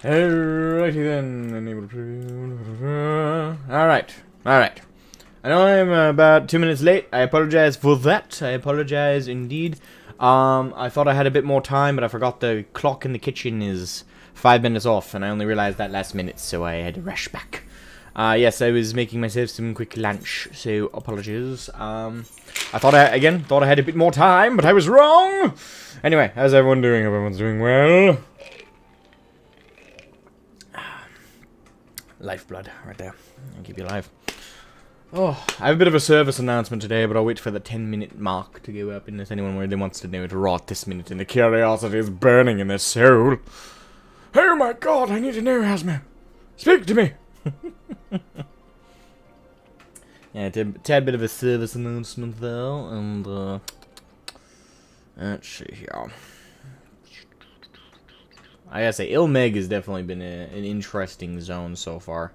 Alrighty then, enable preview. Alright. I know I'm about 2 minutes late. I apologize for that. I apologize indeed. I thought I had a bit more time, but I forgot the clock in the kitchen is 5 minutes off, and I only realized that last minute, so I had to rush back. Yes, I was making myself some quick lunch, so apologies. I thought I had a bit more time, but I was wrong! Anyway, how's everyone doing? Hope everyone's doing well. Lifeblood, right there. I'll keep you alive. Oh, I have a bit of a service announcement today, but I'll wait for the 10-minute mark to go up unless anyone really wants to know it right this minute, and the curiosity is burning in their soul. Oh my god, I need to know, Asmo. Speak to me! Yeah, a tad bit of a service announcement though, and let's see here. I gotta say, Mheg has definitely been an interesting zone so far.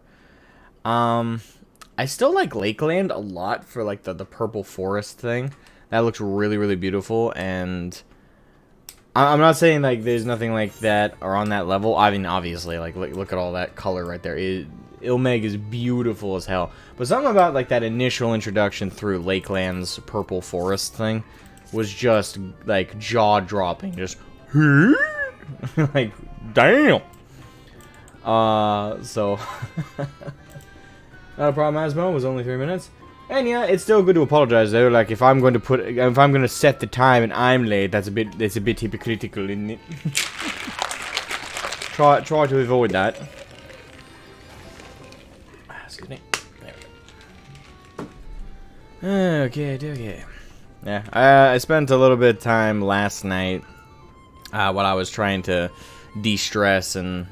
I still like Lakeland a lot for like the purple forest thing. That looks really, really beautiful, and I'm not saying like there's nothing like that or on that level. I mean, obviously, like look at all that color right there. Mheg is beautiful as hell. But something about like that initial introduction through Lakeland's purple forest thing was just like jaw-dropping. Just like, damn. So not a problem, Asmo. It was only 3 minutes. And yeah, it's still good to apologize though. Like if I'm going to set the time and I'm late, that's a bit hypocritical, isn't it? try to avoid that. Excuse me. There we go. Okay. Yeah, I spent a little bit of time last night while I was trying to de-stress and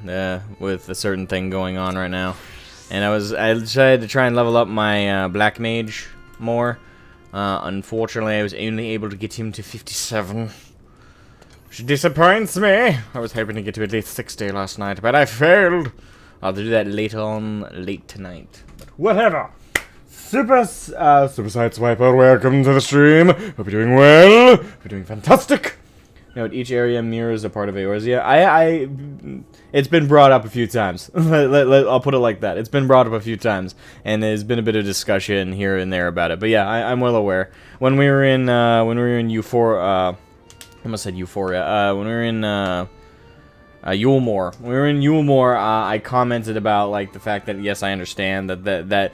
with a certain thing going on right now. And I decided to try and level up my Black Mage more. Unfortunately, I was only able to get him to 57. Which disappoints me. I was hoping to get to at least 60 last night, but I failed. I'll do that late tonight. But whatever. Super Sideswiper, welcome to the stream. Hope you're doing well. Hope you're doing fantastic. Note, each area mirrors a part of Eorzea. It's been brought up a few times. I'll put it like that. It's been brought up a few times, and there's been a bit of discussion here and there about it. But yeah, I'm well aware. When we were in Euphoria, I almost said Euphoria. When we were in Yulmore, I commented about like the fact that yes, I understand that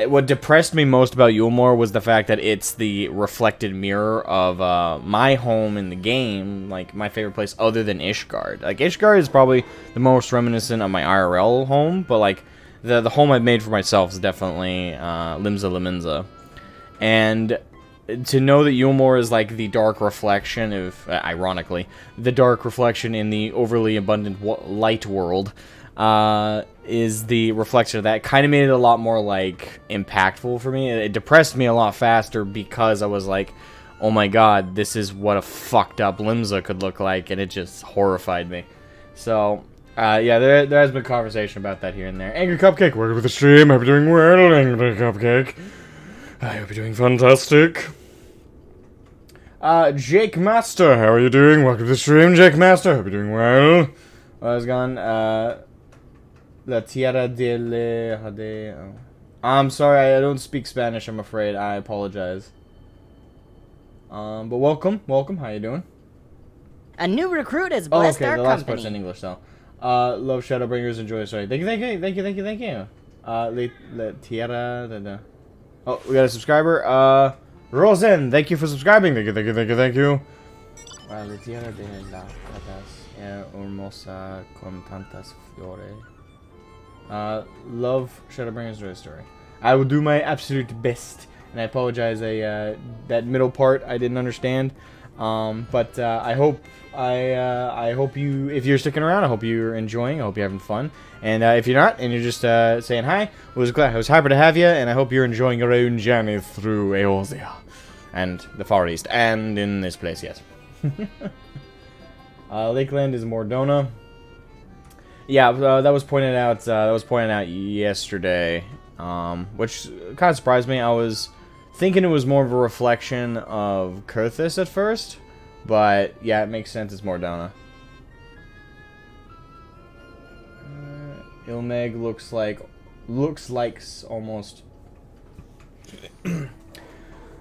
what depressed me most about Yulmore was the fact that it's the reflected mirror of my home in the game, like my favorite place other than Ishgard. Like Ishgard is probably the most reminiscent of my IRL home, but like the home I've made for myself is definitely Limsa Lominsa. And to know that Yulmore is like the dark reflection of, ironically, the dark reflection in the overly abundant light world, is the reflection of that, kind of made it a lot more like impactful for me. It depressed me a lot faster because I was like, oh my god, this is what a fucked up Limsa could look like, and it just horrified me. So yeah, there has been conversation about that here and there. Angry Cupcake, welcome to the stream. Hope you're doing well, Angry Cupcake. I hope you're doing fantastic. Jake Master, how are you doing? Welcome to the stream, Jake Master. Hope you're doing well. I was gone. La Tierra del... I'm sorry, I don't speak Spanish, I'm afraid. I apologize. But welcome. How you doing? A new recruit has blessed our company. Okay, the last part's in English, though. Love Shadowbringers, enjoy the story. Thank you. La Tierra del... Oh, we got a subscriber. Rosen, thank you for subscribing. Thank you. La Tierra de la Cadas hermosa con tantas flores. Love Shadowbringers Joy Story. I will do my absolute best, and I apologize. That middle part I didn't understand. But I hope you, if you're sticking around, I hope you're enjoying. I hope you're having fun. And if you're not, and you're just saying hi, I was happy to have you, and I hope you're enjoying your own journey through Eorzea and the Far East, and in this place, yes. Lakeland is Mordona. Yeah, that was pointed out yesterday, which kind of surprised me. I was thinking it was more of a reflection of Kurthus at first, but yeah, it makes sense. It's Mordona. Ilmeg looks like almost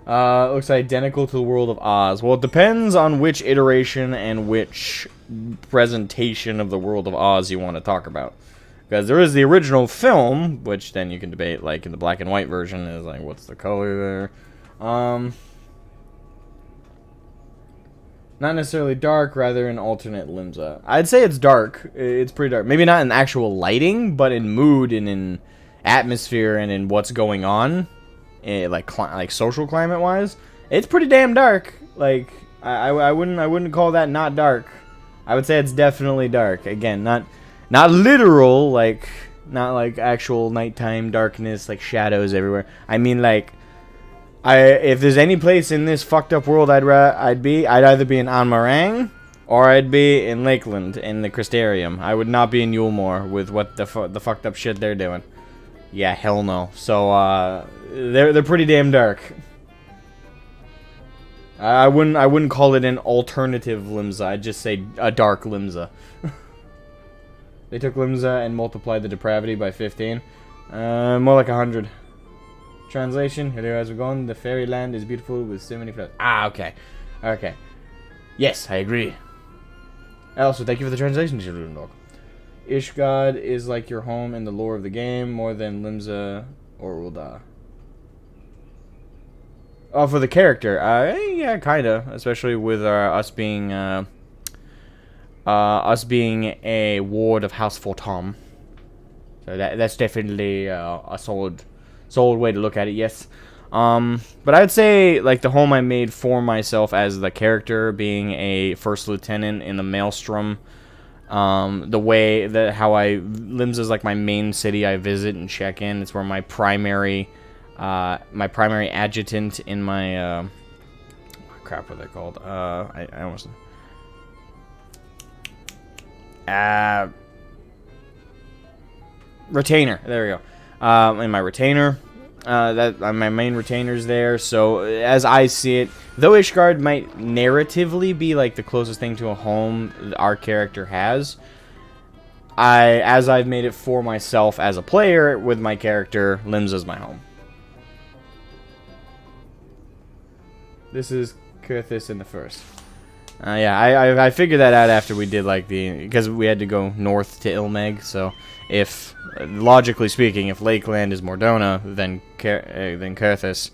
looks identical to the world of Oz. Well, it depends on which iteration and which presentation of the world of Oz you want to talk about. Because there is the original film, which then you can debate, like in the black and white version, is like, what's the color there? Not necessarily dark, rather an alternate Limsa. I'd say it's dark. It's pretty dark. Maybe not in actual lighting, but in mood and in atmosphere and in what's going on, like social climate wise, it's pretty damn dark. Like I wouldn't call that not dark. I would say it's definitely dark. Again, not literal, like not like actual nighttime darkness, like shadows everywhere. I mean, like, if there's any place in this fucked up world I'd either be in Anmarang or I'd be in Lakeland in the Crystarium. I would not be in Yulmore with what the fucked up shit they're doing. Yeah, hell no. So they're pretty damn dark. I wouldn't call it an alternative Limsa. I'd just say a dark Limsa. They took Limsa and multiplied the depravity by 15. More like 100. Translation: here as we're going, the fairyland is beautiful with so many flowers. Ah, okay. Okay. Yes, I agree. Also, thank you for the translation, children dog. Ishgard is like your home in the lore of the game, more than Limsa or Ul'dah. Oh, for the character, yeah, kinda. Especially with us being a ward of House Fortom. So that's definitely a solid way to look at it. Yes. But I'd say like the home I made for myself as the character, being a first lieutenant in the Maelstrom. The way that Limsa is like my main city I visit and check in. It's where my primary adjutant in my crap, what are they called? I almost retainer. There we go. In my retainer, my main retainer's there. So as I see it, though Ishgard might narratively be like the closest thing to a home our character has, as I've made it for myself as a player with my character, Limsa's my home. This is Kurthis in the first. Yeah, I figured that out after we did like because we had to go north to Ilmeg. So if logically speaking, if Lakeland is Mordona, then Kurthis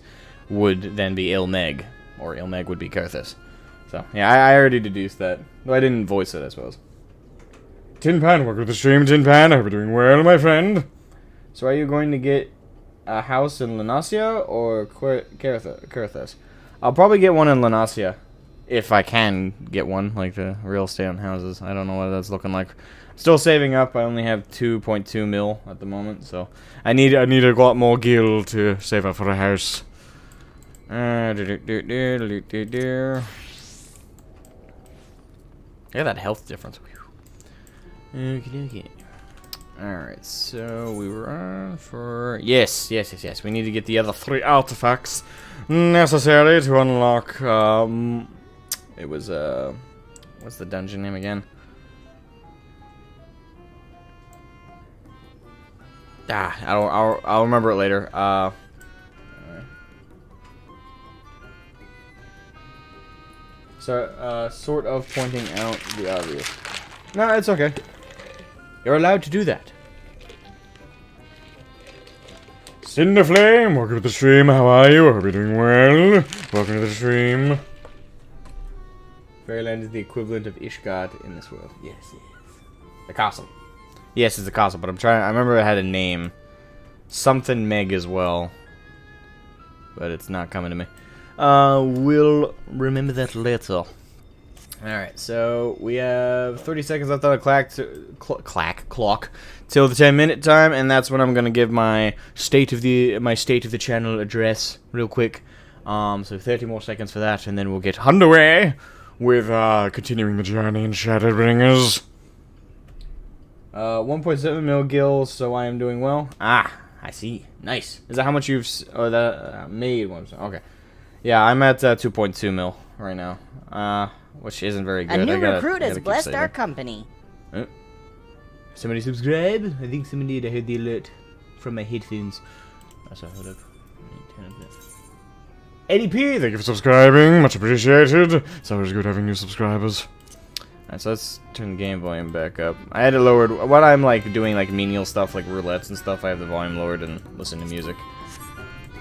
would then be Ilmeg, or Ilmeg would be Kurthis. So yeah, I already deduced that. Though I didn't voice it, I suppose. Tin Pan, welcome to the stream, Tin Pan. I hope you're doing well, my friend. So are you going to get a house in Lanasia or Kurthis? I'll probably get one in Lanasia. If I can get one, like the real estate on houses. I don't know what that's looking like. Still saving up. I only have 2.2 mil at the moment, so I need a lot more gil to save up for a house. Yeah, that health difference. Okay. Alright, so we were on for... Yes. We need to get the other 3 artifacts necessary to unlock... It was, what's the dungeon name again? I'll remember it later. Sort of pointing out the obvious. No, it's okay. You're allowed to do that. Cinderflame, welcome to the stream. How are you? I hope you're doing well. Welcome to the stream. Fairyland is the equivalent of Ishgard in this world. Yes. The castle. Yes, it's a castle, but I remember it had a name. Something Mheg as well. But it's not coming to me. We'll remember that later. Alright, so we have 30 seconds left on the clock till the 10-minute time, and that's when I'm gonna give my state of the channel address real quick. So 30 more seconds for that, and then we'll get underway with continuing the journey in Shadowbringers. 1.7 mil gills, so I am doing well. Ah, I see. Nice. Is that how much you've made? Okay. Yeah, I'm at 2.2 mil right now. Which isn't very good. A new recruit has blessed our company. Somebody subscribe? I think somebody did. I heard the alert from my headphones. So hold up. Turn up this. ADP, thank you for subscribing. Much appreciated. It's always good having new subscribers. Alright, so let's turn the game volume back up. I had it lowered. What I'm like doing like menial stuff like roulettes and stuff, I have the volume lowered and listen to music.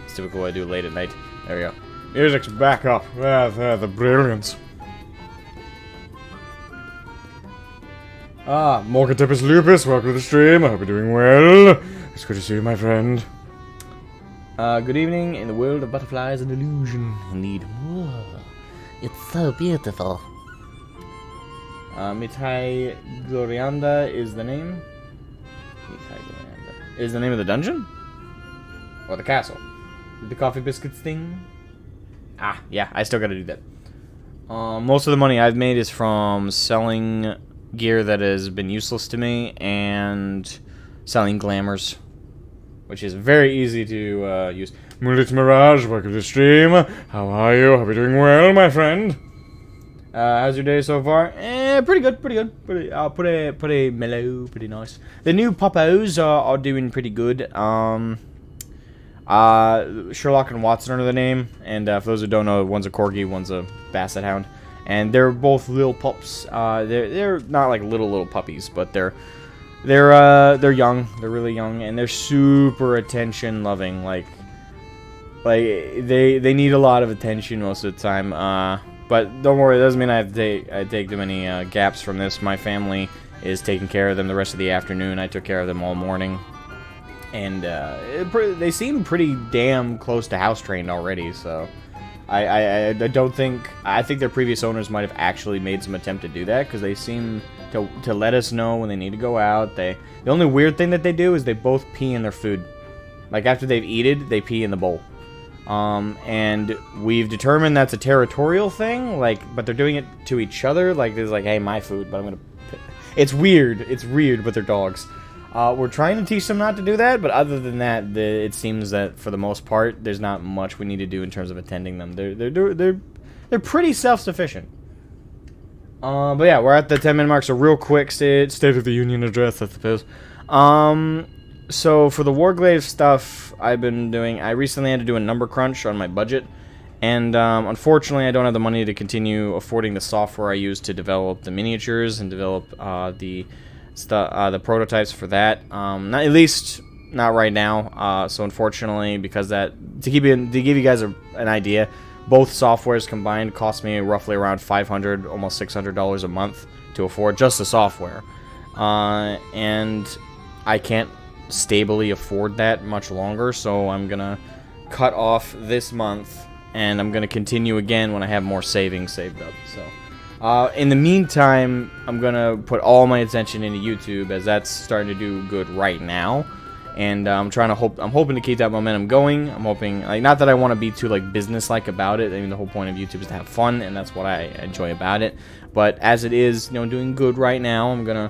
It's typical I do late at night. There we go. Music's back up. The brilliance. Ah, Morgatepus Lupus, welcome to the stream. I hope you're doing well. It's good to see you, my friend. Good evening. In the world of butterflies and illusion. Indeed. Whoa, it's so beautiful. Mitai Glorianda is the name. Mitai Glorianda is the name of the dungeon? Or the castle? Did the coffee biscuits thing? Ah, yeah, I still gotta do that. Most of the money I've made is from selling gear that has been useless to me and selling glamours, which is very easy to use. Mulit Mirage, welcome to the stream. How are you? Hope you're doing well, my friend. How's your day so far? Pretty good, pretty good. Pretty mellow, pretty nice. The new Poppos are doing pretty good. Sherlock and Watson are the name, and for those who don't know, one's a corgi, one's a basset hound, and they're both little pups. They're not like little puppies, but they're young. They're really young, and they're super attention loving. Like they need a lot of attention most of the time. But don't worry, it doesn't mean I have to take too many gaps from this. My family is taking care of them the rest of the afternoon. I took care of them all morning. And they seem pretty damn close to house trained already, so I don't think... I think their previous owners might have actually made some attempt to do that, because they seem to let us know when they need to go out. The only weird thing that they do is they both pee in their food. Like, after they've eaten, they pee in the bowl. And we've determined that's a territorial thing, like, but they're doing it to each other, like, there's like, hey, my food, but I'm gonna... It's weird, but they're dogs. We're trying to teach them not to do that, but other than that, it seems that for the most part, there's not much we need to do in terms of attending them. They're pretty self-sufficient. But yeah, we're at the 10-minute mark, so real quick, State of the Union address, I suppose. So for the Warglaive stuff I've been doing, I recently had to do a number crunch on my budget, and unfortunately I don't have the money to continue affording the software I use to develop the miniatures and develop the prototypes for that. At least not right now. So unfortunately, because to give you guys an idea, both softwares combined cost me roughly around $500, almost $600 a month to afford just the software, and I can't stably afford that much longer. So I'm gonna cut off this month, and I'm gonna continue again when I have more savings saved up. So. In the meantime, I'm gonna put all my attention into YouTube, as that's starting to do good right now, and I'm hoping to keep that momentum going. I'm hoping, like, not that I want to be too like business-like about it. I mean, the whole point of YouTube is to have fun, and that's what I enjoy about it. But as it is, doing good right now, I'm gonna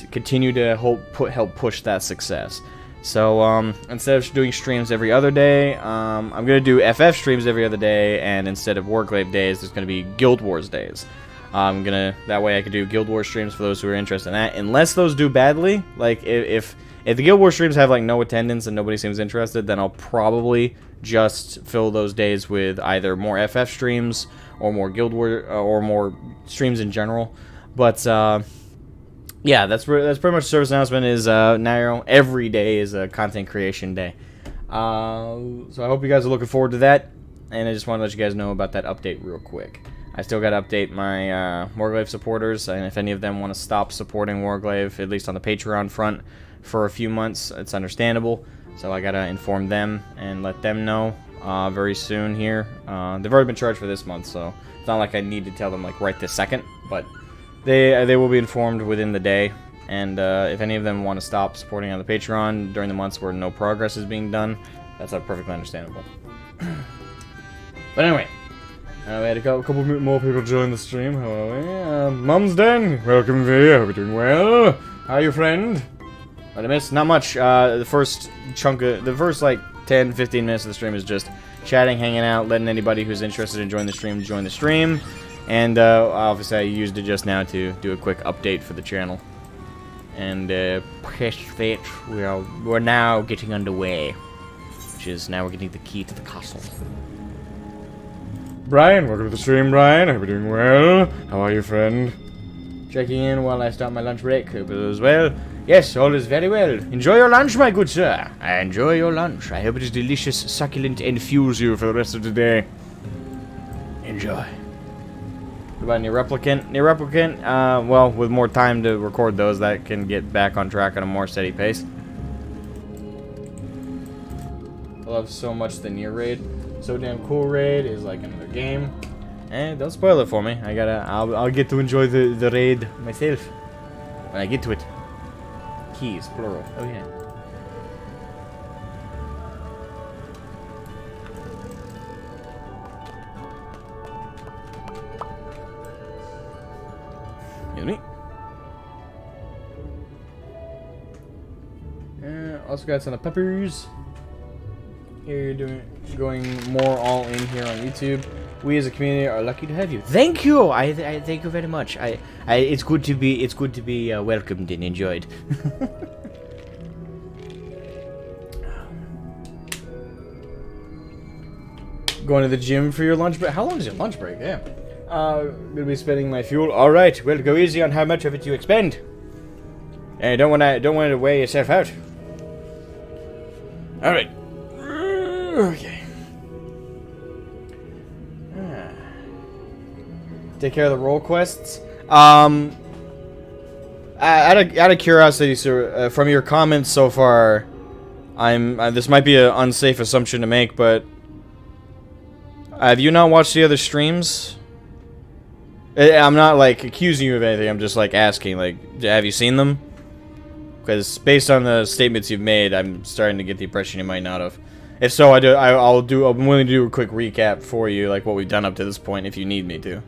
continue to help push that success. So instead of doing streams every other day, I'm gonna do FF streams every other day, and instead of Warglaive days, there's gonna be Guild Wars days. That way I could do Guild Wars streams for those who are interested in that. Unless those do badly, like if the Guild Wars streams have like no attendance and nobody seems interested, then I'll probably just fill those days with either more FF streams or more Guild Wars or more streams in general. But yeah, that's pretty much the service announcement. Is now every day is a content creation day. So I hope you guys are looking forward to that, and I just want to let you guys know about that update real quick. I still got to update my Warglaive supporters, and if any of them want to stop supporting Warglaive, at least on the Patreon front, for a few months, it's understandable. So I got to inform them and let them know very soon here. They've already been charged for this month, so it's not like I need to tell them like right this second, but they will be informed within the day. And if any of them want to stop supporting on the Patreon during the months where no progress is being done, that's perfectly understandable. But anyway. We had a couple more people join the stream. How are we? Mum's Den! Welcome, V. I hope you're doing well. How are you, friend? What I missed? Not much. The first like 10-15 minutes of the stream is just chatting, hanging out, letting anybody who's interested in join the stream join the stream. And obviously I used it just now to do a quick update for the channel. and press that. We're now getting underway, which is now we're getting the key to the castle. Brian, welcome to the stream, Brian. I hope you're doing well. How are you, friend? Checking in while I start my lunch break. Hope it is well. Yes, all is very well. Enjoy your lunch, my good sir. I enjoy your lunch. I hope it is delicious, succulent, and fuels you for the rest of the day. Enjoy. What about Near Replicant? Near Replicant, well, with more time to record those, that can get back on track on a more steady pace. I love so much the Near raid. So damn cool raid is like another game. And don't spoil it for me. I'll get to enjoy the raid myself when I get to it. Keys, plural. Oh yeah. Excuse me. Also got some peppers. Here you're going more all in here on YouTube. We as a community are lucky to have you. Thank you. I thank you very much. It's good to be welcomed and enjoyed. Going to the gym for your lunch break. How long is your lunch break? Yeah. Gonna be spending my fuel. All right. Well, go easy on how much of it you expend. And don't want to weigh yourself out. All right. Okay. Take care of the role quests. Out of curiosity, sir, from your comments so far, this might be an unsafe assumption to make, but have you not watched the other streams? I'm not like accusing you of anything. I'm just like asking, like, have you seen them? Because based on the statements you've made, I'm starting to get the impression you might not have. If so, I'm willing to do a quick recap for you, like what we've done up to this point, if you need me to.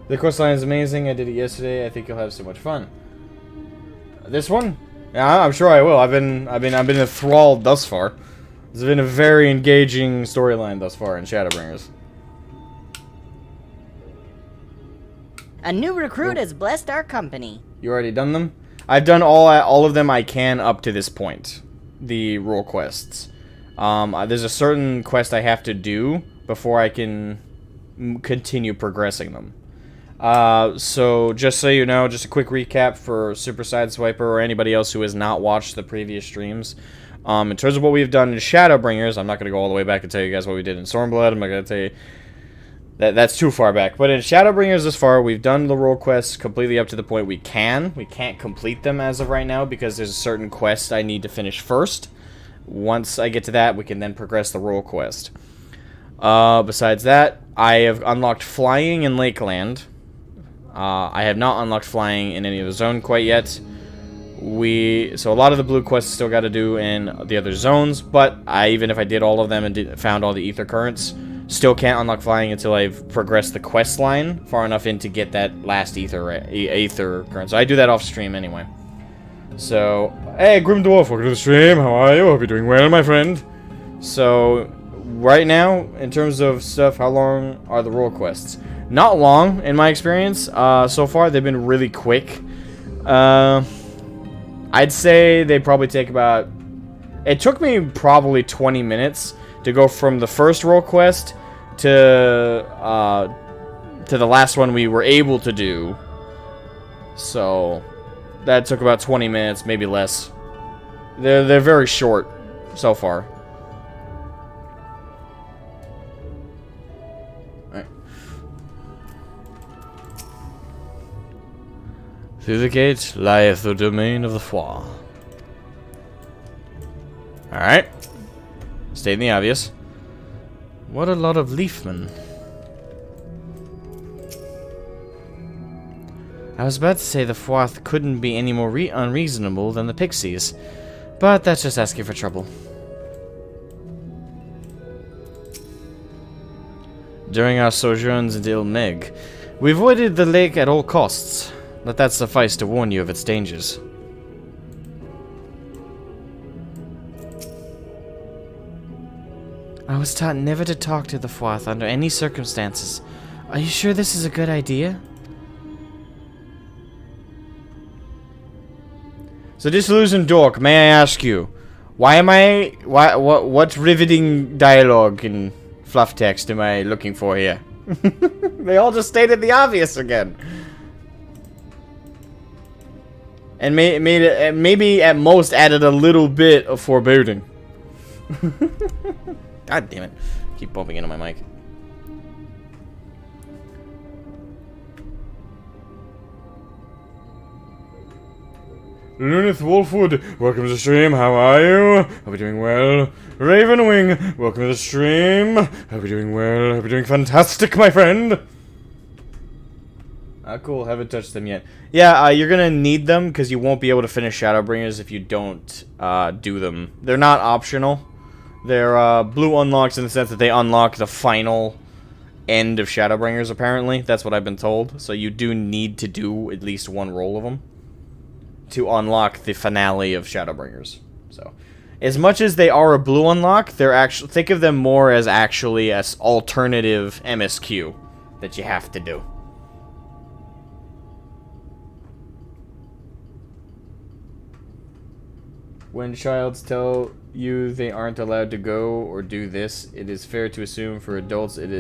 The quest line is amazing. I did it yesterday. I think you'll have so much fun. This one? Yeah, I'm sure I will. I've been enthralled thus far. It's been a very engaging storyline thus far in Shadowbringers. A new recruit has blessed our company. You already done them? I've done all of them I can up to this point. The role quests. There's a certain quest I have to do before I can continue progressing them. So just so you know, just a quick recap for Super Sideswiper or anybody else who has not watched the previous streams. In terms of what we've done in Shadowbringers, I'm not going to go all the way back and tell you guys what we did in Stormblood. I'm not going to tell you that's too far back. But in Shadowbringers this far, we've done the role quests completely up to the point we can. We can't complete them as of right now because there's a certain quest I need to finish first. Once I get to that, we can then progress the role quest. Besides that, I have unlocked flying in Lakeland. I have not unlocked flying in any of the zone quite yet. So a lot of the blue quests still got to do in the other zones, but even if I did all of them and found all the ether currents, still can't unlock flying until I've progressed the quest line far enough in to get that last ether current. So I do that off stream anyway. So, hey, Grim Dwarf, welcome to the stream. How are you? Hope you're doing well, my friend. So, right now, in terms of stuff, how long are the role quests? Not long, in my experience. So far, they've been really quick. I'd say they probably take about... It took me probably 20 minutes to go from the first role quest to the last one we were able to do. So, that took about 20 minutes, maybe less. They're very short so far. Through the gate lieth the domain of the Foix. Alright. Stating the obvious. What a lot of leafmen. I was about to say the Foix couldn't be any more unreasonable than the pixies, but that's just asking for trouble. During our sojourns in Mheg, we avoided the lake at all costs. Let that suffice to warn you of its dangers. I was taught never to talk to the Foix under any circumstances. Are you sure this is a good idea? So, Disillusioned Dork, may I ask you, what riveting dialogue and fluff text am I looking for here? They all just stated the obvious again. And maybe at most added a little bit of foreboding. God damn it. Keep bumping into my mic. Lunith Wolfwood, welcome to the stream. How are you? Hope you're doing well. Ravenwing, welcome to the stream. Hope you're doing well. Hope you're doing fantastic, my friend. Ah, cool. Haven't touched them yet. Yeah, you're gonna need them because you won't be able to finish Shadowbringers if you don't do them. They're not optional. They're blue unlocks in the sense that they unlock the final end of Shadowbringers, apparently. That's what I've been told. So you do need to do at least one roll of them to unlock the finale of Shadowbringers. So, as much as they are a blue unlock, they're actually, think of them more as actually as alternative MSQ that you have to do. When childs tell you they aren't allowed to go or do this, it is fair to assume for adults it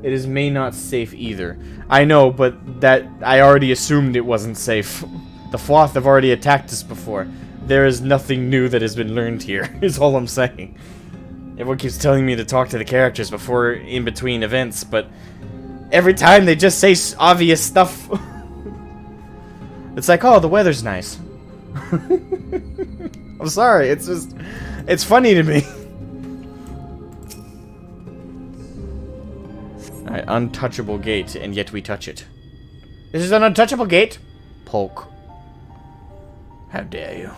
is may not safe either. I know, but that I already assumed it wasn't safe. The Floth have already attacked us before. There is nothing new that has been learned here, is all I'm saying. Everyone keeps telling me to talk to the characters before in between events, but every time they just say obvious stuff. It's like, oh, the weather's nice. I'm sorry, it's just, it's funny to me. Alright, untouchable gate, and yet we touch it. This is an untouchable gate? Poke. How dare you?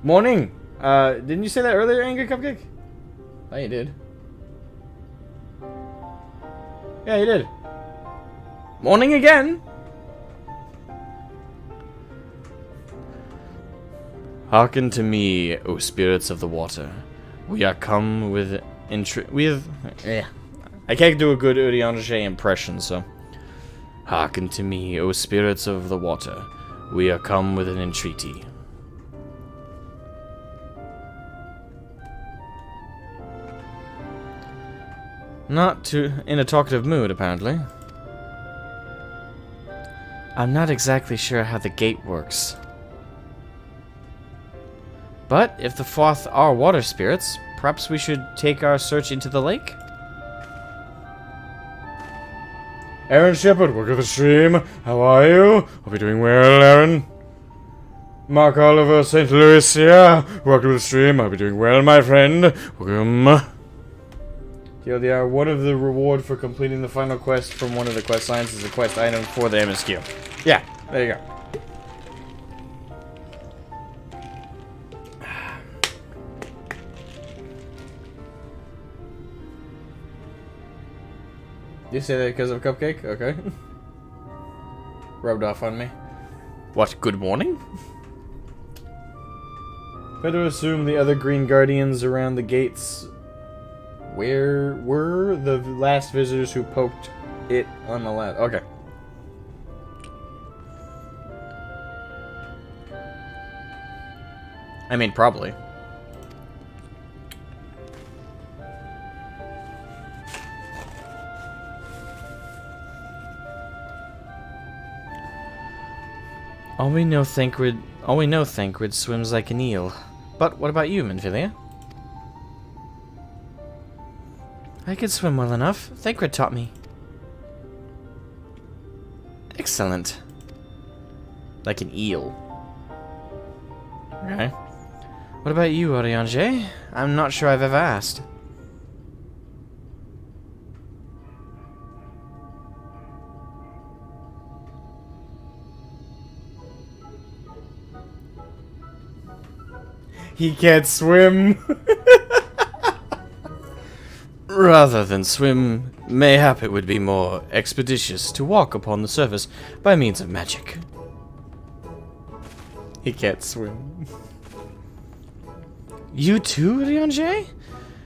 Morning! Didn't you say that earlier, Angry Cupcake? Oh, you did. Yeah, you did. Morning again! Hearken to me, O spirits of the water. We are come with I can't do a good Urianger impression, so... Hearken to me, O spirits of the water. We are come with an entreaty. Not in a talkative mood, apparently. I'm not exactly sure how the gate works. But if the Floth are water spirits, perhaps we should take our search into the lake? Aaron Shepard, welcome to the stream. How are you? Hope you're doing well, Aaron. Mark Oliver, St. Louis, yeah. Welcome to the stream. Hope you're doing well, my friend. Welcome. TLDR, one of the reward for completing the final quest from one of the quest lines is a quest item for the MSQ. Yeah, there you go. You say that because of Cupcake? Okay. Rubbed off on me. What, good morning? Better assume the other Green Guardians around the gates. Where were the last visitors who poked it on the last? Okay. I mean, probably. All we know, Thancred swims like an eel. But what about you, Minfilia? I could swim well enough. Thancred taught me. Excellent. Like an eel. Okay. What about you, Urianger? I'm not sure I've ever asked. He can't swim. Rather than swim, mayhap it would be more expeditious to walk upon the surface by means of magic. He can't swim. You too, Urianger?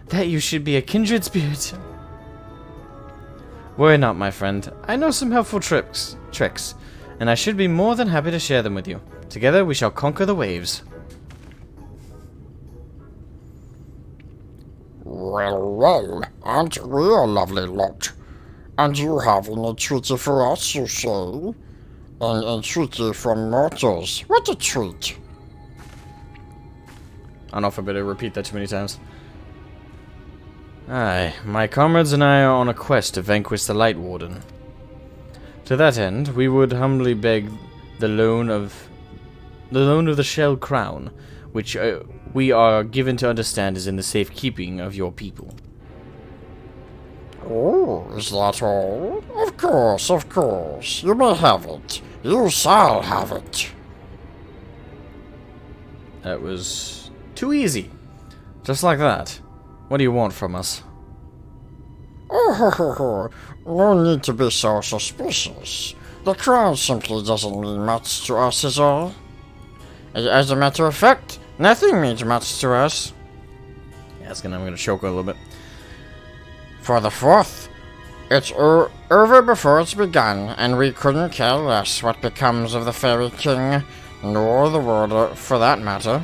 That you should be a kindred spirit. Worry not, my friend. I know some helpful tricks, and I should be more than happy to share them with you. Together we shall conquer the waves. Well, aren't we a lovely lot? And you have an entreaty for us, you say? An entreaty from mortals. What a treat! I don't know if I better repeat that too many times. Aye, my comrades and I are on a quest to vanquish the Light Warden. To that end, we would humbly beg the loan of the Shell Crown, which we are given to understand is in the safekeeping of your people. Oh, is that all? Of course, of course. You may have it. You shall have it. That was too easy. Just like that. What do you want from us? Oh, no need to be so suspicious. The crown simply doesn't mean much to us is all. As a matter of fact, nothing means much to us. Yeah, I'm gonna choke a little bit. For the fourth, it's over before it's begun, and we couldn't care less what becomes of the Fairy King, nor the world for that matter.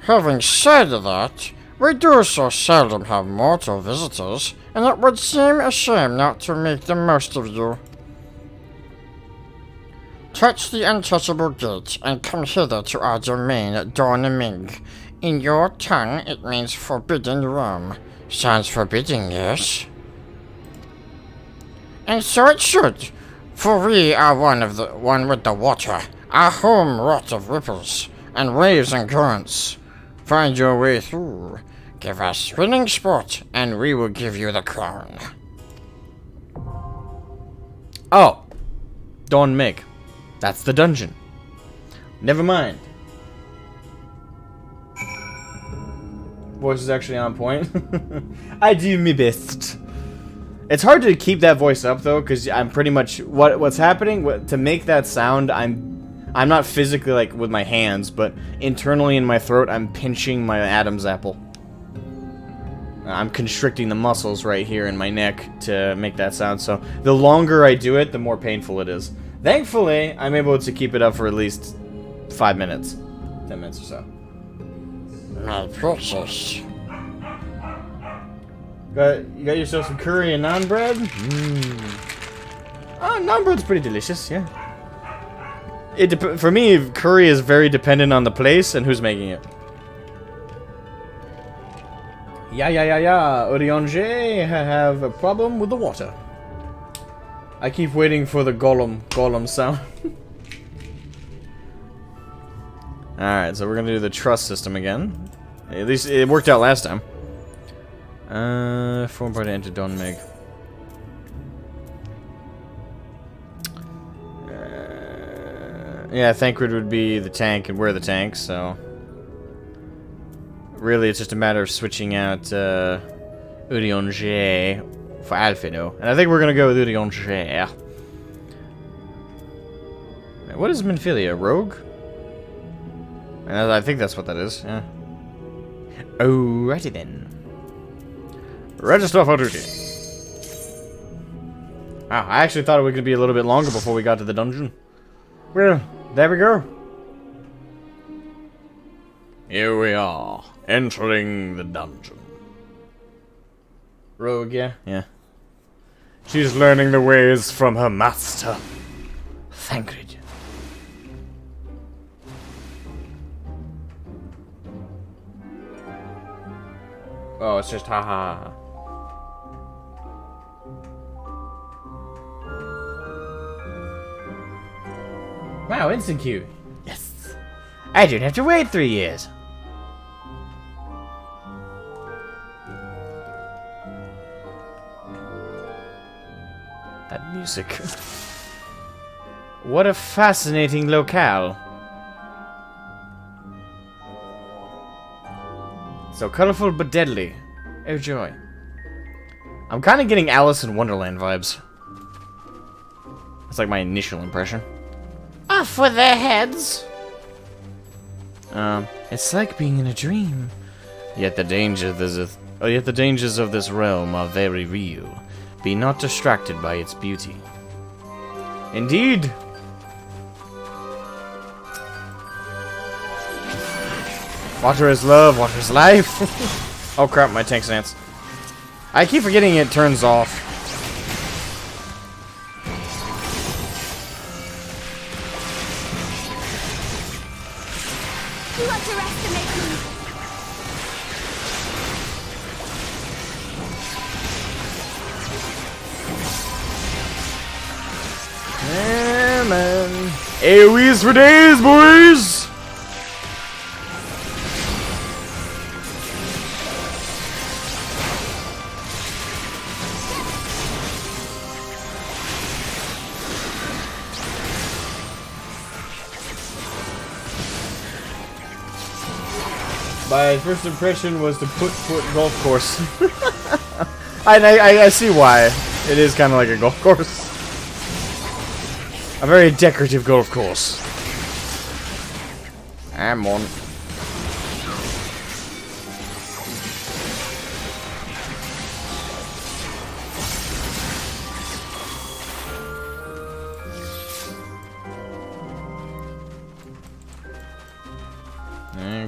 Having said that, we do so seldom have mortal visitors, and it would seem a shame not to make the most of you. Touch the untouchable gate, and come hither to our domain at Dhon Mheg. In your tongue, it means forbidden realm. Sounds forbidding, yes? And so it should, for we are one with the water, our home wrought of ripples, and waves and currents. Find your way through, give us thrilling sport, and we will give you the crown. Oh! Dhon Mheg. That's the dungeon. Never mind. Voice is actually on point. I do my best. It's hard to keep that voice up though, because I'm pretty much what's happening to make that sound. I'm not physically like with my hands, but internally in my throat, I'm pinching my Adam's apple. I'm constricting the muscles right here in my neck to make that sound. So the longer I do it, the more painful it is. Thankfully, I'm able to keep it up for at least 5 minutes, 10 minutes or so. My precious. You got yourself some curry and naan bread? Oh, naan bread's pretty delicious, yeah. For me, curry is very dependent on the place and who's making it. Yeah. Urianger have a problem with the water. I keep waiting for the golem sound. Alright, so we're gonna do the trust system again. At least it worked out last time. Form part to enter Dhon Mheg. Yeah, Thancred would be the tank, and we're the tank, so... Really, it's just a matter of switching out Urianger for Alfino. And I think we're gonna go with Urianger. What is Minfilia? Rogue? And I think that's what that is, yeah. Alrighty then. Register for duty. Wow, I actually thought it was gonna be a little bit longer before we got to the dungeon. Well, there we go. Here we are, entering the dungeon. Rogue, yeah? Yeah. She's learning the ways from her master. Thancred. Oh, it's just ha ha ha. Wow, instant queue. Yes. I don't have to wait 3 years. That music. What a fascinating locale. So colorful but deadly. Oh joy. I'm kind of getting Alice in Wonderland vibes. That's like my initial impression. Off with their heads! It's like being in a dream. Yet the danger Oh, yet the dangers of this realm are very real. Be not distracted by its beauty. Indeed. Water is love, water is life. Oh crap, my tank stance. I keep forgetting it turns off. You underestimate me. Yeah, man. AoEs for days, boys! My first impression was to put golf course. I see why. It is kind of like a golf course. A very decorative golf course. I'm on.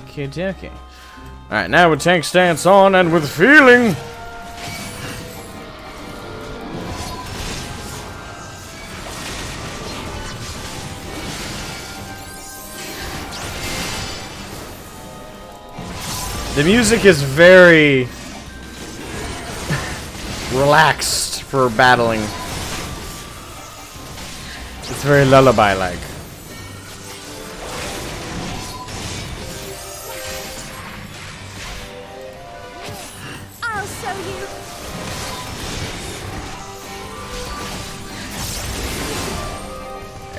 Okay, okay. Alright, now with tank stance on and with feeling. The music is very relaxed for battling. It's very lullaby-like. I'll show you.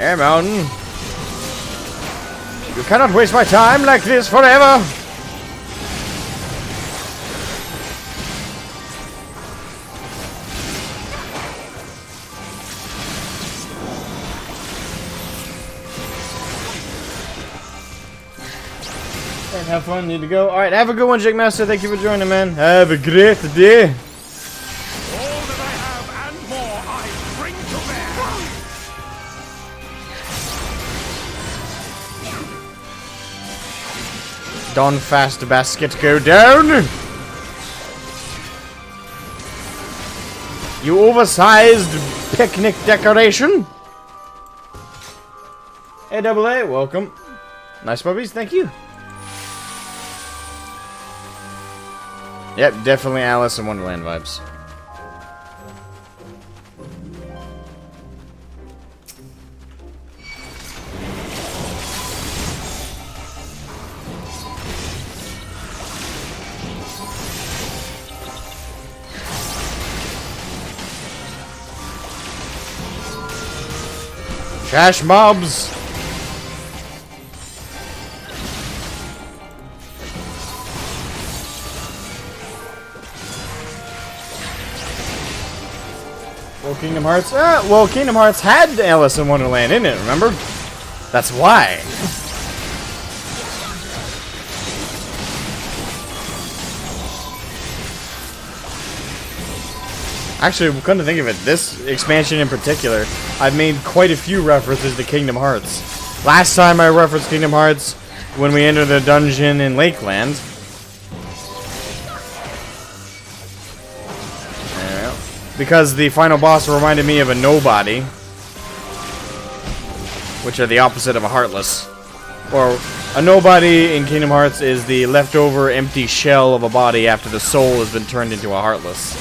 Air Mountain. You cannot waste my time like this forever. Alright, have fun, need to go. Alright, have a good one, Jake Master. Thank you for joining, man. Have a great day. All that I have and more I bring to bear. Dhon fast basket go down. You oversized picnic decoration. Hey, Double A, welcome. Nice puppies, thank you. Yep, definitely Alice in Wonderland vibes. Trash mobs! Well, Kingdom Hearts? Well, Kingdom Hearts had Alice in Wonderland in it, remember? That's why. Actually, come to think of it, this expansion in particular, I've made quite a few references to Kingdom Hearts. Last time I referenced Kingdom Hearts when we entered the dungeon in Lakeland. Because the final boss reminded me of a nobody. Which are the opposite of a heartless. Or, a nobody in Kingdom Hearts is the leftover empty shell of a body after the soul has been turned into a heartless.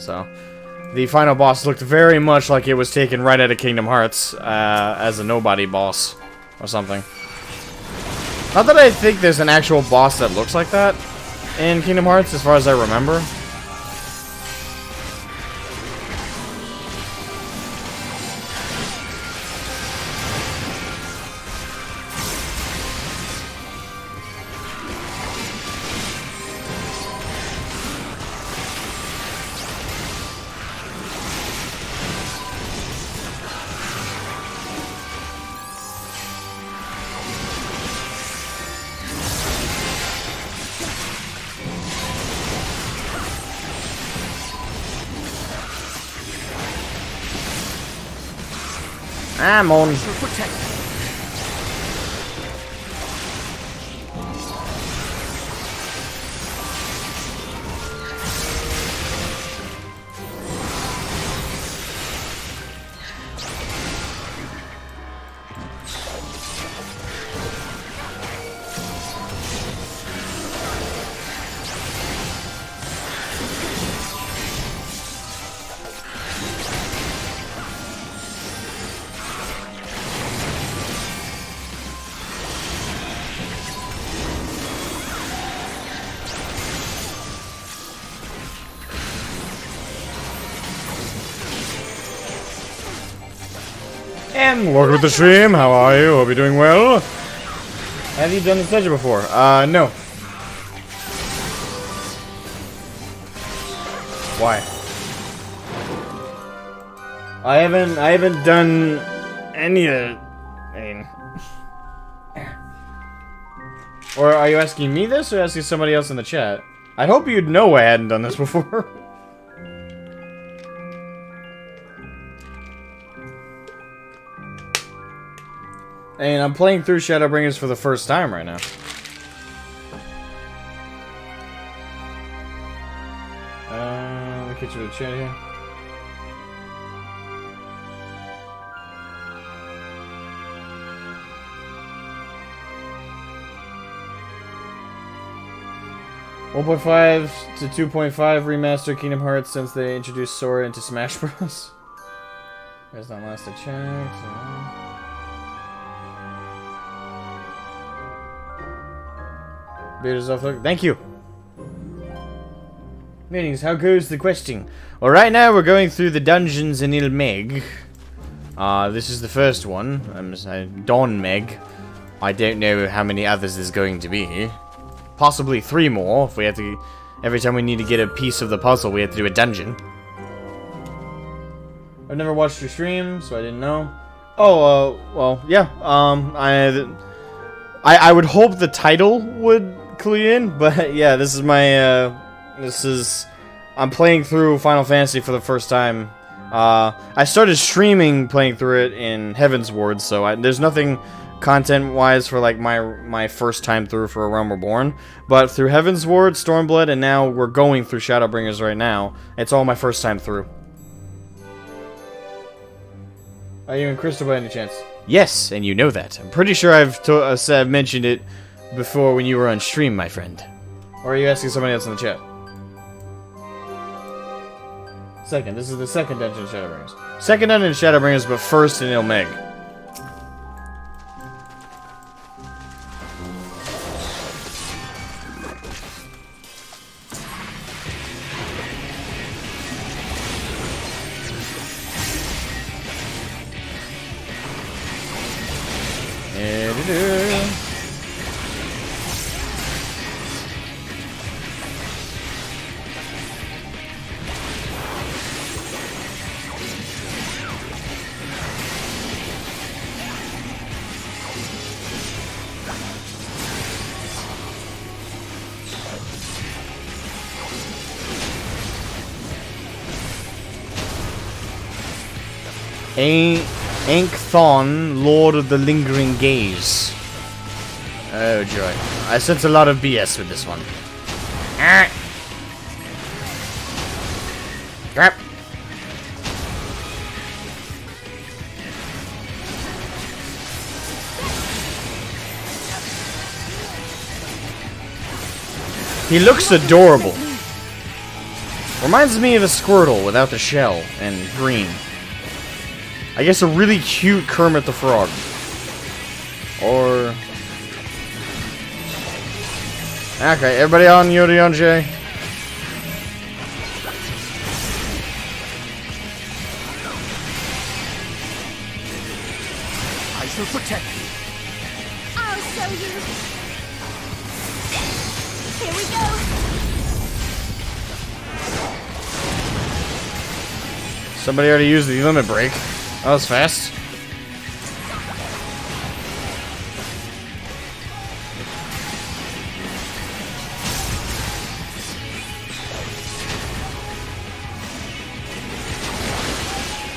So, the final boss looked very much like it was taken right out of Kingdom Hearts as a nobody boss or something. Not that I think there's an actual boss that looks like that in Kingdom Hearts, as far as I remember. I'm on. To protect you. And Welcome to the stream. How are you? Hope you're doing well. have you done this dungeon before? No. Why? I haven't done any of it. I mean, or are you asking me this, or asking somebody else in the chat? I hope you'd know I hadn't done this before. And I'm playing through Shadowbringers for the first time right now. Let me get you to the chat here. .5 to 2.5 remaster Kingdom Hearts since they introduced Sora into Smash Bros. There's not last I checked. Beaters off look. Thank you. Meetings, how goes the questing? Well, right now we're going through the dungeons in Mheg. This is the first one. Dhon Mheg. I don't know how many others there's going to be. Possibly 3 more if we have to. Every time we need to get a piece of the puzzle, we have to do a dungeon. I've never watched your stream, so I didn't know. Oh, well, yeah. I would hope the title would clue you in, but yeah, this is my. I'm playing through Final Fantasy for the first time. I started streaming playing through it in Heaven's Ward, so there's nothing content-wise for like my first time through for A Realm Reborn. But through Heaven's Ward, Stormblood, and now we're going through Shadowbringers right now. It's all my first time through. Are you in Crystal by any chance? Yes, and you know that. I'm pretty sure I've mentioned it before when you were on stream, my friend. Or are you asking somebody else in the chat? Second. This is the second dungeon in Shadowbringers. Second dungeon in Shadowbringers, but first in Mheg. Dhon, Lord of the Lingering Gaze. Oh joy. I sense a lot of BS with this one. Crap. He looks adorable. Reminds me of a Squirtle without the shell and green. I guess a really cute Kermit the Frog. Or... Okay, everybody on Yodi on J. I shall protect you. I'll show you. Here we go. Somebody already used the limit break. That was fast.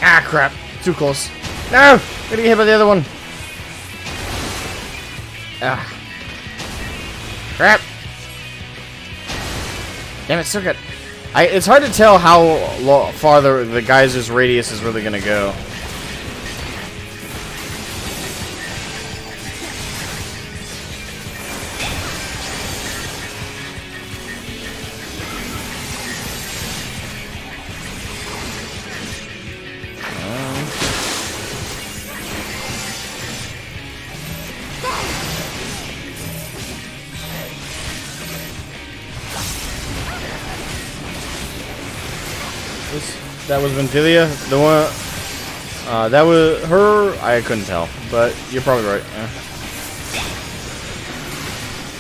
Ah, crap. Too close. No! Gonna get hit by the other one. Ah. Crap. Damn it, still got... it's hard to tell how far the geyser's radius is really gonna go. That was Ventilia. The one, that was her. I couldn't tell, but you're probably right. Yeah.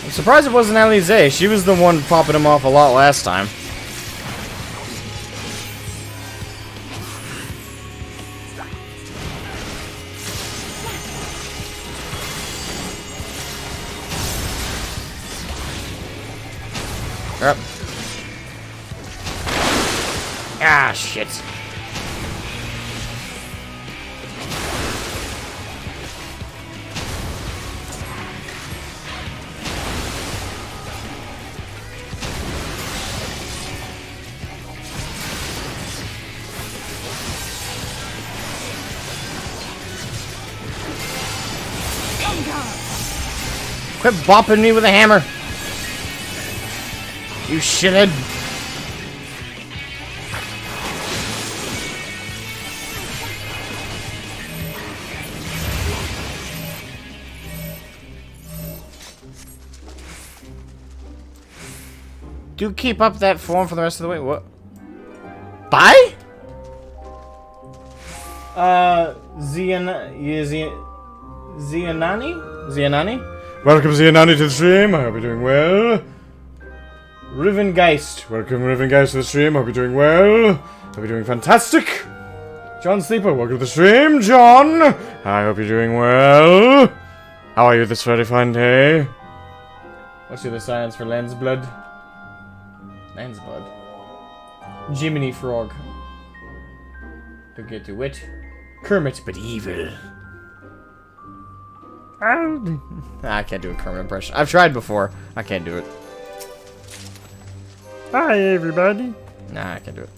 I'm surprised it wasn't Alize. She was the one popping him off a lot last time. Yep. Ah, shit. Quit bopping me with a hammer. You shithead. Do keep up that form for the rest of the way. What? Bye? Zianani? Welcome, Zianani, to the stream. I hope you're doing well. Rivengeist. Welcome, Rivengeist, to the stream. I hope you're doing well. Hope you're doing fantastic. John Sleeper, welcome to the stream, John. I hope you're doing well. How are you this very fine day? What's the other science for lens blood? Lens blood. Jiminy Frog. Don't get too wet. Kermit, but evil. I can't do a Kermit impression. I've tried before. I can't do it. Hi, everybody. Nah, I can't do it.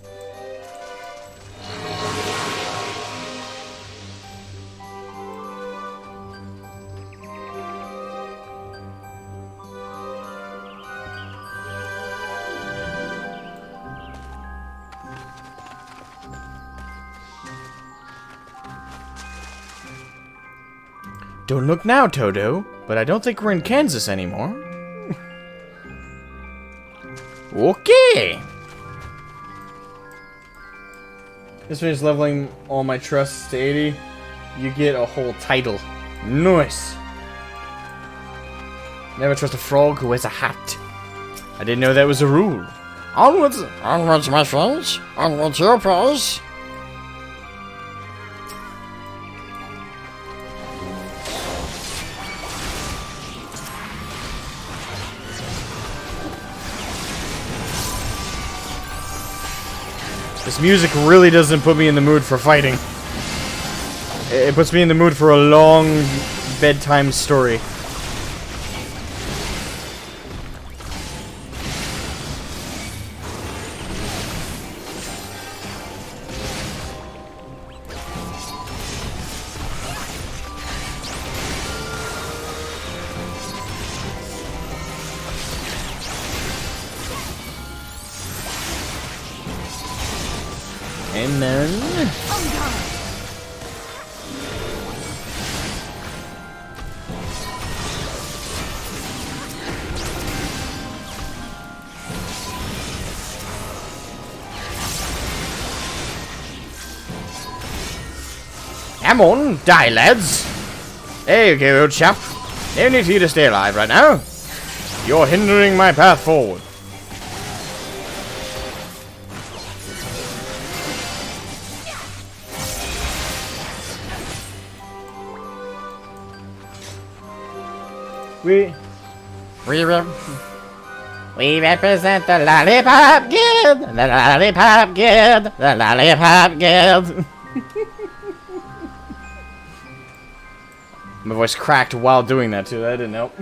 Don't look now, Toto, but I don't think we're in Kansas anymore. Okay. This means leveling all my trusts to 80. You get a whole title. Nice. Never trust a frog who wears a hat. I didn't know that was a rule. Onwards, onwards, my friends. Onwards, your prize. This music really doesn't put me in the mood for fighting. It puts me in the mood for a long bedtime story. Amen. Come on, die, lads. There you go, old chap. No need for you to stay alive right now. You're hindering my path forward. We represent the Lollipop Guild! The Lollipop Guild! The Lollipop Guild! My voice cracked while doing that too. That didn't help.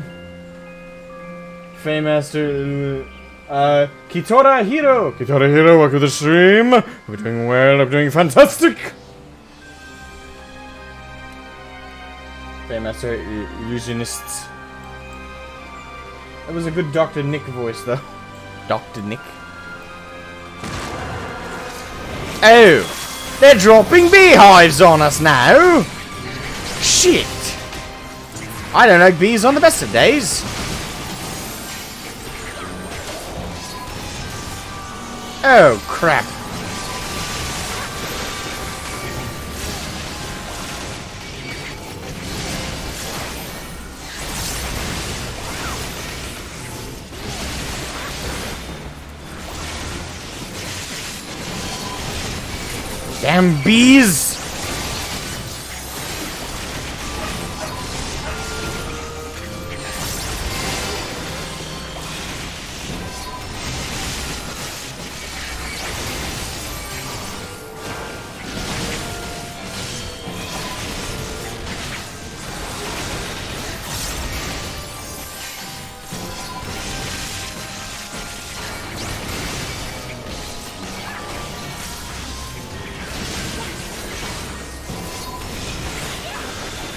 Faymaster, Kitora Hiro. Kitora Hiro, welcome to the stream. We're doing well. I'm doing fantastic. Faymaster Illusionists. That was a good Dr. Nick voice, though. Dr. Nick. Oh! They're dropping beehives on us now! Shit! I don't like bees on the best of days. Oh, crap. Damn bees!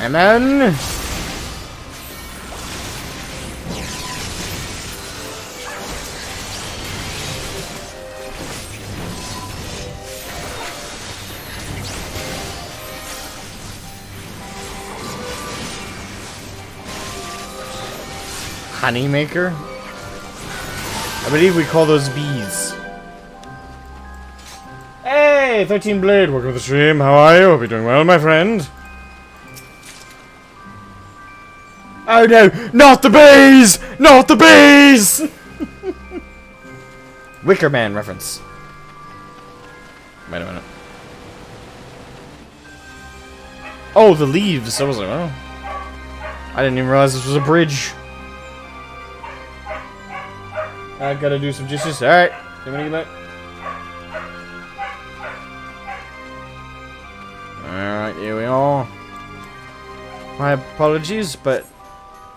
Amen. Honeymaker? I believe we call those bees. Hey, 13 Blade, welcome to the stream. How are you? Hope you're doing well, my friend. Oh no, not the bees! Not the bees! Wicker Man reference. Wait a minute. Oh, the leaves. I was like, oh. I didn't even realize this was a bridge. I gotta do some justice. Alright. You wanna get back? Alright, here we are. My apologies, but...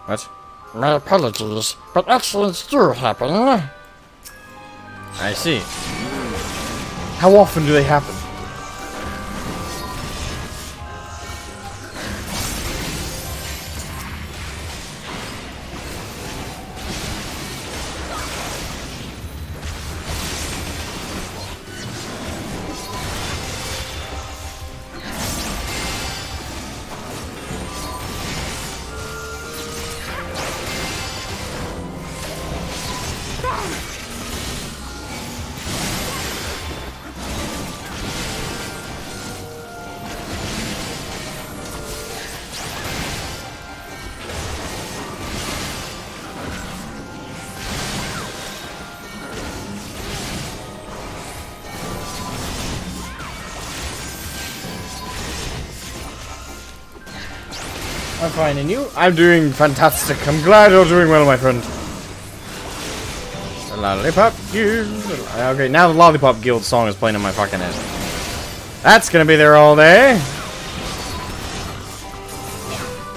What? My apologies, but accidents do happen. I see. How often do they happen? I'm fine, and you? I'm doing fantastic. I'm glad you're doing well, my friend. The Lollipop Guild. Okay, now the Lollipop Guild song is playing in my fucking head. That's gonna be there all day.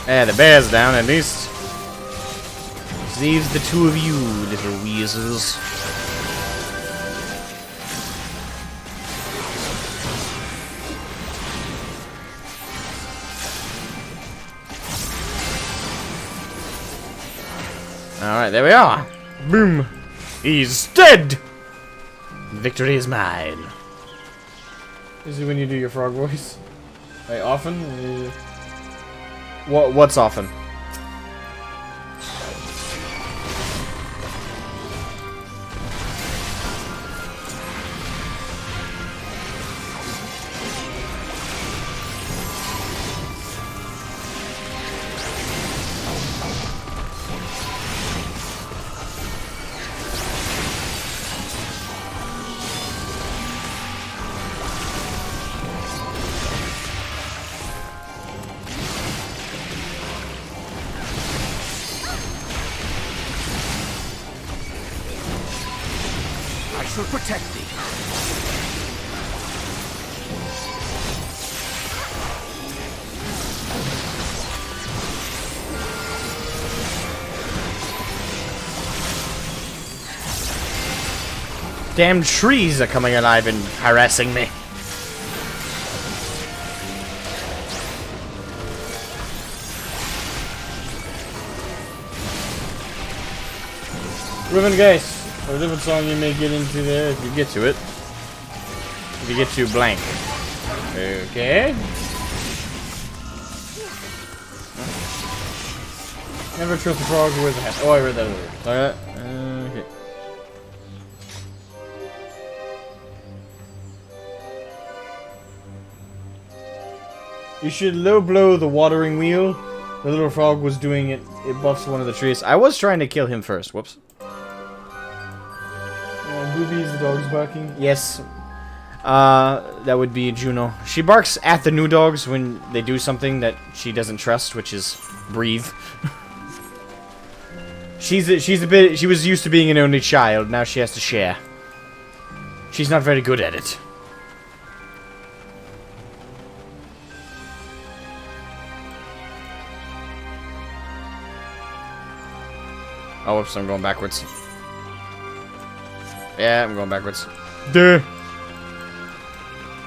Yeah, the bear's down at least. Leaves the two of you, little weasels. Alright, there we are. Boom. He's dead! Victory is mine. This is when you do your frog voice. Wait, often? What's often? I shall protect thee. Damn trees are coming alive and harassing me. Ribbon Geist. A different song you may get into there if you get to it. If you get to blank. Okay. Never trust a frog who wears a hat. Oh, I read that earlier. Okay. You should low blow the watering wheel. The little frog was doing it. It buffs one of the trees. I was trying to kill him first. Whoops. Boobies, the dog's barking. Yes. That would be Juno. She barks at the new dogs when they do something that she doesn't trust, which is breathe. She was used to being an only child. Now she has to share. She's not very good at it. Oh, whoops, I'm going backwards. Yeah, I'm going backwards. Duh.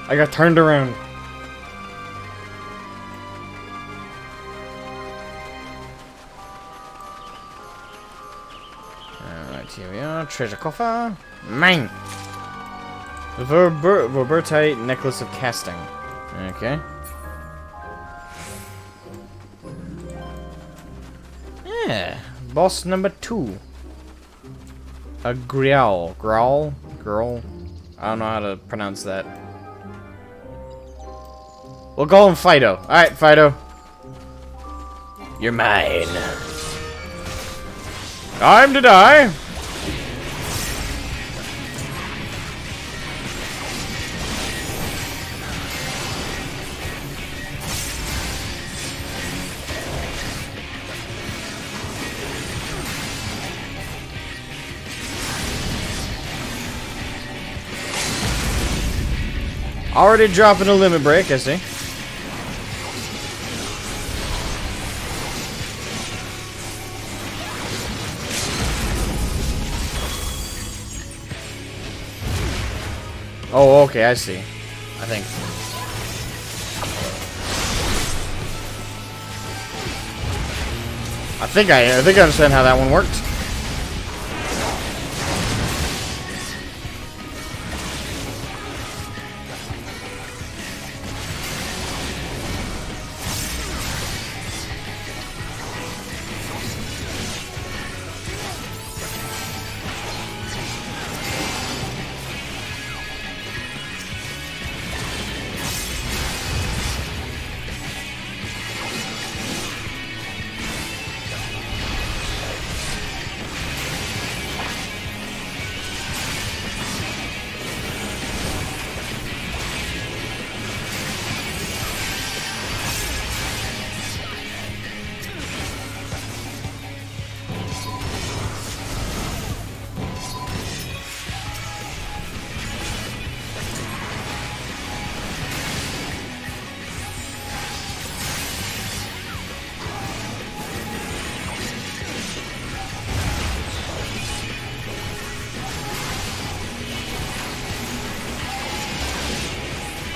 I got turned around. Alright, here we are. Treasure coffer. Mine! The Verbertite Necklace of Casting. Okay. Yeah. Boss number 2. A Grial. Growl? Girl? I don't know how to pronounce that. We'll call him Fido. Alright, Fido. You're mine. Time to die. Already dropping a limit break, I see. Oh, okay, I see. I think. I think I understand how that one worked.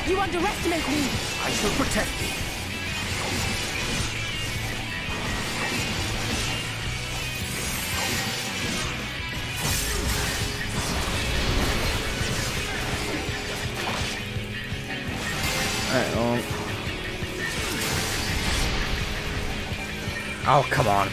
You underestimate me! I shall protect thee. Alright, well. Oh, come on.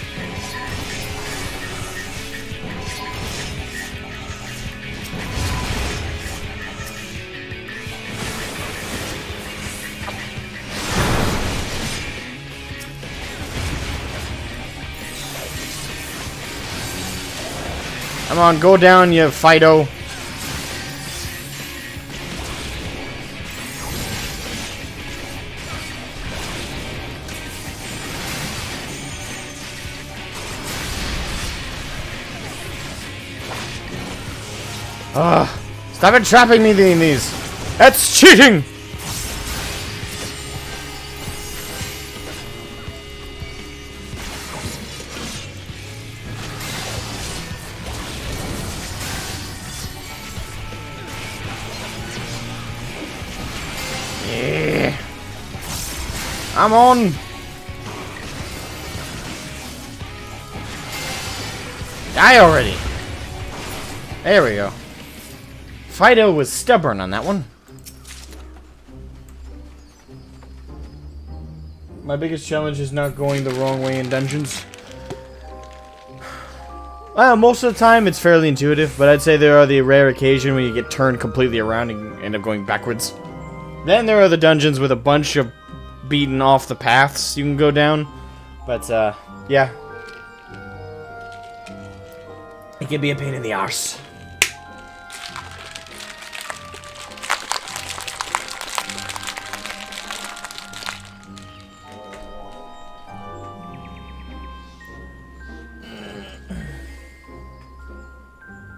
Come on, go down, you Fido. Stop entrapping me in these. That's cheating! I'm on. Die already. There we go. Fido was stubborn on that one. My biggest challenge is not going the wrong way in dungeons. Most of the time it's fairly intuitive, but I'd say there are the rare occasion when you get turned completely around and end up going backwards. Then there are the dungeons with a bunch of beaten off the paths you can go down. But, yeah. It can be a pain in the arse.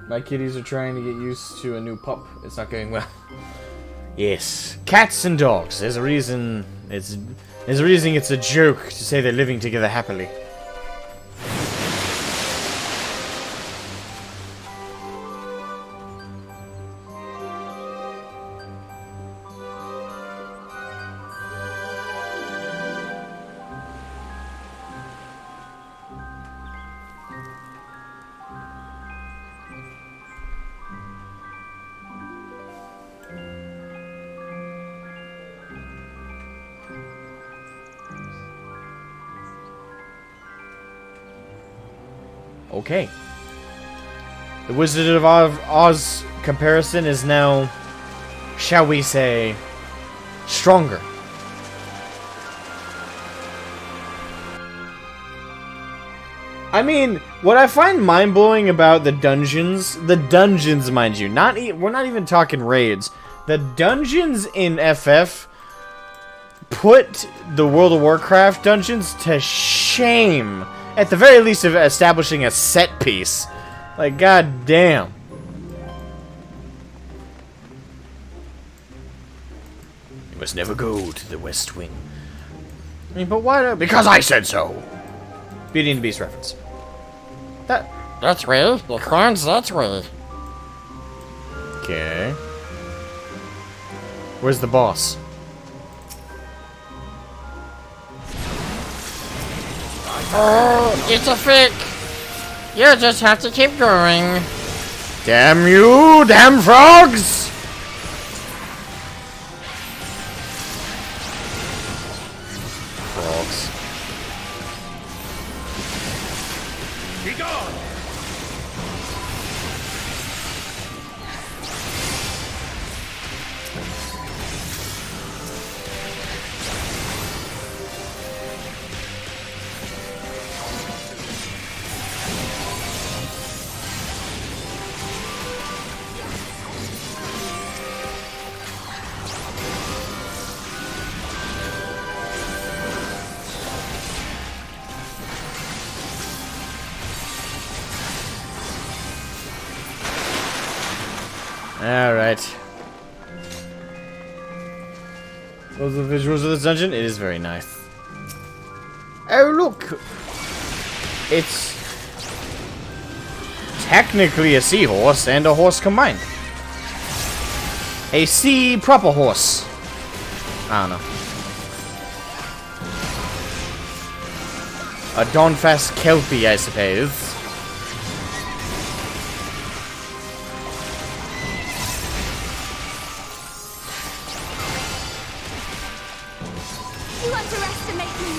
My kitties are trying to get used to a new pup. It's not going well. Yes, cats and dogs. There's a reason. It's a joke to say they're living together happily. Okay. The Wizard of Oz comparison is now, shall we say, stronger. I mean, what I find mind-blowing about the dungeons, mind you, we're not even talking raids. The dungeons in FF put the World of Warcraft dungeons to shame. At the very least of establishing a set piece. Like, god damn. You must never go to the West Wing. I mean, but why? Because I said so! Beauty and the Beast reference. That's way. The crown's that way. Okay. Where's the boss? Oh, it's a fake. You just have to keep going. Damn you, damn frogs! Frogs. Be gone! Alright. Those are the visuals of this dungeon? It is very nice. Oh, look! It's technically a seahorse and a horse combined. A sea proper horse. I don't know. A Dawnfast Kelpie, I suppose. You underestimate me.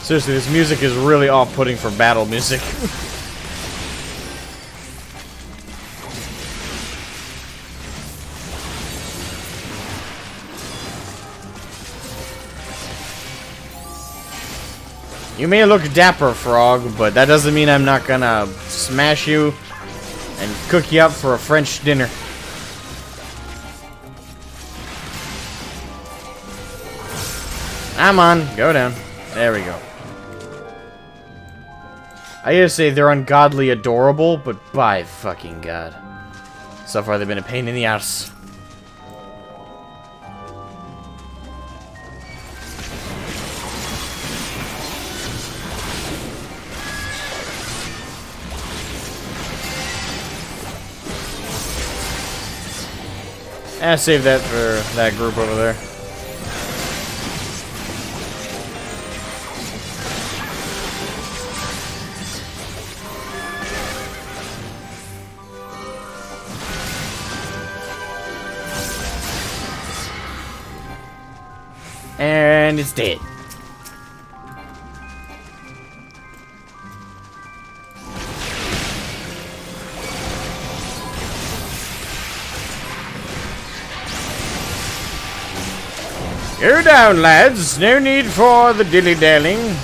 Seriously, this music is really off-putting for battle music. You may look dapper, Frog, but that doesn't mean I'm not gonna smash you and cook you up for a French dinner. Come on, go down. There we go. I gotta say, they're ungodly adorable, but by fucking god. So far, they've been a pain in the ass. Save that for that group over there. And it's dead. Go down, lads. No need for the dilly-dallying.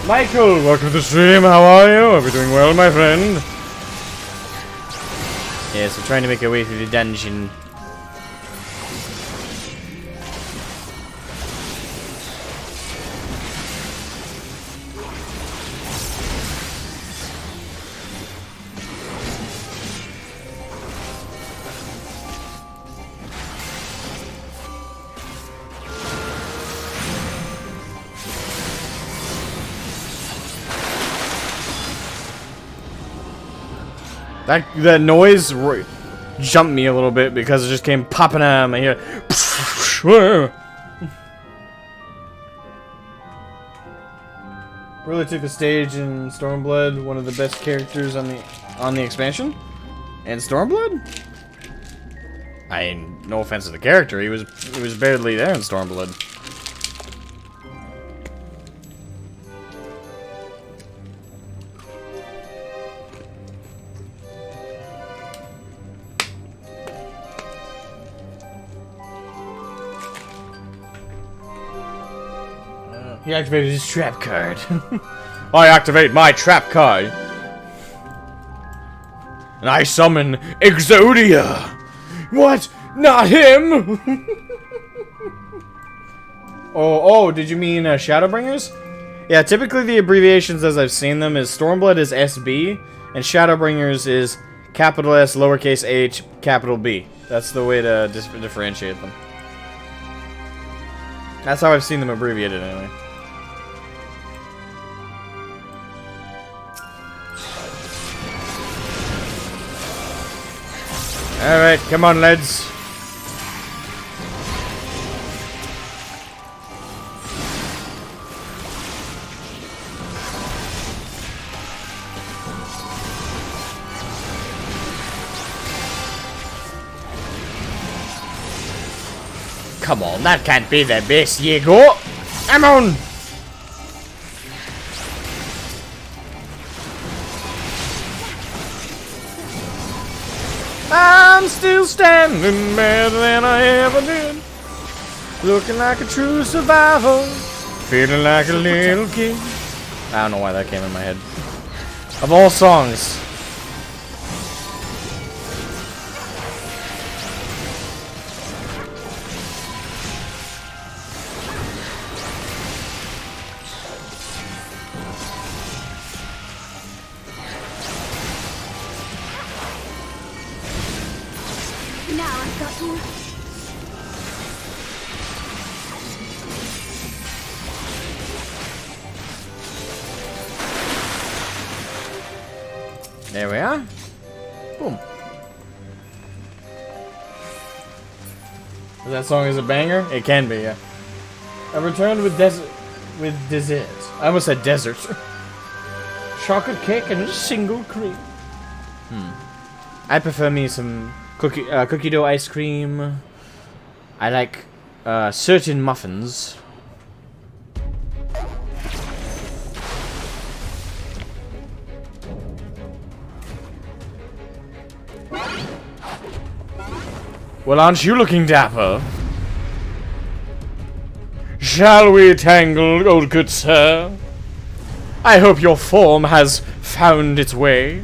Michael, welcome to the stream. How are you? Hope you're doing well, my friend. Yeah, so trying to make our way through the dungeon. That noise jumped me a little bit because it just came popping out of my ear. Really took the stage in Stormblood, one of the best characters on the expansion. And Stormblood? No offense to the character, he was barely there in Stormblood. He activated his trap card. I activate my trap card. And I summon Exodia. What? Not him? oh, did you mean Shadowbringers? Yeah, typically the abbreviations as I've seen them is Stormblood is SB, and Shadowbringers is capital S, lowercase h, capital B. That's the way to differentiate them. That's how I've seen them abbreviated anyway. Alright, come on, lads. Come on, that can't be the best you got. Come on. I'm still standing better than I ever did. Looking like a true survivor. Feeling like a little kid. I don't know why that came in my head. Of all songs. Now I've got you. There we are. Boom. That song is a banger? It can be, yeah. I returned with dessert. I almost said desert. Chocolate cake and a single cream. I prefer me some cookie dough ice cream. I like certain muffins. Well, aren't you looking dapper? Shall we tangle, old good sir? I hope your form has found its way.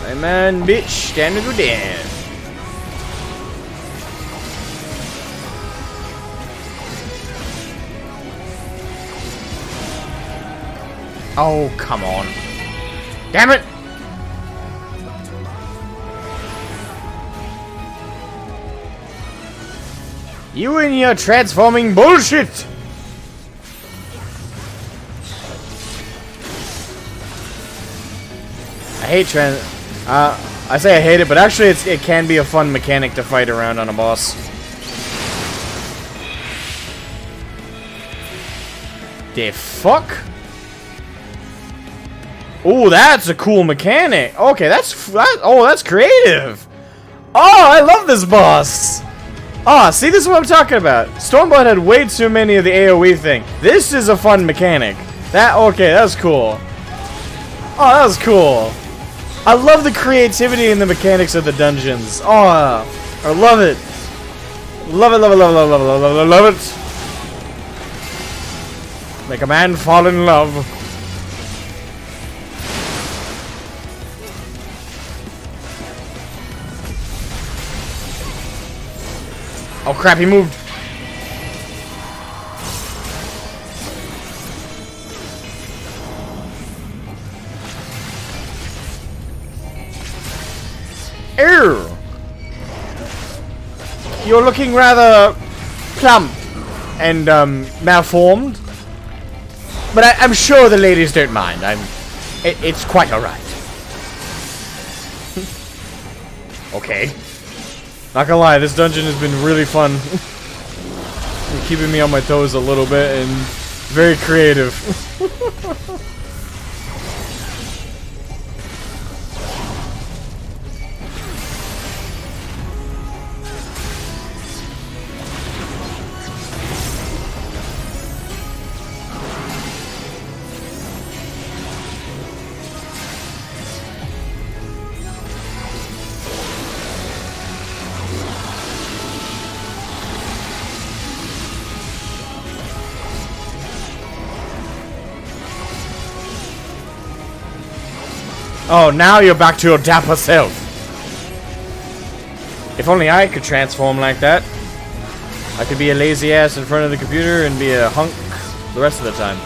Hey man, bitch, stand to dead. Oh, come on. Damn it! You and your transforming bullshit! I hate I say I hate it, but actually it can be a fun mechanic to fight around on a boss. The fuck? Oh, that's a cool mechanic. Okay, that's creative. Oh, I love this boss. Ah, see, this is what I'm talking about. Stormblood had way too many of the AoE thing. This is a fun mechanic. Okay, that's cool. Oh, that was cool. I love the creativity and the mechanics of the dungeons. Oh, I love it. Love it, love it, love it, love it, love it, love it, love it. Make a man fall in love. Oh crap, he moved. Ew. You're looking rather plump and malformed. But I'm sure the ladies don't mind. It's quite alright. Okay. Not gonna lie, this dungeon has been really fun. Keeping me on my toes a little bit and very creative. Oh, now you're back to your dapper self. If only I could transform like that. I could be a lazy ass in front of the computer and be a hunk the rest of the time.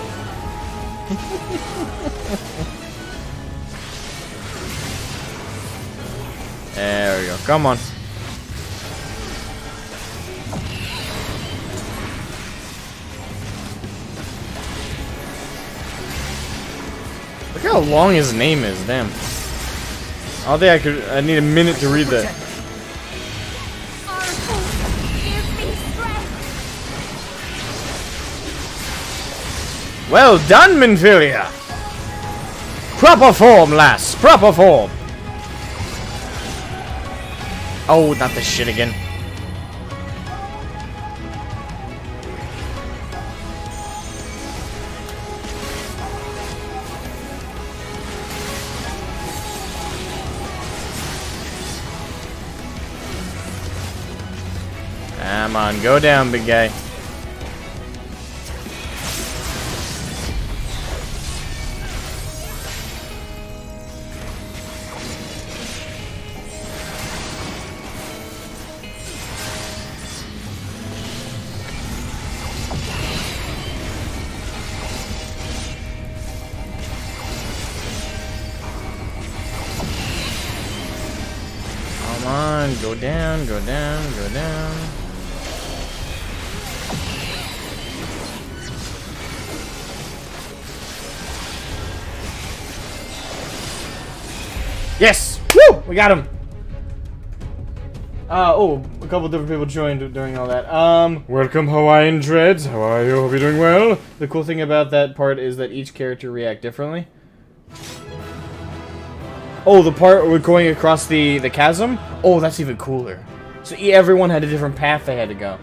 There we go. Come on. Look how long his name is, damn. I think I need a minute to read that. Well done, Minfilia! Proper form, lass! Proper form! Oh, not this shit again. Come on, go down, big guy. Come on, go down, go down, go down. Yes! Woo! We got him! Oh, a couple different people joined during all that. Welcome, Hawaiian Dreads. How are you? Hope you're doing well. The cool thing about that part is that each character react differently. Oh, the part we're going across the chasm? Oh, that's even cooler. So everyone had a different path they had to go.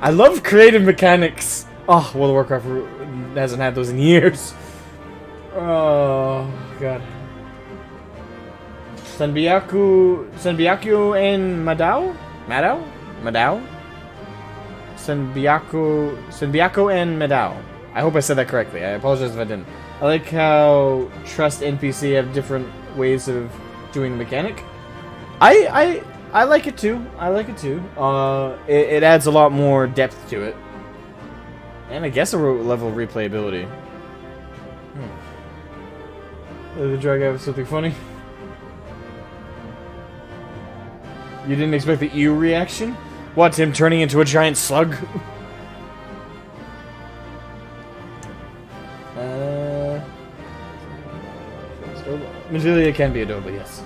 I love creative mechanics. Oh, World of Warcraft hasn't had those in years. Oh, God. Sanbiaku and Madao? Madao? Sanbiaku and Madao. I hope I said that correctly. I apologize if I didn't. I like how Trust NPC have different ways of doing the mechanic. I like it too. I like it too. It adds a lot more depth to it. And I guess a level of replayability. The drug have something funny. You didn't expect the ew reaction? What, him turning into a giant slug? Mazilia can be adobe, yes.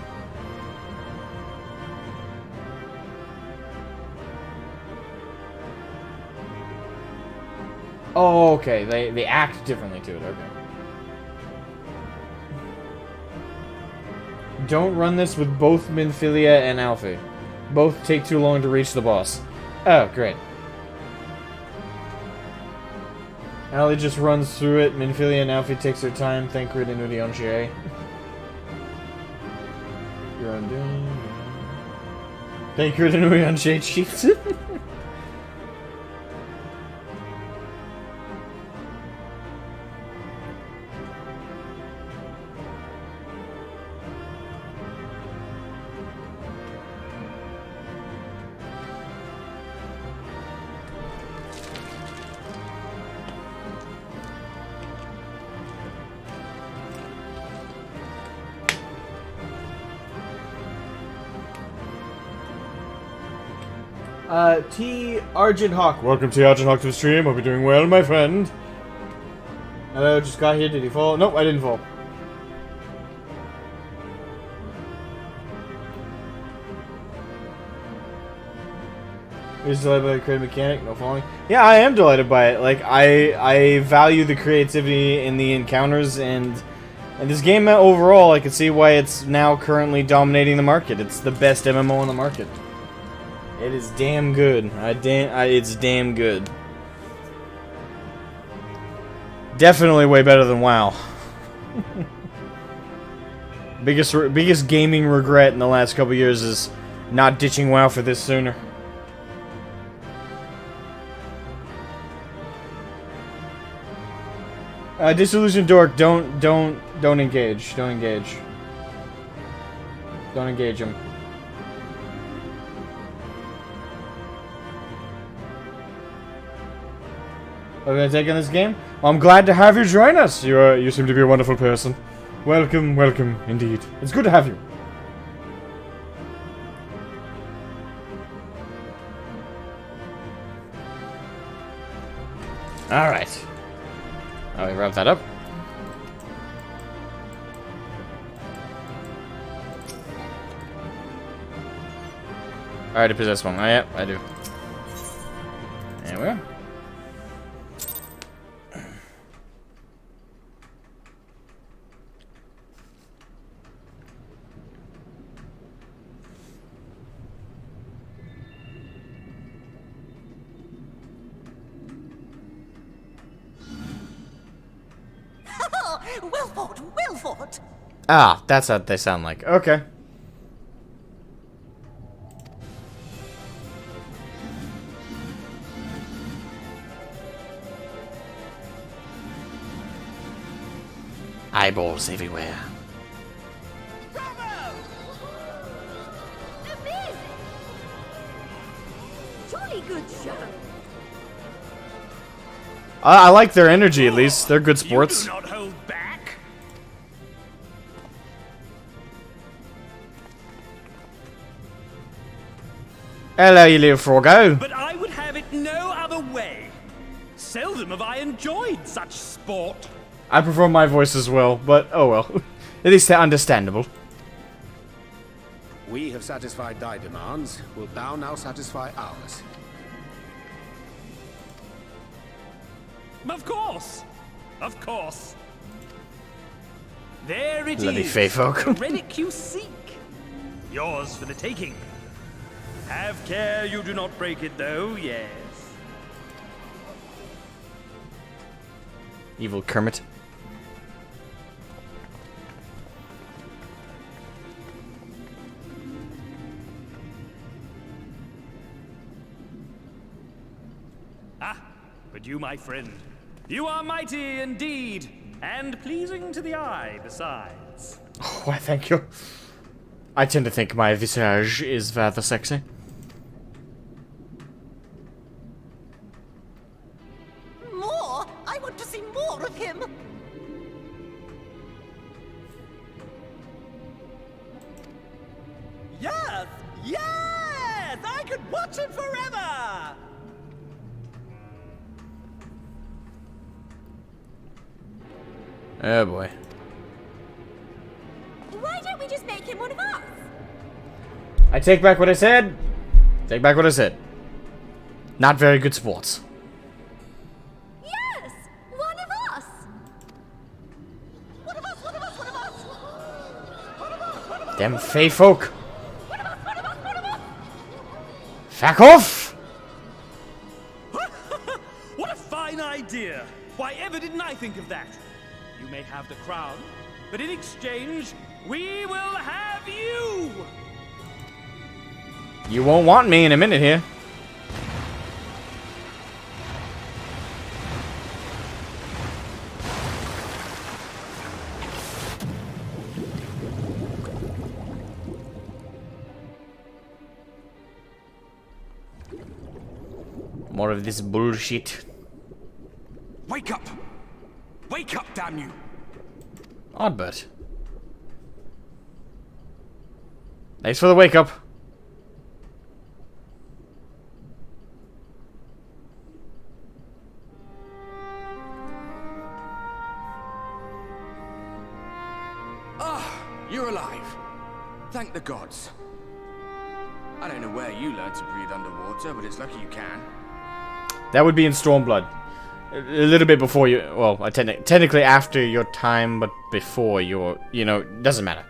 Oh, okay. They act differently to it. Okay. Don't run this with both Minfilia and Alfie. Both take too long to reach the boss. Oh, great. Allie just runs through it. Minfilia and Alfie takes their time. Thank you, Nudionche. You're undoing. Thank you, Nudionche, cheats. T. Argent Hawk. Welcome to Argent Hawk to the stream. Hope you're doing well, my friend. Hello, just got here. Did he fall? Nope, I didn't fall. You're delighted by the creative mechanic, no falling. Yeah, I am delighted by it. Like, I value the creativity in the encounters, and this game overall, I can see why it's now currently dominating the market. It's the best MMO on the market. It is damn good. It's damn good. Definitely way better than WoW. biggest gaming regret in the last couple years is not ditching WoW for this sooner. Disillusioned Dork, don't engage. Don't engage. Don't engage him. Are we gonna take on this game? Well, I'm glad to have you join us. You seem to be a wonderful person. Welcome, welcome, indeed. It's good to have you. Alright. Now we wrap that up. I already possess one. Oh, yeah, I do. There we are. Well fought, well fought. Ah, that's what they sound like. Okay. Eyeballs everywhere. Bravo! Amazing! Jolly good show. I like their energy, at least. They're good sports. You do not hold back. Hello, you little froggo. But I would have it no other way. Seldom have I enjoyed such sport. I prefer my voice as well, but oh well. At least they're understandable. We have satisfied thy demands. Wilt thou now satisfy ours? Of course. Of course. There it Bloody is. fey folk. The relic you seek. Yours for the taking. Have care you do not break it, though, yes. Evil Kermit. Ah, but you, my friend, You are mighty indeed, and pleasing to the eye besides. Why, thank you. I tend to think my visage is rather sexy. More? I want to see more of him. Yes! Yes! I could watch him forever! Oh boy. Why don't we just make him one of us? I take back what I said. Take back what I said. Not very good sports. Yes! One of us! One of us, one of us, one of us! One of us, one of us! Them fey folk. One of us, one of us, one of us! Fuck off! What a fine idea! Why ever didn't I think of that? You may have the crown, but in exchange, we will have you! You won't want me in a minute here. More of this bullshit. Wake up! Wake up, damn you! Oddbird. Thanks for the wake up. You're alive. Thank the gods. I don't know where you learned to breathe underwater, but it's lucky you can. That would be in Stormblood. A little bit before you... Well, technically after your time, but before your... You know, doesn't matter.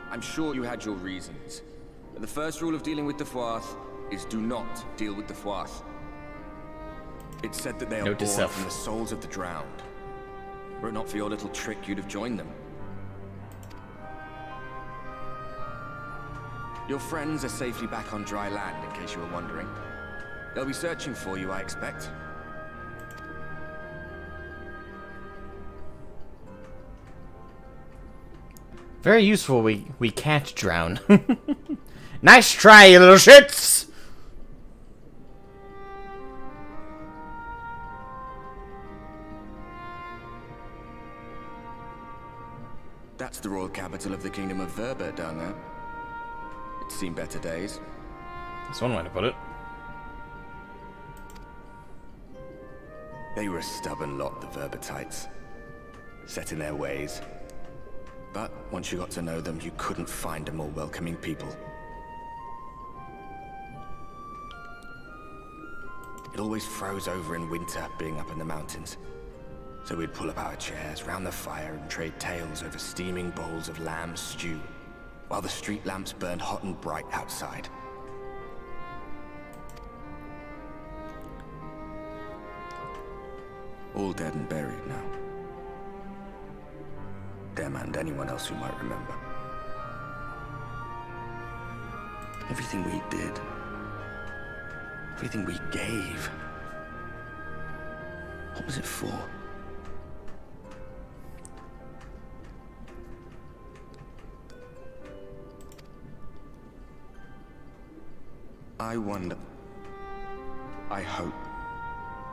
I'm sure you had your reasons. But the first rule of dealing with the Fwath is do not deal with the Fwath. It's said that they are Note to born self. from the souls of the drowned. Were it not for your little trick, you'd have joined them. Your friends are safely back on dry land, in case you were wondering. They'll be searching for you, I expect. Very useful, we can't drown. Nice try, you little shits! That's the royal capital of the Kingdom of Verber down there. It's seen better days. That's one way to put it. They were a stubborn lot, the Verbertites. Set in their ways. But once you got to know them, you couldn't find a more welcoming people. It always froze over in winter, being up in the mountains. So we'd pull up our chairs round the fire and trade tales over steaming bowls of lamb stew, while the street lamps burned hot and bright outside. All dead and buried now. Them and anyone else who might remember. Everything we did, everything we gave, what was it for? I wonder. I hope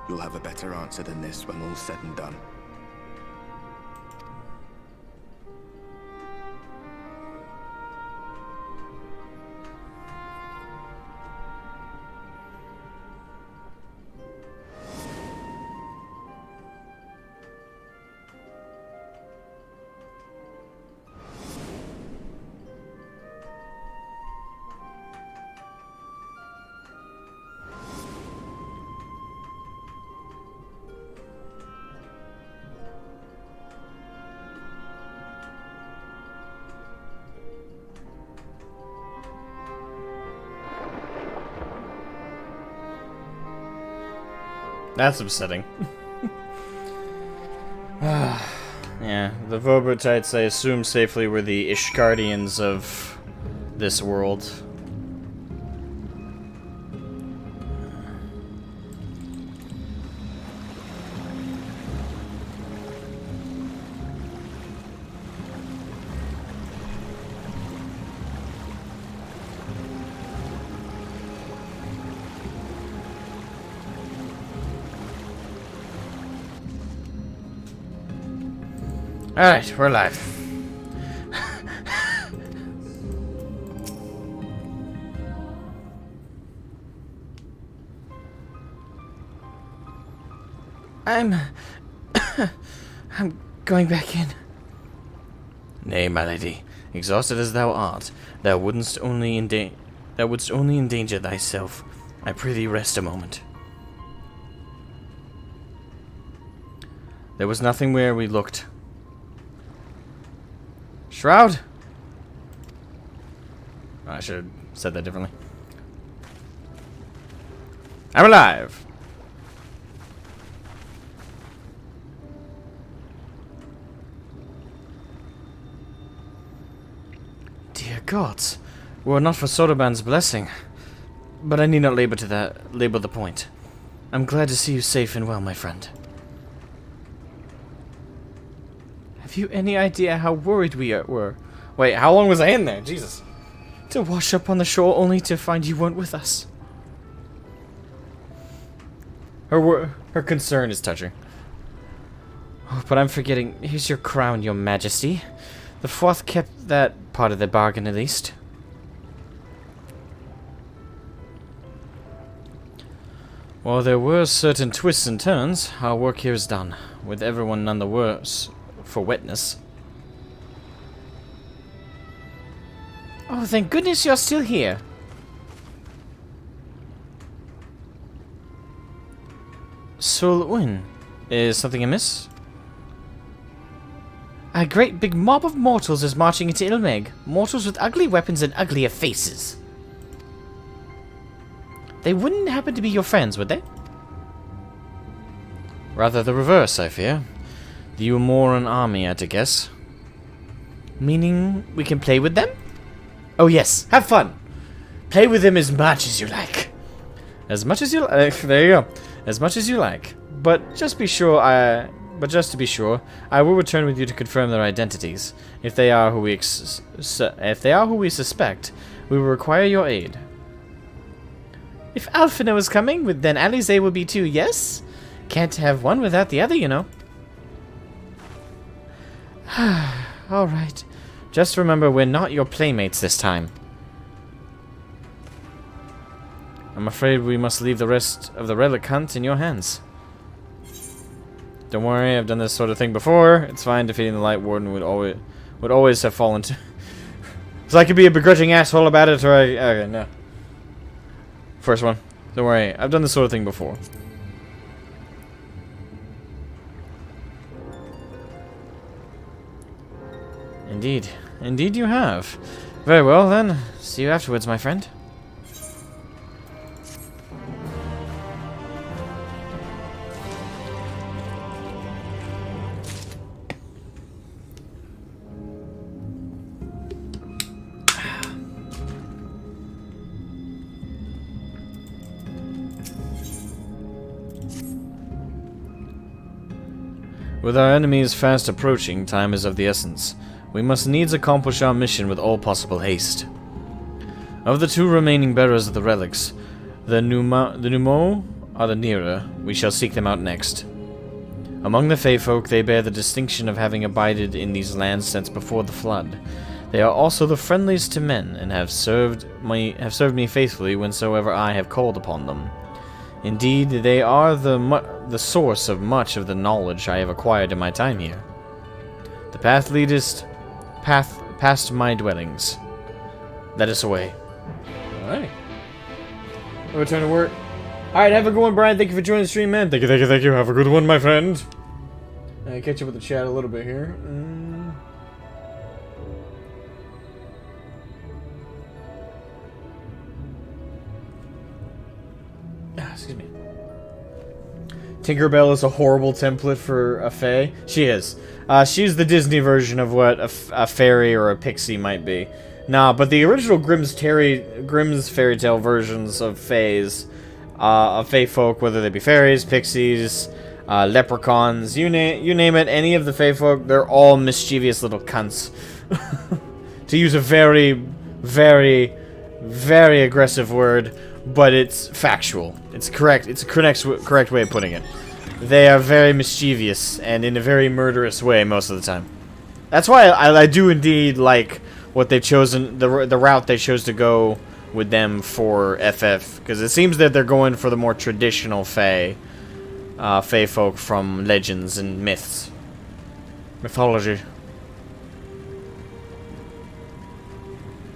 you'll have a better answer than this when all's said and done. That's upsetting. Yeah, the Vobotites, I assume safely, were the Ishgardians of this world. Alright, we're live. I'm going back in. Nay, my lady, exhausted as thou art, thou wouldst only endanger thyself. I prithee rest a moment. There was nothing where we looked. Shroud? Oh, I should have said that differently. I'm alive! Dear gods, were it not for Sodaban's blessing. But I need not labor the point. I'm glad to see you safe and well, my friend. Have you any idea how worried we were? Wait, how long was I in there? Jesus. To wash up on the shore only to find you weren't with us. Her concern is touching. Oh, but I'm forgetting. Here's your crown, your majesty. The Fourth kept that part of the bargain, at least. While there were certain twists and turns, our work here is done, with everyone none the worse for wetness. Oh, thank goodness you're still here. Sul-Win, is something amiss? A great big mob of mortals is marching into Mheg. Mortals with ugly weapons and uglier faces. They wouldn't happen to be your friends, would they? Rather the reverse, I fear. The Umoran army, I'd guess. Meaning we can play with them? Oh yes, have fun! Play with them as much as you like. As much as you like. There you go. As much as you like. But just to be sure, I will return with you to confirm their identities. If they are who we suspect, we will require your aid. If Alphina was coming, then Alize will be too, yes? Can't have one without the other, you know. Alright. Just remember, we're not your playmates this time. I'm afraid we must leave the rest of the relic hunt in your hands. Don't worry, I've done this sort of thing before. It's fine, defeating the Light Warden would always have fallen to... So I could be a begrudging asshole about it, or okay, no. First one. Don't worry, I've done this sort of thing before. Indeed. Indeed you have. Very well, then. See you afterwards, my friend. With our enemies fast approaching, time is of the essence. We must needs accomplish our mission with all possible haste. Of the two remaining bearers of the relics, the Numo are the nearer. We shall seek them out next. Among the Fey folk, they bear the distinction of having abided in these lands since before the flood. They are also the friendliest to men, and have served me faithfully whensoever I have called upon them. Indeed, they are the source of much of the knowledge I have acquired in my time here. The path leadest past my dwellings. Let us away. Alright. We'll return to work. Alright, have a good one, Brian. Thank you for joining the stream, man. Thank you, thank you, thank you. Have a good one, my friend. Catch up with the chat a little bit here. Excuse me. Tinkerbell is a horrible template for a fae. She is. She's the Disney version of what a fairy or a pixie might be. Nah, but the original Grimm's fairy tale versions of faes, of fae folk, whether they be fairies, pixies, leprechauns, you name it, any of the fae folk, they're all mischievous little cunts. To use a very, very, very aggressive word, but it's factual. It's correct. It's a correct way of putting it. They are very mischievous and in a very murderous way most of the time. That's why I do indeed like what they've chosen, the route they chose to go with them for FF, because it seems that they're going for the more traditional fae folk from legends and mythology.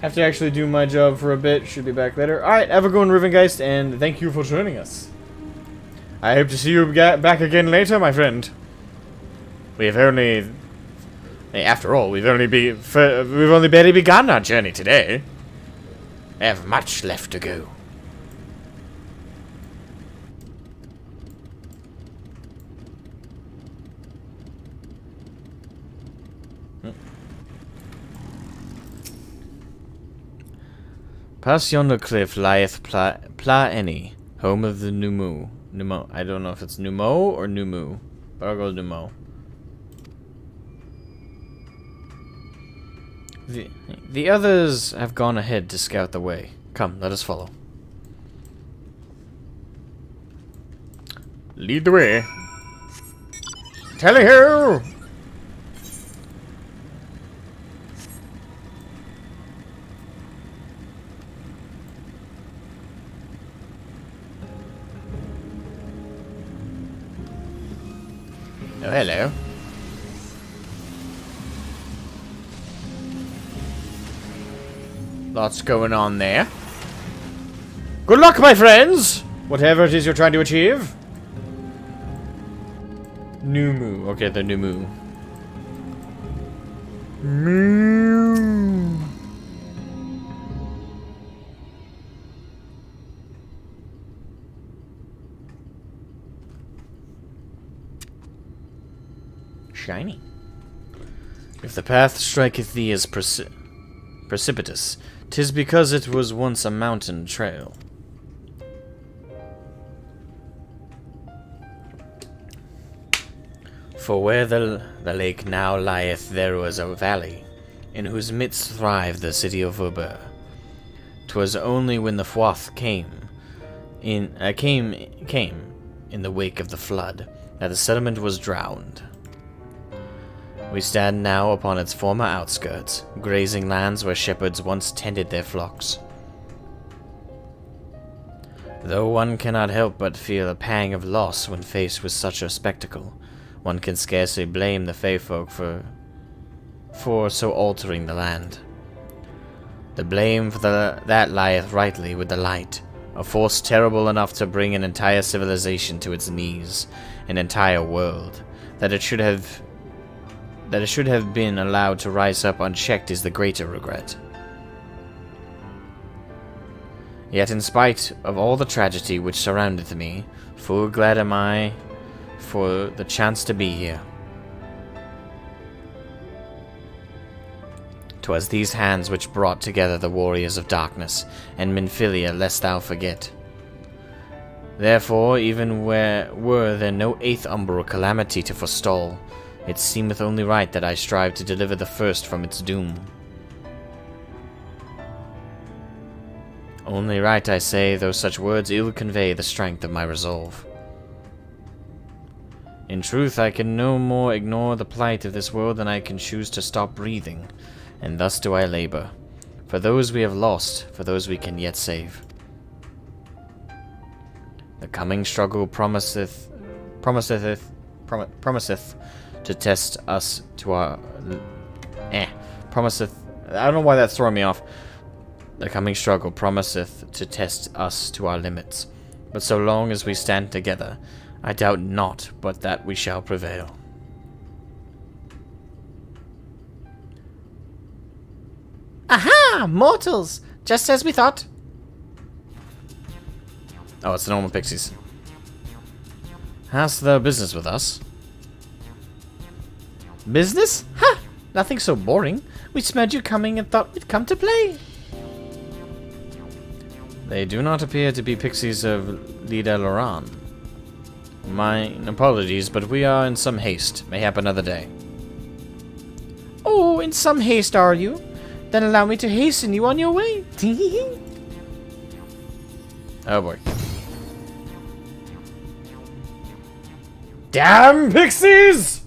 Have to actually do my job for a bit. Should be back later. Alright, have a good one, Rivengeist, and thank you for joining us. I hope to see you back again later, my friend. We have only... After all, we've only barely begun our journey today. We have much left to go. Past yonder cliff lieth Pla-Eni, home of the Numu. I don't know if it's Numo or Numu, but I'll go Numo. The others have gone ahead to scout the way. Come, let us follow. Lead the way. Tally ho! Oh, hello. Lots going on there. Good luck, my friends! Whatever it is you're trying to achieve. Numu. Okay, the Numu. Moo. Shiny. If the path striketh thee as precipitous, 'tis because it was once a mountain trail. For where the lake now lieth, there was a valley, in whose midst thrived the city of Uber. 'Twas only when the Fwath came in the wake of the flood that the settlement was drowned. We stand now upon its former outskirts, grazing lands where shepherds once tended their flocks. Though one cannot help but feel a pang of loss when faced with such a spectacle, one can scarcely blame the Fae folk for so altering the land. The blame for that lieth rightly with the Light, a force terrible enough to bring an entire civilization to its knees, an entire world. That it should have been allowed to rise up unchecked is the greater regret. Yet in spite of all the tragedy which surroundeth me, full glad am I for the chance to be here. 'Twas these hands which brought together the warriors of darkness, and Minfilia, lest thou forget. Therefore, even were there no eighth umbral calamity to forestall, it seemeth only right that I strive to deliver the first from its doom. Only right, I say, though such words ill convey the strength of my resolve. In truth, I can no more ignore the plight of this world than I can choose to stop breathing, and thus do I labor, for those we have lost, for those we can yet save. The coming struggle promiseth to test us to our... promiseth... I don't know why that's throwing me off. The coming struggle promiseth to test us to our limits, but so long as we stand together, I doubt not but that we shall prevail. Aha! Mortals! Just as we thought. Oh, it's the normal pixies. Hast thou business with us? Business? Ha! Nothing so boring. We smelled you coming and thought we'd come to play. They do not appear to be pixies of Lida Loran. Mine apologies, but we are in some haste. Mayhap another day. Oh, in some haste are you? Then allow me to hasten you on your way. Oh boy. Damn pixies!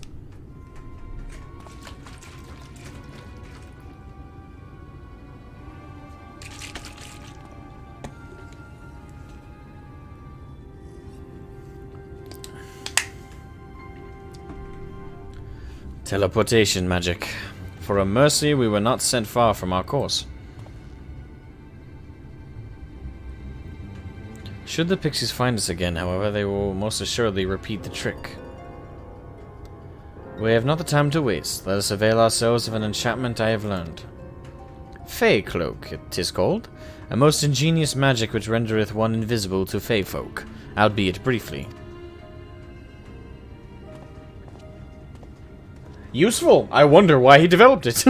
Teleportation magic. For a mercy, we were not sent far from our course. Should the pixies find us again, however, they will most assuredly repeat the trick. We have not the time to waste. Let us avail ourselves of an enchantment I have learned. Fey Cloak, 'tis called. A most ingenious magic which rendereth one invisible to fey folk, albeit briefly. Useful. I wonder why he developed it.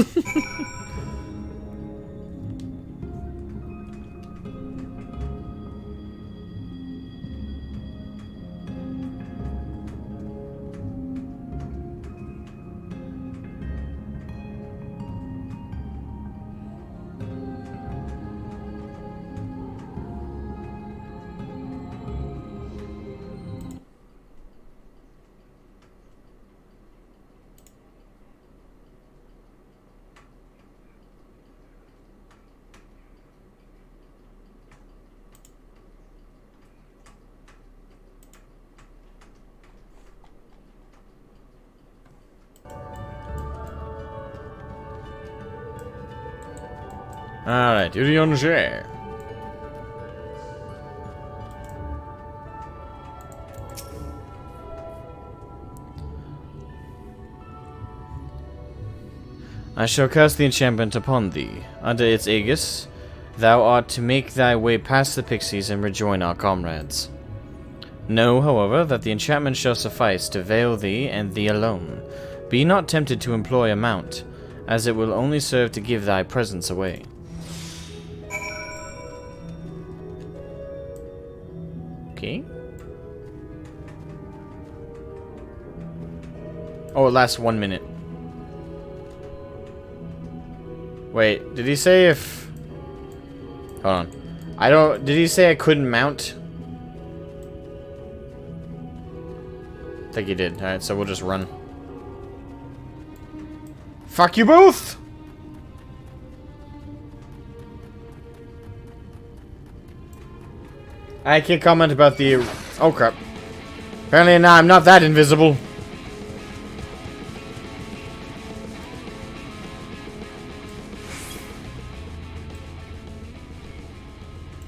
Alright, Urion-J. I shall cast the enchantment upon thee. Under its aegis, thou art to make thy way past the pixies and rejoin our comrades. Know, however, that the enchantment shall suffice to veil thee and thee alone. Be not tempted to employ a mount, as it will only serve to give thy presence away. Okay. Oh, it lasts 1 minute. Wait, did he say if... Hold on. Did he say I couldn't mount? I think he did. Alright, so we'll just run. Fuck you both! I can't comment about the... Oh, crap. Apparently now I'm not that invisible.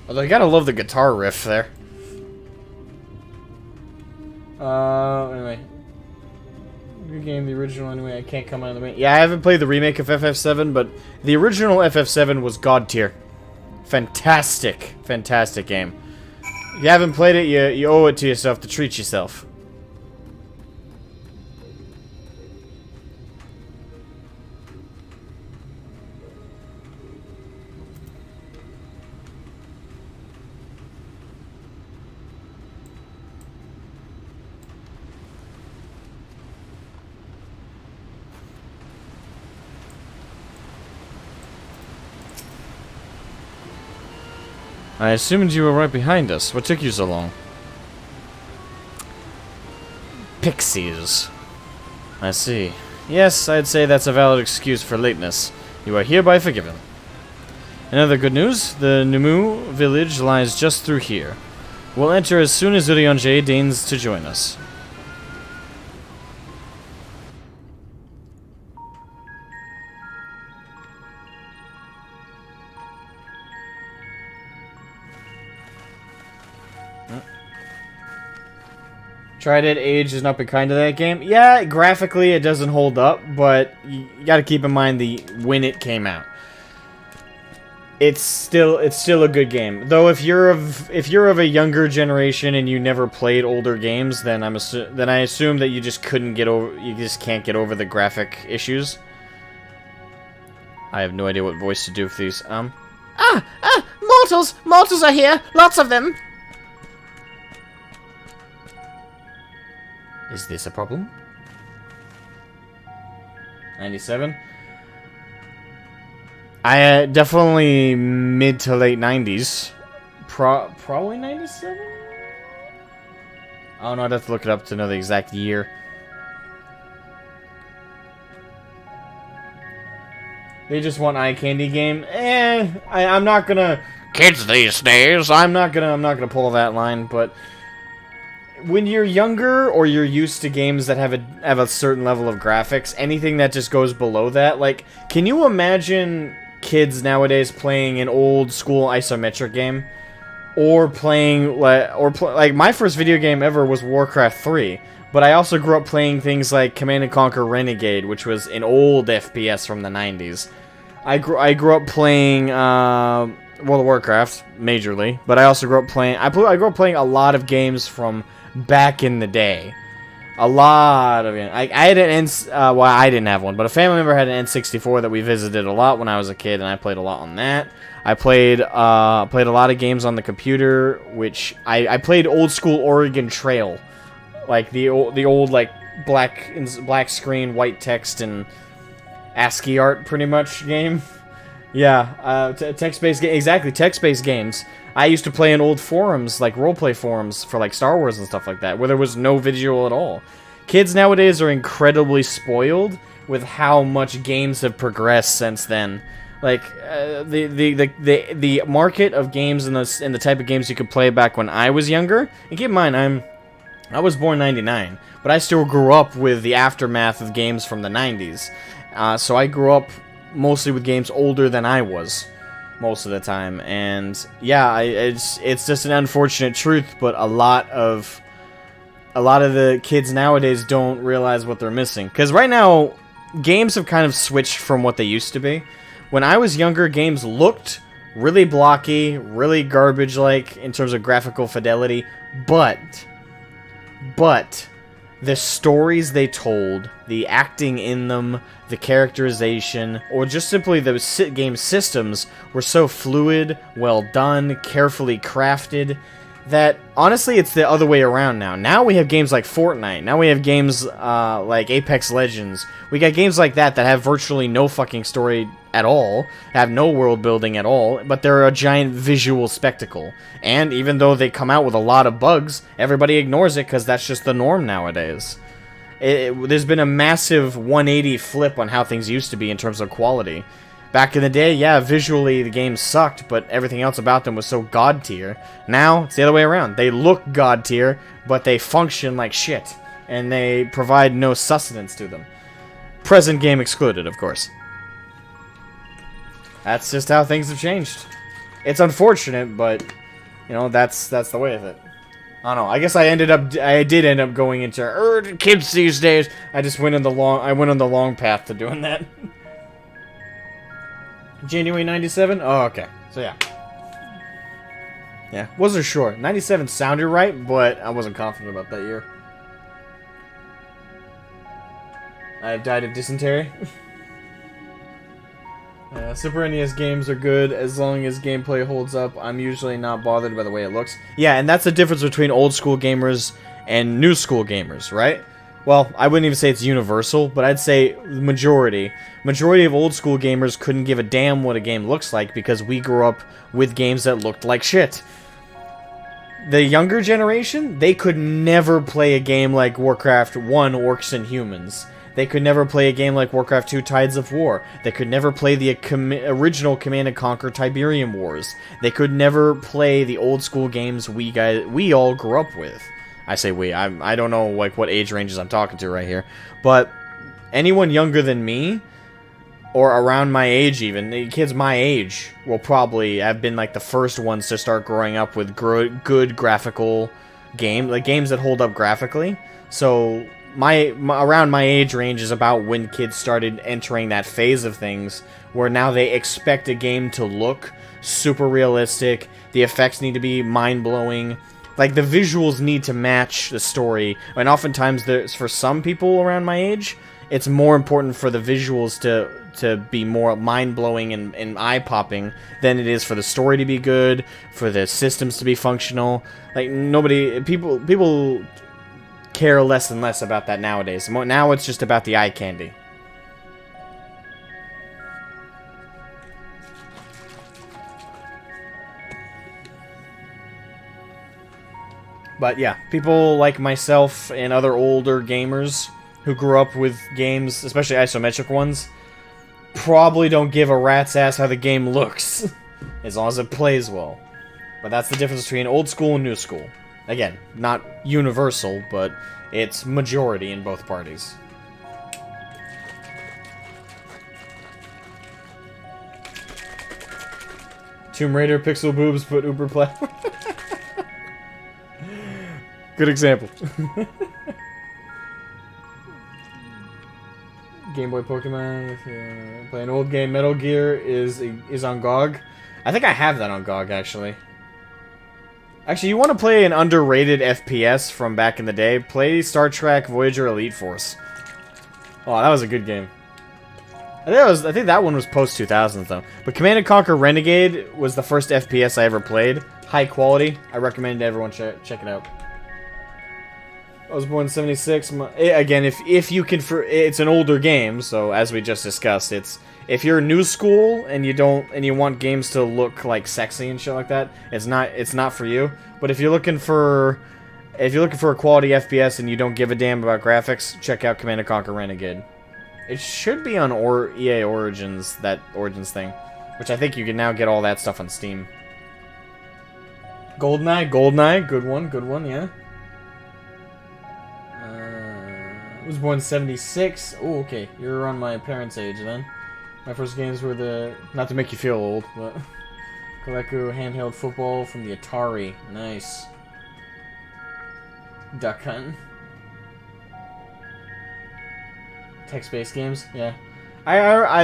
Although you gotta love the guitar riff there. Anyway. Good game, the original anyway. I can't come out of the main. Yeah, I haven't played the remake of FF7, but the original FF7 was god tier. Fantastic. Fantastic game. If you haven't played it, you owe it to yourself to treat yourself. I assumed you were right behind us. What took you so long? Pixies. I see. Yes, I'd say that's a valid excuse for lateness. You are hereby forgiven. In other good news, the Numu village lies just through here. We'll enter as soon as Urion-J deigns to join us. Tried it, age has not been kind to that game. Yeah, graphically it doesn't hold up, but you gotta keep in mind when it came out. it's still a good game. Though if you're of a younger generation and you never played older games, then I assume that you just can't get over the graphic issues. I have no idea what voice to do for these. Mortals! Mortals are here! Lots of them! Is this a problem? 97? Definitely mid to late 90s. Probably 97? Oh no, I'd have to look it up to know the exact year. They just want eye candy game. I'm not gonna. Kids these days, I'm not gonna pull that line. But when you're younger or you're used to games that have a certain level of graphics, anything that just goes below that, like, can you imagine kids nowadays playing an old school isometric game, or playing like my first video game ever was Warcraft 3. But I also grew up playing things like Command & Conquer Renegade, which was an old FPS from the 90s. I grew up playing World of Warcraft, majorly. But I also grew up playing... I grew up playing a lot of games from back in the day. A lot of it. I had an well, I didn't have one, but a family member had an N64 that we visited a lot when I was a kid, and I played a lot on that. I played a lot of games on the computer, which... I played old school Oregon Trail. Like the old like black screen, white text, and ASCII art pretty much game. Yeah, text-based exactly text-based games. I used to play in old forums, like roleplay forums for like Star Wars and stuff like that, where there was no visual at all. Kids nowadays are incredibly spoiled with how much games have progressed since then. Like the market of games and the type of games you could play back when I was younger. And keep in mind, I was born 99, but I still grew up with the aftermath of games from the 90s. So I grew up mostly with games older than I was most of the time. And yeah, it's just an unfortunate truth, but a lot of the kids nowadays don't realize what they're missing. Because right now, games have kind of switched from what they used to be. When I was younger, games looked really blocky, really garbage-like in terms of graphical fidelity, but the stories they told, the acting in them, the characterization, or just simply the game systems were so fluid, well done, carefully crafted, that honestly it's the other way around now. Now we have games like Fortnite, now we have games like Apex Legends, we got games like that have virtually no fucking story at all, have no world building at all, but they're a giant visual spectacle. And even though they come out with a lot of bugs, everybody ignores it because that's just the norm nowadays. There's been a massive 180 flip on how things used to be in terms of quality. Back in the day, yeah, visually the games sucked, but everything else about them was so god tier. Now, it's the other way around. They look god tier, but they function like shit. And they provide no sustenance to them. Present game excluded, of course. That's just how things have changed. It's unfortunate, but, you know, that's the way of it. I don't know. I guess I did end up going into kids these days. I just went on the long path to doing that. January 97? Oh, okay. So yeah. Yeah, wasn't sure. 97 sounded right, but I wasn't confident about that year. I died of dysentery. Super NES games are good as long as gameplay holds up. I'm usually not bothered by the way it looks. Yeah, and that's the difference between old school gamers and new school gamers, right? Well, I wouldn't even say it's universal, but I'd say the majority of old school gamers couldn't give a damn what a game looks like because we grew up with games that looked like shit. The younger generation, they could never play a game like Warcraft 1 Orcs and Humans. They could never play a game like Warcraft 2 Tides of War. They could never play the original Command & Conquer Tiberium Wars. They could never play the old school games we all grew up with. I say we. I don't know like what age ranges I'm talking to right here. But anyone younger than me, or around my age even, the kids my age will probably have been like the first ones to start growing up with good graphical games that hold up graphically. So around my age range is about when kids started entering that phase of things where now they expect a game to look super realistic, the effects need to be mind-blowing, like the visuals need to match the story, and oftentimes for some people around my age, it's more important for the visuals to be more mind-blowing and eye-popping than it is for the story to be good, for the systems to be functional. Like, people care less and less about that nowadays. Now it's just about the eye candy. But yeah, people like myself and other older gamers who grew up with games, especially isometric ones, probably don't give a rat's ass how the game looks, as long as it plays well. But that's the difference between old school and new school. Again, not universal, but it's majority in both parties. Tomb Raider, pixel boobs, but uber platform. Good example. Game Boy Pokemon. If you play an old game, Metal Gear is on GOG. I think I have that on GOG, actually. Actually, you want to play an underrated FPS from back in the day? Play Star Trek Voyager Elite Force. Oh, that was a good game. I think that one was post 2000s though. But Command & Conquer Renegade was the first FPS I ever played. High quality. I recommend everyone check it out. I was born in 76. Again, if you can, it's an older game, so as we just discussed, if you're new school and you want games to look like sexy and shit like that, it's not for you. But if you're looking for a quality FPS and you don't give a damn about graphics, check out Command & Conquer Renegade. It should be on EA Origins, that Origins thing, which I think you can now get all that stuff on Steam. GoldenEye, good one, yeah. I was born in 76. Oh, okay. You're around my parents' age then. My first games were not to make you feel old, but Coleco handheld football from the Atari. Nice. Duck hunting. Text-based games, yeah.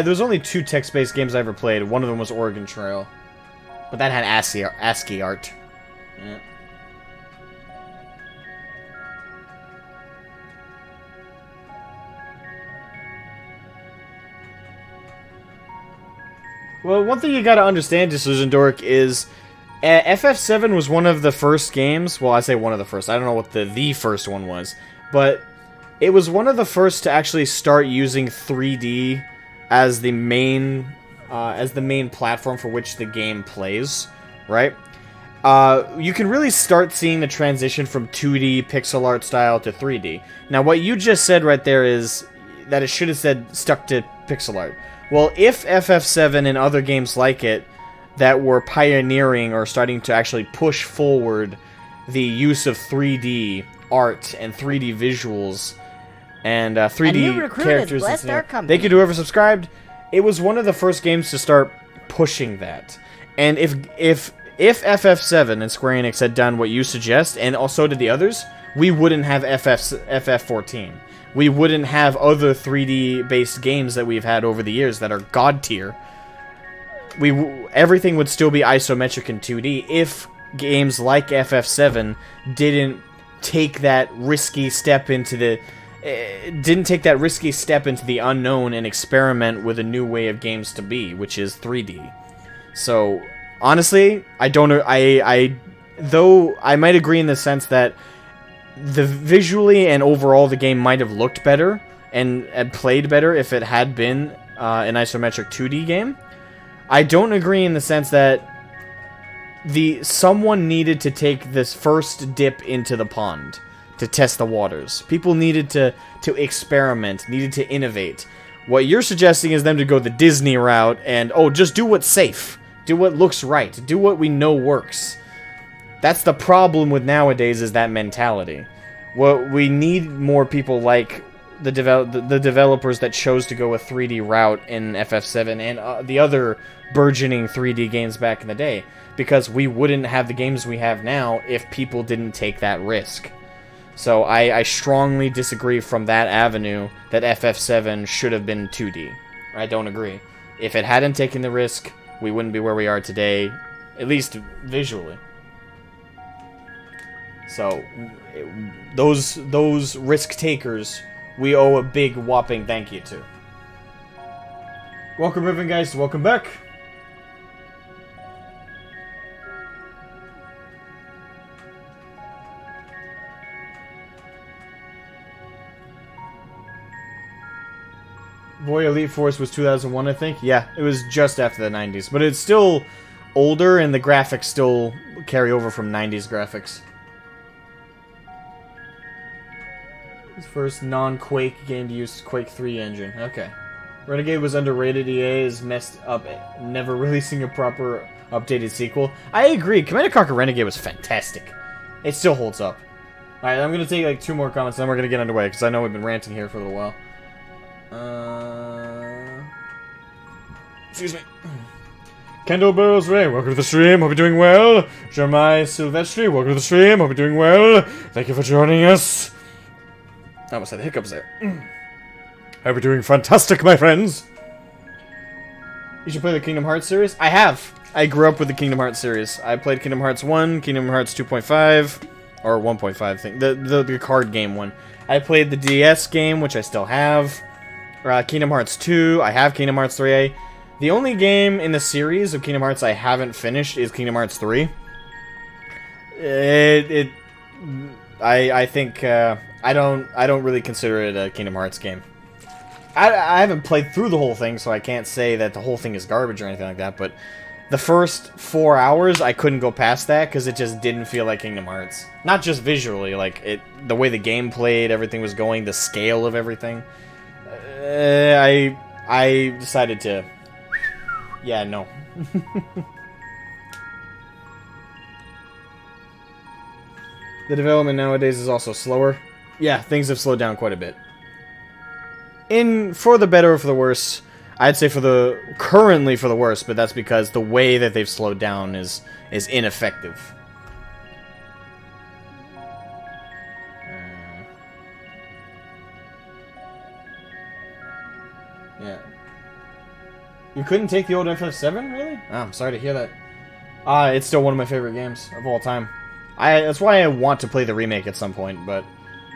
There's only 2 text-based games I ever played. One of them was Oregon Trail, but that had ASCII art. Yeah. Well, one thing you gotta understand, Decision Dork, is FF7 was one of the first games. Well, I say one of the first. I don't know what the first one was, but it was one of the first to actually start using 3D as the main platform for which the game plays. Right? You can really start seeing the transition from 2D pixel art style to 3D. Now, what you just said right there is that it should have said stuck to pixel art. Well, if FF7 and other games like it that were pioneering or starting to actually push forward the use of 3D art and 3D visuals and 3D characters, thank you to whoever subscribed. It was one of the first games to start pushing that. And if FF7 and Square Enix had done what you suggest, and also did the others, we wouldn't have FF14. We wouldn't have other 3D-based games that we've had over the years that are god tier. Everything would still be isometric in 2D if games like FF7 didn't take that risky step into the unknown and experiment with a new way of games to be, which is 3D. So honestly, though I might agree in the sense that visually and overall the game might have looked better and played better if it had been an isometric 2D game. I don't agree in the sense that someone needed to take this first dip into the pond to test the waters. People needed to experiment, needed to innovate. What you're suggesting is them to go the Disney route and, just do what's safe. Do what looks right. Do what we know works. That's the problem with nowadays, is that mentality. What we need more people like the developers that chose to go a 3D route in FF7 and the other burgeoning 3D games back in the day, because we wouldn't have the games we have now if people didn't take that risk. So I strongly disagree from that avenue that FF7 should have been 2D. I don't agree. If it hadn't taken the risk, we wouldn't be where we are today, at least visually. So, those risk takers, we owe a big whopping thank you to. Welcome, Riven guys. Welcome back. Boy, Elite Force was 2001, I think. Yeah, it was just after the 90s. But it's still older, and the graphics still carry over from 90s graphics. His first non-Quake game to use Quake 3 engine. Okay. Renegade was underrated. EA is messed up, never releasing a proper updated sequel. I agree. Command & Conquer Renegade was fantastic. It still holds up. Alright, I'm going to take like 2 more comments, then we're going to get underway, because I know we've been ranting here for a little while. Excuse me. Kendall Burrows Ray, welcome to the stream. Hope you're doing well. Jeremiah Silvestri, welcome to the stream. Hope you're doing well. Thank you for joining us. I almost had hiccups there. Hope you're doing fantastic, my friends. You should play the Kingdom Hearts series. I have. I grew up with the Kingdom Hearts series. I played Kingdom Hearts 1, Kingdom Hearts 2.5, or 1.5 thing. The card game one. I played the DS game, which I still have. Kingdom Hearts 2. I have Kingdom Hearts 3A. The only game in the series of Kingdom Hearts I haven't finished is Kingdom Hearts 3. I think I don't really consider it a Kingdom Hearts game. I haven't played through the whole thing, so I can't say that the whole thing is garbage or anything like that, but the first 4 hours I couldn't go past that because it just didn't feel like Kingdom Hearts. Not just visually, like the way the game played, everything was going, the scale of everything. I decided to... Yeah, no. The development nowadays is also slower. Yeah, things have slowed down quite a bit. For the better or for the worse, I'd say currently for the worse, but that's because the way that they've slowed down is ineffective. Yeah. You couldn't take the old FF7, really? Oh, I'm sorry to hear that. It's still one of my favorite games of all time. That's why I want to play the remake at some point, but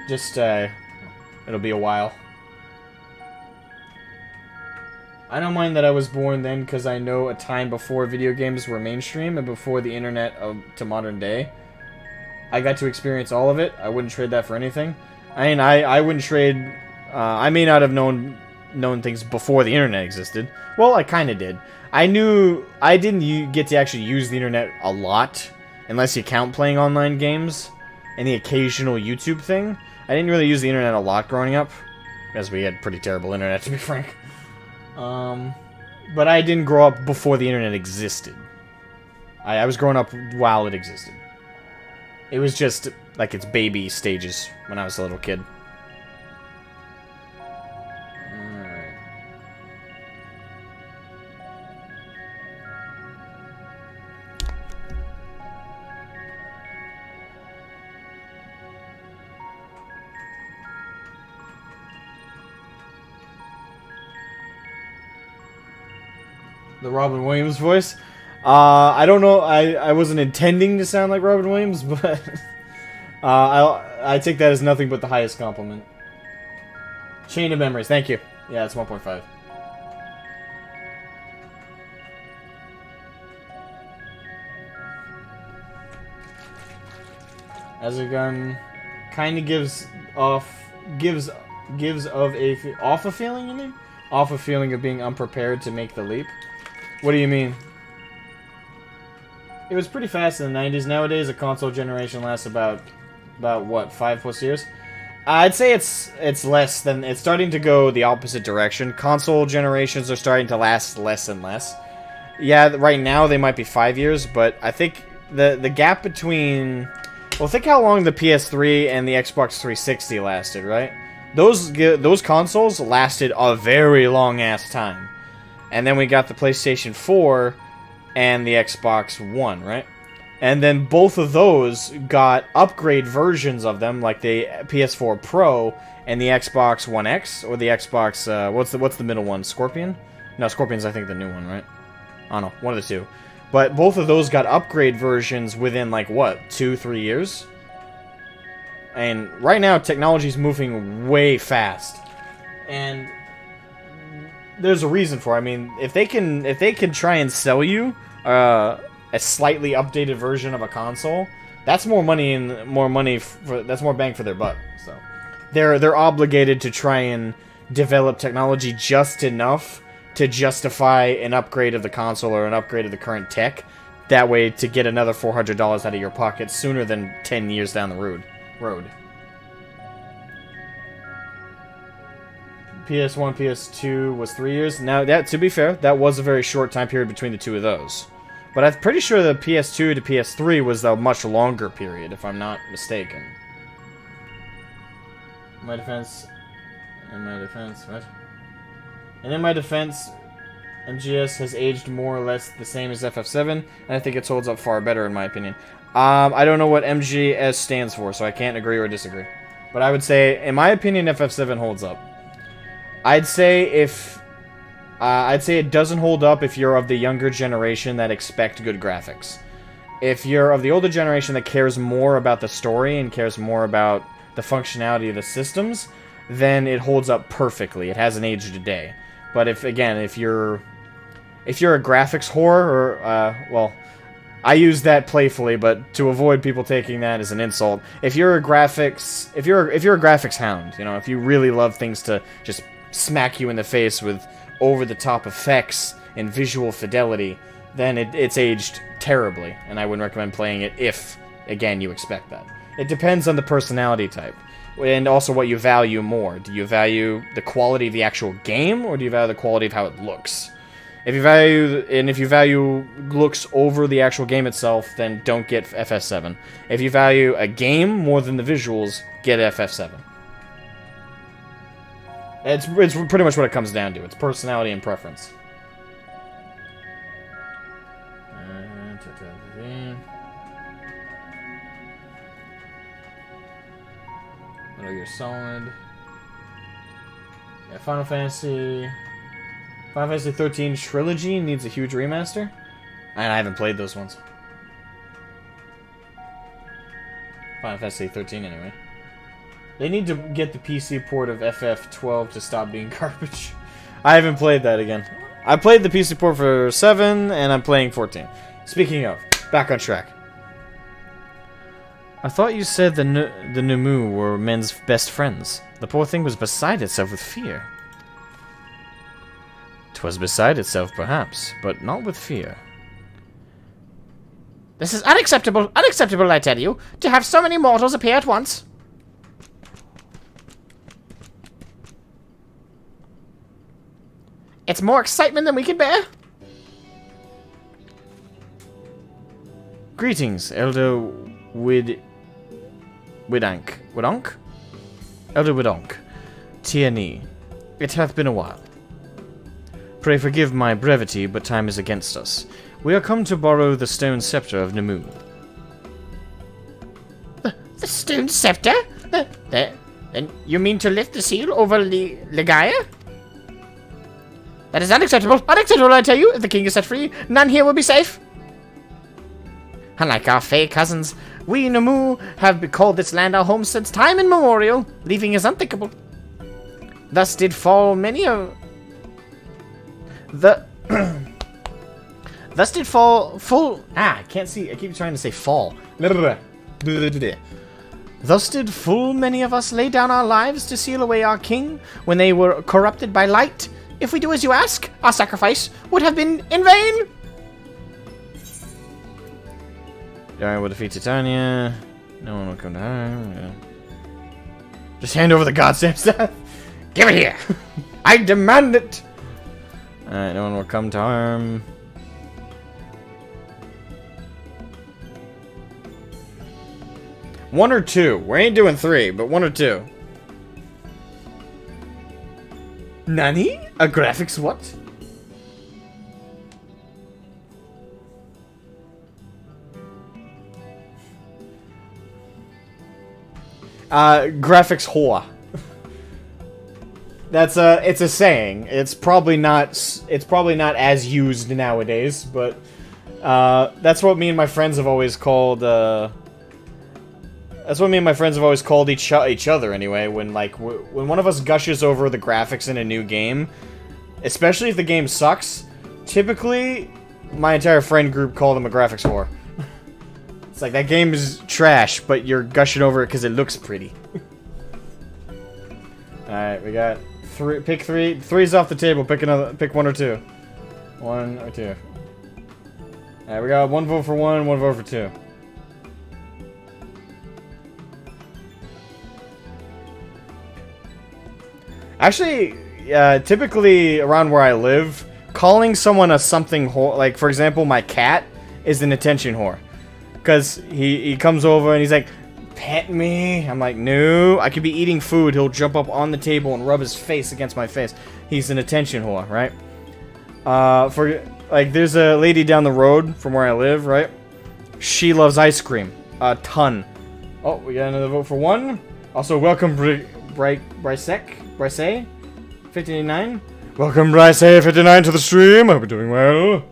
just, it'll be a while. I don't mind that I was born then, because I know a time before video games were mainstream and before the internet to modern day. I got to experience all of it. I wouldn't trade that for anything. I mean, I wouldn't trade... I may not have known things before the internet existed. Well, I kind of did. I didn't get to actually use the internet a lot, unless you count playing online games and the occasional YouTube thing. I didn't really use the internet a lot growing up, as we had pretty terrible internet, to be frank. But I didn't grow up before the internet existed. I was growing up while it existed. It was just like its baby stages when I was a little kid. The Robin Williams voice. I don't know. I wasn't intending to sound like Robin Williams, but I take that as nothing but the highest compliment. Chain of Memories. Thank you. Yeah, it's 1.5. Asmogan kind of gives off a feeling, you mean? Off a feeling of being unprepared to make the leap. What do you mean? It was pretty fast in the 90s. Nowadays, a console generation lasts about what, 5+ years? I'd say it's less than... It's starting to go the opposite direction. Console generations are starting to last less and less. Yeah, right now they might be 5 years, but I think the gap between... Well, think how long the PS3 and the Xbox 360 lasted, right? Those consoles lasted a very long-ass time. And then we got the PlayStation 4 and the Xbox One, right? And then both of those got upgrade versions of them, like the PS4 Pro and the Xbox One X, or the Xbox, what's the middle one? Scorpion? No, Scorpion's I think the new one, right? I don't know, one of the two. But both of those got upgrade versions within, like, what, 2-3 years? And right now, technology's moving way fast. And there's a reason for it. I mean, if they can try and sell you a slightly updated version of a console, that's more money that's more bang for their buck. So they're obligated to try and develop technology just enough to justify an upgrade of the console or an upgrade of the current tech. That way, to get another $400 out of your pocket sooner than 10 years down the road. PS1, PS2 was 3 years. Now, that, to be fair, that was a very short time period between the two of those. But I'm pretty sure the PS2 to PS3 was a much longer period, if I'm not mistaken. In my defense, what? And in my defense, MGS has aged more or less the same as FF7, and I think it holds up far better in my opinion. I don't know what MGS stands for, so I can't agree or disagree. But I would say, in my opinion, FF7 holds up. I'd say it doesn't hold up if you're of the younger generation that expect good graphics. If you're of the older generation that cares more about the story and cares more about the functionality of the systems, then it holds up perfectly. It hasn't aged a day. But if you're a graphics whore, or well, I use that playfully, but to avoid people taking that as an insult, if you're a graphics hound, you know, if you really love things to just smack you in the face with over-the-top effects and visual fidelity, then it's aged terribly, and I wouldn't recommend playing it if, again, you expect that. It depends on the personality type, and also what you value more. Do you value the quality of the actual game, or do you value the quality of how it looks? If you value looks over the actual game itself, then don't get FF7. If you value a game more than the visuals, get FF7. It's pretty much what it comes down to. It's personality and preference. Metal Gear Solid. Yeah, Final Fantasy 13 Trilogy needs a huge remaster. And I haven't played those ones. Final Fantasy 13 anyway. They need to get the PC port of FF12 to stop being garbage. I haven't played that again. I played the PC port for 7, and I'm playing 14. Speaking of, back on track. I thought you said the Numu were men's best friends. The poor thing was beside itself with fear. 'Twas beside itself, perhaps, but not with fear. This is unacceptable, unacceptable, I tell you, to have so many mortals appear at once. It's more excitement than we can bear. Greetings, Elder Widonk? Elder Widonk. Tierney. It hath been a while. Pray forgive my brevity, but time is against us. We are come to borrow the stone scepter of Namu. The stone scepter? And you mean to lift the seal over Legaia? That is unacceptable. Unacceptable, I tell you. If the king is set free, none here will be safe. Unlike our Fey cousins, we Namu have called this land our home since time immemorial. Leaving is unthinkable. Thus did fall many of... Thus did fall full... I can't see. I keep trying to say fall. Thus did full many of us lay down our lives to seal away our king when they were corrupted by light. If we do as you ask, our sacrifice would have been in vain. Alright, we'll defeat Titania. No one will come to harm. Yeah. Just hand over the goddamn staff. Give it here. I demand it. Alright, no one will come to harm. One or two. We ain't doing 3, but 1 or 2. Nani? A graphics what? graphics whore. That's it's a saying. It's probably not as used nowadays, but that's what me and my friends have always called each other anyway, when when one of us gushes over the graphics in a new game, especially if the game sucks, typically my entire friend group call them a graphics whore. It's like, that game is trash, but you're gushing over it because it looks pretty. Alright, we got three. Pick three. Three's off the table. Pick one or two. One or two. Alright, we got one vote for one vote for two. Actually, typically around where I live, calling someone a something whore, like for example, my cat is an attention whore. Because he comes over and he's like, pet me. I'm like, no. I could be eating food. He'll jump up on the table and rub his face against my face. He's an attention whore, right? There's a lady down the road from where I live, right? She loves ice cream. A ton. Oh, we got another vote for one. Also, welcome Bryce 59. Welcome, Bryce59 to the stream. Hope you're doing well.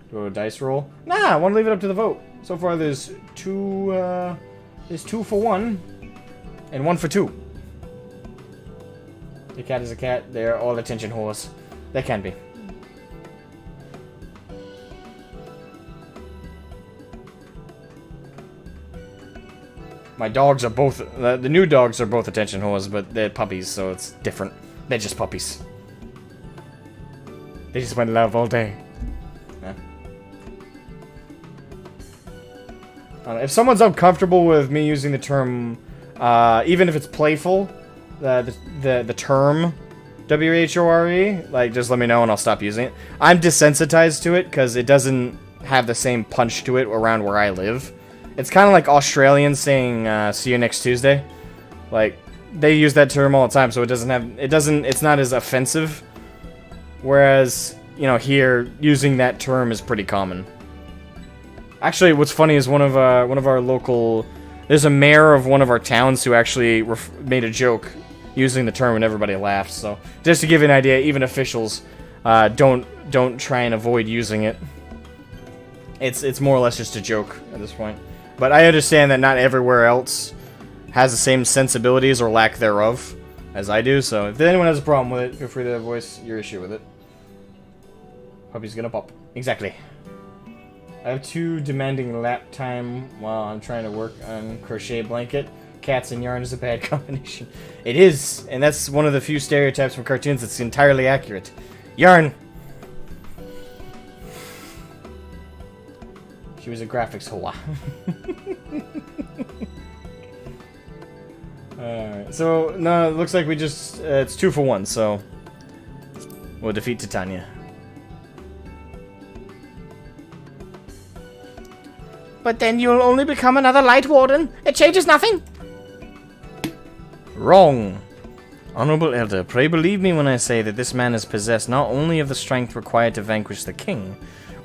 Do a dice roll. Nah, I want to leave it up to the vote. So far, there's two for one, and one for two. The cat is a cat. They're all attention whores. They can be. My dogs are both... the new dogs are both attention whores, but they're puppies, so it's different. They're just puppies. They just want love all day. Yeah. If someone's uncomfortable with me using the term, even if it's playful, the term W-H-O-R-E, like, just let me know and I'll stop using it. I'm desensitized to it because it doesn't have the same punch to it around where I live. It's kind of like Australians saying, see you next Tuesday. Like, they use that term all the time, so it's not as offensive. Whereas, you know, here, using that term is pretty common. Actually, what's funny is one of our local... There's a mayor of one of our towns who actually made a joke using the term and everybody laughed, so... Just to give you an idea, even officials don't try and avoid using it. It's more or less just a joke at this point. But I understand that not everywhere else has the same sensibilities or lack thereof as I do, so if anyone has a problem with it, feel free to voice your issue with it. Puppy's gonna pop. Exactly. I have 2 demanding lap time while I'm trying to work on crochet blanket. Cats and yarn is a bad combination. It is, and that's one of the few stereotypes from cartoons that's entirely accurate. Yarn! She was a graphics whore. Alright, so, no, it looks like we just, it's 2 for 1, so we'll defeat Titania. But then you'll only become another Light Warden. It changes nothing. Wrong. Honorable Elder, pray believe me when I say that this man is possessed not only of the strength required to vanquish the king,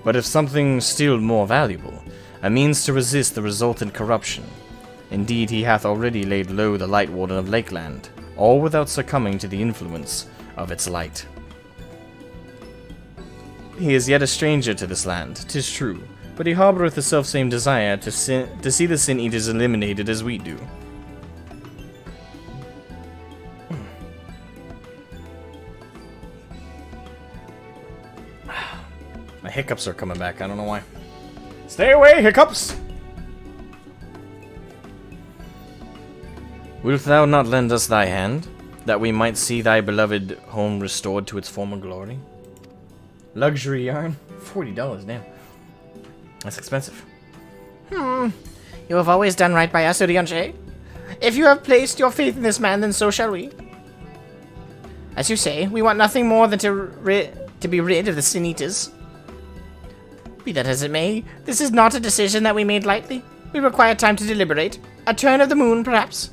but of something still more valuable, a means to resist the resultant corruption. Indeed, he hath already laid low the Light Warden of Lakeland, all without succumbing to the influence of its light. He is yet a stranger to this land, 'tis true, but he harboureth the selfsame desire to see the Sin Eaters eliminated as we do. My hiccups are coming back, I don't know why. Stay away, hiccups! Wilt thou not lend us thy hand, that we might see thy beloved home restored to its former glory? Luxury yarn? $40, damn. That's expensive. You have always done right by us, Urianger. If you have placed your faith in this man, then so shall we. As you say, we want nothing more than to be rid of the Sin Eaters. Be that as it may, this is not a decision that we made lightly. We require time to deliberate. A turn of the moon, perhaps.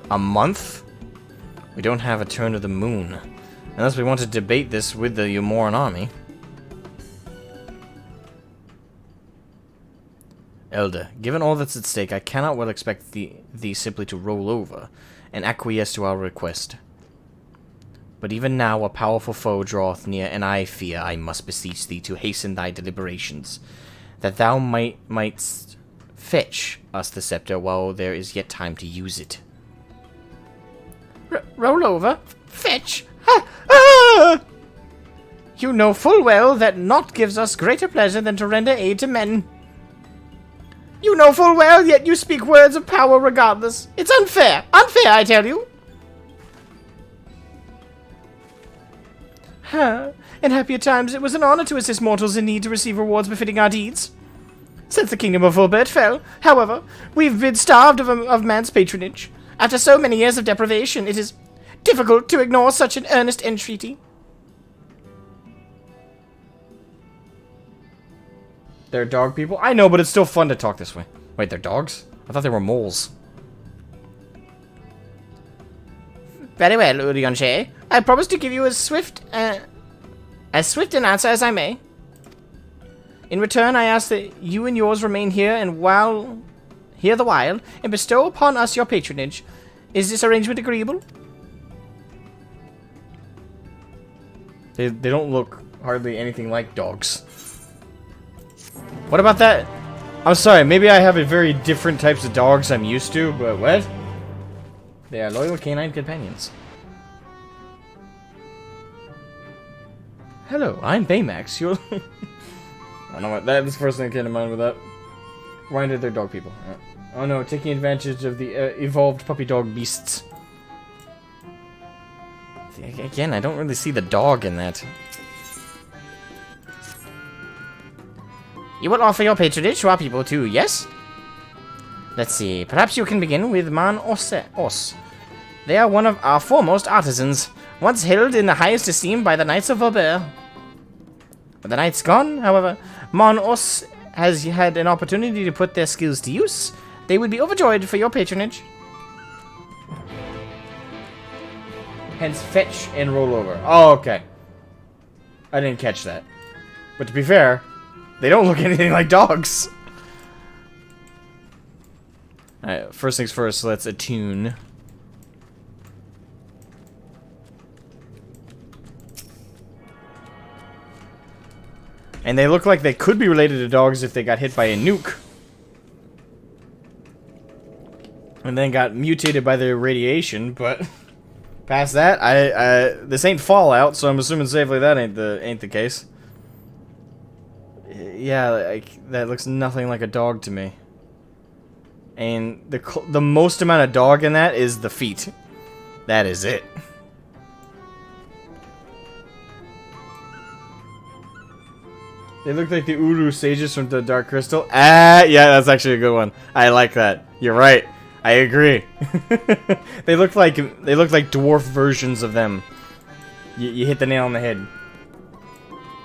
A month? We don't have a turn of the moon. Unless we want to debate this with the Umoran army. Elder, given all that's at stake, I cannot well expect thee simply to roll over and acquiesce to our request. But even now a powerful foe draweth near, and I fear I must beseech thee to hasten thy deliberations, that thou mightst fetch us the scepter while there is yet time to use it. Roll over? Fetch? Ha! Ah! You know full well that naught gives us greater pleasure than to render aid to men. You know full well, yet you speak words of power regardless. It's unfair. Unfair, I tell you. In happier times, it was an honor to assist mortals in need to receive rewards befitting our deeds. Since the kingdom of Fulbert fell, however, we've been starved of man's patronage. After so many years of deprivation, it is difficult to ignore such an earnest entreaty. They're dog people? I know, but it's still fun to talk this way. Wait, they're dogs? I thought they were moles. Very well, Urionche. I promise to give you as swift an answer as I may. In return, I ask that you and yours remain here and the while, and bestow upon us your patronage. Is this arrangement agreeable? They don't look hardly anything like dogs. What about that? I'm sorry, maybe I have a very different types of dogs I'm used to, but what? They are loyal canine companions. Hello, I'm Baymax. You're... I don't know what that's the first thing that came to mind with that. Why did they're dog people? Oh no, taking advantage of the evolved puppy dog beasts. Again, I don't really see the dog in that. You will offer your patronage to our people too, yes? Let's see, perhaps you can begin with Man Os. They are one of our foremost artisans, once held in the highest esteem by the Knights of Fulbert. With the Knights gone, however, Mon Os has had an opportunity to put their skills to use. They would be overjoyed for your patronage. Hence, fetch and roll over. Oh, okay. I didn't catch that. But to be fair, they don't look anything like dogs. Alright, first things first, let's attune. And they look like they could be related to dogs if they got hit by a nuke. And then got mutated by the radiation, but past that, this ain't Fallout, so I'm assuming safely that ain't the case. Yeah, that looks nothing like a dog to me. And the most amount of dog in that is the feet. That is it. They look like the Uru sages from the Dark Crystal. Ah, yeah, that's actually a good one. I like that. You're right. I agree. They look like dwarf versions of them. You hit the nail on the head.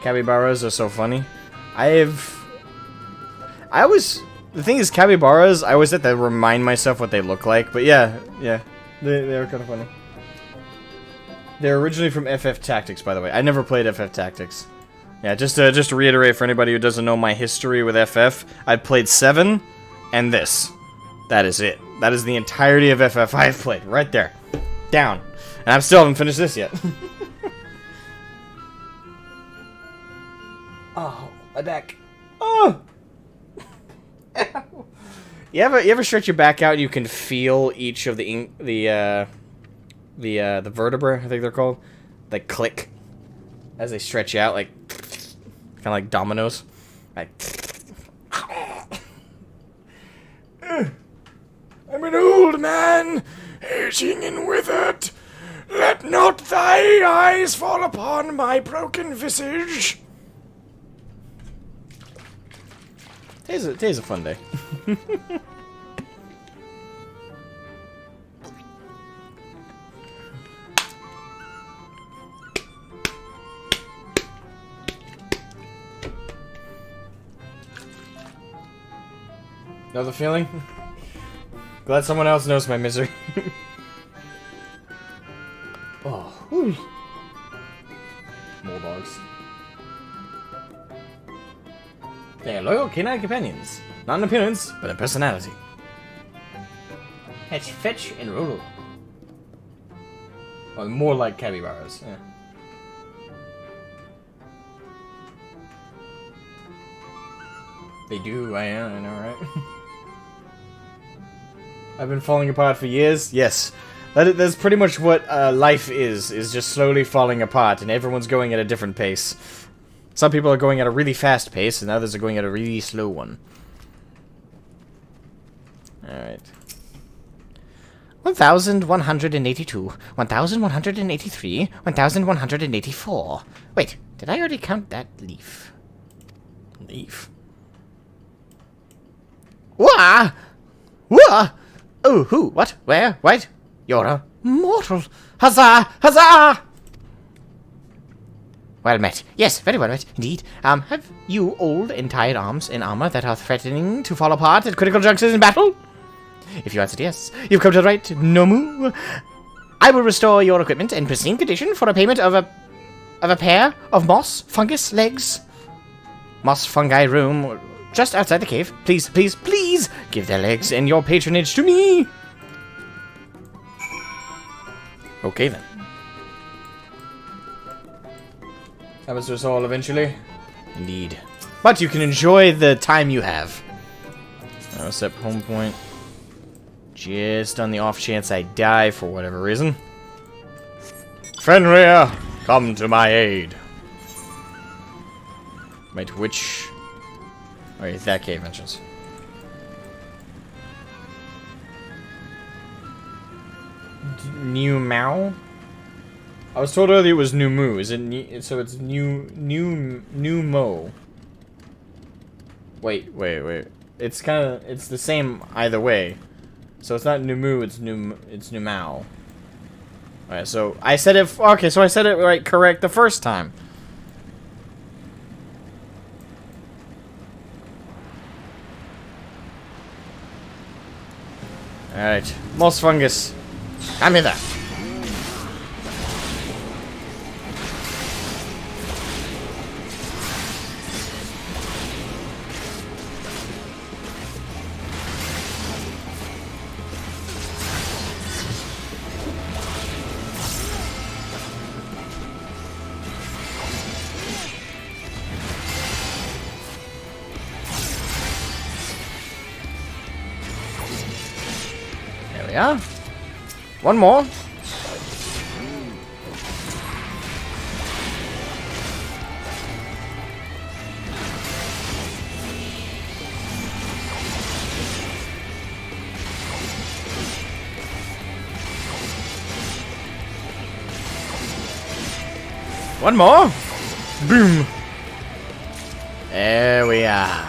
Capybaras are so funny. The thing is, capybaras, I always have to remind myself what they look like. But yeah, they are kind of funny. They're originally from FF Tactics, by the way. I never played FF Tactics. Yeah, just to reiterate for anybody who doesn't know my history with FF, I played 7 and this. That is it. That is the entirety of FF I've played. Right there. Down. And I still haven't finished this yet. Oh, my back. Oh! Ow. You ever stretch your back out and you can feel each of the vertebrae, I think they're called, like click as they stretch out, like kind of like dominoes. Like I'm an old man, aging and withered. Let not thy eyes fall upon my broken visage. Today's a fun day. Know the feeling? Glad someone else knows my misery. Oh, whew. Mole dogs. They are loyal canine companions. Not in appearance, but in personality. Fetch and Rolo. Well, more like capybaras, yeah. They do, I know, right? I've been falling apart for years? Yes. That's pretty much what life is just slowly falling apart, and everyone's going at a different pace. Some people are going at a really fast pace, and others are going at a really slow one. Alright. 1,182, 1,183, 1,184. Wait, did I already count that leaf? Leaf. Wah! Wah! Oh, who? What? Where? What? You're a mortal. Huzzah! Huzzah! Well met. Yes, very well met, indeed. Have you old and tired arms and armor that are threatening to fall apart at critical junctures in battle? If you answered yes, you've come to the right Nomu. I will restore your equipment in pristine condition for a payment of a pair of moss fungus legs. Moss fungi room just outside the cave. Please, please, please give their legs and your patronage to me. Okay then. Happens to us all eventually. Indeed. But you can enjoy the time you have. I'll set home point. Just on the off chance I die for whatever reason. Fenrir, come to my aid. Wait, which... Wait, that cave entrance. New Mao? I was told earlier it was New Mu. Is it so it's New Mo? Wait. It's the same either way. So it's not New Mu, it's New Mao. Alright, so I said it okay, so I said it right correct the first time. Alright. Moss fungus. Come hither. There we are. One more. One more. Boom. There we are.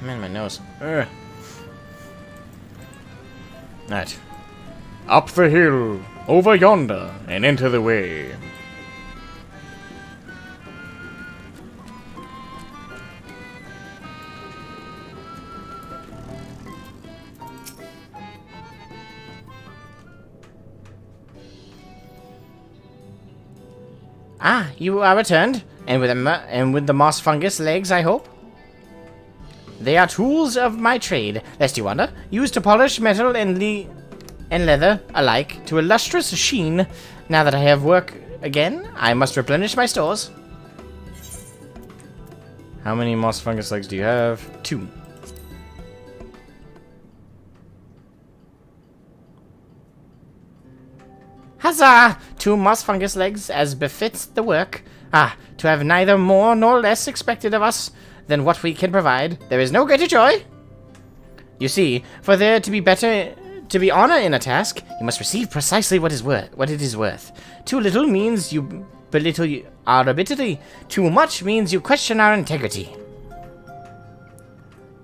Man, my nose. Alright. Up the hill, over yonder, and into the way. Ah, you are returned, and with the moss fungus legs, I hope. They are tools of my trade, lest you wonder, used to polish metal and leather alike to a lustrous sheen. Now that I have work again, I must replenish my stores. How many moss fungus legs do you have? 2. Huzzah! 2 moss fungus legs, as befits the work. Ah, to have neither more nor less expected of us than what we can provide, there is no greater joy. You see, for there to be honor in a task, you must receive precisely what it is worth. Too little means you belittle our ability. Too much means you question our integrity.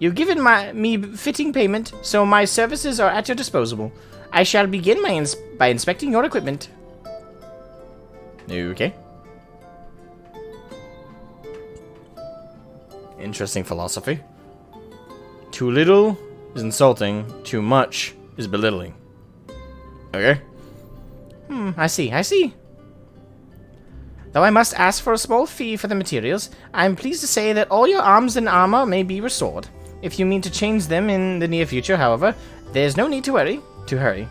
You've given me fitting payment, so my services are at your disposal. I shall begin by inspecting your equipment. Okay. Interesting philosophy. Too little is insulting. Too much is belittling. Okay? I see. Though I must ask for a small fee for the materials, I am pleased to say that all your arms and armor may be restored. If you mean to change them in the near future, however, there's no need to hurry.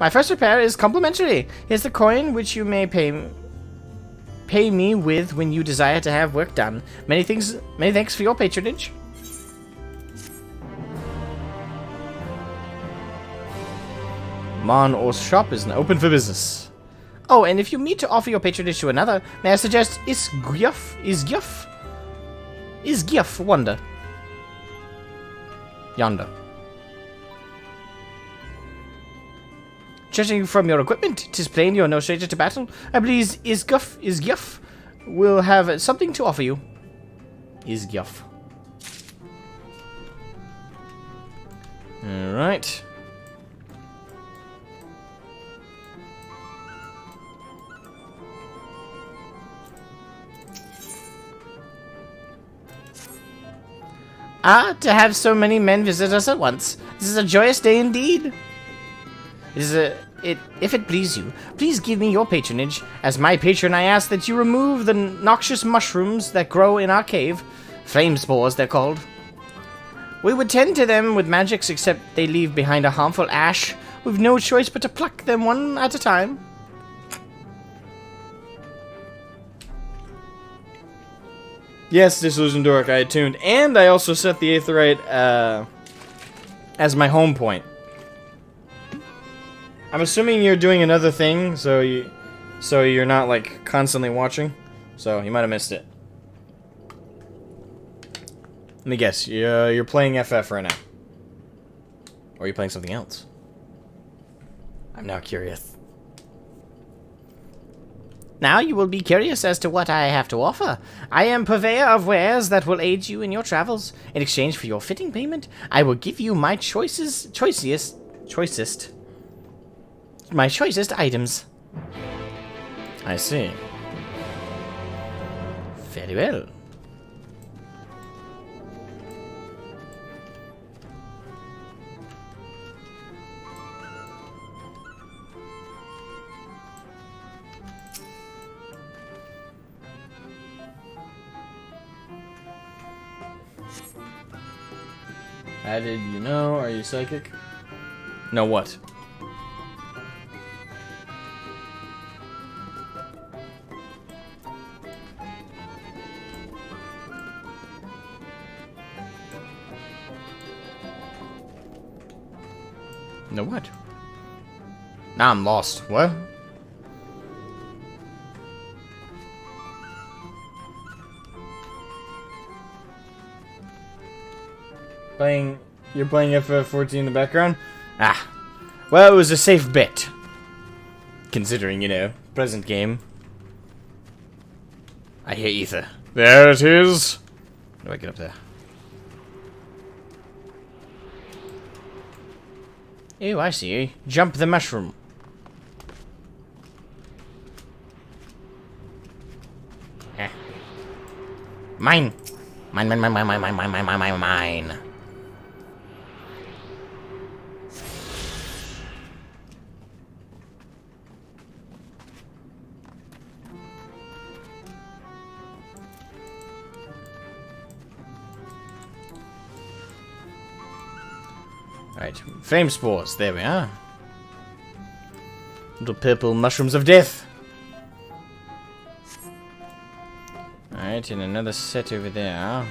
My first repair is complimentary. Here's the coin which you may pay me with when you desire to have work done. Many thanks for your patronage. Mon Os shop is now open for business. Oh, and if you meet to offer your patronage to another, may I suggest Isgyf Wonder. Yonder. Judging from your equipment, 'tis plain you're no stranger to battle. I believe Isgyf will have something to offer you. Isgyf. Alright. Ah, to have so many men visit us at once. This is a joyous day indeed. If it please you, please give me your patronage. As my patron, I ask that you remove the noxious mushrooms that grow in our cave. Flame spores, they're called. We would tend to them with magics, except they leave behind a harmful ash. We've no choice but to pluck them one at a time. Yes, Disillusioned Dork, I attuned. And I also set the Aetheryte as my home point. I'm assuming you're doing another thing, so you're not like constantly watching. So you might have missed it. Let me guess, you're playing FF right now. Or are you playing something else? I'm now curious. Now you will be curious as to what I have to offer. I am purveyor of wares that will aid you in your travels. In exchange for your fitting payment, I will give you my choicest items. I see. Very well. How did you know? Are you psychic? No, what? No, what? Now I'm lost. What? You're playing FF14 in the background? Ah. Well, it was a safe bet. Considering, you know, present game. I hear ether. There it is. How do I get up there? Oh, I see. Jump the mushroom. Mine. Mine. Alright, flame spores, there we are. Little purple mushrooms of death. Alright, and another set over there. I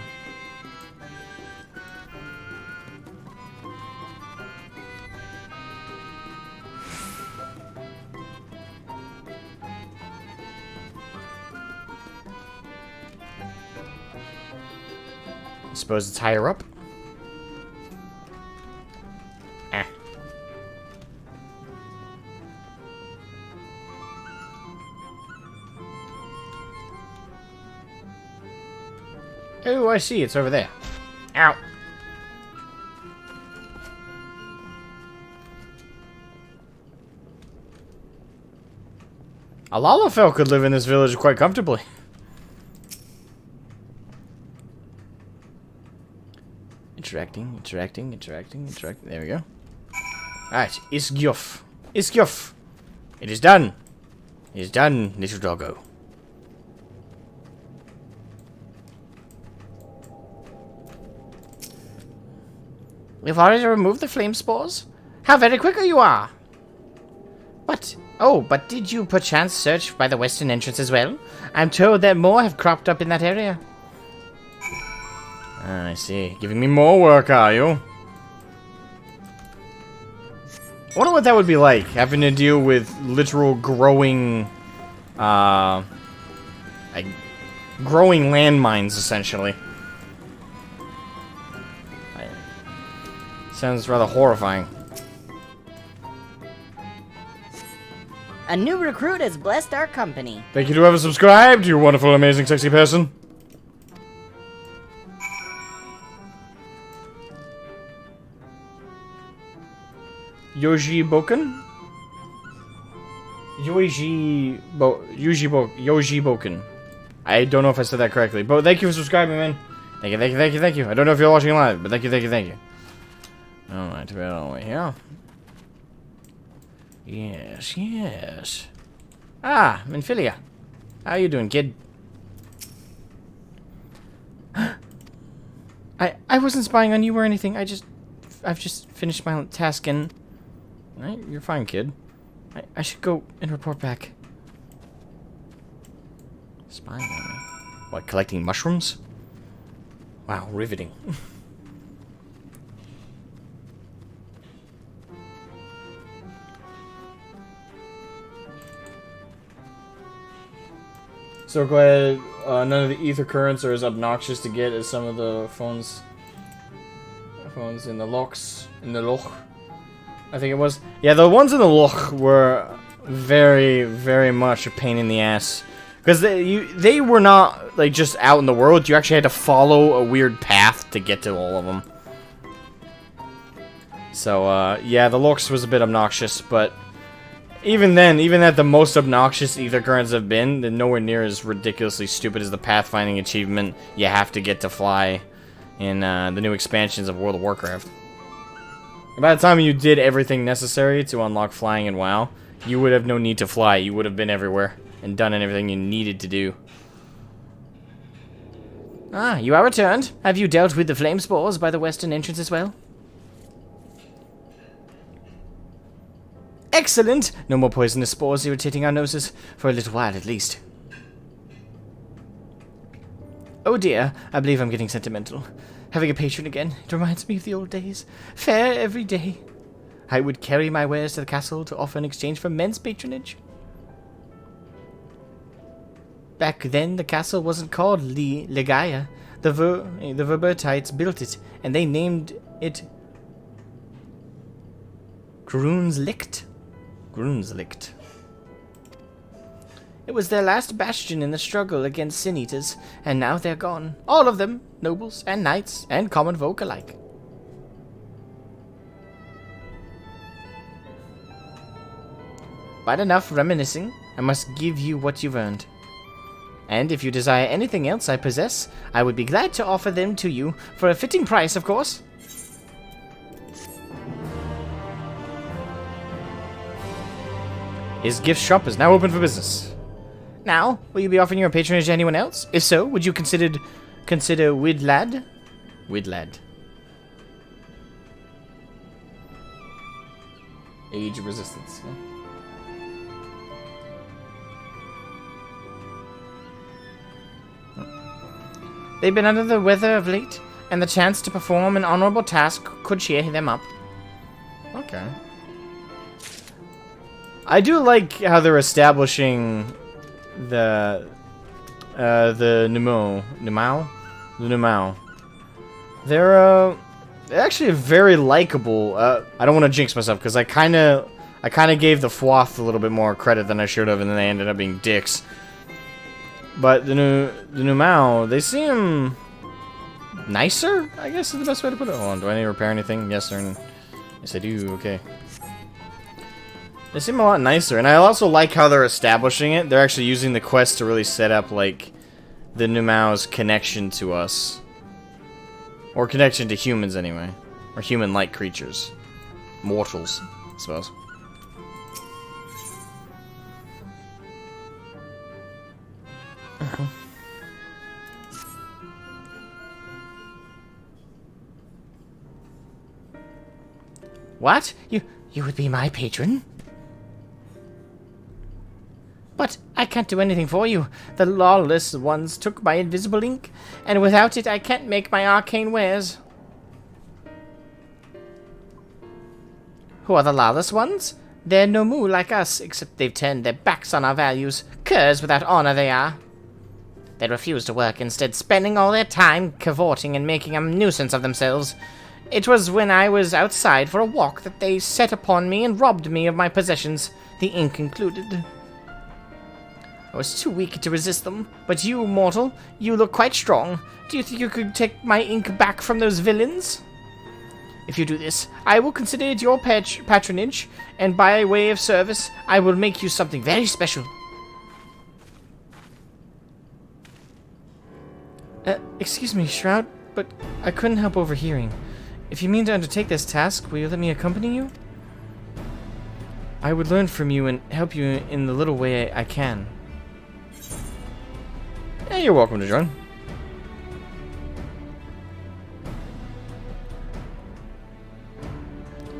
suppose it's higher up. Oh, I see. It's over there. Ow. A Lalafell could live in this village quite comfortably. interacting. There we go. Alright, Isgyof. Isgyof! It is done! It is done, little doggo. We've already removed the flame spores? How very quick you are! But did you perchance search by the western entrance as well? I'm told that more have cropped up in that area. Ah, I see. Giving me more work, are you? I wonder what that would be like, having to deal with literal growing, growing landmines, essentially. Sounds rather horrifying. A new recruit has blessed our company. Thank you to whoever subscribed, you wonderful, amazing, sexy person. Yoji Boken? Yoji Boken. I don't know if I said that correctly, but thank you for subscribing, man. Thank you. I don't know if you're watching live, but thank you. Alright, where are we here? Yes. Ah, Minfilia. How you doing, kid? I wasn't spying on you or anything. I've just finished my task and... Right, you're fine, kid. I should go and report back. Spying on me? What, collecting mushrooms? Wow, riveting. So glad none of the ether currents are as obnoxious to get as some of the phones in the locks, in the loch. I think it was. Yeah, the ones in the loch were very, very much a pain in the ass. Because they were not, like, just out in the world. You actually had to follow a weird path to get to all of them. So, yeah, the lochs was a bit obnoxious, but... Even then, even at the most obnoxious ether currents have been, they're nowhere near as ridiculously stupid as the pathfinding achievement you have to get to fly in the new expansions of World of Warcraft. By the time you did everything necessary to unlock flying in WoW, you would have no need to fly. You would have been everywhere and done everything you needed to do. Ah, you are returned. Have you dealt with the flame spores by the western entrance as well? Excellent! No more poisonous spores irritating our noses, for a little while at least. Oh dear, I believe I'm getting sentimental. Having a patron again, it reminds me of the old days. Fair every day. I would carry my wares to the castle to offer in exchange for men's patronage. Back then, the castle wasn't called Legaia. The Verbertites built it, and they named it Grunslicht. It was their last bastion in the struggle against Sin Eaters, and now they're gone. All of them, nobles and knights and common folk alike. But enough reminiscing. I must give you what you've earned. And if you desire anything else I possess, I would be glad to offer them to you for a fitting price, of course. His gift shop is now open for business. Now, will you be offering your patronage to anyone else? If so, would you consider Widlad? Widlad. Age of Resistance. They've been under the weather of late, and the chance to perform an honorable task could cheer them up. Okay. I do like how they're establishing the Numao. They're actually very likable. I don't want to jinx myself because I kind of gave the Fwath a little bit more credit than I should have, and then they ended up being dicks. But the Numao, they seem nicer, I guess is the best way to put it. Hold on, do I need to repair anything? Yes, sir. Yes, I do. Okay. They seem a lot nicer, and I also like how they're establishing it. They're actually using the quest to really set up, like, the Numao's connection to us. Or connection to humans, anyway. Or human-like creatures. Mortals, I suppose. What? You would be my patron? But I can't do anything for you. The lawless ones took my invisible ink, and without it I can't make my arcane wares. Who are the lawless ones? They're no moo like us, except they've turned their backs on our values. Curs without honor they are. They refuse to work, instead spending all their time cavorting and making a nuisance of themselves. It was when I was outside for a walk that they set upon me and robbed me of my possessions, the ink included. I was too weak to resist them, but you, mortal, you look quite strong. Do you think you could take my ink back from those villains? If you do this, I will consider it your patronage, and by way of service, I will make you something very special. Excuse me, Shroud, but I couldn't help overhearing. If you mean to undertake this task, will you let me accompany you? I would learn from you and help you in the little way I can. Yeah, you're welcome to join.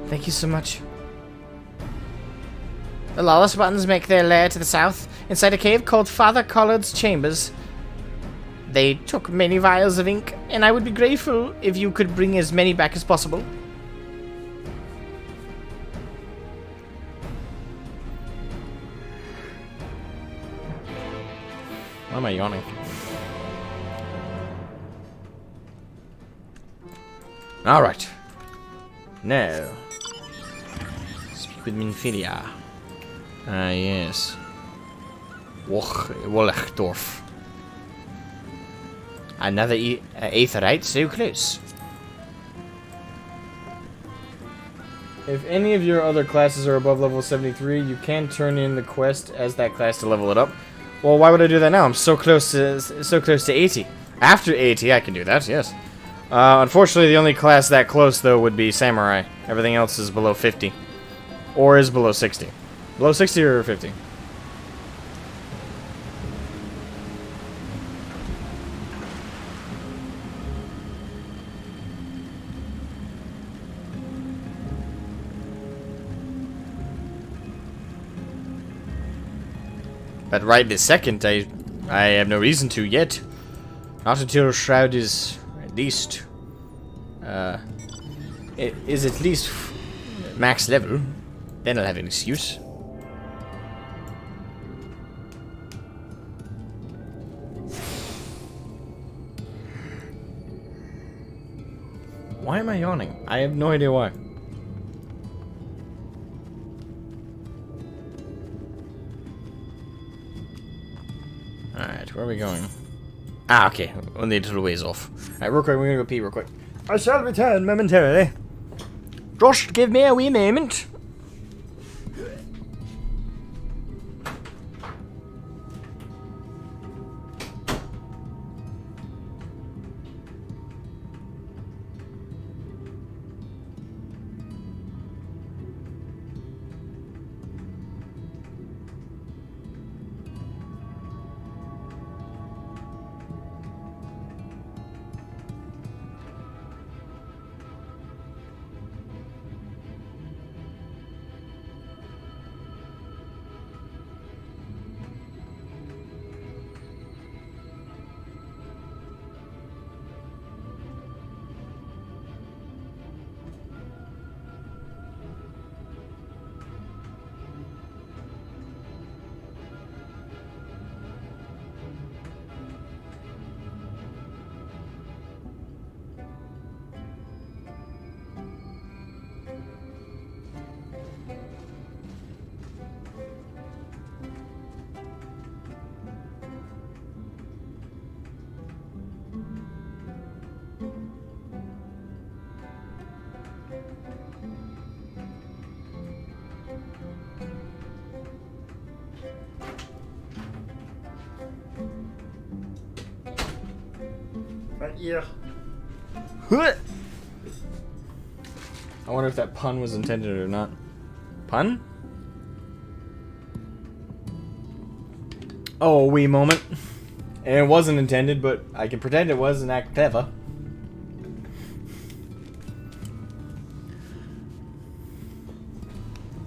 Thank you so much. The lawless ones make their lair to the south, inside a cave called Father Collard's Chambers. They took many vials of ink, and I would be grateful if you could bring as many back as possible. Why am I yawning? Alright. Now. Speak with Minfilia. Ah, yes. Wollechdorf. Another Aetherite so close. If any of your other classes are above level 73, you can turn in the quest as that class to level it up. Well, why would I do that now? I'm so close to 80. After 80, I can do that, yes. Unfortunately, the only class that close, though, would be Samurai. Everything else is below 50. Or is below 60. Below 60 or 50? But right this second, I have no reason to yet. Not until Shroud is at least... is at least max level. Then I'll have an excuse. Why am I yawning? I have no idea why. Alright, where are we going? Ah, okay. Only a little ways off. Alright, real quick, we're gonna go pee real quick. I shall return momentarily. Just give me a wee moment. My ear. I wonder if that pun was intended or not. Pun? Oh, a wee moment. And it wasn't intended, but I can pretend it was and act clever.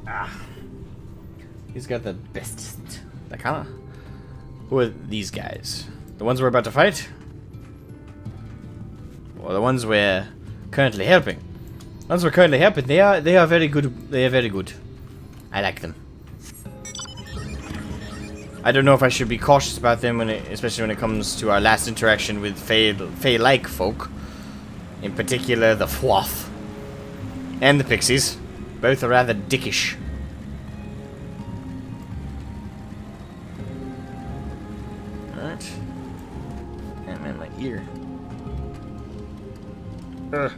Ah. He's got the best. That kinda. Who are these guys? The ones we're about to fight? Or the ones we're currently helping? The ones we're currently helping, they are very good. They are very good. I like them. I don't know if I should be cautious about them, especially when it comes to our last interaction with Fey-like folk. In particular, the Fwath. And the Pixies. Both are rather dickish. Alright. And man, my ear. Ugh.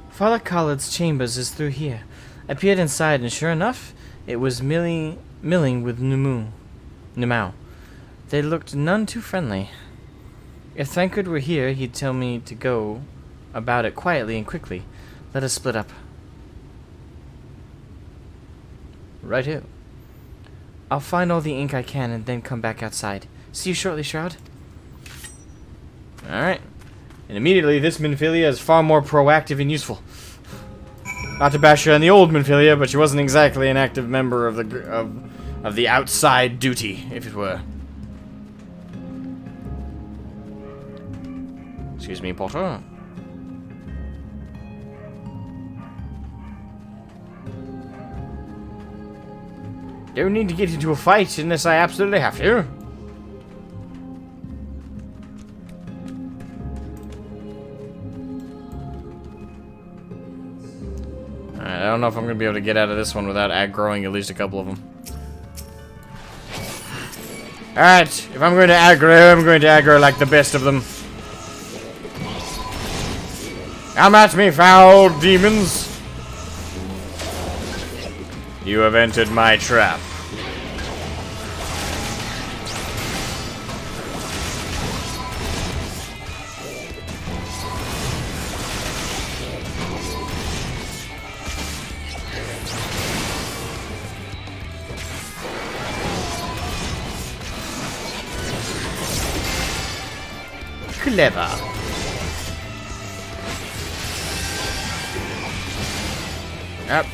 Father Khaled's chambers is through here. I peered inside, and sure enough, it was milling with Numau. They looked none too friendly. If Thancred were here, he'd tell me to go about it quietly and quickly. Let us split up. Righto. I'll find all the ink I can and then come back outside. See you shortly, Shroud. Alright. And immediately, this Minfilia is far more proactive and useful. Not to bash her on the old Minfilia, but she wasn't exactly an active member of the outside duty, if it were. Excuse me, Potter. Don't need to get into a fight unless I absolutely have to. I don't know if I'm going to be able to get out of this one without aggroing at least a couple of them. Alright, if I'm going to aggro like the best of them. Come at me, foul demons! You have entered my trap. Clever. Yep.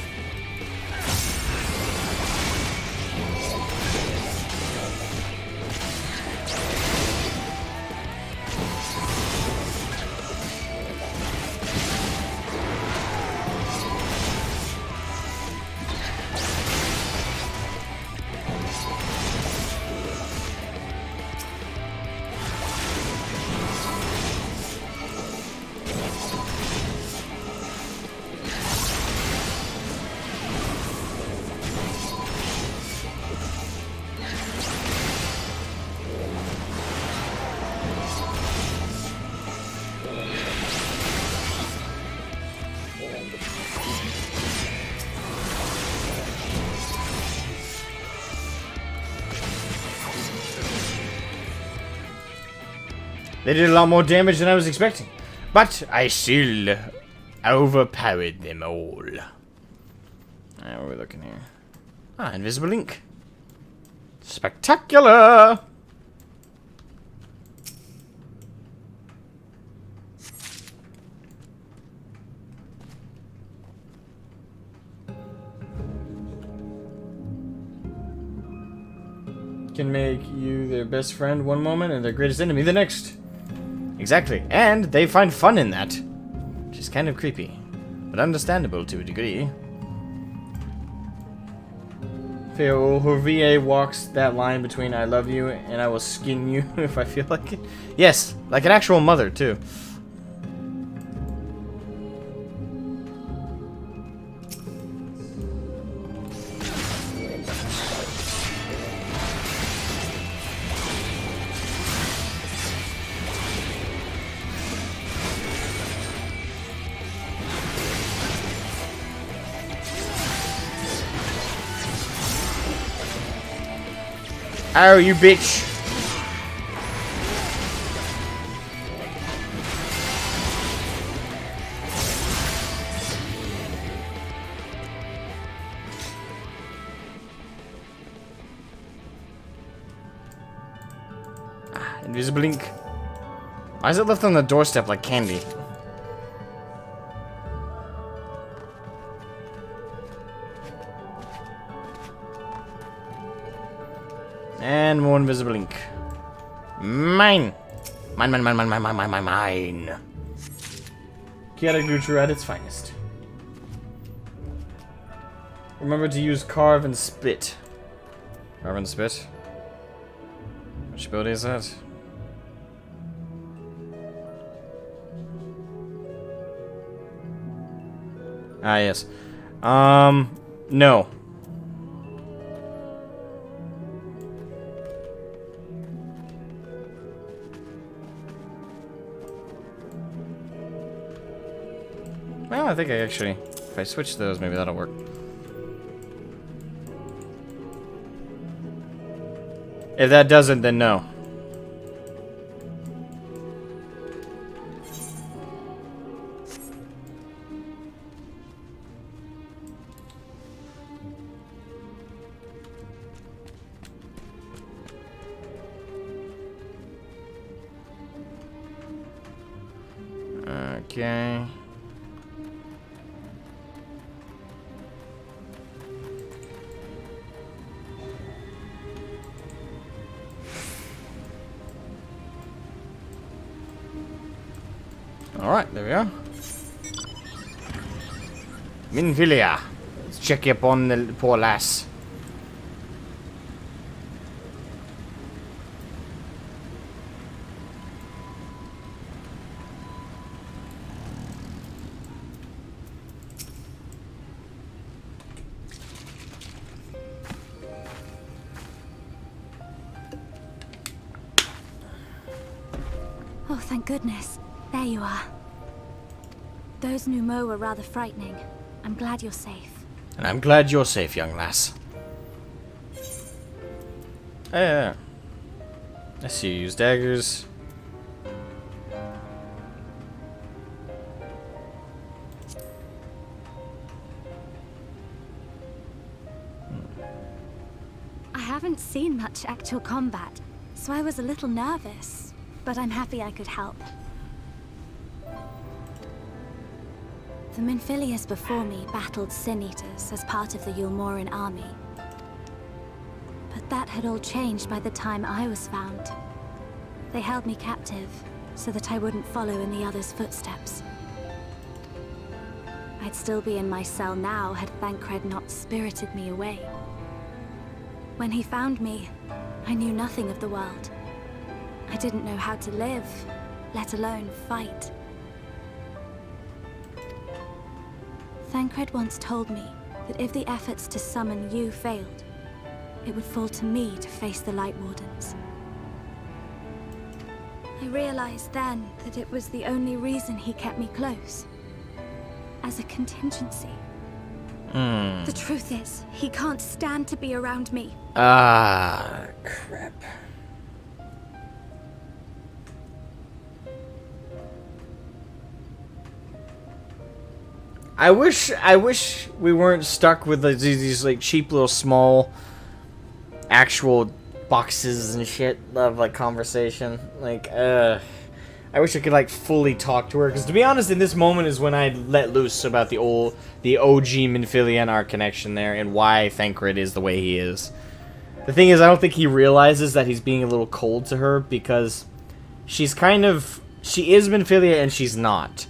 They did a lot more damage than I was expecting. But I still overpowered them all. Alright, what are we looking here? Ah, invisible ink. Spectacular! Can make you their best friend one moment and their greatest enemy the next. Exactly, and they find fun in that. Which is kind of creepy, but understandable to a degree. Theo, her VA walks that line between I love you and I will skin you if I feel like it. Yes, like an actual mother, too. Oh, you bitch. Invisible ink. Why is it left on the doorstep like candy? And more invisible ink. Mine! Mine. Chaotic Lucher at its finest. Remember to use carve and spit. Carve and spit? Which ability is that? Ah, yes. No. Well, I think I actually, if I switch those, maybe that'll work. If that doesn't, then no. Okay. Alright, there we are. Minfilia. Let's check up on the poor lass. Oh, thank goodness. There you are. Those Numo were rather frightening. I'm glad you're safe. And I'm glad you're safe, young lass. Yeah. I see you use daggers. I haven't seen much actual combat, so I was a little nervous. But I'm happy I could help. The Minfilius before me battled Sin Eaters as part of the Yulmoran army. But that had all changed by the time I was found. They held me captive, so that I wouldn't follow in the others' footsteps. I'd still be in my cell now had Thancred not spirited me away. When he found me, I knew nothing of the world. I didn't know how to live, let alone fight. Thancred once told me that if the efforts to summon you failed, it would fall to me to face the Light Wardens. I realized then that it was the only reason he kept me close. As a contingency. The truth is, he can't stand to be around me. Ah, crap. I wish we weren't stuck with like, these like cheap little small actual boxes and shit of like conversation. Like, I wish I could like fully talk to her, because to be honest, in this moment is when I let loose about the OG Minfilia and our connection there, and why Thancred is the way he is. The thing is, I don't think he realizes that he's being a little cold to her, because she is Minfilia and she's not.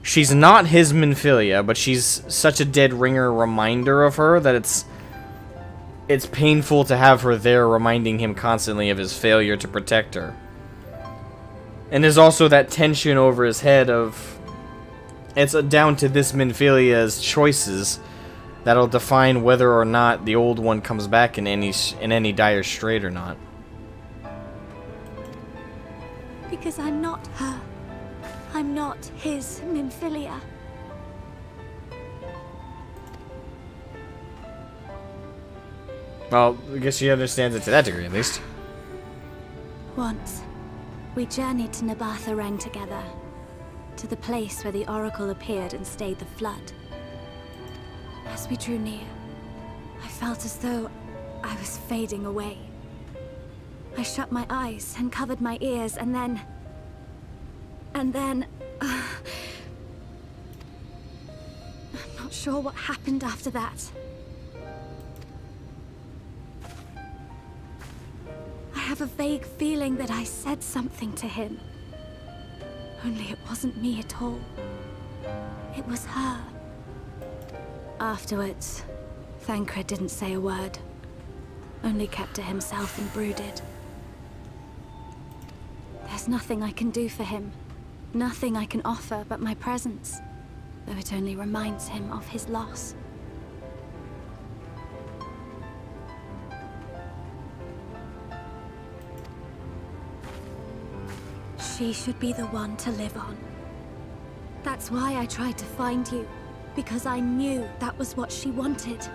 She's not his Minfilia, but she's such a dead ringer reminder of her that it's painful to have her there reminding him constantly of his failure to protect her. And there's also that tension over his head of it's down to this Minfilia's choices that'll define whether or not the old one comes back in any dire strait or not. Because I'm not her. I'm not his Minfilia. Well, I guess she understands it to that degree, at least. Once, we journeyed to Nabatha Reng together, to the place where the Oracle appeared and stayed the flood. As we drew near, I felt as though I was fading away. I shut my eyes and covered my ears, and then... I'm not sure what happened after that. I have a vague feeling that I said something to him. Only it wasn't me at all. It was her. Afterwards, Thancred didn't say a word. Only kept to himself and brooded. There's nothing I can do for him. Nothing I can offer but my presence. Though it only reminds him of his loss. She should be the one to live on. That's why I tried to find you. Because I knew that was what she wanted.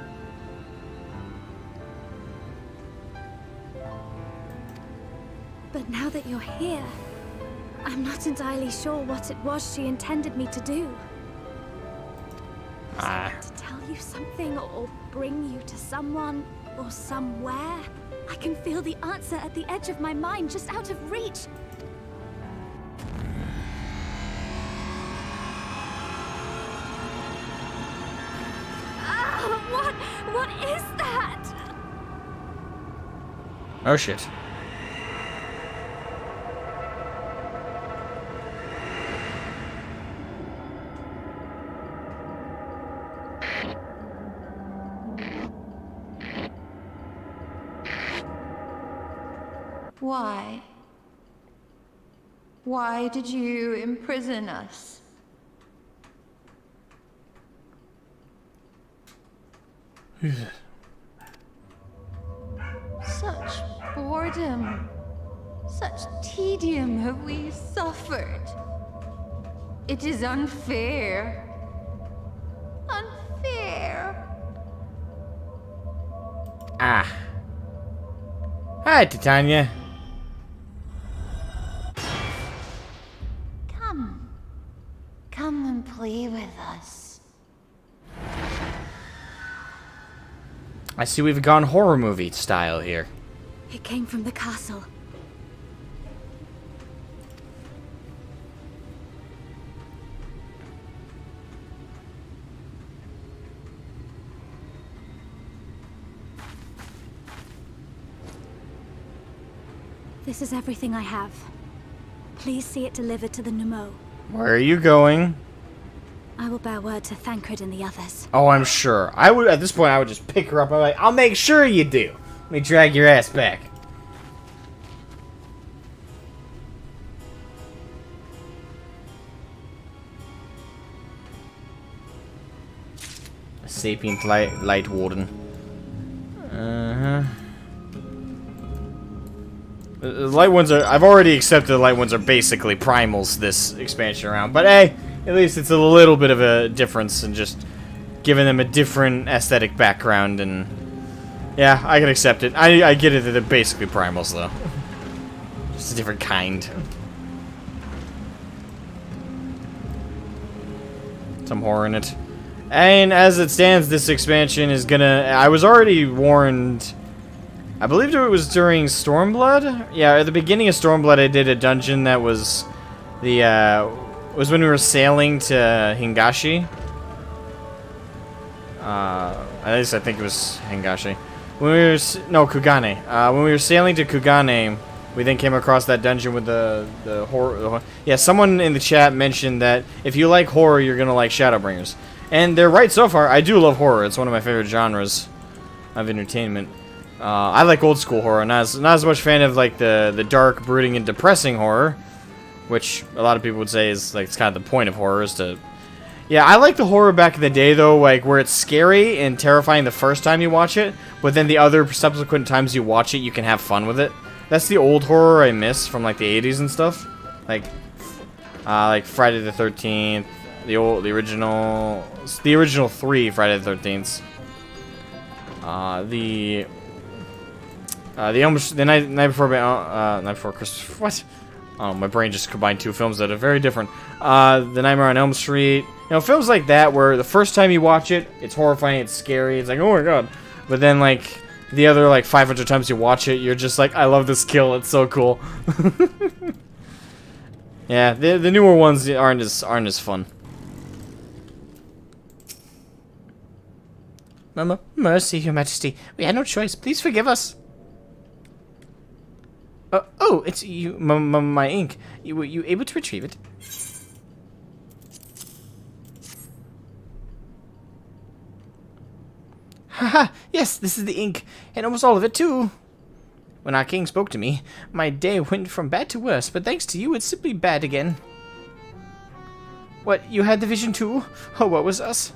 But now that you're here, I'm not entirely sure what it was she intended me to do. To tell you something or bring you to someone or somewhere? I can feel the answer at the edge of my mind, just out of reach. What is that? Oh shit. Why? Why did you imprison us? Such boredom, such tedium have we suffered. It is unfair. Unfair. Ah. Hi, Titania. Come and play with us. I see we've gone horror movie style here. It came from the castle. This is everything I have. Please see it delivered to the Nemo. Where are you going? I will bear word to Thancred and the others. Oh, I'm sure. I would, at this point, I would just pick her up. I'm like, I'll make sure you do. Let me drag your ass back. A sapient light warden. The light ones are... I've already accepted the light ones are basically primals this expansion round. But hey, at least it's a little bit of a difference and just giving them a different aesthetic background. And yeah, I can accept it. I get it that they're basically primals though. Just a different kind. Some horror in it. And as it stands, this expansion is gonna... I was already warned... I believe it was during Stormblood? Yeah, at the beginning of Stormblood I did a dungeon that was the, was when we were sailing to Hingashi. At least I think it was Hingashi. When we were, no, Kugane. When we were sailing to Kugane, we then came across that dungeon with the horror. Yeah, someone in the chat mentioned that if you like horror, you're gonna like Shadowbringers. And they're right so far. I do love horror. It's one of my favorite genres of entertainment. I like old school horror, not as much fan of like the dark, brooding, and depressing horror, which a lot of people would say is like it's kind of the point of horror is to. Yeah, I like the horror back in the day though, like where it's scary and terrifying the first time you watch it, but then the other subsequent times you watch it, you can have fun with it. That's the old horror I miss from like the 80s and stuff, like Friday the 13th, the original 3 Friday the 13th. The night before Christmas. What? Oh, my brain just combined two films that are very different. The Nightmare on Elm Street. You know, films like that where the first time you watch it, it's horrifying, it's scary, it's like, oh my god. But then, like, the other, like, 500 times you watch it, you're just like, I love this kill, it's so cool. Yeah, the newer ones aren't as fun. Mercy, Your Majesty. We had no choice. Please forgive us. Oh, it's you, my ink. Were you able to retrieve it? Haha, yes, this is the ink, and almost all of it, too. When our king spoke to me, my day went from bad to worse, but thanks to you, it's simply bad again. What, you had the vision, too? Oh, what was us?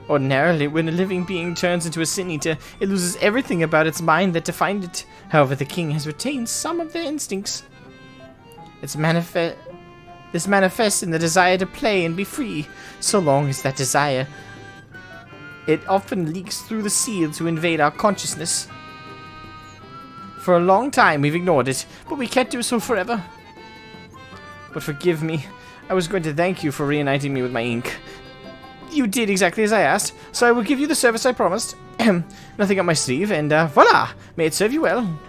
Ordinarily, when a living being turns into a sin eater, it loses everything about its mind that defined it. However, the king has retained some of their instincts. This manifests in the desire to play and be free, so long as that desire. It often leaks through the seal to invade our consciousness. For a long time, we've ignored it, but we can't do so forever. But forgive me. I was going to thank you for reuniting me with my ink. You did exactly as I asked, so I will give you the service I promised. Nothing up my sleeve, and voila! May it serve you well.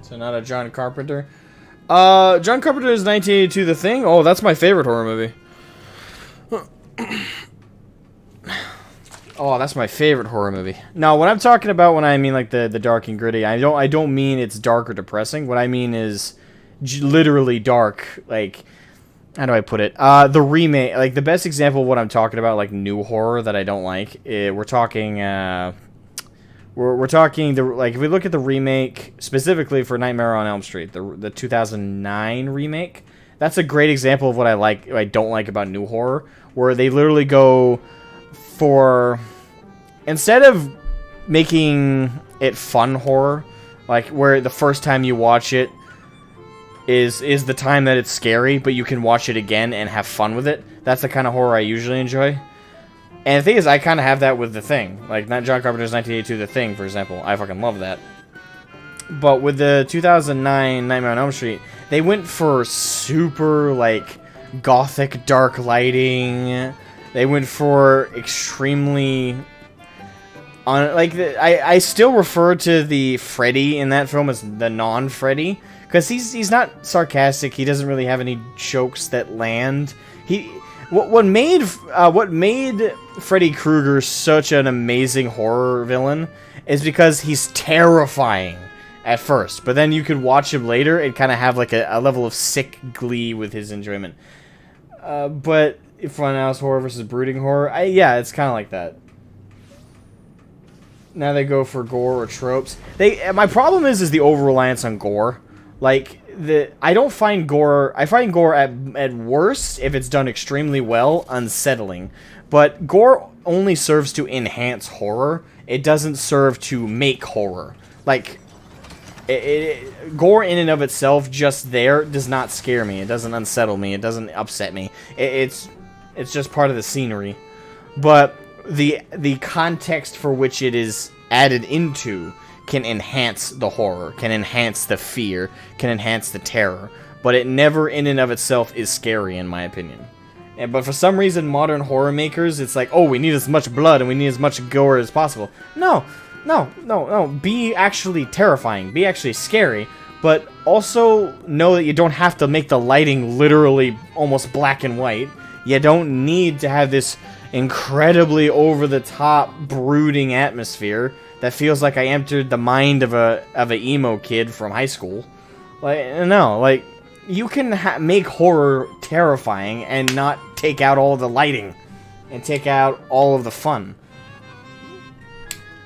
So not a John Carpenter. John Carpenter's 1982 The Thing. Oh, that's my favorite horror movie. Oh, that's my favorite horror movie. Now, what I'm talking about when I mean like the dark and gritty, I don't mean it's dark or depressing. What I mean is literally dark. Like, how do I put it? The remake, like the best example of what I'm talking about, like new horror that I don't like. We're talking if we look at the remake specifically for Nightmare on Elm Street, the 2009 remake. That's a great example of what I don't like about new horror, where they literally go for, instead of making it fun horror, like where the first time you watch it is the time that it's scary, but you can watch it again and have fun with it. That's the kind of horror I usually enjoy. And the thing is, I kind of have that with The Thing. Like, not John Carpenter's 1982 The Thing, for example. I fucking love that. But with the 2009 Nightmare on Elm Street, they went for super, like, gothic dark lighting. They went for extremely... I still refer to the Freddy in that film as the non-Freddy. Because he's not sarcastic. He doesn't really have any jokes that land. What made Freddy Krueger such an amazing horror villain is because he's terrifying at first, but then you could watch him later and kind of have like a level of sick glee with his enjoyment. But Funhouse horror versus brooding horror, yeah, it's kind of like that. Now they go for gore or tropes. My problem is the over-reliance on gore. Like, I find gore at worst, if it's done extremely well, unsettling. But gore only serves to enhance horror. It doesn't serve to make horror. Like, gore in and of itself, just there, does not scare me. It doesn't unsettle me. It doesn't upset me. It's just part of the scenery. But the context for which it is added into can enhance the horror, can enhance the fear, can enhance the terror, but it never in and of itself is scary, in my opinion. But for some reason, modern horror makers, it's like, oh, we need as much blood and we need as much gore as possible. No. Be actually terrifying, be actually scary, but also know that you don't have to make the lighting literally almost black and white. You don't need to have this incredibly over-the-top, brooding atmosphere that feels like I entered the mind of a emo kid from high school. You can make horror terrifying and not take out all the lighting and take out all of the fun.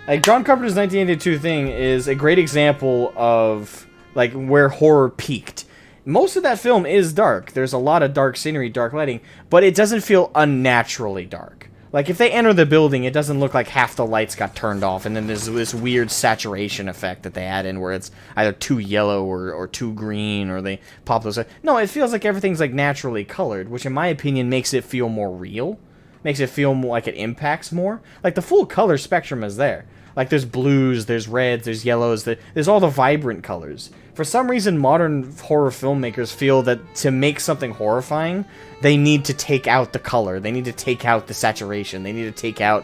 Like, John Carpenter's 1982 Thing is a great example of like where horror peaked. Most of that film is dark. There's a lot of dark scenery, dark lighting, but it doesn't feel unnaturally dark. Like, if they enter the building, it doesn't look like half the lights got turned off, and then there's this weird saturation effect that they add in where it's either too yellow or too green, or they pop those... No, it feels like everything's, like, naturally colored, which in my opinion makes it feel more real. Makes it feel more like it impacts more. Like, the full color spectrum is there. Like, there's blues, there's reds, there's yellows, there's all the vibrant colors. For some reason, modern horror filmmakers feel that to make something horrifying, they need to take out the color. They need to take out the saturation. They need to take out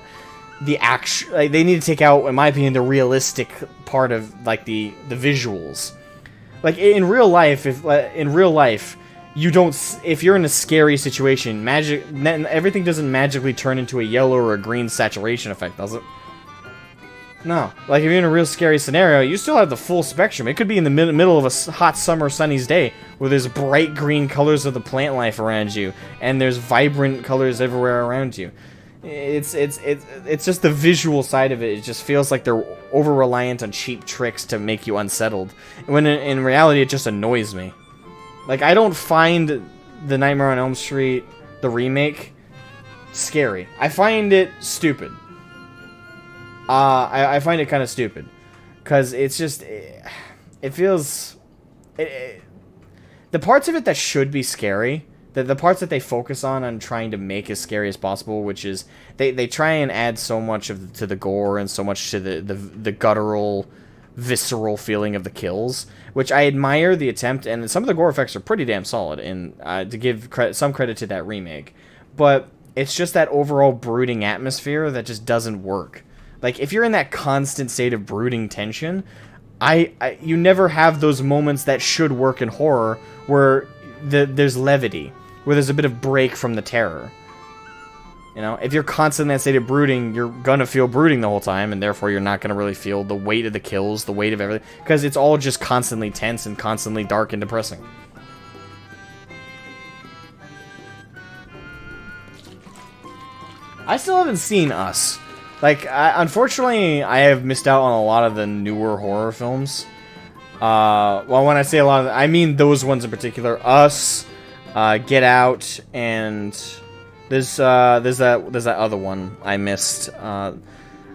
the action. Like, they need to take out, in my opinion, the realistic part of, like, the visuals. Like, in real life, you don't... If you're in a scary situation, everything doesn't magically turn into a yellow or a green saturation effect, does it? No. Like, if you're in a real scary scenario, you still have the full spectrum. It could be in the middle of a hot summer sunny's day, where there's bright green colors of the plant life around you, and there's vibrant colors everywhere around you. It's just the visual side of it. It just feels like they're over-reliant on cheap tricks to make you unsettled. When in reality, it just annoys me. Like, I don't find the Nightmare on Elm Street, the remake, scary. I find it stupid. I find it kind of stupid. Because it's just... It feels... the parts of it that should be scary, the parts that they focus on trying to make as scary as possible, which is... They try and add so much to the gore and so much to the guttural, visceral feeling of the kills, which I admire the attempt, and some of the gore effects are pretty damn solid, and to give some credit to that remake. But it's just that overall brooding atmosphere that just doesn't work. Like, if you're in that constant state of brooding tension, you never have those moments that should work in horror where there's levity, where there's a bit of break from the terror. You know, if you're constantly in that state of brooding, you're gonna feel brooding the whole time, and therefore you're not gonna really feel the weight of the kills, the weight of everything, because it's all just constantly tense and constantly dark and depressing. I still haven't seen Us. Like, unfortunately, I have missed out on a lot of the newer horror films. Well, when I say a lot of, I mean those ones in particular. Us, Get Out, and there's that other one I missed.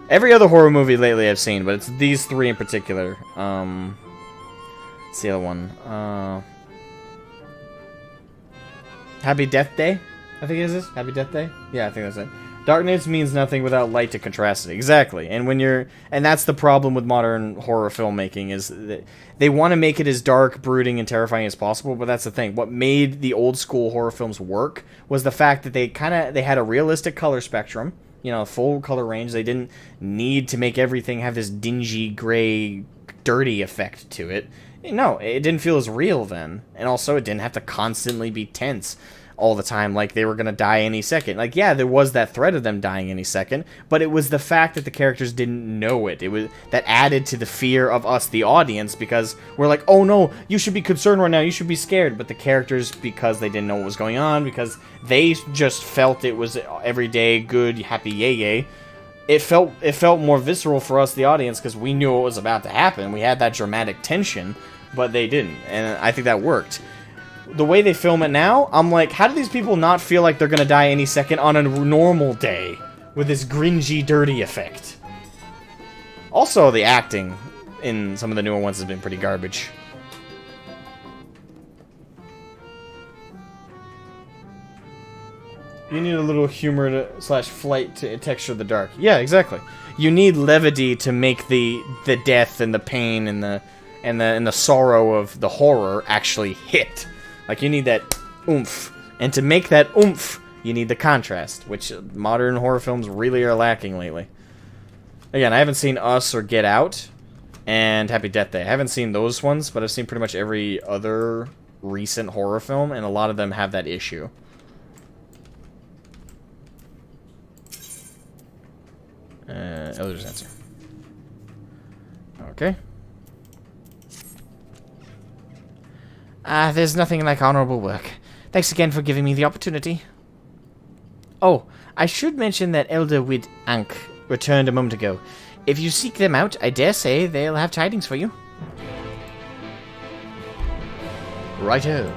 Every other horror movie lately I've seen, but it's these three in particular. What's the other one? Happy Death Day, I think it is. Happy Death Day? Yeah, I think that's it. Darkness means nothing without light to contrast it. Exactly. And that's the problem with modern horror filmmaking, is that they want to make it as dark, brooding, and terrifying as possible, but that's the thing. What made the old school horror films work was the fact that they had a realistic color spectrum, you know, full color range. They didn't need to make everything have this dingy, gray, dirty effect to it. No, it didn't feel as real then. And also, it didn't have to constantly be tense all the time, like they were gonna die any second. Like, yeah, there was that threat of them dying any second, but it was the fact that the characters didn't know it. It was that added to the fear of us, the audience, because we're like, oh no, you should be concerned right now, you should be scared. But the characters, because they didn't know what was going on, because they just felt it was everyday, good, happy, yay, it felt more visceral for us, the audience, because we knew what was about to happen. We had that dramatic tension, but they didn't, and I think that worked. The way they film it now, I'm like, how do these people not feel like they're gonna die any second on a normal day with this gringy, dirty effect? Also, the acting in some of the newer ones has been pretty garbage. You need a little humor slash flight to texture the dark. Yeah, exactly. You need levity to make the death and the pain and the sorrow of the horror actually hit. Like, you need that oomph. And to make that oomph, you need the contrast, which modern horror films really are lacking lately. Again, I haven't seen Us or Get Out and Happy Death Day. I haven't seen those ones, but I've seen pretty much every other recent horror film, and a lot of them have that issue. Elder's answer. Okay. There's nothing like honorable work. Thanks again for giving me the opportunity. Oh, I should mention that Elder Wid Ankh returned a moment ago. If you seek them out, I dare say they'll have tidings for you. Righto.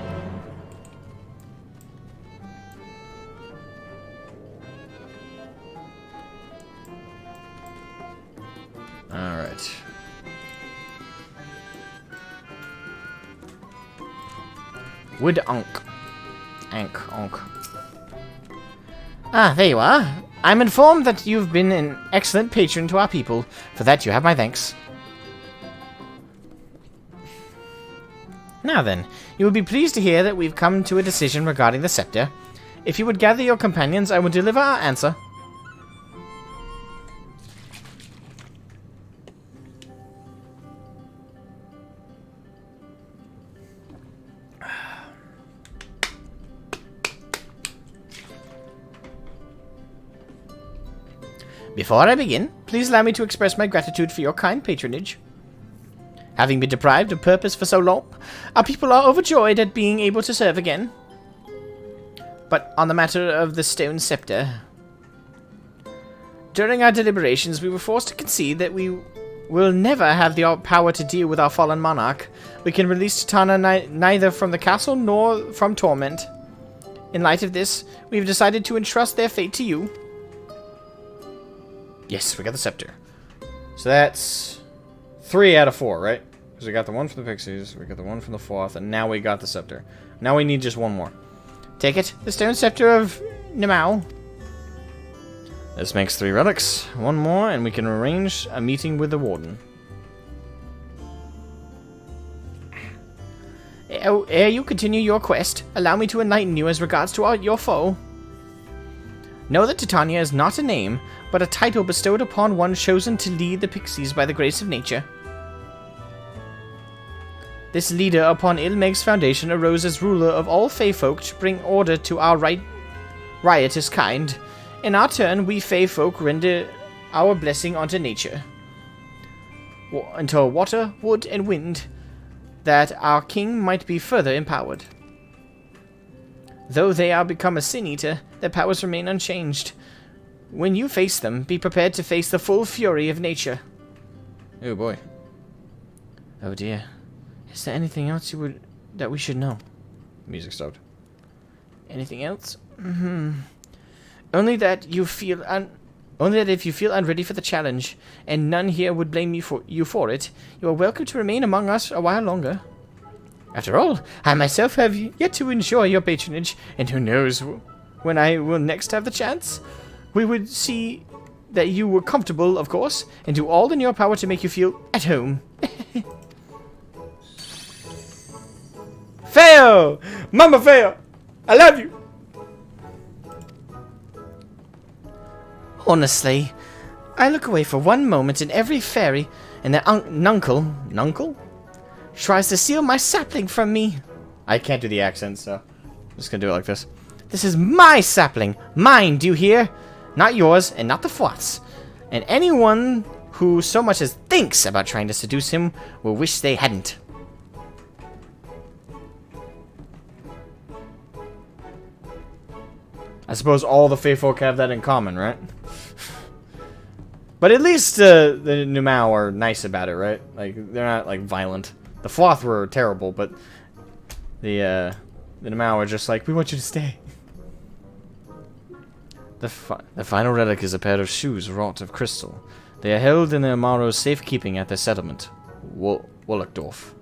Wood Onk. Onk. Ah, there you are. I'm informed that you've been an excellent patron to our people. For that, you have my thanks. Now then, you will be pleased to hear that we've come to a decision regarding the scepter. If you would gather your companions, I will deliver our answer. Before I begin, please allow me to express my gratitude for your kind patronage. Having been deprived of purpose for so long, our people are overjoyed at being able to serve again. But on the matter of the stone scepter, during our deliberations we were forced to concede that we will never have the power to deal with our fallen monarch. We can release Titania neither from the castle nor from torment. In light of this, we have decided to entrust their fate to you. Yes, we got the scepter. So that's 3 out of 4, right? Because we got the one from the pixies, we got the one from the 4th, and now we got the scepter. Now we need just one more. Take it, the stone scepter of Nimau. This makes 3 relics. One more, and we can arrange a meeting with the warden. Ere you continue your quest, allow me to enlighten you as regards to your foe. Know that Titania is not a name, but a title bestowed upon one chosen to lead the pixies by the grace of nature. This leader upon Mheg's foundation arose as ruler of all Fey folk to bring order to our riotous kind. In our turn, we Fey folk render our blessing unto nature. Until water, wood, and wind, that our king might be further empowered. Though they are become a sin-eater, their powers remain unchanged. When you face them, be prepared to face the full fury of nature. Oh boy. Oh dear. Is there anything else that we should know? Music stopped. Anything else? Only that if you feel unready for the challenge, and none here would blame you for it, you are welcome to remain among us a while longer. After all, I myself have yet to enjoy your patronage, and who knows when I will next have the chance. We would see that you were comfortable, of course, and do all in your power to make you feel at home. Feo! Mama Feo! I love you! Honestly, I look away for one moment in every fairy, and their nuncle tries to steal my sapling from me. I can't do the accent, so I'm just gonna do it like this. This is my sapling. Mine, do you hear? Not yours, and not the Fourth's. And anyone who so much as thinks about trying to seduce him will wish they hadn't. I suppose all the Fey folk have that in common, right? But at least the Nimau are nice about it, right? Like, they're not, like, violent. The Fourth were terrible, but the Nimau are just like, we want you to stay. The final relic is a pair of shoes wrought of crystal. They are held in the Amaro's safekeeping at their settlement, Wolleckdorf.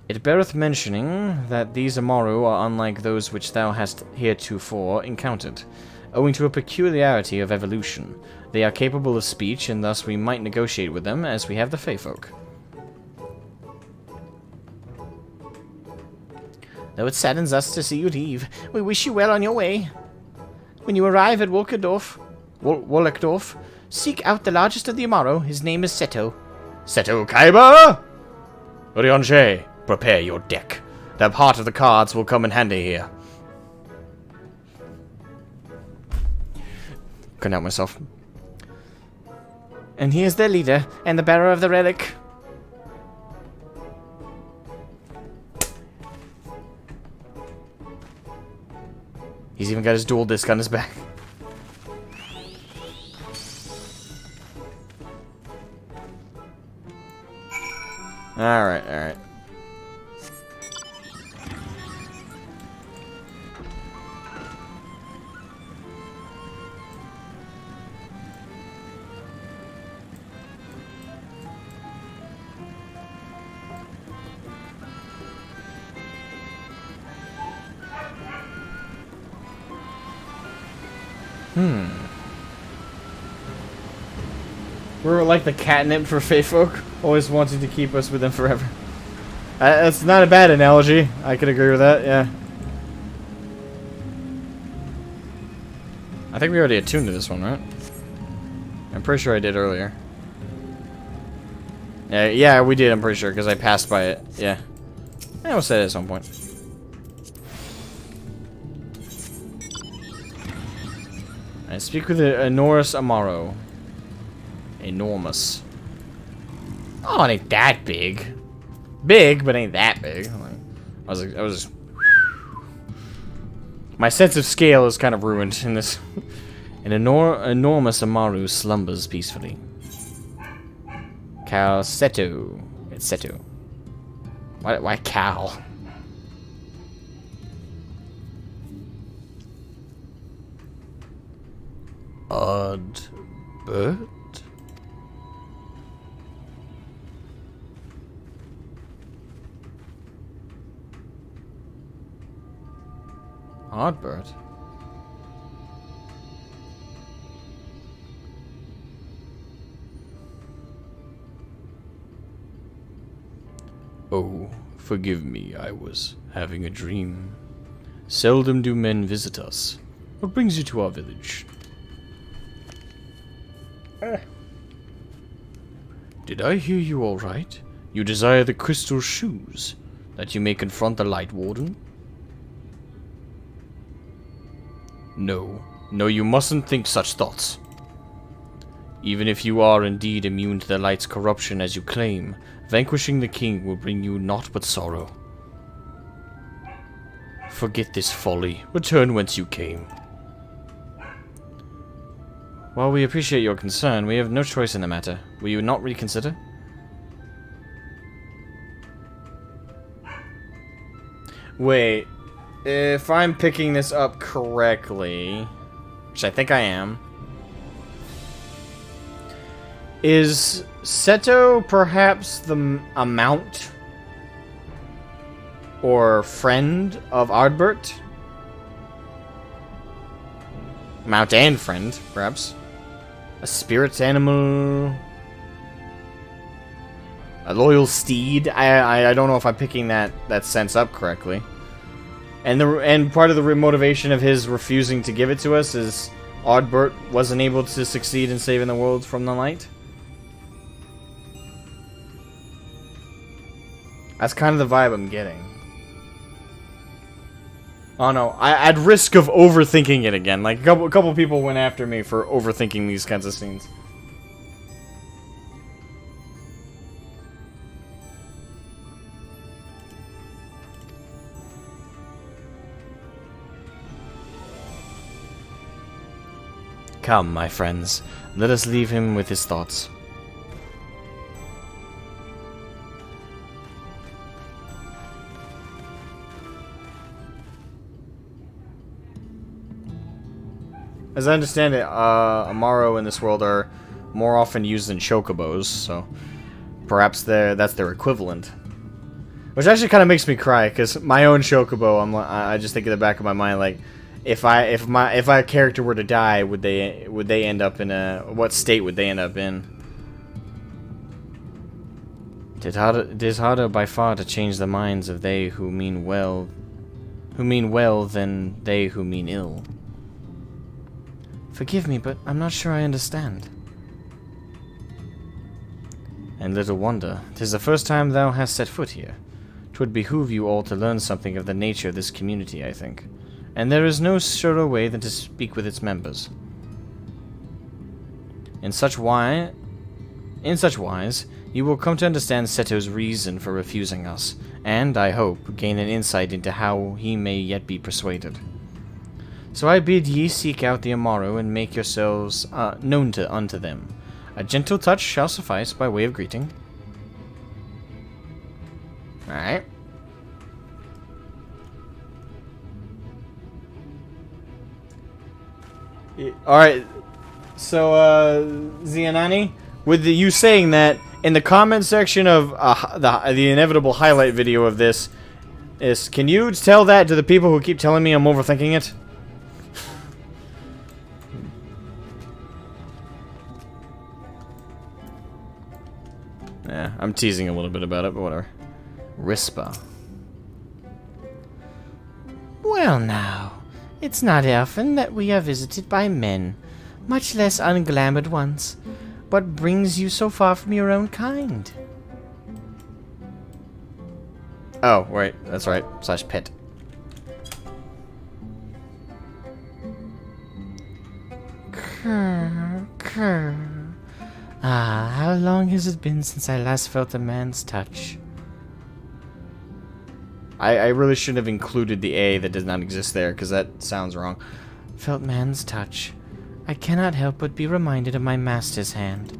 It beareth mentioning that these Amaru are unlike those which thou hast heretofore encountered. Owing to a peculiarity of evolution, they are capable of speech, and thus we might negotiate with them as we have the Fey folk. Though it saddens us to see you leave, we wish you well on your way. When you arrive at Wolleckdorf, seek out the largest of the Amaru. His name is Seto. Seto Kaiba! Ryonche, prepare your deck. That part of the cards will come in handy here. Couldn't help myself. And he is their leader, and the bearer of the relic. He's even got his dual disc on his back. Alright, alright. We're like the catnip for Fey folk, always wanting to keep us with them forever. That's not a bad analogy. I could agree with that, yeah. I think we already attuned to this one, right? I'm pretty sure I did earlier. Yeah, we did, I'm pretty sure, because I passed by it. Yeah. I almost said it at some point. I speak with Enormous Amaro. Enormous. Oh, it ain't that big. Big, but ain't that big. I was my sense of scale is kind of ruined in this. An enormous Amaru slumbers peacefully. Cal Seto. It's Seto. Why Cal? Odd bird? Odd bird. Oh, forgive me, I was having a dream. Seldom do men visit us. What brings you to our village? Did I hear you all right? You desire the crystal shoes, that you may confront the Light Warden? No. No, you mustn't think such thoughts. Even if you are indeed immune to the Light's corruption as you claim, vanquishing the king will bring you naught but sorrow. Forget this folly. Return whence you came. While we appreciate your concern, we have no choice in the matter. Will you not reconsider? Wait. If I'm picking this up correctly, which I think I am, is Seto perhaps a mount or friend of Ardbert? Mount and friend, perhaps. A spirit animal. A loyal steed. I don't know if I'm picking that sense up correctly. And part of the motivation of his refusing to give it to us is Ardbert wasn't able to succeed in saving the world from the light. That's kind of the vibe I'm getting. Oh no, at risk of overthinking it again. Like, a couple people went after me for overthinking these kinds of scenes. Come, my friends. Let us leave him with his thoughts. As I understand it, Amaro in this world are more often used than chocobos, so perhaps that's their equivalent. Which actually kind of makes me cry, because my own chocobo, I just think in the back of my mind, like, if my character were to die, would they end up in what state would they end up in? It is harder by far to change the minds of they who mean well than they who mean ill. Forgive me, but I'm not sure I understand. And little wonder, 'tis the first time thou hast set foot here. 'Twould behoove you all to learn something of the nature of this community, I think. And there is no surer way than to speak with its members. In such wise, you will come to understand Seto's reason for refusing us, and, I hope, gain an insight into how he may yet be persuaded. So I bid ye seek out the Amaro and make yourselves known unto them. A gentle touch shall suffice by way of greeting. Alright. Alright. So, Zianani, with you saying that, in the comment section of the inevitable highlight video of this, can you tell that to the people who keep telling me I'm overthinking it? Yeah, I'm teasing a little bit about it, but whatever. Rispa. Well now, it's not often that we are visited by men, much less unglamoured ones. What brings you so far from your own kind? Oh, right, that's right. / pet. Ah, how long has it been since I last felt a man's touch? I really shouldn't have included the A that does not exist there, because that sounds wrong. Felt man's touch. I cannot help but be reminded of my master's hand.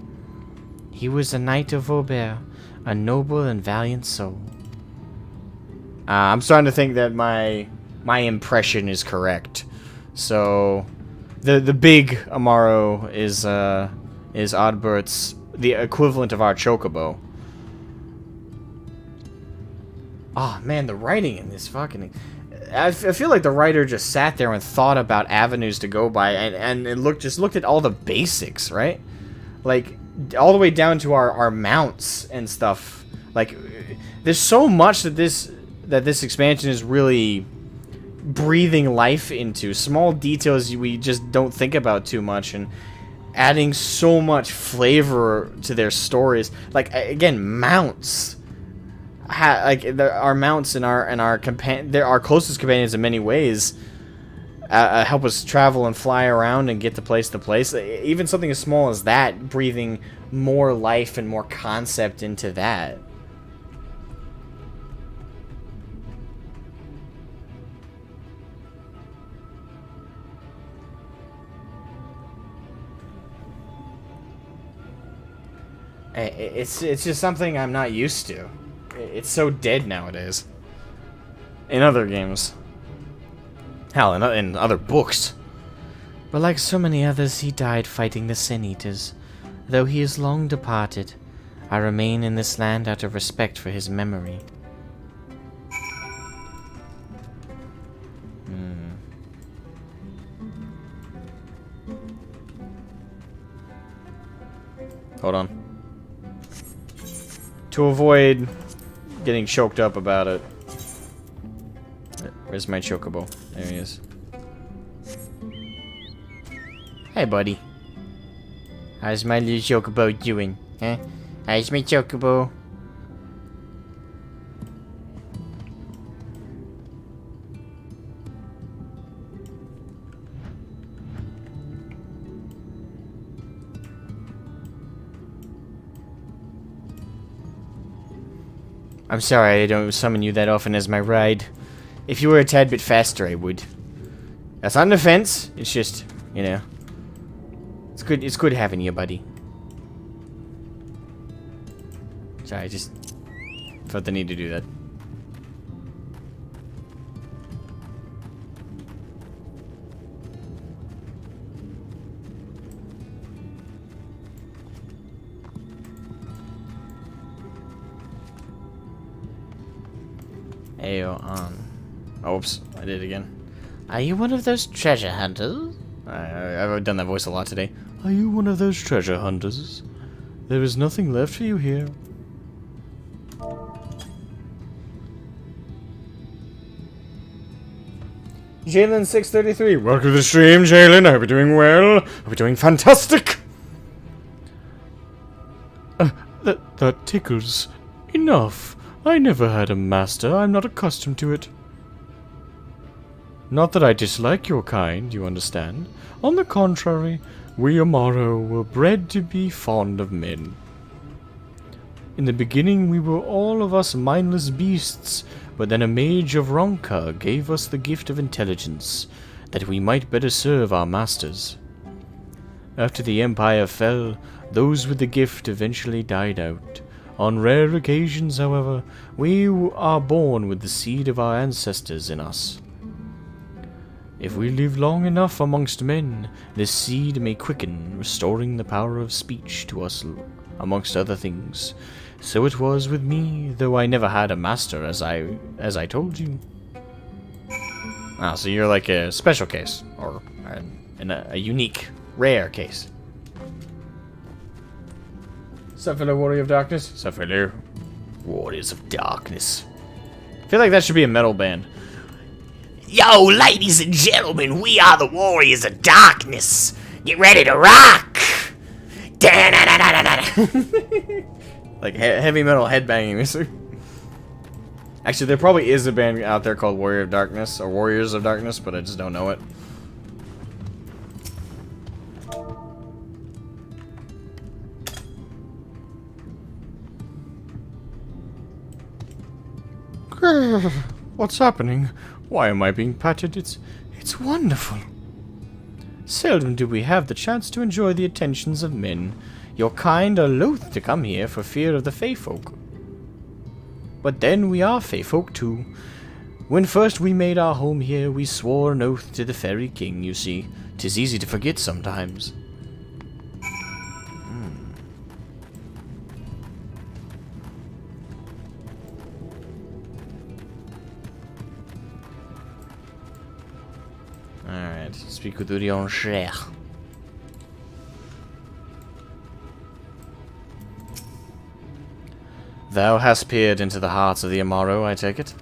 He was a knight of Aubert, a noble and valiant soul. I'm starting to think that my impression is correct. So, the big Amaro is Oddbert's, the equivalent of our Chocobo. Oh man, the writing in this fucking... I feel like the writer just sat there and thought about avenues to go by, and just looked at all the basics, right? Like, all the way down to our mounts and stuff. Like, there's so much that this expansion is really breathing life into. Small details we just don't think about too much, and adding so much flavor to their stories. Like, again, mounts. Our mounts and our closest companions in many ways help us travel and fly around and get to place. Even something as small as that, breathing more life and more concept into that. It's just something I'm not used to. It's so dead nowadays. In other games. Hell, in other books. But like so many others, he died fighting the Sin Eaters. Though he is long departed, I remain in this land out of respect for his memory. Hold on. To avoid getting choked up about it. Where's my Chocobo? There he is. Hey, buddy. How's my little Chocobo doing? Huh? How's my Chocobo? I'm sorry I don't summon you that often as my ride. If you were a tad bit faster, I would. That's not an offense. It's just, you know. It's good having you, buddy. Sorry, I just felt the need to do that. Ayo on. Oops, I did it again. Are you one of those treasure hunters? I've done that voice a lot today. Are you one of those treasure hunters? There is nothing left for you here. Jalen633. Welcome to the stream, Jalen. I hope you're doing well. I hope you're doing fantastic. That tickles. Enough. I never had a master. I'm not accustomed to it. Not that I dislike your kind, you understand. On the contrary, we Amaro were bred to be fond of men. In the beginning, we were all of us mindless beasts, but then a mage of Ronka gave us the gift of intelligence, that we might better serve our masters. After the Empire fell, those with the gift eventually died out. On rare occasions, however, we are born with the seed of our ancestors in us. If we live long enough amongst men, this seed may quicken, restoring the power of speech to us, amongst other things. So it was with me, though I never had a master, as I told you. Ah, so you're like a special case, or a unique, rare case. up, fellow warrior of darkness? What's up, fellow warriors of darkness? I feel like that should be a metal band. Yo, ladies and gentlemen, we are the Warriors of Darkness. Get ready to rock. Like heavy metal headbanging music. Actually, there probably is a band out there called Warrior of Darkness or Warriors of Darkness, but I just don't know it. What's happening? Why am I being patted? It's wonderful. Seldom do we have the chance to enjoy the attentions of men. Your kind are loath to come here for fear of the Fey folk. But then we are Fey folk too. When first we made our home here, we swore an oath to the Fairy King, you see. 'Tis easy to forget sometimes. Alright, speak with Urion Cher. Thou hast peered into the hearts of the Amaro, I take it?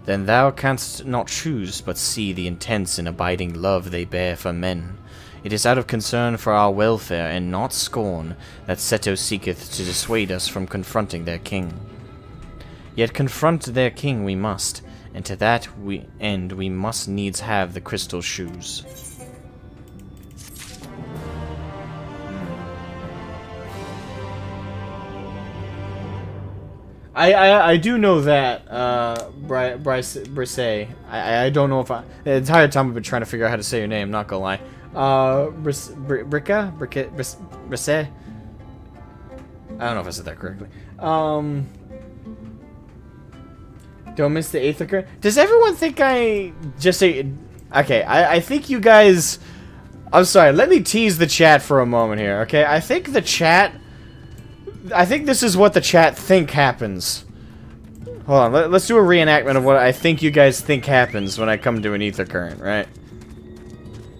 Then thou canst not choose but see the intense and abiding love they bear for men. It is out of concern for our welfare and not scorn that Seto seeketh to dissuade us from confronting their king. Yet confront their king we must, and to that end we must needs have the crystal shoes. I do know that, Brisset. I don't know if the entire time I've been trying to figure out how to say your name, not gonna lie. Brisset? I don't know if I said that correctly. Don't miss the Aether current. Does everyone think I just say... Okay, I think you guys... I'm sorry, let me tease the chat for a moment here, okay? I think the chat... I think this is what the chat think happens. Hold on, let's do a reenactment of what I think you guys think happens when I come to an Aether current, right?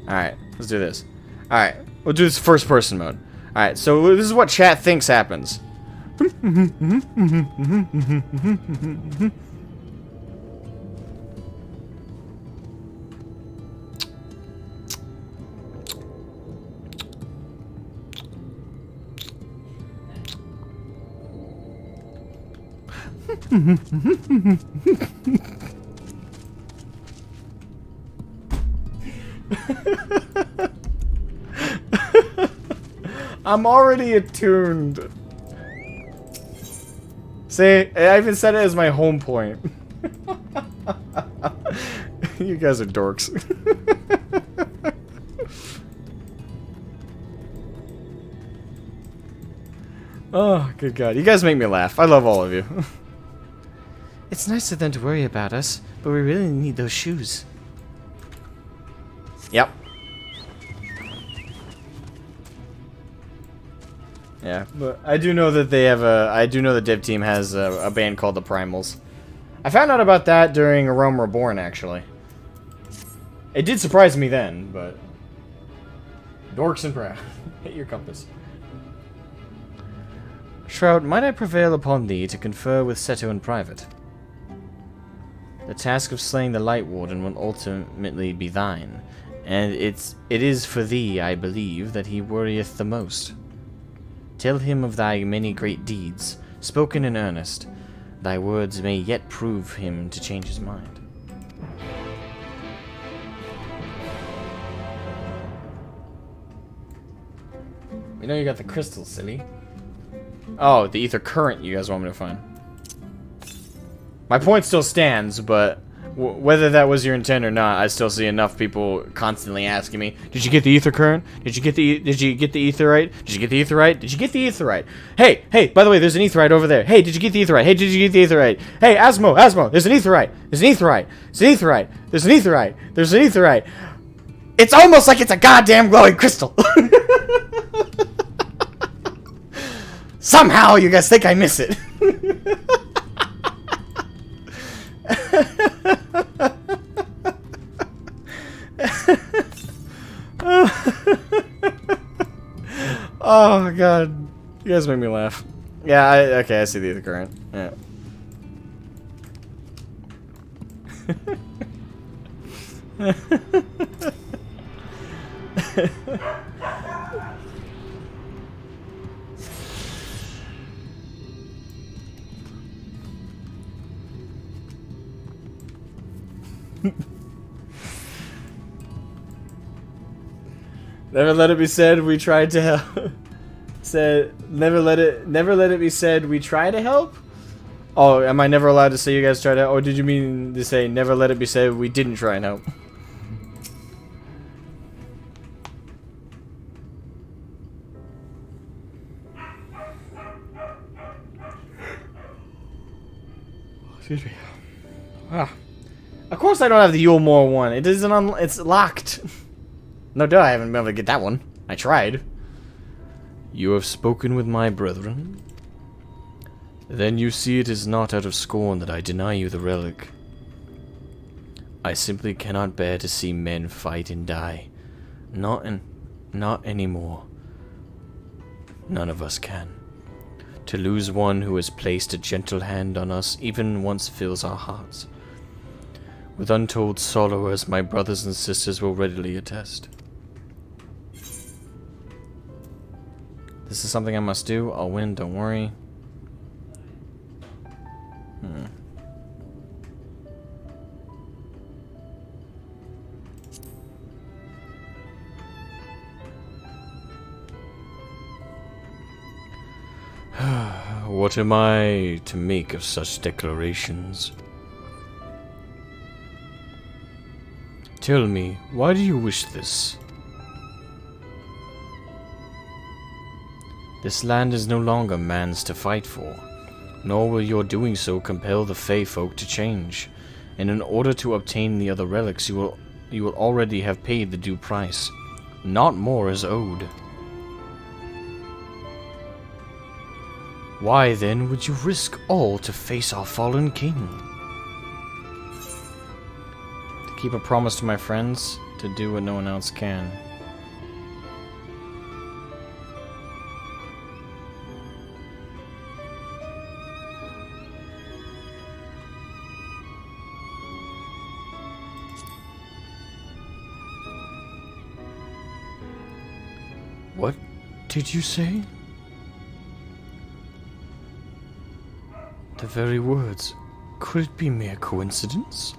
Alright, let's do this. Alright, we'll do this first person mode. Alright, so this is what chat thinks happens. I'm already attuned. See, I even set it as my home point. You guys are dorks. Oh, good God. You guys make me laugh. I love all of you. It's nice of them to worry about us, but we really need those shoes. Yep. Yeah, but I do know that they have a... I do know the dev team has a band called the Primals. I found out about that during A Realm Reborn, actually. It did surprise me then, but... Dorks and proud. Hit your compass. Shroud, might I prevail upon thee to confer with Seto in private? The task of slaying the Light Warden will ultimately be thine, and it is for thee, I believe, that he worrieth the most. Tell him of thy many great deeds, spoken in earnest. Thy words may yet prove him to change his mind. We know you got the crystal, silly. Oh, the Aether current you guys want me to find. My point still stands, but whether that was your intent or not, I still see enough people constantly asking me, "Did you get the Aether current? Did you get the Aetherite? Did you get the Aetherite? Did you get the Aetherite? Hey, by the way, there's an Aetherite over there. Hey, did you get the Aetherite? Hey, did you get the Aetherite? Hey, Asmo, there's an Aetherite. There's an Aetherite. There's an Aetherite. There's an Aetherite. There's an Aetherite. It's almost like it's a goddamn glowing crystal." Somehow you guys think I miss it. Oh god, you guys make me laugh. Yeah, okay, I see the current. Yeah. Never let it be said we tried to help. Never let it be said we try to help. Oh, am I never allowed to say you guys tried to help? Or did you mean to say never let it be said we didn't try and help? Excuse me. Ah. Of course I don't have the Yulmore one. It isn't it's locked. No duh, I haven't been able to get that one. I tried. You have spoken with my brethren? Then you see it is not out of scorn that I deny you the relic. I simply cannot bear to see men fight and die. Not anymore. None of us can. To lose one who has placed a gentle hand on us even once fills our hearts with untold sorrow, as my brothers and sisters will readily attest. This is something I must do. I'll win, don't worry. What am I to make of such declarations? Tell me, why do you wish this? This land is no longer man's to fight for, nor will your doing so compel the Fey folk to change, and in order to obtain the other relics you will already have paid the due price. Not more is owed. Why then would you risk all to face our fallen king? To keep a promise to my friends, to do what no one else can. What did you say? The very words. Could it be mere coincidence?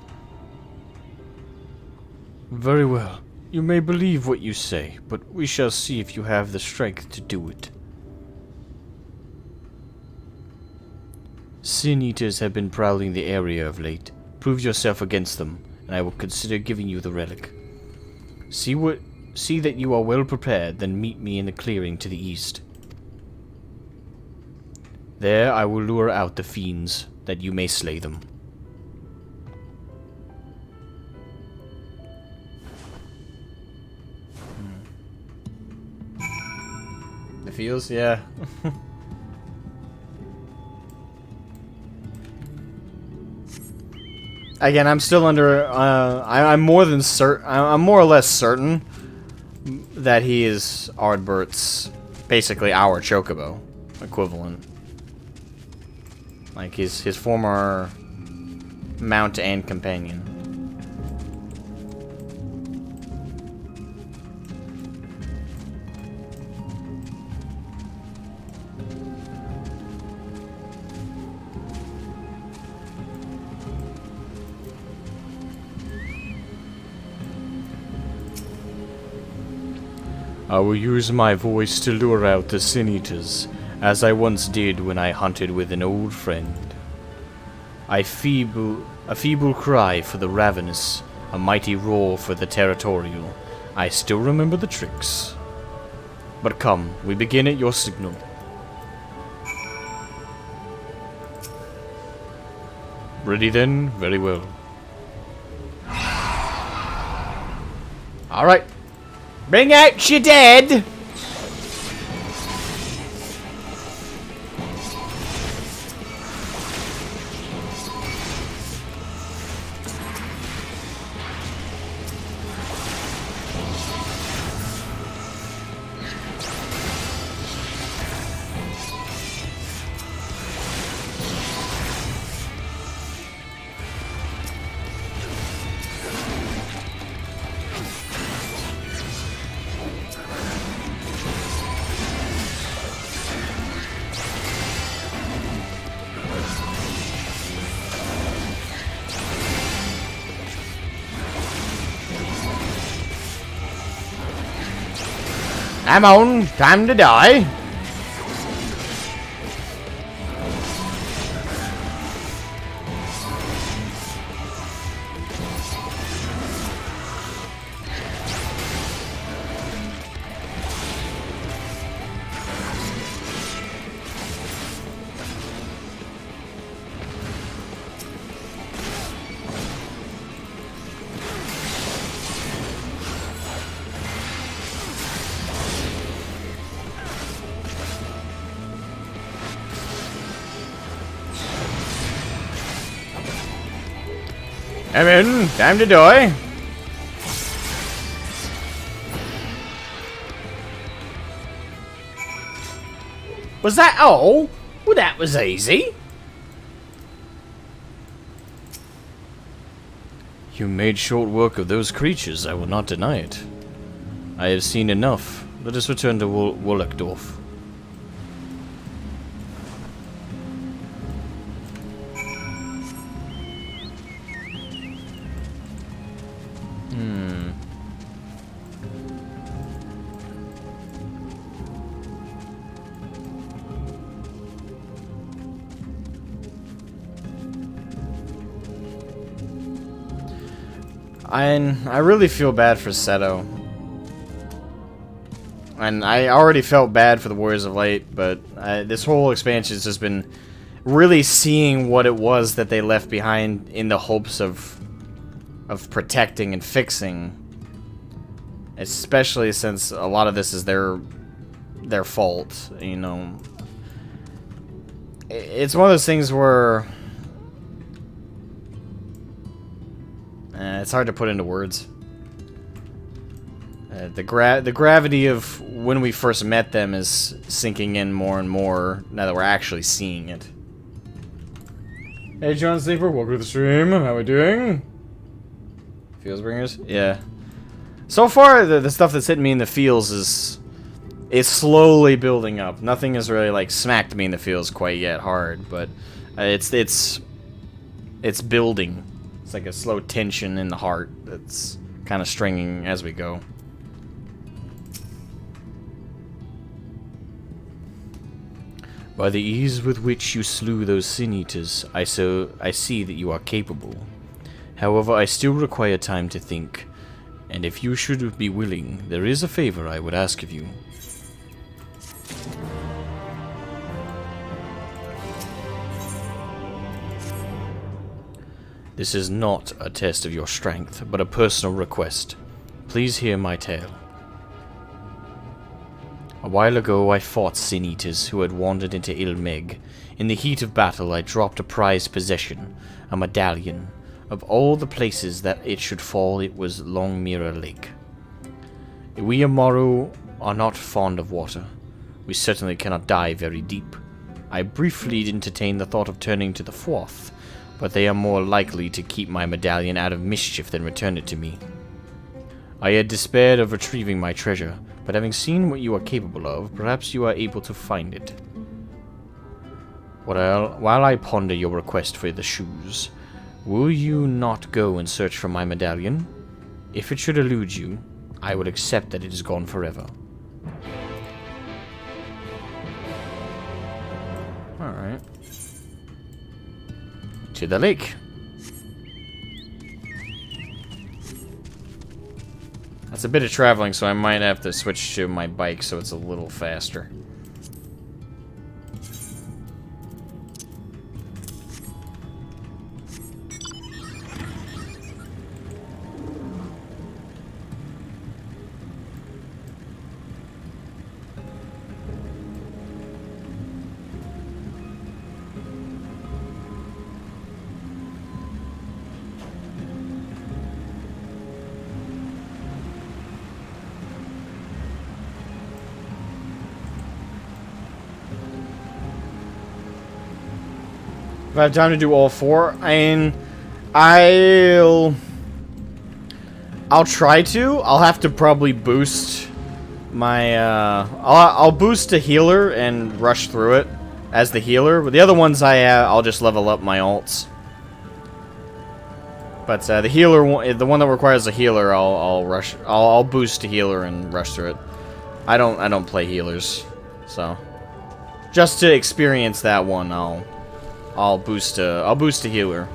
Very well. You may believe what you say, but we shall see if you have the strength to do it. Sin Eaters have been prowling the area of late. Prove yourself against them, and I will consider giving you the relic. See that you are well prepared, then meet me in the clearing to the east. There I will lure out the fiends, that you may slay them. The feels, yeah. Again, I'm still under. I'm more than certain. I'm more or less certain that he is Ardbert's, basically our Chocobo equivalent. Like his former mount and companion. I will use my voice to lure out the Sin Eaters, as I once did when I hunted with an old friend. A feeble cry for the ravenous, a mighty roar for the territorial. I still remember the tricks. But come, we begin at your signal. Ready then? Very well. Alright. Bring out your dead! I'm on. Time to die. I'm in. Time to die. Was that all? Well, that was easy. You made short work of those creatures, I will not deny it. I have seen enough. Let us return to Wolleckdorf. I really feel bad for Seto. And I already felt bad for the Warriors of Light, but this whole expansion has just been really seeing what it was that they left behind in the hopes of protecting and fixing. Especially since a lot of this is their fault, you know. It's one of those things where it's hard to put into words. The gravity of when we first met them is sinking in more and more now that we're actually seeing it. Hey, John Sleeper, welcome to the stream. How we doing? Feelsbringers? Yeah. So far, the stuff that's hitting me in the feels is slowly building up. Nothing has really like smacked me in the feels quite yet hard, but it's building. It's like a slow tension in the heart that's kind of stringing as we go. By the ease with which you slew those sin-eaters, I see that you are capable. However, I still require time to think, and if you should be willing, there is a favor I would ask of you. This is not a test of your strength, but a personal request. Please hear my tale. A while ago, I fought sin-eaters who had wandered into Mheg. In the heat of battle, I dropped a prized possession, a medallion. Of all the places that it should fall, it was Longmira Lake. We Amaru are not fond of water. We certainly cannot dive very deep. I briefly entertained the thought of turning to the Forth, but they are more likely to keep my medallion out of mischief than return it to me. I had despaired of retrieving my treasure, but having seen what you are capable of, perhaps you are able to find it. While I ponder your request for the shoes, will you not go and search for my medallion? If it should elude you, I will accept that it is gone forever. Alright. To the lake. That's a bit of traveling, so I might have to switch to my bike so it's a little faster. If I have time to do all four, I'll try to. I'll have to probably boost my I'll boost a healer and rush through it as the healer. But the other ones I'll just level up my alts. But the healer, the one that requires a healer, I'll boost a healer and rush through it. I don't play healers, so just to experience that one, I'll boost a healer.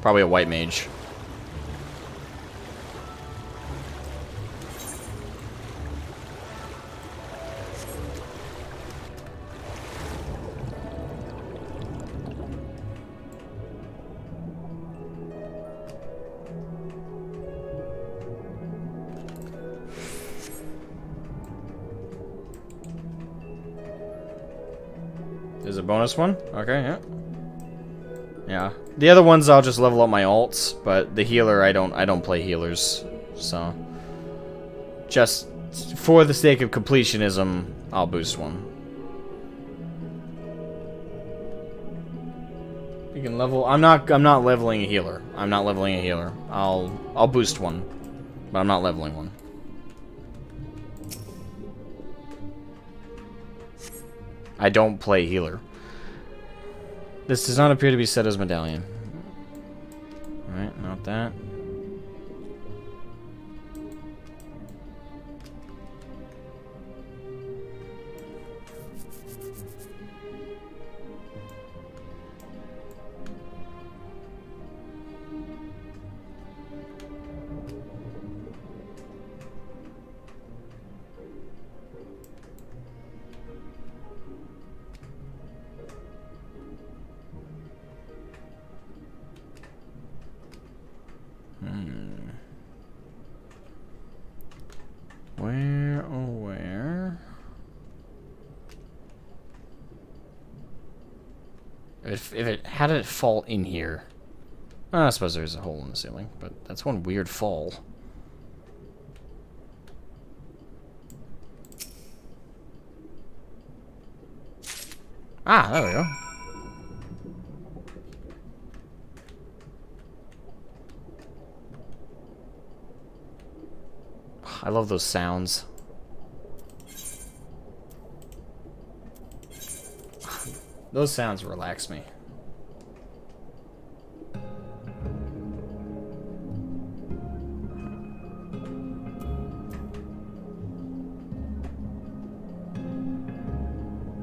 Probably a white mage. There's a bonus one? Okay, yeah. Yeah. The other ones I'll just level up my alts, but the healer I don't play healers. So just for the sake of completionism, I'll boost one. You can level I'm not leveling a healer. I'm not leveling a healer. I'll boost one, but I'm not leveling one. I don't play healer. This does not appear to be Seto's medallion. Alright, not that. Where, oh where? How did it fall in here? I suppose there's a hole in the ceiling, but that's one weird fall. Ah, there we go. I love those sounds. Those sounds relax me.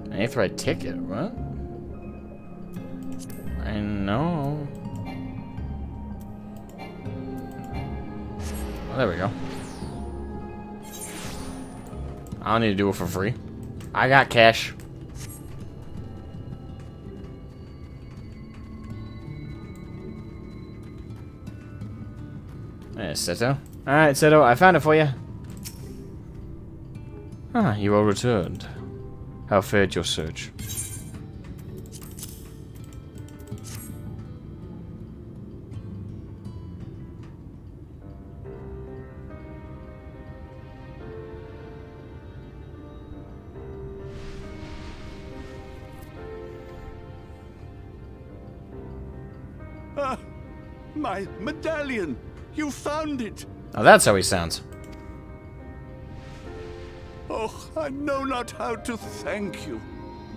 An Aetheryte ticket, what? I know. Oh, there we go. I don't need to do it for free. I got cash. Hey, Seto. Alright, Seto, I found it for you. Ah, you all returned. How fared your search? My medallion! You found it! Oh, that's how he sounds. Oh, I know not how to thank you.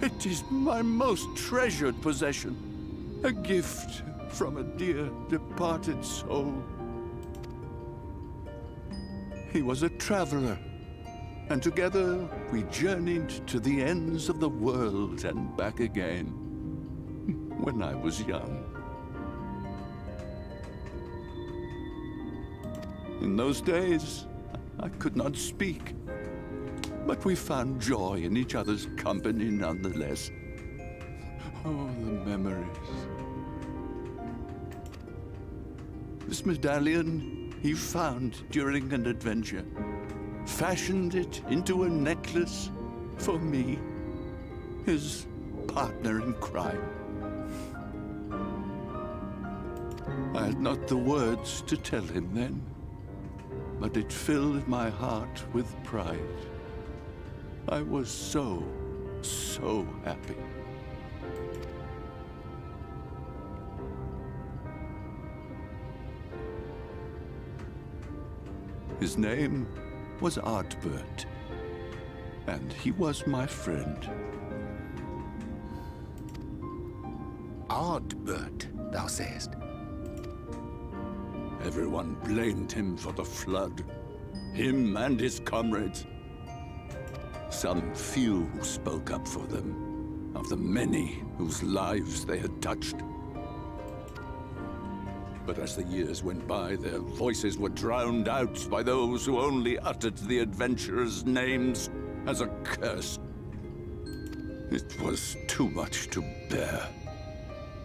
It is my most treasured possession. A gift from a dear departed soul. He was a traveler, and together we journeyed to the ends of the world and back again. When I was young. In those days, I could not speak, but we found joy in each other's company nonetheless. Oh, the memories. This medallion he found during an adventure, fashioned it into a necklace for me, his partner in crime. I had not the words to tell him then, but it filled my heart with pride. I was so happy. His name was Artbert, and he was my friend. Ardbert, thou sayest? Everyone blamed him for the flood, him and his comrades. Some few spoke up for them, of the many whose lives they had touched. But as the years went by, their voices were drowned out by those who only uttered the adventurers' names as a curse. It was too much to bear,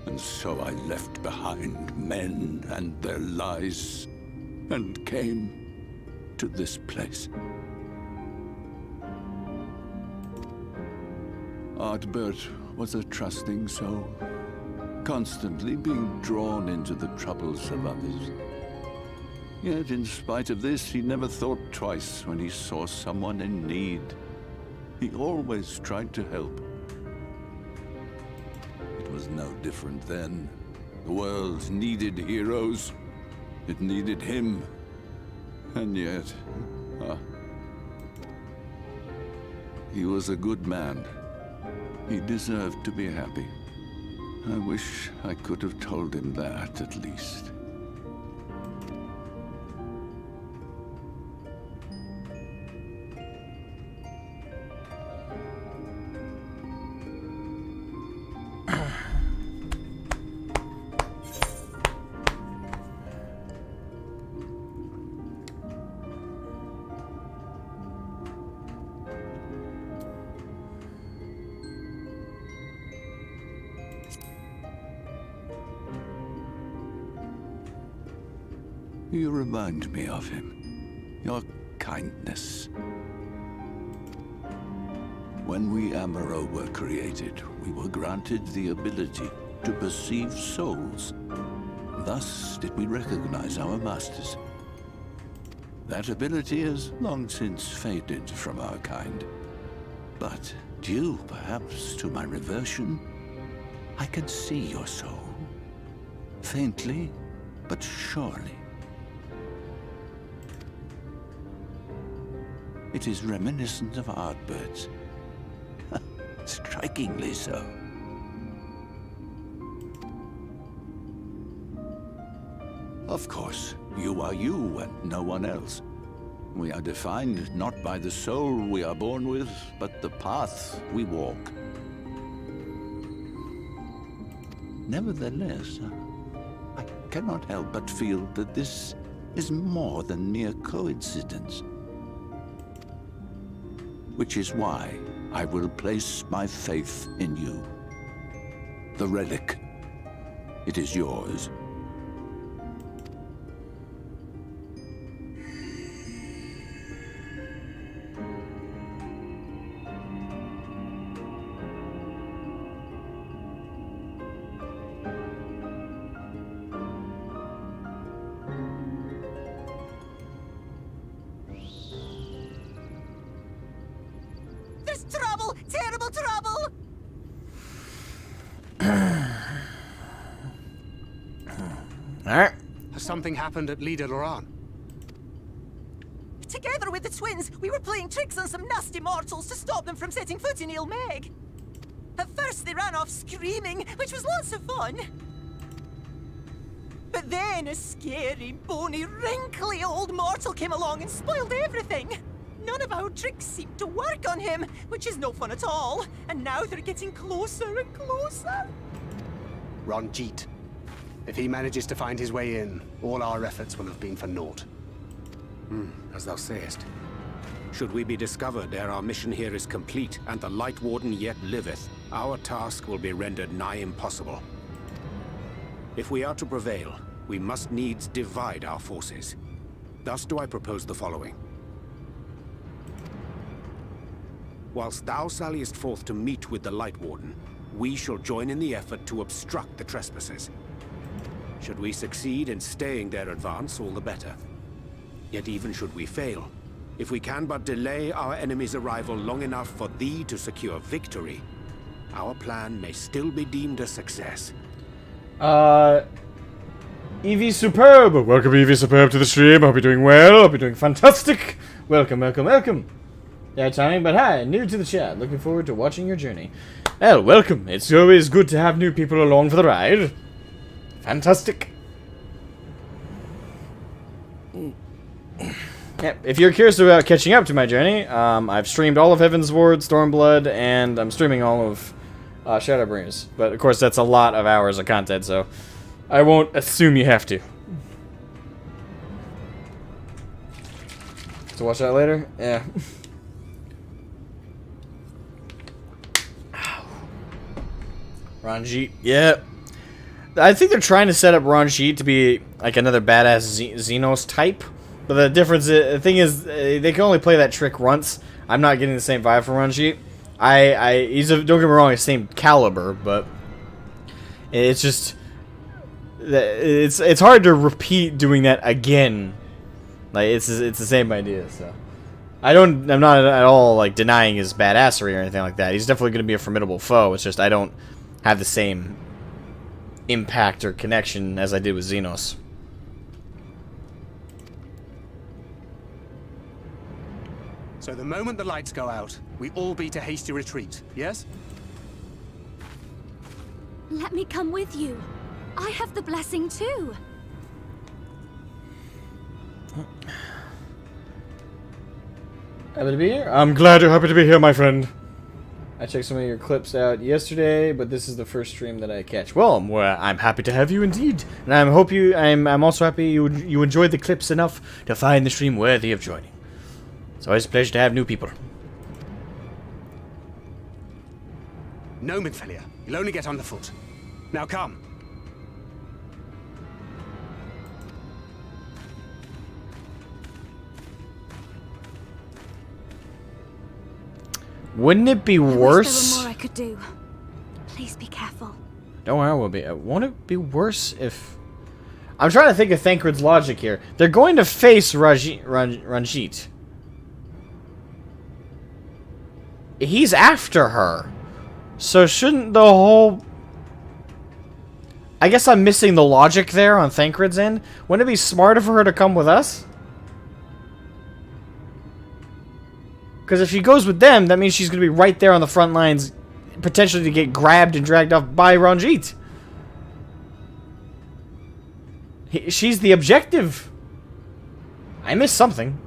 and so I left behind men and their lies, and came to this place. Ardbert was a trusting soul, constantly being drawn into the troubles of others. Yet in spite of this, he never thought twice when he saw someone in need. He always tried to help. It was no different then. The world needed heroes. It needed him. And yet, he was a good man. He deserved to be happy. I wish I could have told him that, at least. You remind me of him. Your kindness. When we Amaro were created, we were granted the ability to perceive souls. Thus did we recognize our masters. That ability has long since faded from our kind. But due, perhaps, to my reversion, I can see your soul. Faintly, but surely. It is reminiscent of Ardbert's. Strikingly so. Of course, you are you and no one else. We are defined not by the soul we are born with, but the path we walk. Nevertheless, I cannot help but feel that this is more than mere coincidence. Which is why I will place my faith in you. The relic. It is yours. Trouble! Terrible trouble! Alright. Has something happened at Leader Loran? Together with the twins, we were playing tricks on some nasty mortals to stop them from setting foot in Mheg. At first they ran off screaming, which was lots of fun. But then a scary, bony, wrinkly old mortal came along and spoiled everything. None of our tricks seemed to work on him, which is no fun at all. And now they're getting closer and closer. Ranjit. If he manages to find his way in, all our efforts will have been for naught. As thou sayest. Should we be discovered ere our mission here is complete, and the Light Warden yet liveth, our task will be rendered nigh impossible. If we are to prevail, we must needs divide our forces. Thus do I propose the following. Whilst thou salliest forth to meet with the Light Warden, we shall join in the effort to obstruct the trespassers. Should we succeed in staying their advance, all the better. Yet even should we fail, if we can but delay our enemy's arrival long enough for thee to secure victory, our plan may still be deemed a success. Eevee Superb! Welcome, Eevee Superb, to the stream. I hope you're doing well. I hope you're doing fantastic. Welcome, welcome, welcome. Yeah, timing, but hi, new to the chat. Looking forward to watching your journey. Well, welcome. It's always good to have new people along for the ride. Fantastic. Yeah, if you're curious about catching up to my journey, I've streamed all of Heaven's Ward, Stormblood, and I'm streaming all of Shadowbringers. But of course, that's a lot of hours of content, so I won't assume you have to. To watch that later? Yeah. Ranjit, yeah. I think they're trying to set up Ranjit to be like another badass Xenos type. But the difference, the thing is, they can only play that trick once. I'm not getting the same vibe from Ranjit. Don't get me wrong, he's the same caliber, but it's just, it's hard to repeat doing that again. Like it's the same idea. So I'm not at all like denying his badassery or anything like that. He's definitely going to be a formidable foe. It's just I don't have the same impact or connection as I did with Xenos. So the moment the lights go out, we all beat a hasty retreat, yes? Let me come with you. I have the blessing too. Happy to be here? I'm glad you're happy to be here, my friend. I checked some of your clips out yesterday, but this is the first stream that I catch. Well, I'm happy to have you indeed, and I'm also happy you enjoyed the clips enough to find the stream worthy of joining. It's always a pleasure to have new people. No, Minfilia. You'll only get underfoot. Now come. Wouldn't it be worse? There were more I could do. Please be careful. Don't worry, I will be. Won't it be worse if... I'm trying to think of Thancred's logic here. They're going to face Ranjit. He's after her. So shouldn't the whole... I guess I'm missing the logic there on Thancred's end. Wouldn't it be smarter for her to come with us? Because if she goes with them, that means she's going to be right there on the front lines, potentially to get grabbed and dragged off by Ranjit. She's the objective. I missed something.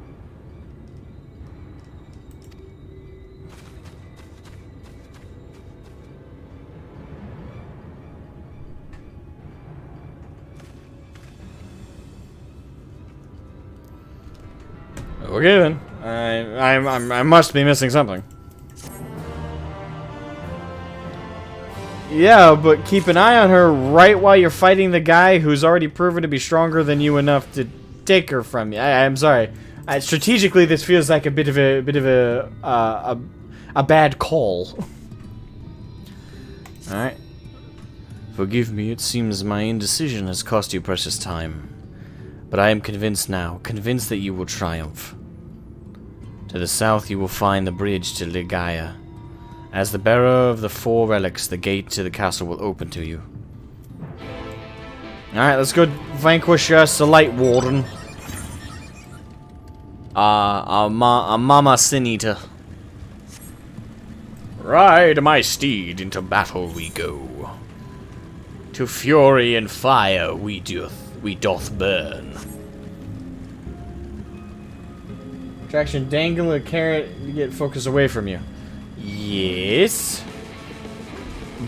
Okay then. I must be missing something. Yeah, but keep an eye on her right while you're fighting the guy who's already proven to be stronger than you enough to take her from you. I'm sorry. Strategically, this feels like a bit of a bad call. All right. Forgive me. It seems my indecision has cost you precious time, but I am convinced now. Convinced that you will triumph. To the south, you will find the bridge to Ligaya. As the bearer of the 4 relics, the gate to the castle will open to you. Alright, let's go vanquish us the Light Warden. Mama Sin-Eater. Ride my steed into battle we go. To fury and fire we doth burn. Traction, dangle a carrot to get focus away from you. Yes.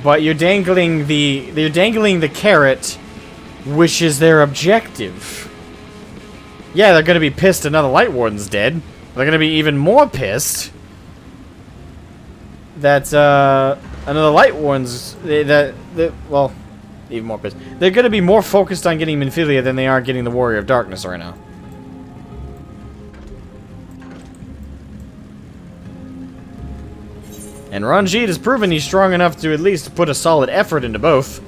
But you're dangling the carrot, which is their objective. Yeah, they're gonna be pissed another Light Warden's dead. They're gonna be even more pissed that another Light Warden's well, even more pissed. They're gonna be more focused on getting Minfilia than they are getting the Warrior of Darkness right now. And Ranjit has proven he's strong enough to at least put a solid effort into both.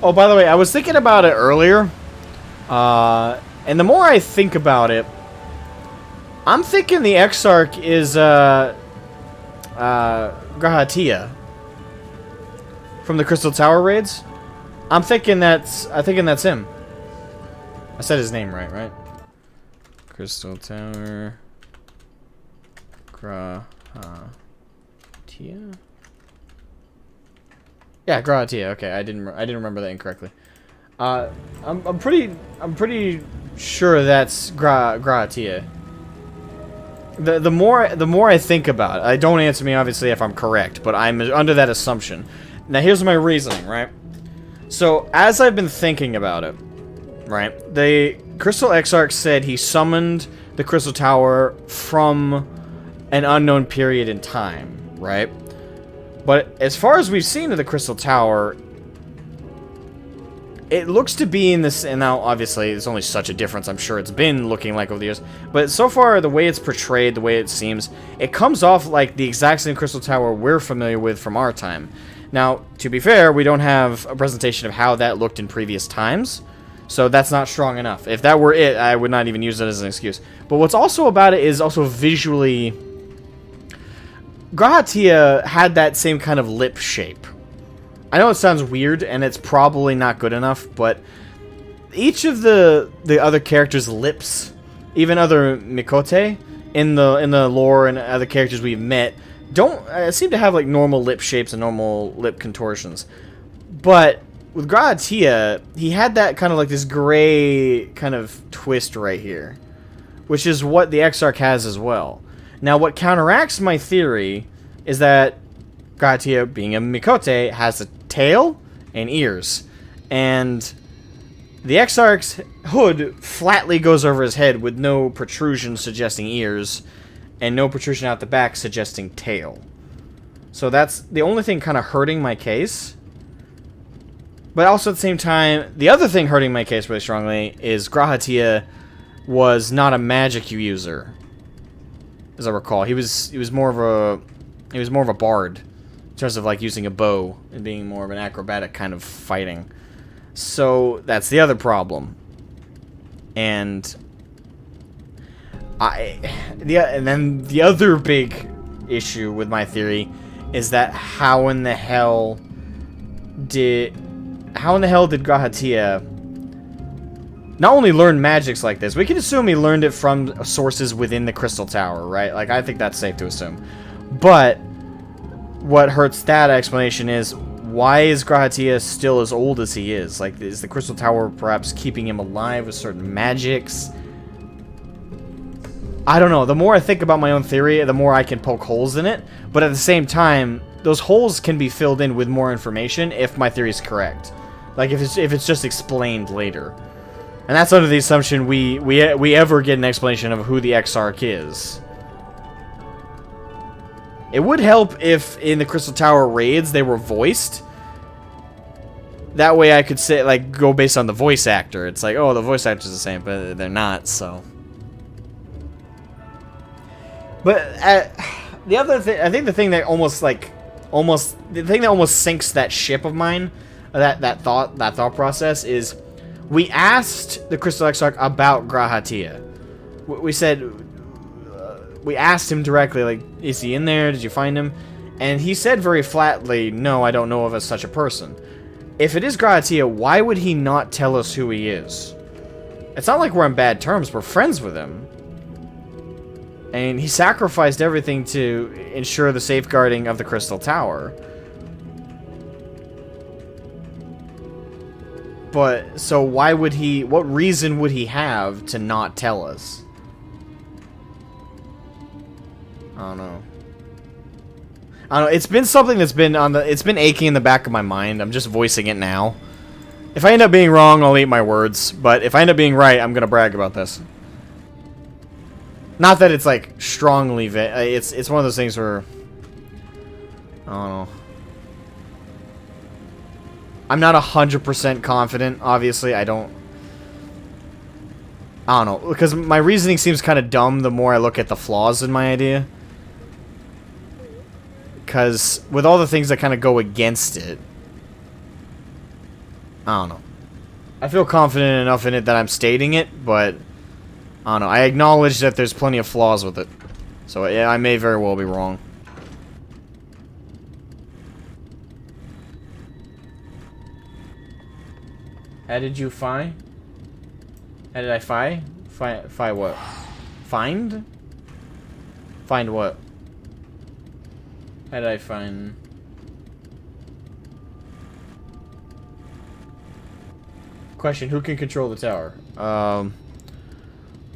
Oh, by the way, I was thinking about it earlier. And the more I think about it, I'm thinking the Exarch is Grahatia from the Crystal Tower raids. I'm thinking that's him. I said his name right? Crystal Tower Grahatia? Yeah, Grahatia. Okay, I didn't remember that incorrectly. I'm pretty sure that's Gratia. The more I think about it, don't answer me obviously if I'm correct, but I'm under that assumption. Now here's my reasoning, right? So as I've been thinking about it, right? The Crystal Exarch said he summoned the Crystal Tower from an unknown period in time, right? But as far as we've seen of the Crystal Tower, it looks to be in this, and now obviously there's only such a difference I'm sure it's been looking like over the years, but so far the way it's portrayed, the way it seems, it comes off like the exact same Crystal Tower we're familiar with from our time. Now, to be fair, we don't have a presentation of how that looked in previous times, so that's not strong enough. If that were it, I would not even use it as an excuse. But what's also about it is also visually, Gratia had that same kind of lip shape. I know it sounds weird, and it's probably not good enough, but each of the other characters' lips, even other Mikote in the lore and other characters we've met, don't seem to have like normal lip shapes and normal lip contortions. But with Gratia, he had that kind of like this gray kind of twist right here, which is what the Exarch has as well. Now, what counteracts my theory is that Gratia, being a Mikote, has a tail and ears, and the Exarch's hood flatly goes over his head with no protrusion suggesting ears, and no protrusion out the back suggesting tail. So that's the only thing kind of hurting my case. But also at the same time, the other thing hurting my case really strongly is Gratia was not a magic user, as I recall. He was more of a bard in terms of like using a bow and being more of an acrobatic kind of fighting. So that's the other problem. And then the other big issue with my theory is that how in the hell did Gratia not only learn magics like this? We can assume he learned it from sources within the Crystal Tower, right? Like, I think that's safe to assume. But what hurts that explanation is, why is Gratia still as old as he is? Like, is the Crystal Tower perhaps keeping him alive with certain magics? I don't know. The more I think about my own theory, the more I can poke holes in it. But at the same time, those holes can be filled in with more information if my theory is correct. Like, if it's just explained later. And that's under the assumption we ever get an explanation of who the Exarch is. It would help if in the Crystal Tower raids they were voiced. That way I could say, like, go based on the voice actor. It's like, oh, the voice actor's the same, but they're not, so. But the other thing, I think the thing that almost sinks that ship of mine, that thought process is, we asked the Crystal Exarch about Gratia. We said, we asked him directly, like, is he in there? Did you find him? And he said very flatly, no, I don't know of such a person. If it is Gratia, why would he not tell us who he is? It's not like we're on bad terms. We're friends with him. And he sacrificed everything to ensure the safeguarding of the Crystal Tower. But, so why would he, what reason would he have to not tell us? I don't know. It's been something that's been it's been aching in the back of my mind. I'm just voicing it now. If I end up being wrong, I'll eat my words. But if I end up being right, I'm gonna brag about this. Not that it's like strongly, it's one of those things where, I don't know. I'm not 100% confident, obviously. I don't know, because my reasoning seems kind of dumb the more I look at the flaws in my idea. Because with all the things that kind of go against it, I don't know. I feel confident enough in it that I'm stating it, but I don't know. I acknowledge that there's plenty of flaws with it. So yeah, I may very well be wrong. How did you find? How did I find? Find what? Find? Find what? How did I find? Question, who can control the tower?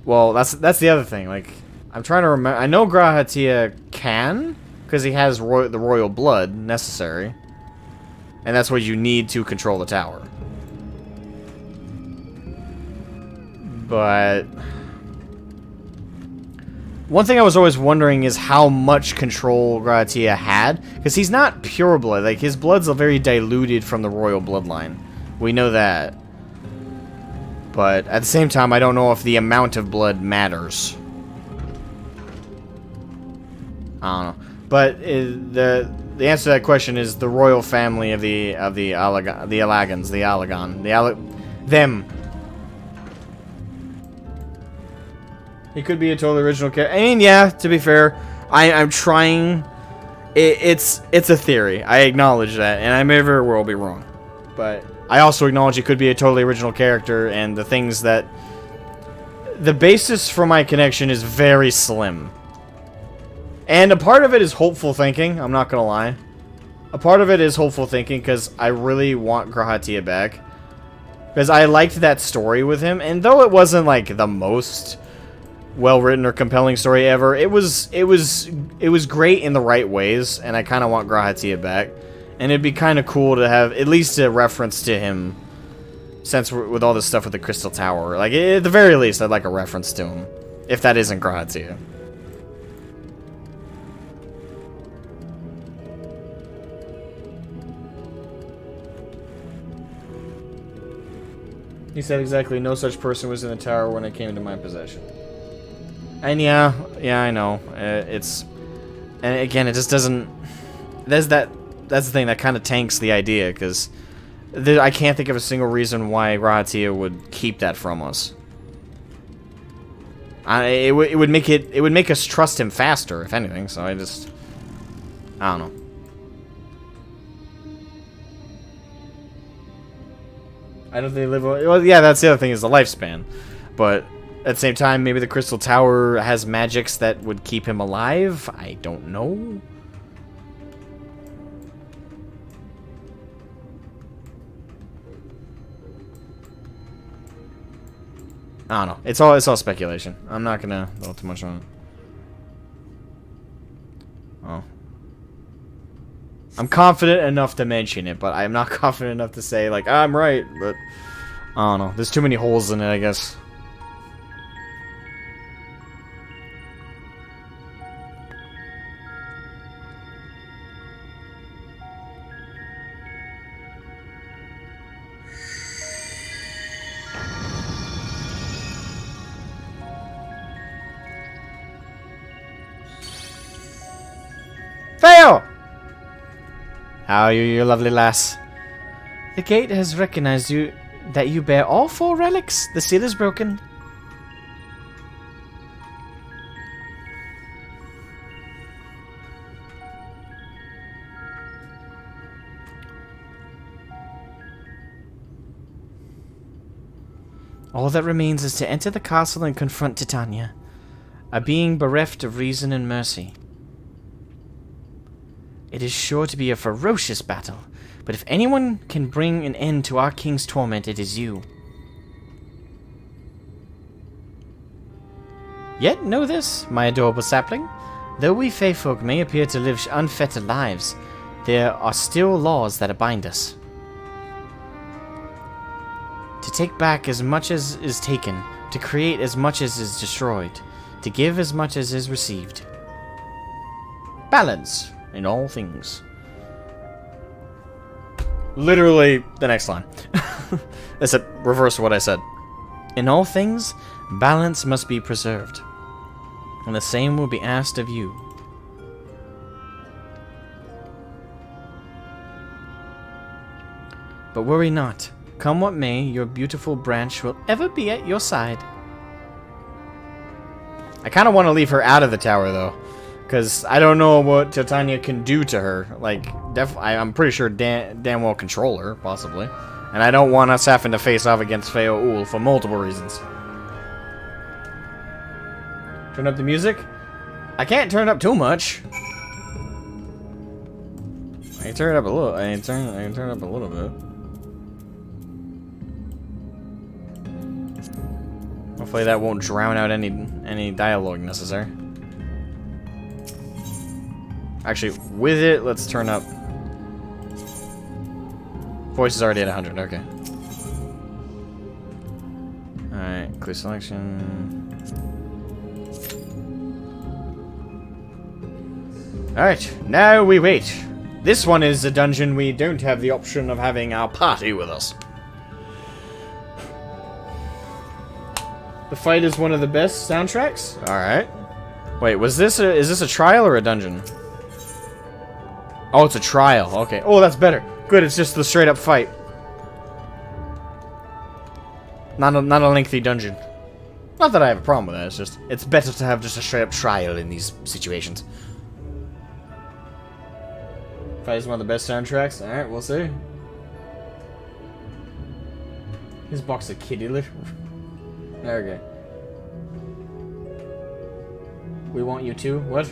Well, that's the other thing. Like, I'm trying to remember. I know Grahatia can, because he has the royal blood necessary. And that's what you need to control the tower. But one thing I was always wondering is how much control Grahatia had. Because he's not pure blood. Like, his blood's very diluted from the royal bloodline. We know that. But at the same time, I don't know if the amount of blood matters. I don't know. But the answer to that question is the royal family of the Allagans, them. He could be a totally original character. I mean, yeah, to be fair, I'm trying. It's a theory. I acknowledge that, and I may very well be wrong. But I also acknowledge it could be a totally original character, and the things that... The basis for my connection is very slim. And a part of it is hopeful thinking, I'm not gonna lie. A part of it is hopeful thinking, because I really want Grahatia back. Because I liked that story with him, and though it wasn't, like, the most well-written or compelling story ever, it was great in the right ways, and I kind of want Grahatia back. And it'd be kind of cool to have at least a reference to him, since with all this stuff with the Crystal Tower. Like, at the very least, I'd like a reference to him, if that isn't Grahatia. He said exactly, no such person was in the tower when it came into my possession. And yeah, I know. And again, it just doesn't... That's the thing that kind of tanks the idea, because I can't think of a single reason why Grahatia would keep that from us. It would make us trust him faster, if anything. So I don't know. I don't think they live... Well, yeah, that's the other thing, is the lifespan. But at the same time, maybe the Crystal Tower has magics that would keep him alive? I don't know. I don't know. It's all speculation. I'm not gonna go too much on it. Oh. I'm confident enough to mention it, but I'm not confident enough to say, like, I'm right, but I don't know. There's too many holes in it, I guess. Fail! How are you, you lovely lass? The gate has recognized you, that you bear all 4 relics. The seal is broken. All that remains is to enter the castle and confront Titania, a being bereft of reason and mercy. It is sure to be a ferocious battle, but if anyone can bring an end to our king's torment, it is you. Yet know this, my adorable sapling. Though we Fey folk may appear to live unfettered lives, there are still laws that bind us. To take back as much as is taken, to create as much as is destroyed, to give as much as is received. Balance in all things. Literally the next line. That's a reverse of what I said. In all things, balance must be preserved, and the same will be asked of you. But worry not. Come what may, your beautiful branch will ever be at your side. I kind of want to leave her out of the tower, though. Because I don't know what Titania can do to her. Like, I'm pretty sure damn well control her, possibly. And I don't want us having to face off against Feo Ul for multiple reasons. Turn up the music? I can't turn it up too much. I can turn it up a little. I can turn it up a little bit. Hopefully that won't drown out any dialogue necessary. Actually, with it, let's turn up. Voice is already at 100, okay. Alright, clear selection. Alright, now we wait. This one is a dungeon we don't have the option of having our party with us. The fight is one of the best soundtracks? Alright. Wait, is this a trial or a dungeon? Oh, it's a trial. Okay. Oh, that's better. Good, it's just the straight up fight. Not a lengthy dungeon. Not that I have a problem with that, it's just it's better to have just a straight up trial in these situations. Fight is one of the best soundtracks. Alright, we'll see. His box of kitty litter. Okay. We want you too? What?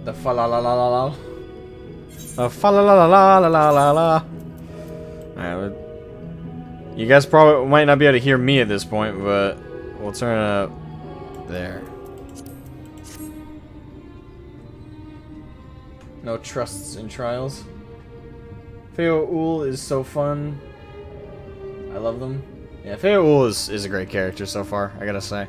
The fa la la la la la. The fa la la la la la la la. Alright, you guys probably might not be able to hear me at this point, but we'll turn it up there. No trusts in trials. Feo Ul is so fun. I love them. Yeah, Feo Ul is a great character so far, I gotta say.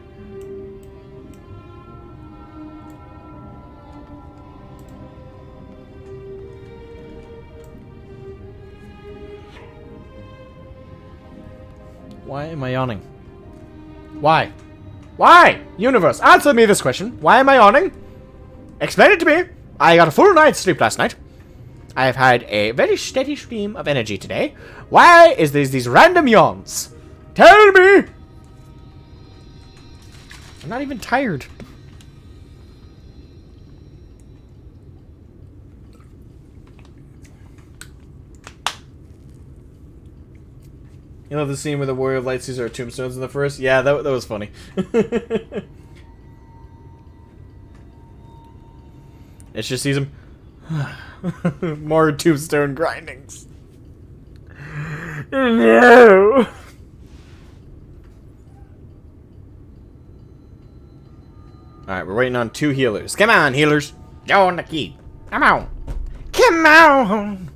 Why am I yawning? Why? Why? Universe, answer me this question. Why am I yawning? Explain it to me. I got a full night's sleep last night. I have had a very steady stream of energy today. Why is there these random yawns? Tell me! I'm not even tired. You love the scene where the Warrior of Light sees our tombstones in the first? Yeah, that was funny. It just sees him. More tombstone grindings. No! Alright, we're waiting on 2 healers. Come on, healers! Go on the key. Come on. Come on!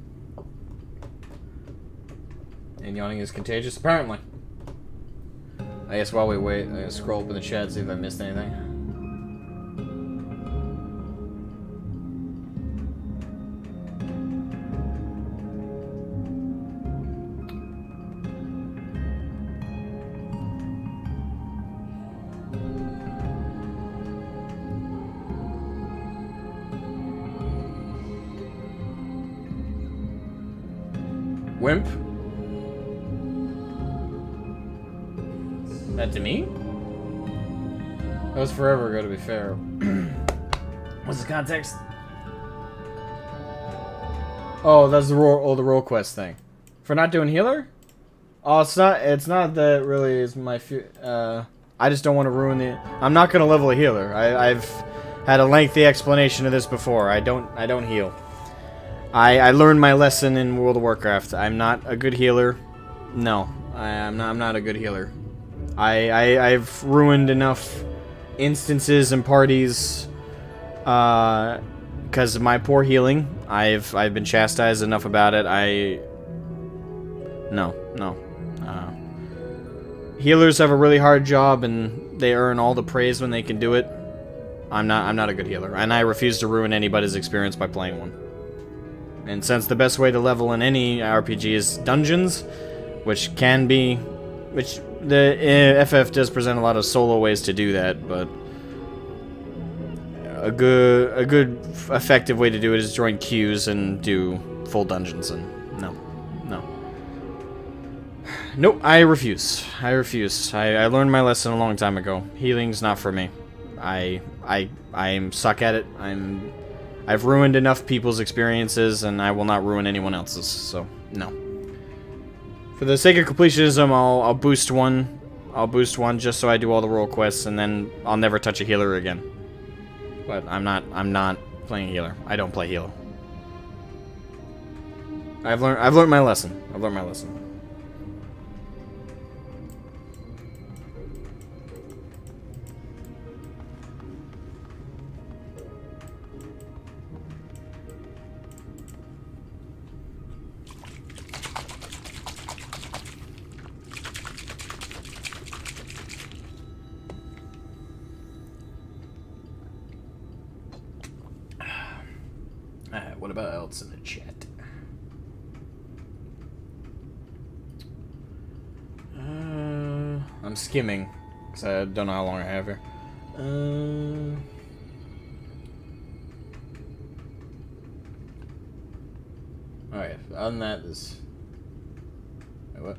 And yawning is contagious, apparently. I guess while we wait, I'm gonna scroll up in the chat, see if I missed anything. Wimp? That to me? That was forever ago, to be fair. What's the context? Oh, that's the role quest thing. For not doing healer? Oh, it's not that really is my I just don't want to ruin the... I'm not going to level a healer. I've had a lengthy explanation of this before. I don't heal. I learned my lesson in World of Warcraft. I'm not a good healer. No, I'm not a good healer. I've ruined enough instances and parties because of my poor healing. I've been chastised enough about it. No. Healers have a really hard job and they earn all the praise when they can do it. I'm not a good healer, and I refuse to ruin anybody's experience by playing one. And since the best way to level in any RPG is dungeons, which the FF does present a lot of solo ways to do that, but a good effective way to do it is join queues and do full dungeons, and nope, I refuse. I learned my lesson a long time ago. Healing's not for me. I'm suck at it. I've ruined enough people's experiences, and I will not ruin anyone else's, so no. For the sake of completionism, I'll boost one. I'll boost one just so I do all the role quests, and then I'll never touch a healer again. But I'm not playing healer. I don't play healer. I've learned my lesson. I've learned my lesson. Alright, what about else in the chat? I'm skimming, because I don't know how long I have here. Alright, other than that, this... Wait, what?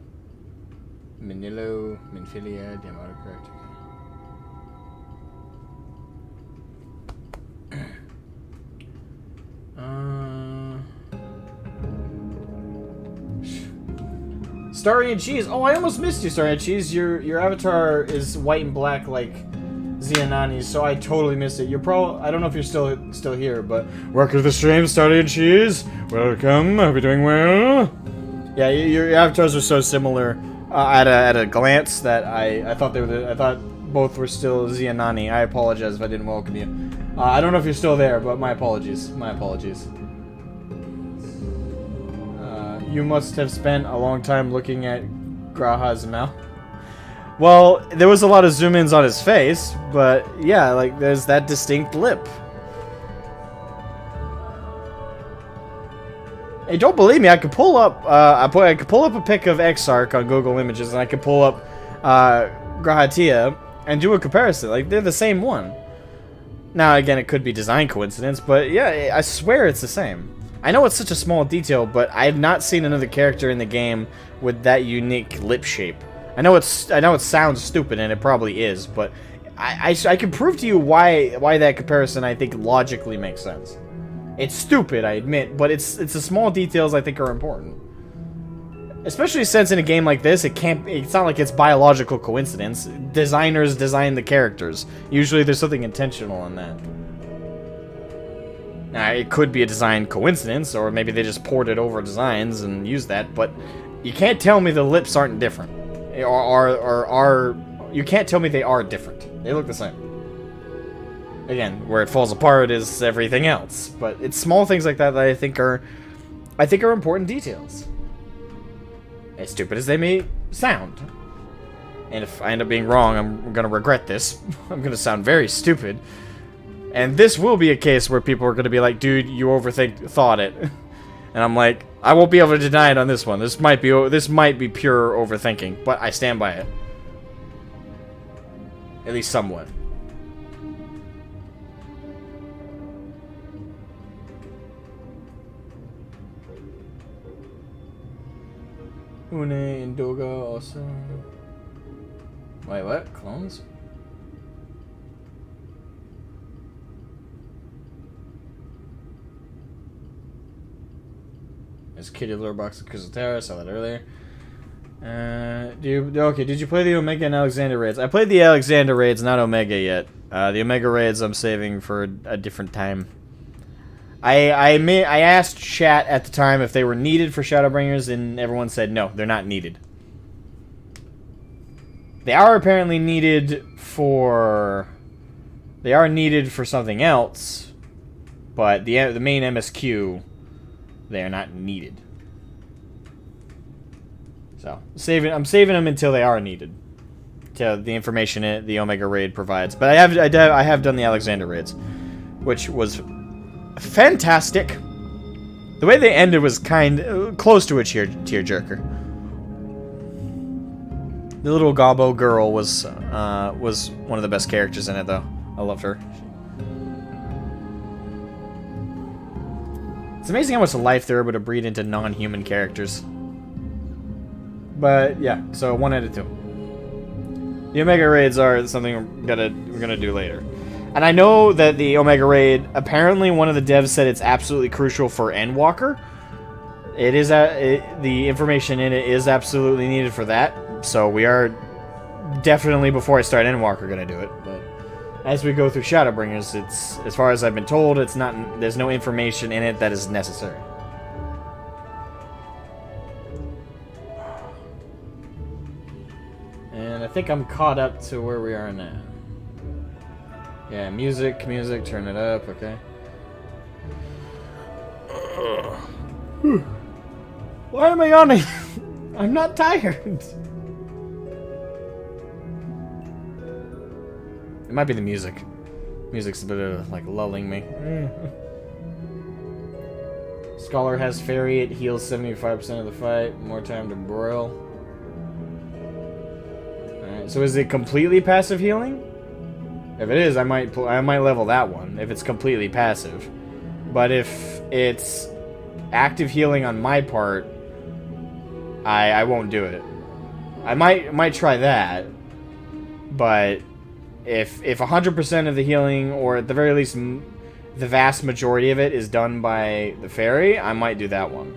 Manilo, Minfilia, damn autocorrect. Starry and Cheese. Oh, I almost missed you, Starry and Cheese. Your avatar is white and black like Zianani's, so I totally missed it. You're probably... I don't know if you're still here, but... Welcome to the stream, Starry and Cheese. Welcome. I hope you're doing well. Yeah, your avatars are so similar at a glance that I thought they were... I thought both were still Zianani. I apologize if I didn't welcome you. I don't know if you're still there, but my apologies. My apologies. You must have spent a long time looking at Graha's mouth. Well, there was a lot of zoom-ins on his face, but yeah, like, there's that distinct lip. Hey, don't believe me, I could pull up, I could pull up a pic of Exarch on Google Images, and I could pull up, Grahatia, and do a comparison. Like, they're the same one. Now, again, it could be design coincidence, but yeah, I swear it's the same. I know it's such a small detail, but I have not seen another character in the game with that unique lip shape. I know it sounds stupid, and it probably is, but I can prove to you why that comparison I think logically makes sense. It's stupid, I admit, but it's the small details I think are important. Especially since in a game like this, it's not like it's biological coincidence. Designers design the characters. Usually there's something intentional in that. Now, it could be a design coincidence, or maybe they just ported over designs and used that, but you can't tell me the lips aren't different. You can't tell me they are different. They look the same. Again, where it falls apart is everything else, but it's small things like that that I think are important details. As stupid as they may sound. And if I end up being wrong, I'm gonna regret this. I'm gonna sound very stupid. And this will be a case where people are going to be like, dude, you thought it. And I'm like, I won't be able to deny it on this one. This might be pure overthinking, but I stand by it. At least somewhat. Une and Doga also. Wait, what? Clones? There's Kitty Lurebox and Crystalterra, I saw that earlier. Did you play the Omega and Alexander raids? I played the Alexander raids, not Omega yet. The Omega raids I'm saving for a different time. I asked chat at the time if they were needed for Shadowbringers, and everyone said no, they're not needed. They are apparently needed for... They are needed for something else, but the main MSQ... They are not needed. So, I'm saving them until they are needed. To the information the Omega raid provides. But I have done the Alexander raids, which was fantastic. The way they ended was close to a tearjerker. The little Gobbo girl was one of the best characters in it, though. I loved her. It's amazing how much life they're able to breed into non-human characters. But yeah, so 1 out of 2. The Omega raids are something we're gonna do later. And I know that the Omega raid, apparently one of the devs said it's absolutely crucial for Endwalker. It is the information in it is absolutely needed for that. So we are definitely before I start Endwalker gonna do it, but as we go through Shadowbringers, it's, as far as I've been told, it's not, there's no information in it that is necessary. And I think I'm caught up to where we are now. Yeah, music, turn it up, okay. Why am I yawning? I'm not tired. It might be the music. Music's a bit of, like, lulling me. Scholar has Fairy, it heals 75% of the fight. More time to broil. Alright, so is it completely passive healing? If it is, I might level that one, if it's completely passive. But if it's active healing on my part, I won't do it. I might try that, but if 100% of the healing, or at the very least the vast majority of it, is done by the fairy, I might do that one.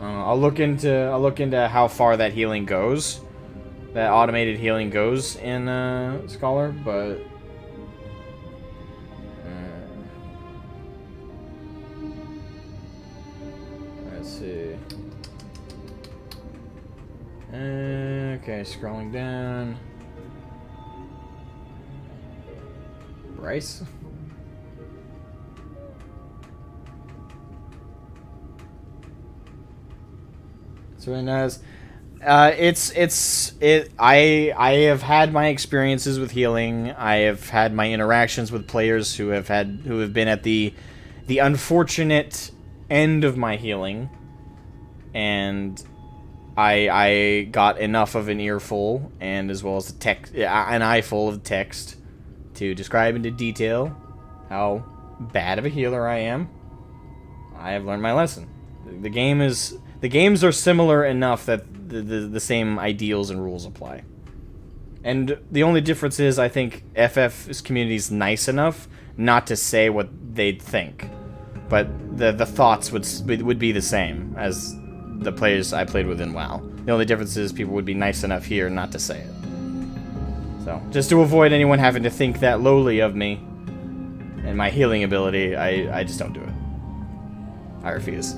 I'll look into how far that healing goes, that automated healing goes in Scholar, but let's see. Okay, scrolling down. Bryce? It's really nice. I have had my experiences with healing. I have had my interactions with players who have been at the unfortunate end of my healing, and I got enough of an earful, and as well as an eyeful of text to describe into detail how bad of a healer I am. I have learned my lesson. The games are similar enough that the same ideals and rules apply. And the only difference is, I think FF's community is nice enough not to say what they'd think, but the thoughts would be the same as the players I played with in WoW. The only difference is people would be nice enough here not to say it. So, just to avoid anyone having to think that lowly of me and my healing ability, I just don't do it. I refuse.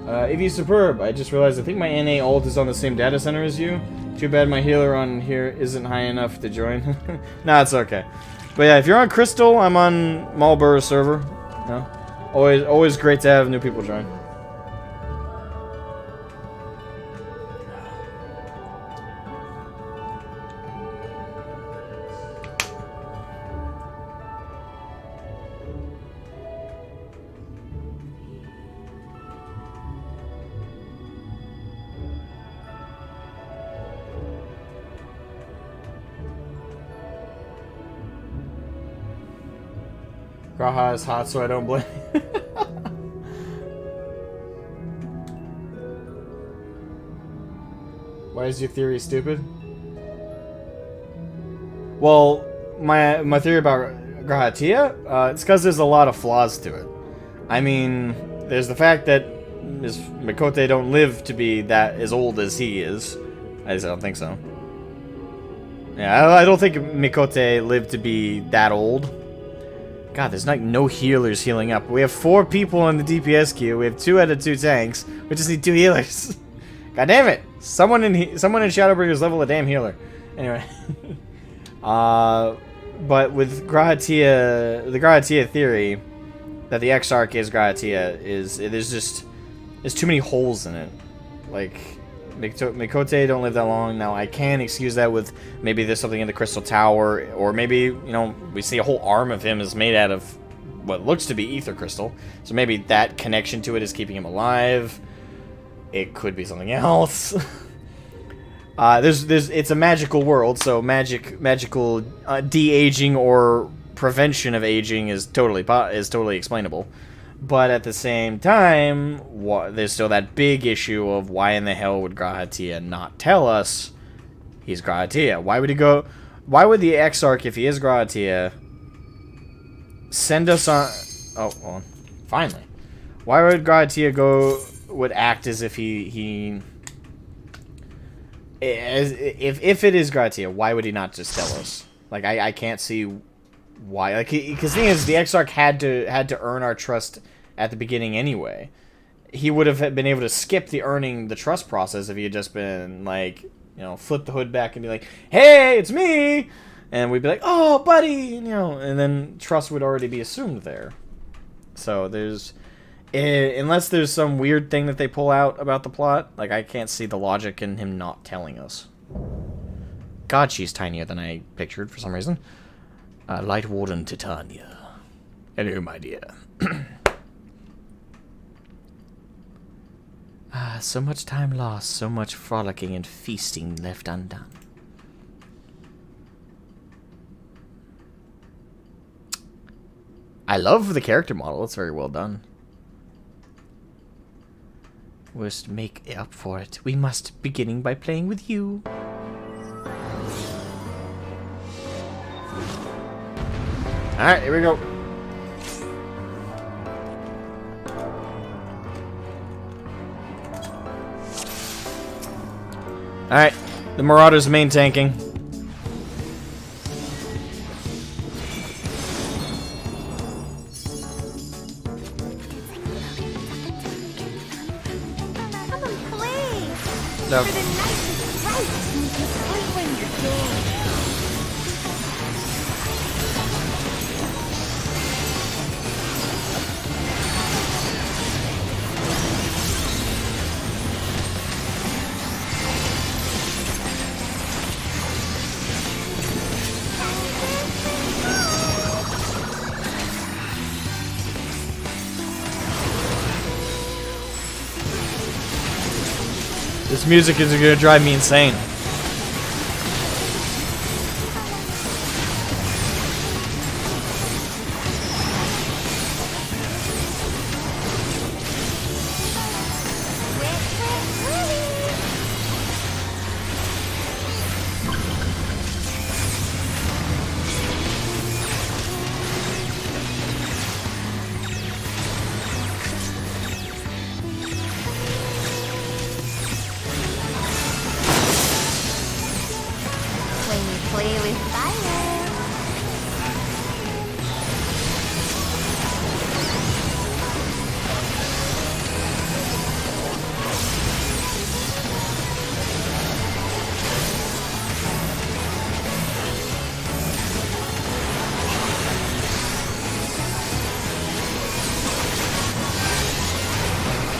Eevee's superb. I just realized I think my NA ult is on the same data center as you. Too bad my healer on here isn't high enough to join. Nah, it's okay. But yeah, if you're on Crystal, I'm on Malbur's server. No? Always great to have new people join. Graha is hot, so I don't blame. Why is your theory stupid? Well, my theory about Grahatia, it's because there's a lot of flaws to it. I mean, there's the fact that Mikote don't live to be that as old as he is. I just don't think so. Yeah, I don't think Mikote lived to be that old. God, there's like no healers healing up. We have 4 people on the DPS queue. We have 2 out of 2 tanks. We just need 2 healers. God damn it! Someone in Shadowbringers level a damn healer. Anyway, but with Grahatia, the Grahatia theory that the Exarch is Grahatia there's too many holes in it. Like, Mikote don't live that long. Now, I can excuse that with maybe there's something in the Crystal Tower, or maybe, you know, we see a whole arm of him is made out of what looks to be ether crystal. So maybe that connection to it is keeping him alive. It could be something else. It's a magical world, so magical de-aging or prevention of aging is totally explainable. But at the same time, there's still that big issue of why in the hell would Grahatia not tell us he's Graatia. Why would he go? Why would the Exarch, if he is Graatia, send us on? Oh, well, finally. Why would Graatia would act as if if it is Graatia, why would he not just tell us? Like, I can't see why. Like, because the thing is, the Exarch had to earn our trust at the beginning anyway. He would have been able to skip the earning the trust process if he had just been like, flip the hood back and be like, "Hey, it's me," and we'd be like, "Oh, buddy," and then trust would already be assumed there. So unless there's some weird thing that they pull out about the plot, like, I can't see the logic in him not telling us. God, she's tinier than I pictured for some reason. Light Warden Titania. Hello, my dear. So much time lost, so much frolicking and feasting left undone. I love the character model. It's very well done. We must make up for it. We must, beginning by playing with you. Alright, here we go. Alright, the Marauder's main tanking. No. This music is gonna drive me insane.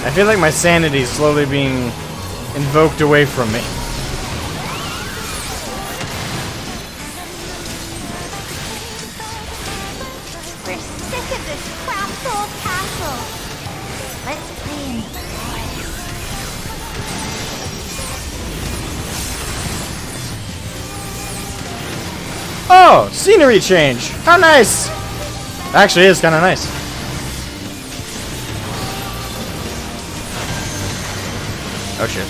I feel like my sanity is slowly being invoked away from me. We're sick of this cramped old castle. Let's play inside. Oh, scenery change. How nice. Actually, it's kind of nice. Oh shit.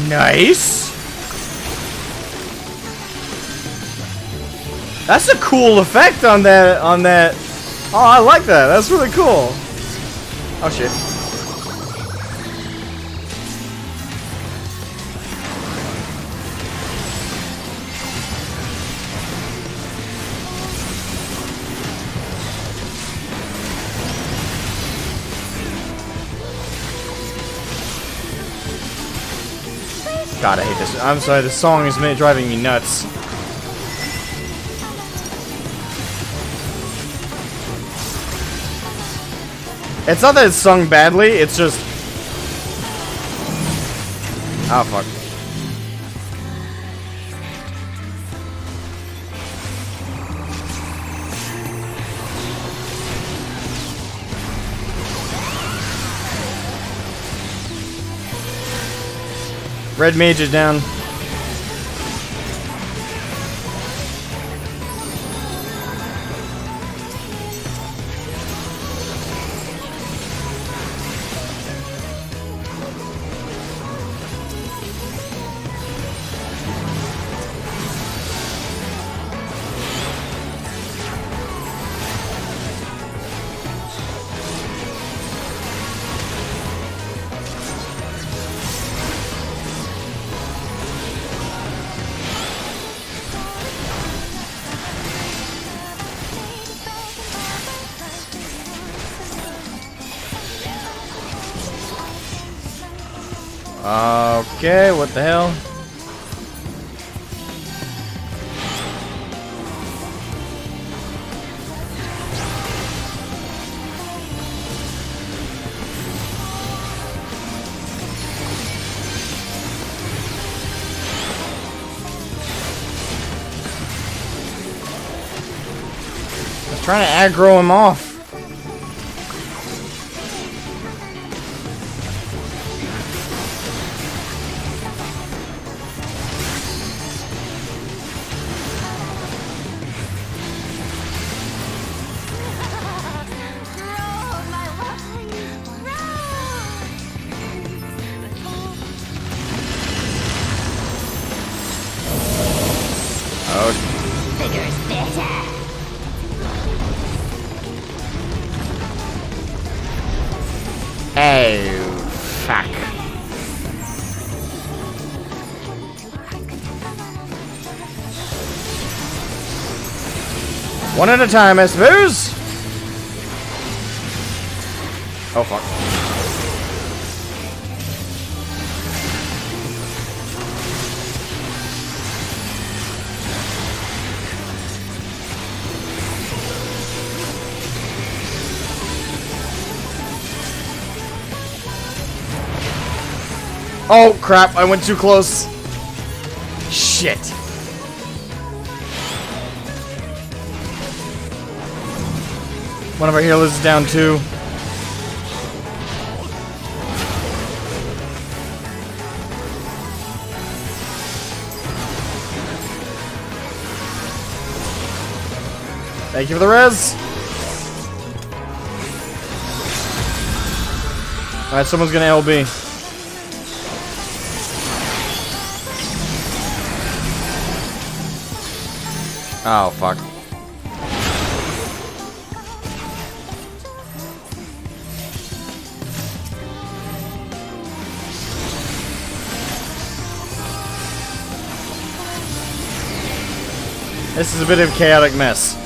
Nice. That's a cool effect on that. Oh, I like that. That's really cool. Oh shit. God, I hate this. I'm sorry, this song is driving me nuts. It's not that it's sung badly, it's just... Oh, fuck. Red mage is down. Okay, what the hell? I was trying to aggro him off. Bigger's better. Oh, fuck. One at a time, I suppose. Oh, fuck. Oh, crap. I went too close. Shit. One of our healers is down too. Thank you for the res. Alright, someone's gonna LB. Oh, fuck. This is a bit of a chaotic mess.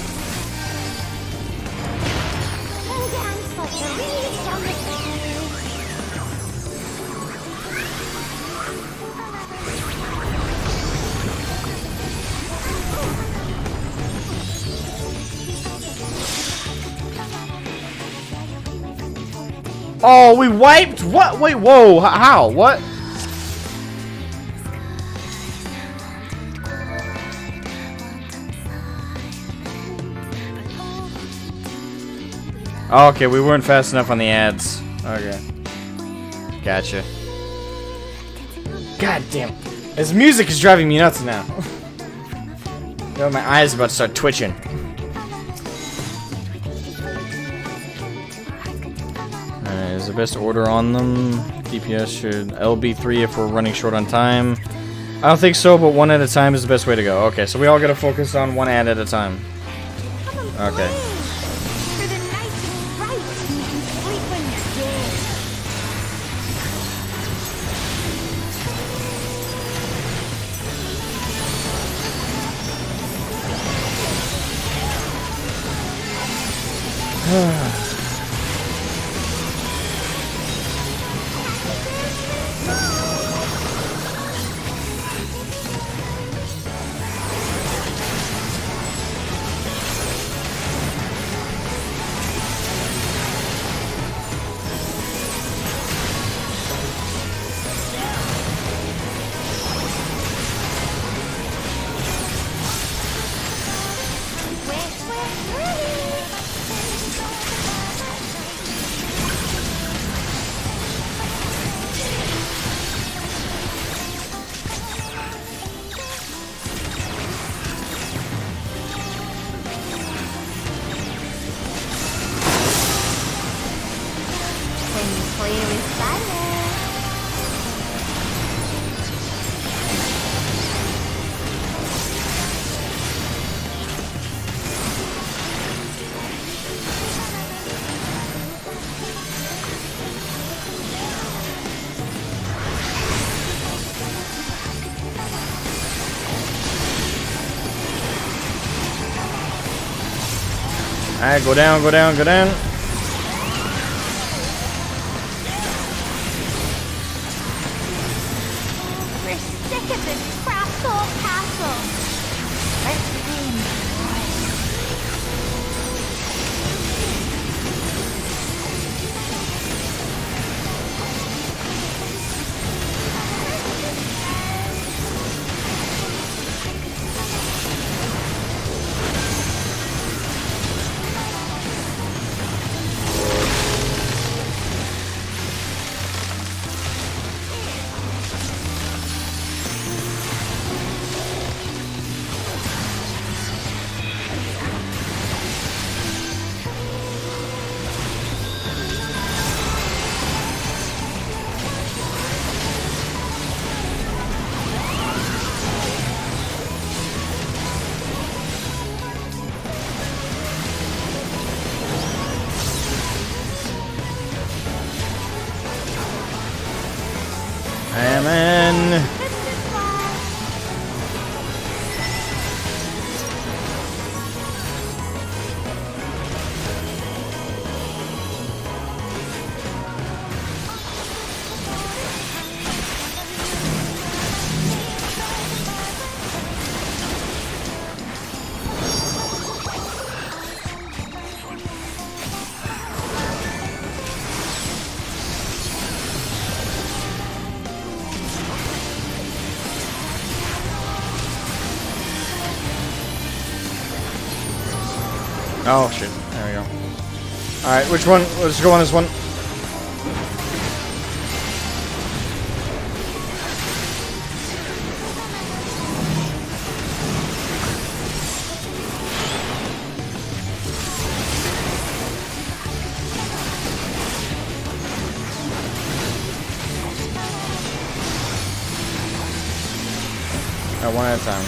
Oh, we wiped? What? Wait, whoa, how? What? Oh, okay, we weren't fast enough on the ads. Okay. Gotcha. God damn. This music is driving me nuts now. Yo, my eyes are about to start twitching. Is the best order on them. DPS should LB3 if we're running short on time. I don't think so, but one at a time is the best way to go. Okay, so we all gotta focus on one ad at a time. Okay. Alright, go down, go down, go down. Oh shit! There we go. All right, which one? Let's go on this one. One at a time.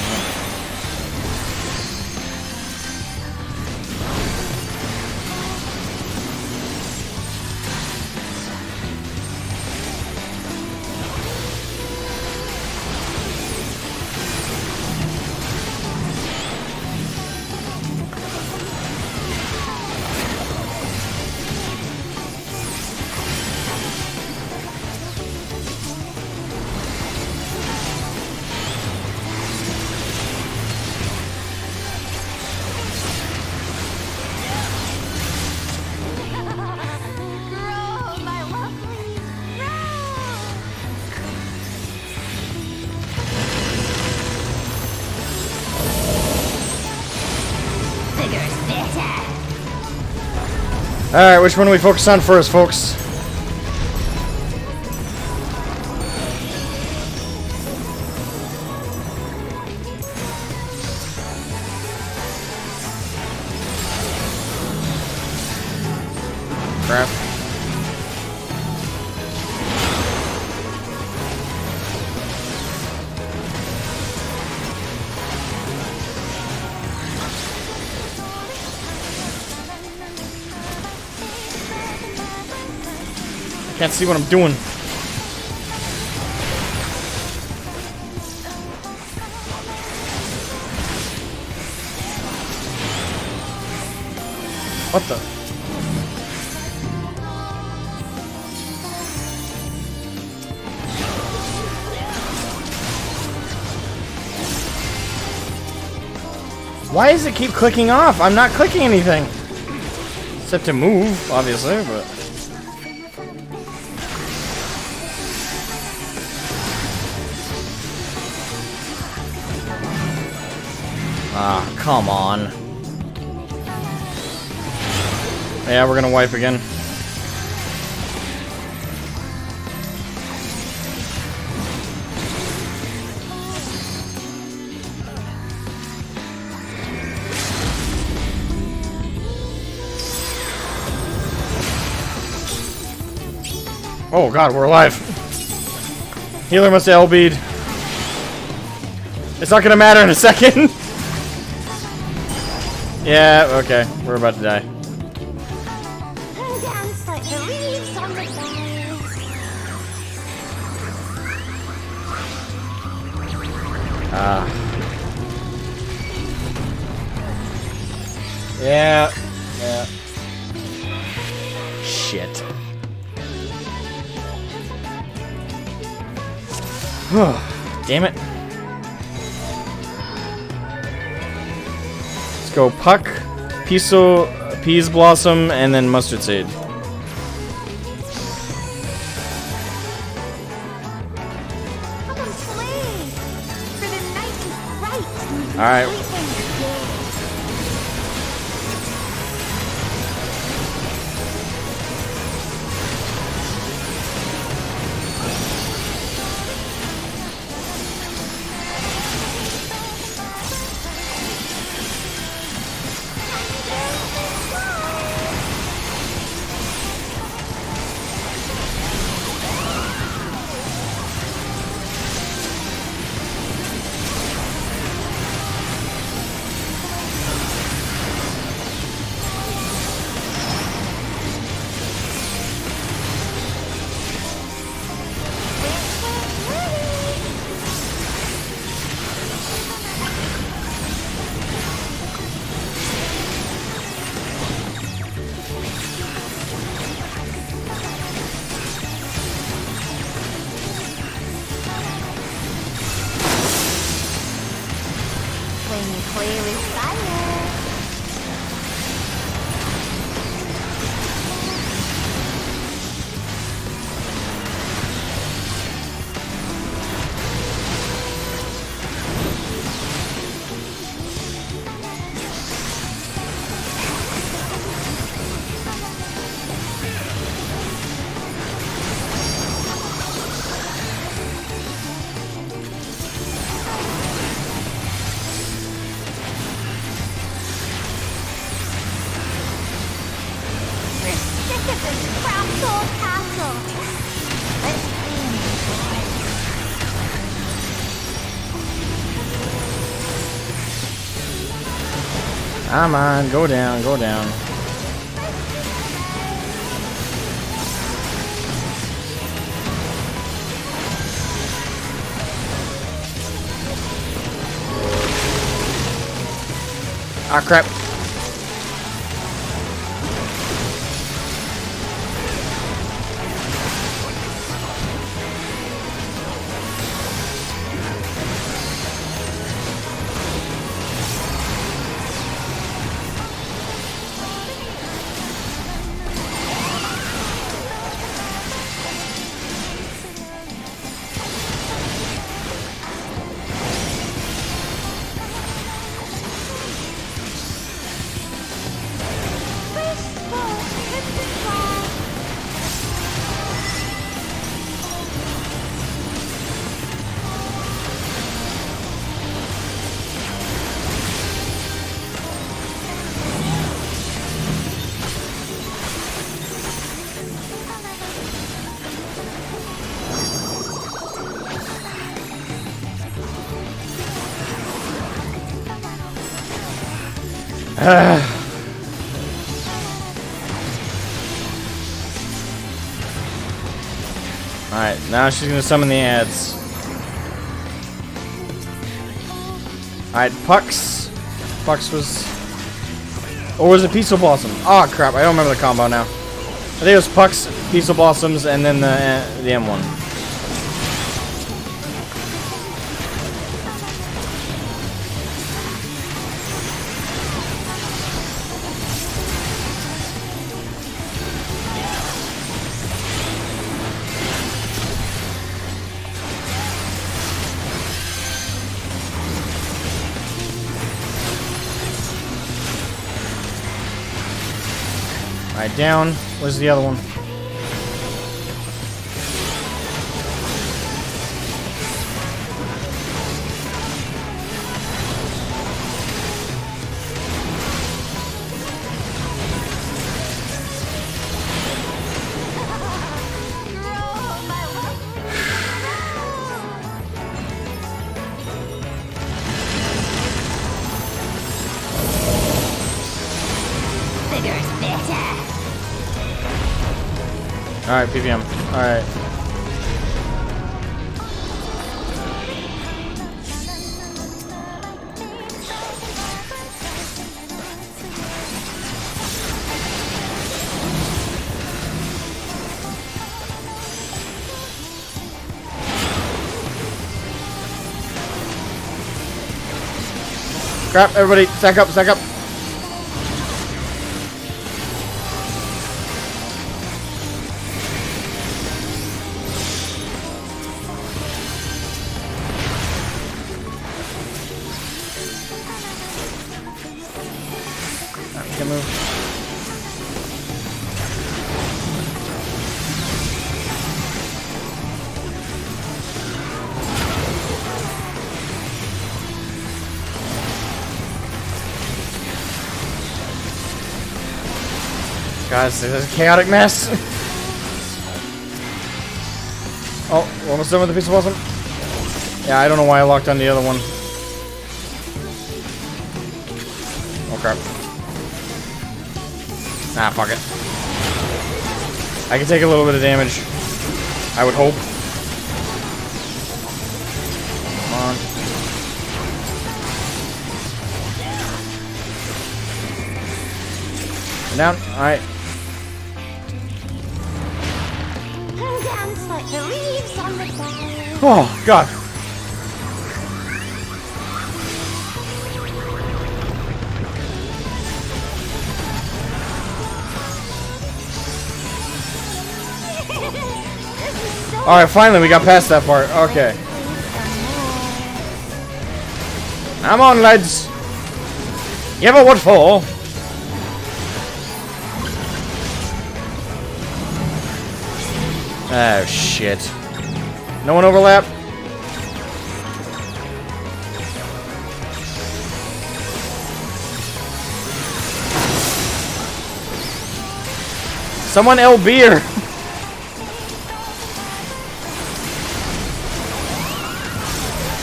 Alright, which one do we focus on first, folks? Crap. Can't see what I'm doing. What the? Why does it keep clicking off? I'm not clicking anything. Except to move, obviously, but... Ah, come on. Yeah, we're gonna wipe again. Oh god, we're alive. Healer must have LB'd. It's not gonna matter in a second. Yeah, okay. We're about to die. Dance like the leaves on the boughs. Ah. Yeah. Yeah. Shit. Damn it. Let's go Puck, Peas Blossom, and then Mustard Seed. Alright. of this cramped old castle. Let's play in the Come on, go down, go down. Ah, crap. Alright, now she's gonna summon the ads. Alright, Pucks. Pucks was... Or was it Peaceful Blossom? Oh crap, I don't remember the combo now. I think it was Pucks, Peaceful Blossoms, and then the M1. Alright, down. Where's the other one? Alright, PPM. Alright. Crap, everybody, stack up, stack up. Can't move. Guys, this is a chaotic mess. Oh, almost done with the piece of blossom. Yeah, I don't know why I locked on the other one. Oh crap. Nah, fuck it. I can take a little bit of damage. I would hope. Come on. Down. Alright. dance like the leaves on the bough. Oh, God. Alright, finally we got past that part. Okay. Come on, lads. You ever what for? Oh, shit. No one overlap? Someone LB her.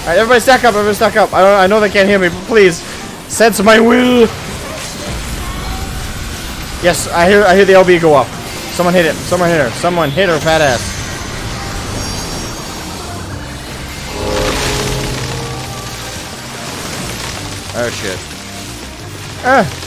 Alright, everybody stack up, everybody stack up. I know they can't hear me, but please, sense my will. Yes, I hear the LB go up. Someone hit him. Someone hit her. Someone hit her fat ass. Oh shit. Ah.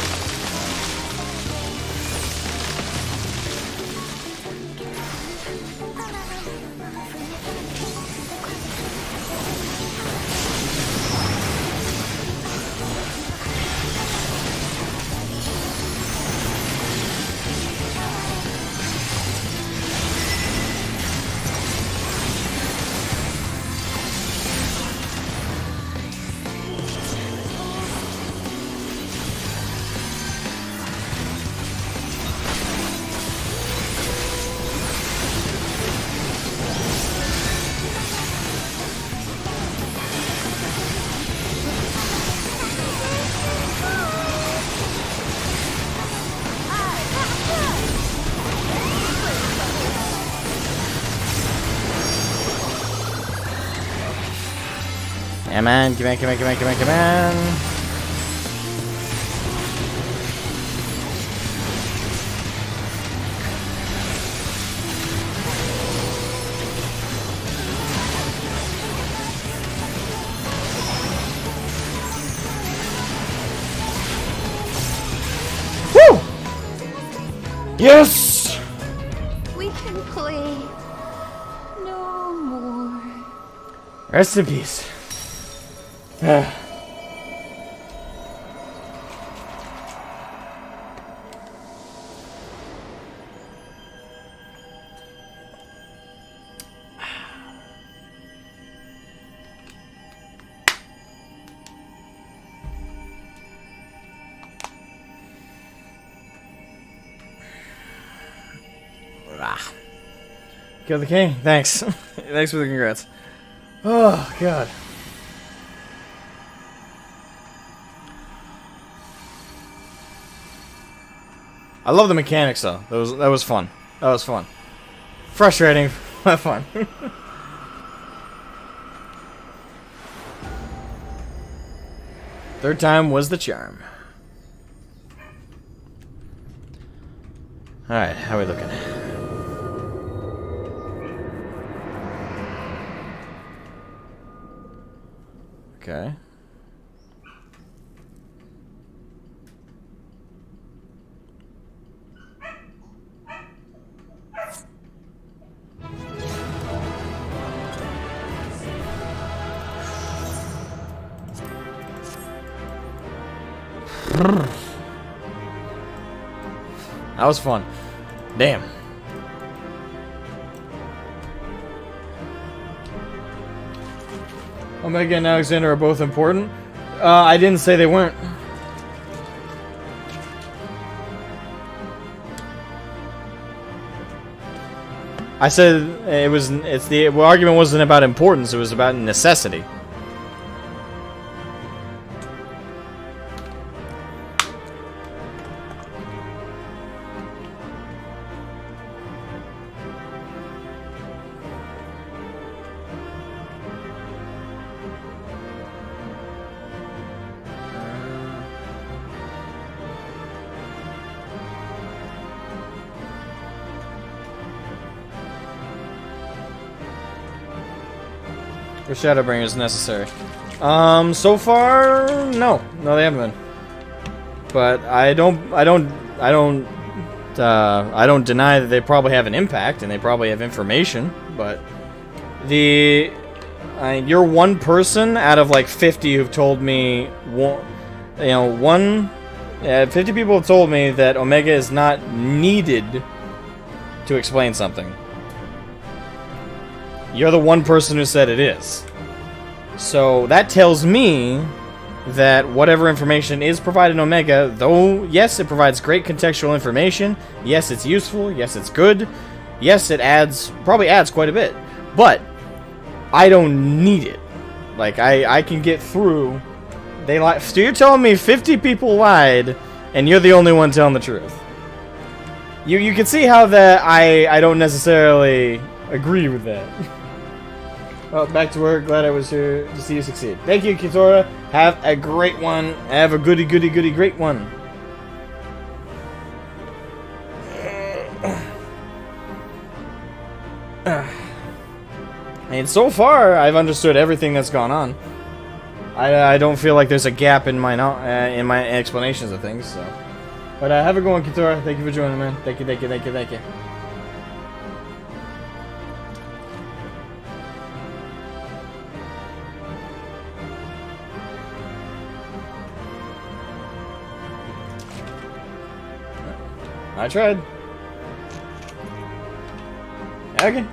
Come on, come on, come on, come on, come on, come on. Woo! Yes! We can play no more. Rest in peace. Kill the king. Thanks. Thanks for the congrats. Oh god. I love the mechanics though. That was fun. That was fun. Frustrating, but fun. Third time was the charm. Alright, how are we looking? Okay. That was fun. Damn. Omega and Alexander are both important. I didn't say they weren't. I said the argument wasn't about importance, it was about necessity. Or Shadowbringers necessary? So far, no, they haven't been. But I don't deny that they probably have an impact and they probably have information. But you're one person out of like 50 who've told me 50 people have told me that Omega is not needed to explain something. You're the one person who said it is. So that tells me that whatever information is provided in Omega, though, yes, it provides great contextual information, yes, it's useful, yes, it's good, yes, it probably adds quite a bit, but I don't need it. Like, I can get through. So you're telling me 50 people lied, and you're the only one telling the truth. You can see how that I don't necessarily agree with that. Well, back to work. Glad I was here to see you succeed. Thank you, Kitora. Have a great one. Have a goody great one. And so far, I've understood everything that's gone on. I don't feel like there's a gap in my explanations of things. So, but have a good one, Kitora. Thank you for joining, man. Thank you. I tried. Okay.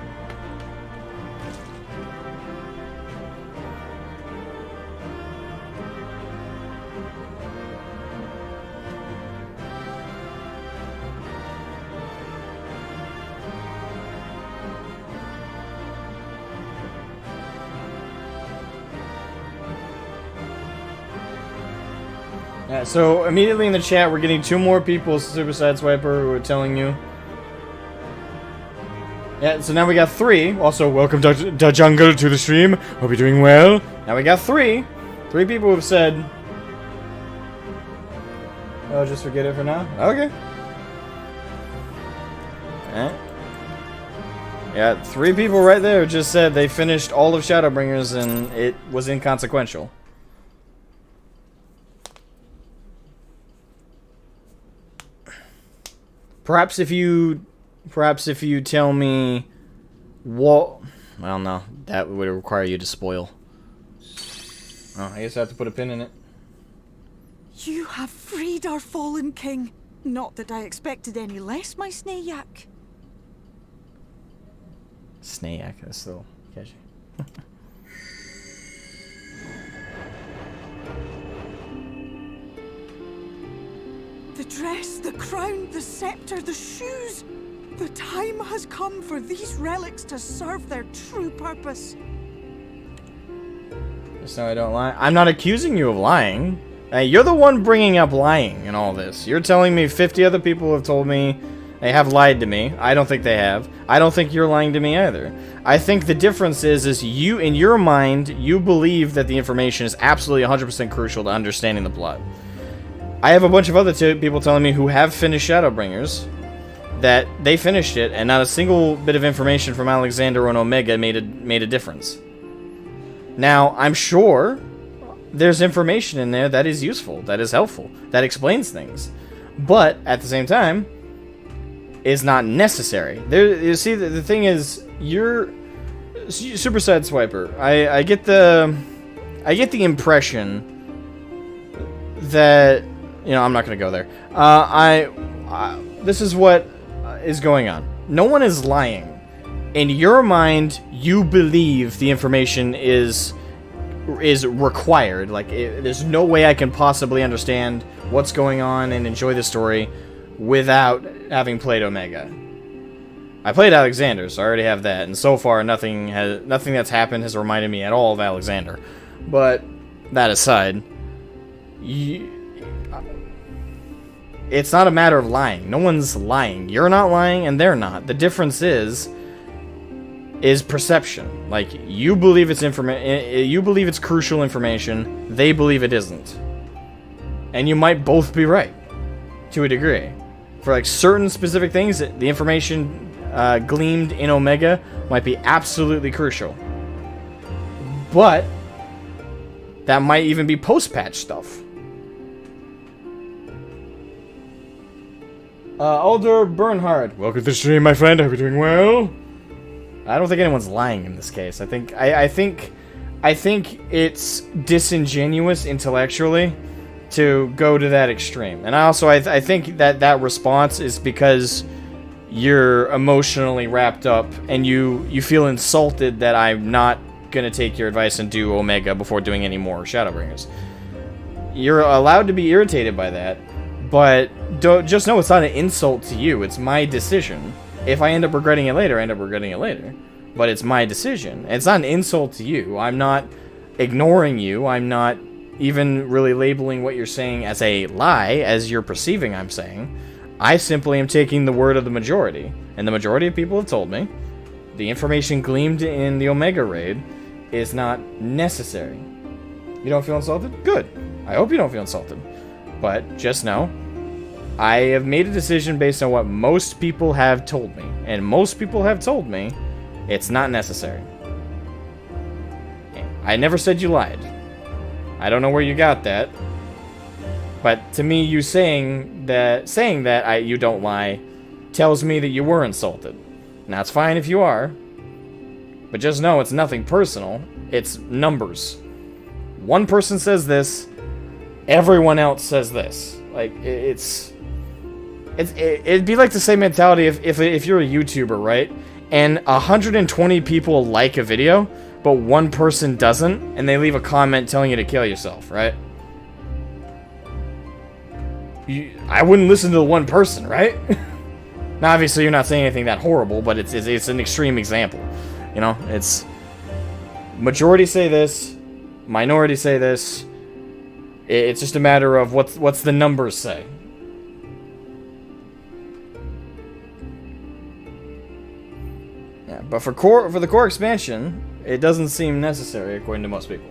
Yeah, so immediately in the chat, we're getting 2 more people, Super Sideswiper, who are telling you. Yeah, so now we got 3. Also, welcome to Jungle to the stream. Hope you're doing well. Now we got 3. 3 people who have said, oh, just forget it for now? Okay. Alright. Yeah, 3 people right there just said they finished all of Shadowbringers and it was inconsequential. Perhaps if you tell me what... Well, no. That would require you to spoil. Oh, I guess I have to put a pin in it. You have freed our fallen king. Not that I expected any less, my Snayak. Snayak, that's still catchy. The dress, the crown, the scepter, the shoes. The time has come for these relics to serve their true purpose. Just so I don't lie. I'm not accusing you of lying. You're the one bringing up lying in all this. You're telling me 50 other people have told me they have lied to me. I don't think they have. I don't think you're lying to me either. I think the difference is you, in your mind, you believe that the information is absolutely 100% crucial to understanding the plot. I have a bunch of other people telling me who have finished Shadowbringers that they finished it and not a single bit of information from Alexander or Omega made a difference. Now, I'm sure there's information in there that is useful, that is helpful, that explains things. But, at the same time, is not necessary. You see, the thing is, you're... Super Sideswiper, I get the impression that... You know, I'm not going to go there. This is what is going on. No one is lying. In your mind, you believe the information is required. Like, there's no way I can possibly understand what's going on and enjoy the story without having played Omega. I played Alexander, so I already have that. And so far, nothing that's happened has reminded me at all of Alexander. But that aside, it's not a matter of lying. No one's lying. You're not lying, and they're not. The difference is perception. Like, you believe it's crucial information. They believe it isn't. And you might both be right, to a degree. For like certain specific things, the information gleamed in Omega might be absolutely crucial. But that might even be post-patch stuff. Alder Bernhard, welcome to the stream, my friend. I hope you're doing well. I don't think anyone's lying in this case. I think it's disingenuous intellectually to go to that extreme. And also, I think that response is because you're emotionally wrapped up and you feel insulted that I'm not gonna take your advice and do Omega before doing any more Shadowbringers. You're allowed to be irritated by that. But just know it's not an insult to you. It's my decision. If I end up regretting it later, I end up regretting it later. But it's my decision. It's not an insult to you. I'm not ignoring you. I'm not even really labeling what you're saying as a lie, as you're perceiving I'm saying. I simply am taking the word of the majority. And the majority of people have told me the information gleaned in the Omega raid is not necessary. You don't feel insulted? Good. I hope you don't feel insulted. But just know, I have made a decision based on what most people have told me. And most people have told me it's not necessary. I never said you lied. I don't know where you got that. But to me, you saying that you don't lie tells me that you were insulted. Now, it's fine if you are. But just know it's nothing personal. It's numbers. One person says this, everyone else says this. Like, it'd be like the same mentality if you're a YouTuber, right? And 120 people like a video, but one person doesn't, and they leave a comment telling you to kill yourself, right? I wouldn't listen to the one person, right? Now, obviously, you're not saying anything that horrible, but it's an extreme example. You know, it's majority say this, minority say this. It's just a matter of what's the numbers say. Yeah, but for the core expansion, it doesn't seem necessary according to most people.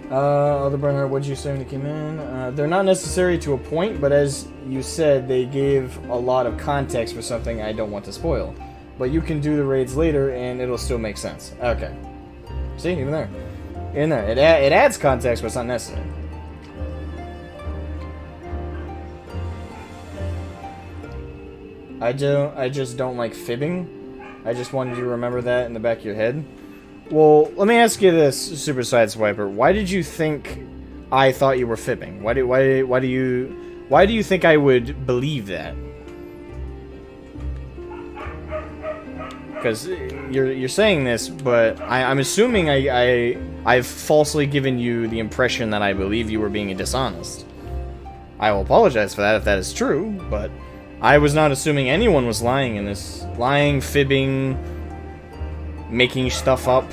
Other Bernhard, what'd you say when you came in? They're not necessary to a point, but as you said, they gave a lot of context for something I don't want to spoil. But you can do the raids later, and it'll still make sense. Okay. See, even there. In there. It adds context, but it's not necessary. I just don't like fibbing. I just wanted you to remember that in the back of your head. Well, let me ask you this, Super Sideswiper. Why did you think I thought you were fibbing? Why do you think I would believe that? Because you're saying this, but I'm assuming I've falsely given you the impression that I believe you were being dishonest. I will apologize for that if that is true, but I was not assuming anyone was lying in this. Lying, fibbing, making stuff up.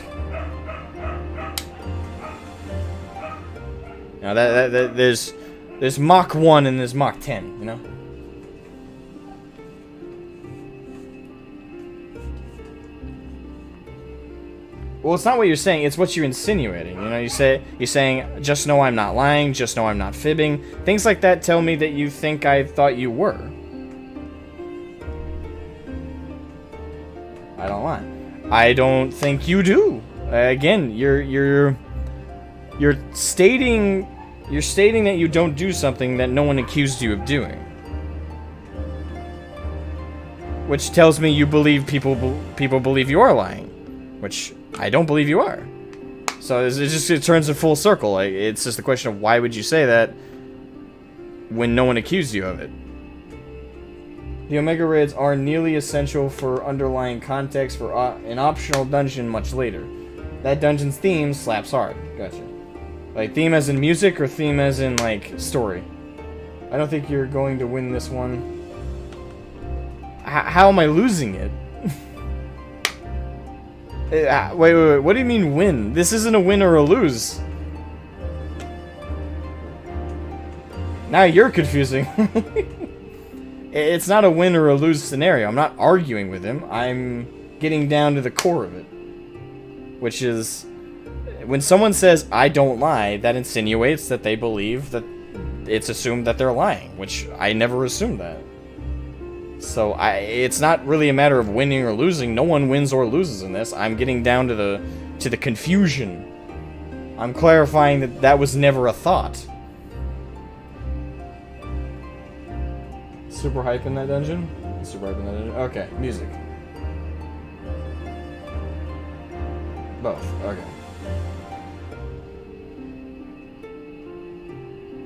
Now there's Mach 1 and there's Mach 10, you know? Well, it's not what you're saying, it's what you're insinuating. You know, you're saying, just know I'm not lying, just know I'm not fibbing. Things like that tell me that you think I thought you were. I don't lie. I don't think you do. Again, you're stating that you don't do something that no one accused you of doing. Which tells me you believe people believe you are lying, which I don't believe you are. So it turns in full circle. Like, it's just a question of why would you say that when no one accused you of it? The Omega raids are nearly essential for underlying context for an optional dungeon much later. That dungeon's theme slaps hard. Gotcha. Like, theme as in music or theme as in, like, story? I don't think you're going to win this one. How am I losing it? Wait. What do you mean win? This isn't a win or a lose. Now you're confusing. It's not a win or a lose scenario. I'm not arguing with him. I'm getting down to the core of it. Which is, when someone says, I don't lie, that insinuates that they believe that it's assumed that they're lying, which I never assumed that. So it's not really a matter of winning or losing. No one wins or loses in this. I'm getting down to the confusion. I'm clarifying that was never a thought. Super hype in that dungeon? Super hype in that dungeon? Okay, music. Both, okay.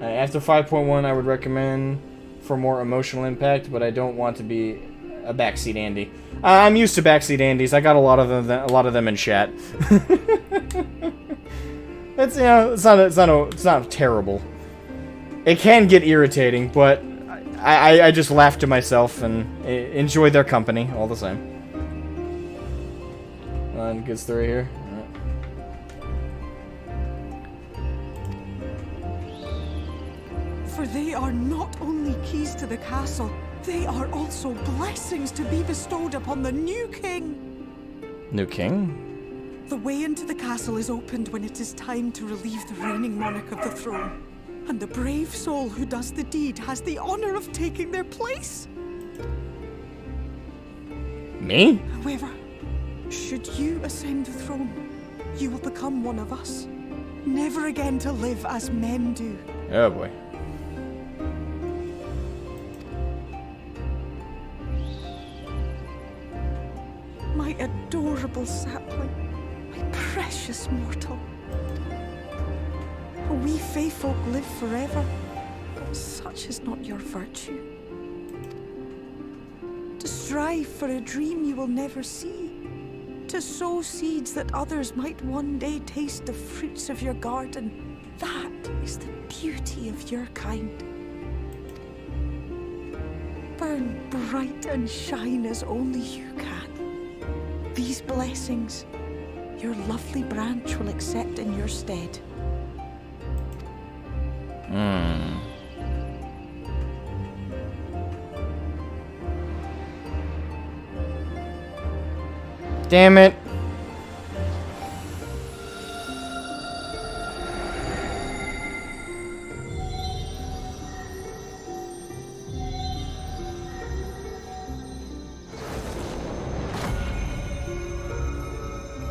After 5.1, I would recommend for more emotional impact, but I don't want to be a backseat Andy. I'm used to backseat Andys. I got a lot of them in chat. It's, you know, it's not terrible. It can get irritating, but I just laugh to myself and enjoy their company all the same. Good story here. For they are not only keys to the castle, they are also blessings to be bestowed upon the new king. New king? The way into the castle is opened when it is time to relieve the reigning monarch of the throne. And the brave soul who does the deed has the honor of taking their place. Me? However, should you ascend the throne, you will become one of us, never again to live as men do. Oh boy. My adorable sapling, my precious mortal. We Fae folk live forever. Such is not your virtue. To strive for a dream you will never see. To sow seeds that others might one day taste the fruits of your garden. That is the beauty of your kind. Burn bright and shine as only you can. These blessings, your lovely branch will accept in your stead. Damn it.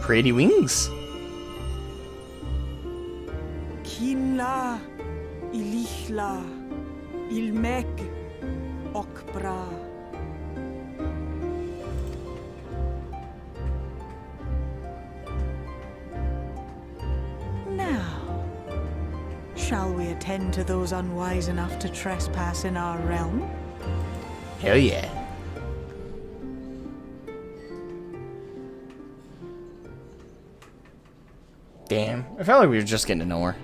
Pretty wings. Kinla, Ilichla, Mheg, Okbra. Now, shall we attend to those unwise enough to trespass in our realm? Hell yeah. Damn. I felt like we were just getting to know her.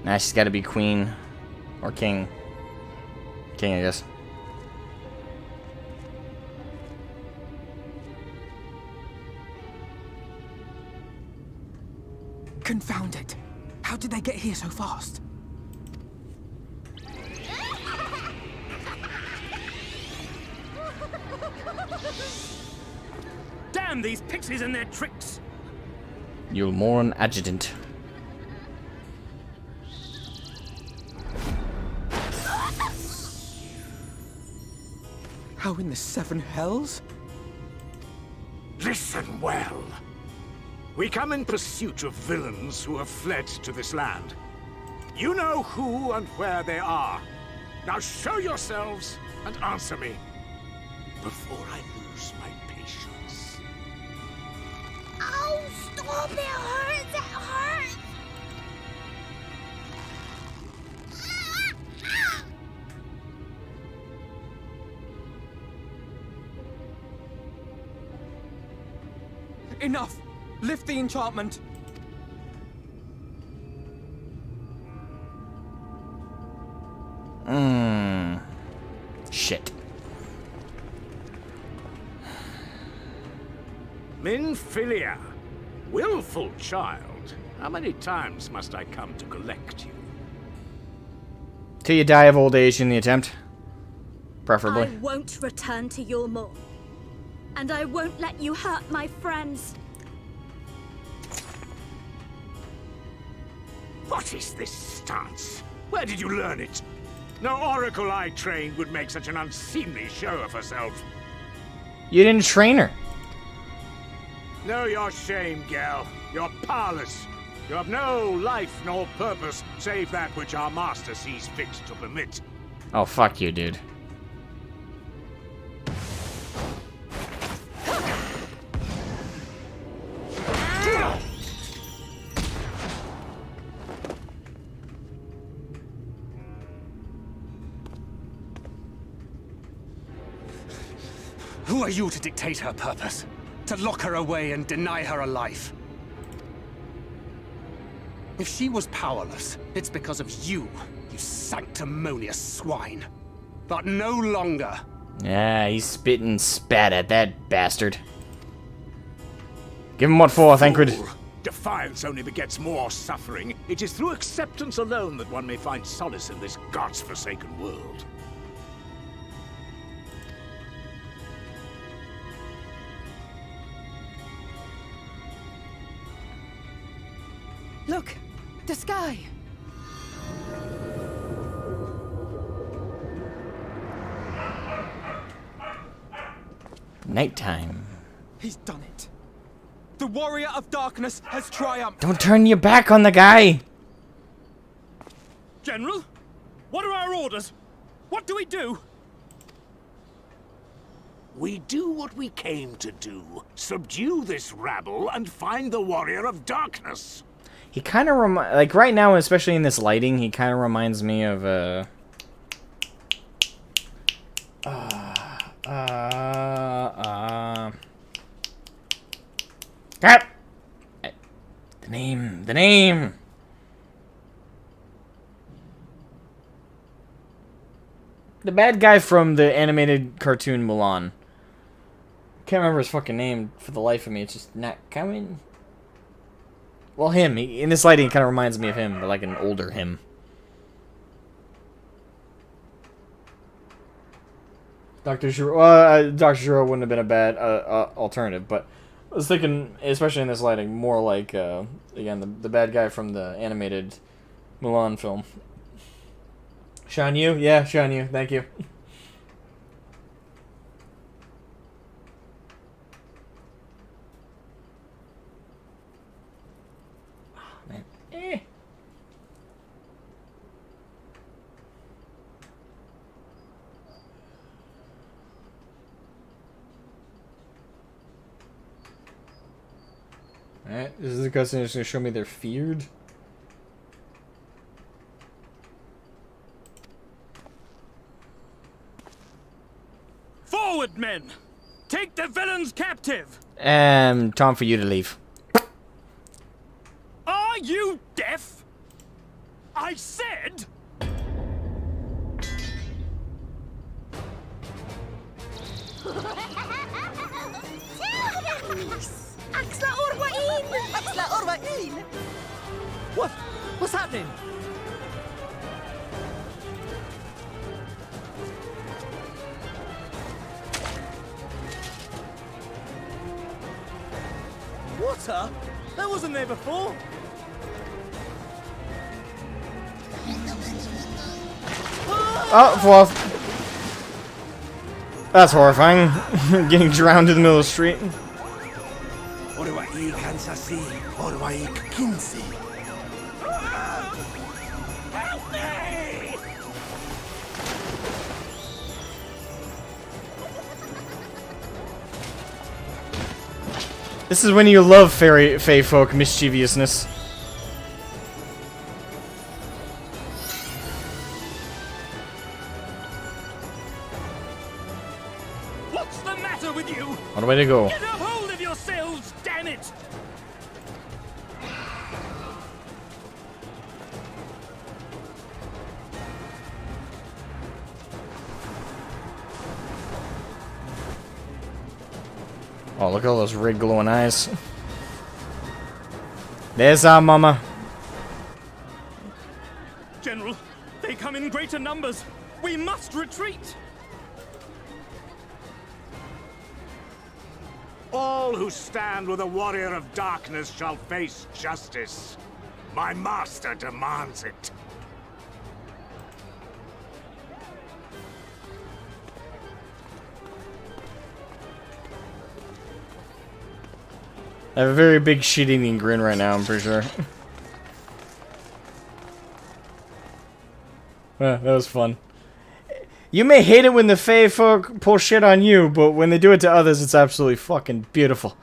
Now she's got to be queen. Or king. King, I guess. Confound it. How did they get here so fast? Damn these pixies and their tricks! Yulmoran adjutant. How in the seven hells? Listen well. We come in pursuit of villains who have fled to this land. You know who and where they are. Now show yourselves and answer me before I lose my patience. Oh, stop! It hurts! It hurts! Enough! Lift the enchantment! Shit. Minfilia, willful child. How many times must I come to collect you? Till you die of old age in the attempt. Preferably. I won't return to Yulmore. And I won't let you hurt my friends. What is this stance? Where did you learn it? No oracle I trained would make such an unseemly show of herself. You didn't train her. Know your shame, gal. You're powerless. You have no life nor purpose, save that which our master sees fit to permit. Oh, fuck you, dude. Who are you to dictate her purpose? To lock her away and deny her a life? If she was powerless, it's because of you, you sanctimonious swine. But no longer. Yeah, he's spitting spat at that bastard. Give him what for, Thancred. Defiance only begets more suffering. It is through acceptance alone that one may find solace in this god's-forsaken world. Look! The sky! Nighttime. He's done it. The warrior of darkness has triumphed. Don't turn your back on the guy. General, what are our orders? What do we do? We do what we came to do. Subdue this rabble and find the warrior of darkness. He kind of like right now, especially in this lighting, he kind of reminds me of the name. The bad guy from the animated cartoon Mulan. Can't remember his fucking name for the life of me. It's just not coming. Well, him. In this lighting, it kind of reminds me of him, but like an older him. Dr. Gero wouldn't have been a bad alternative, but I was thinking, especially in this lighting, more like, again, the bad guy from the animated Mulan film. Shan Yu? Yeah, Shan Yu. Thank you. Alright, this is the cutscene that's going to show me they're feared. Forward, men! Take the villains captive! Time for you to leave. Are you deaf? I said... Axla Orwain! Axla Orwain! What? What's happening? Water? That wasn't there before. Oh, well. That's horrifying. Getting drowned in the middle of the street. Help me! This is when you love fae folk mischievousness. What's the matter with you? What a way to go. Get a hold of yourselves, damn it! Oh, look at all those red glowing eyes. There's our mama. General, they come in greater numbers. We must retreat. All who stand with a warrior of darkness shall face justice. My master demands it. I have a very big shit-eating grin right now, I'm pretty sure. That was fun. You may hate it when the fae folk pull shit on you, but when they do it to others, it's absolutely fucking beautiful.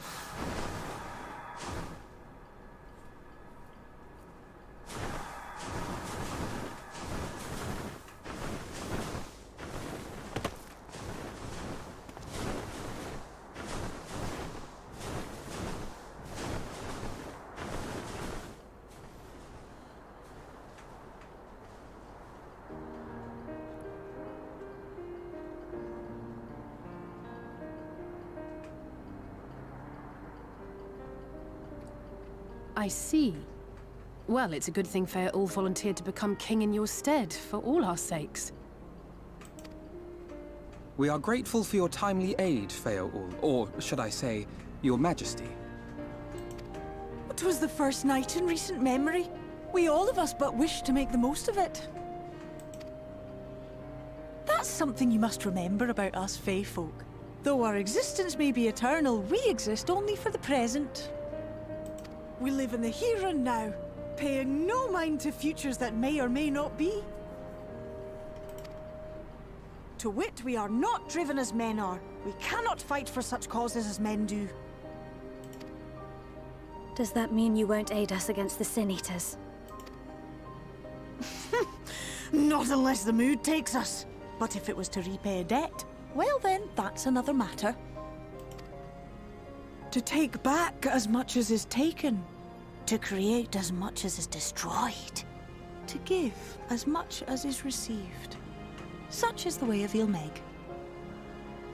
I see. Well, it's a good thing Feaul volunteered to become king in your stead, for all our sakes. We are grateful for your timely aid, Feaul, or should I say, your majesty. It was the first night in recent memory. We all of us but wish to make the most of it. That's something you must remember about us Fae folk. Though our existence may be eternal, we exist only for the present. We live in the here and now, paying no mind to futures that may or may not be. To wit, we are not driven as men are. We cannot fight for such causes as men do. Does that mean you won't aid us against the Sin Eaters? Not unless the mood takes us. But if it was to repay a debt, well then, that's another matter. To take back as much as is taken. To create as much as is destroyed. To give as much as is received. Such is the way of Mheg.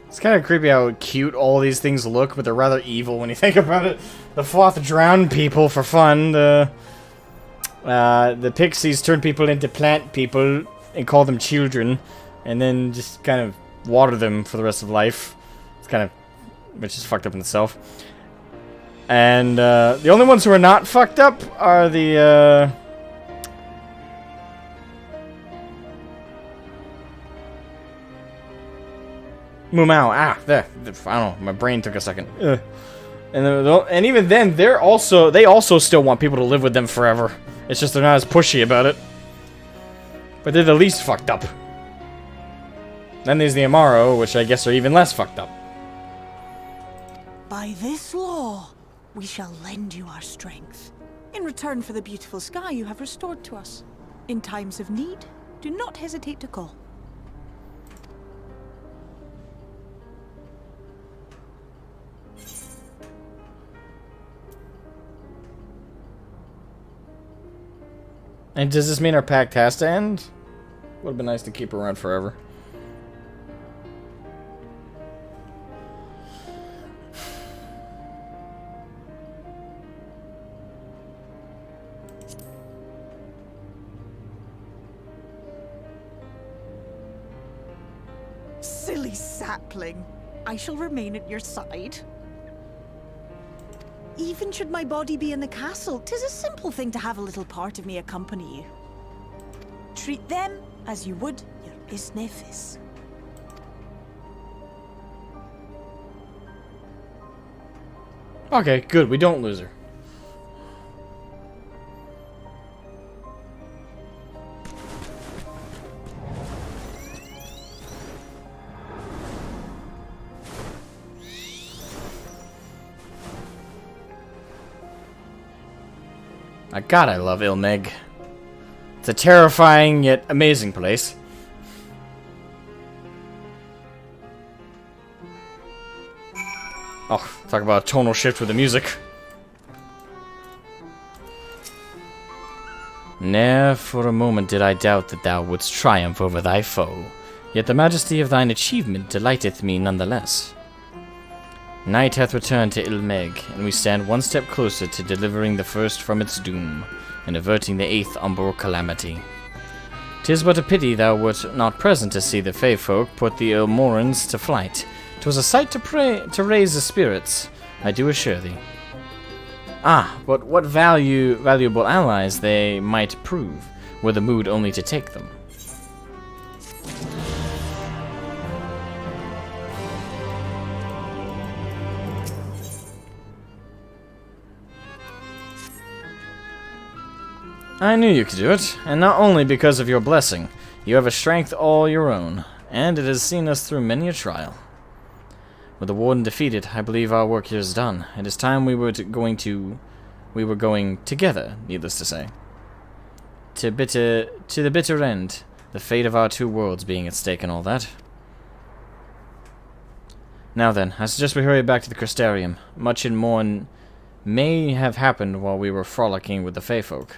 It's kind of creepy how cute all these things look, but they're rather evil when you think about it. The Floth drown people for fun. The pixies turn people into plant people and call them children, and then just kind of water them for the rest of life. It's kind of, which is fucked up in itself. And the only ones who are not fucked up are the Mumau. Ah, there. I don't know. My brain took a second. And even then, they also still want people to live with them forever. It's just they're not as pushy about it. But they're the least fucked up. Then there's the Amaro, which I guess are even less fucked up. By this law, we shall lend you our strength. In return for the beautiful sky you have restored to us. In times of need, do not hesitate to call. And does this mean our pact has to end? Would have been nice to keep her around forever. Silly sapling. I shall remain at your side. Even should my body be in the castle, 'tis a simple thing to have a little part of me accompany you. Treat them as you would your Isnefis. Okay, good. We don't lose her. God, I love Mheg. It's a terrifying yet amazing place. Oh, talk about a tonal shift with the music. Ne'er for a moment did I doubt that thou wouldst triumph over thy foe, yet the majesty of thine achievement delighteth me nonetheless. Night hath returned to Mheg, and we stand one step closer to delivering the first from its doom, and averting the 8th umbral calamity. 'Tis but a pity thou wert not present to see the Fae folk put the Ilmorans to flight. 'Twas a sight to raise the spirits, I do assure thee. Ah, but what valuable allies they might prove, were the mood only to take them. I knew you could do it, and not only because of your blessing. You have a strength all your own, and it has seen us through many a trial. With the warden defeated, I believe our work here is done. It is time we were going together, needless to say. To the bitter end, the fate of our two worlds being at stake and all that. Now then, I suggest we hurry back to the Crystarium. Much and more may have happened while we were frolicking with the Fae folk.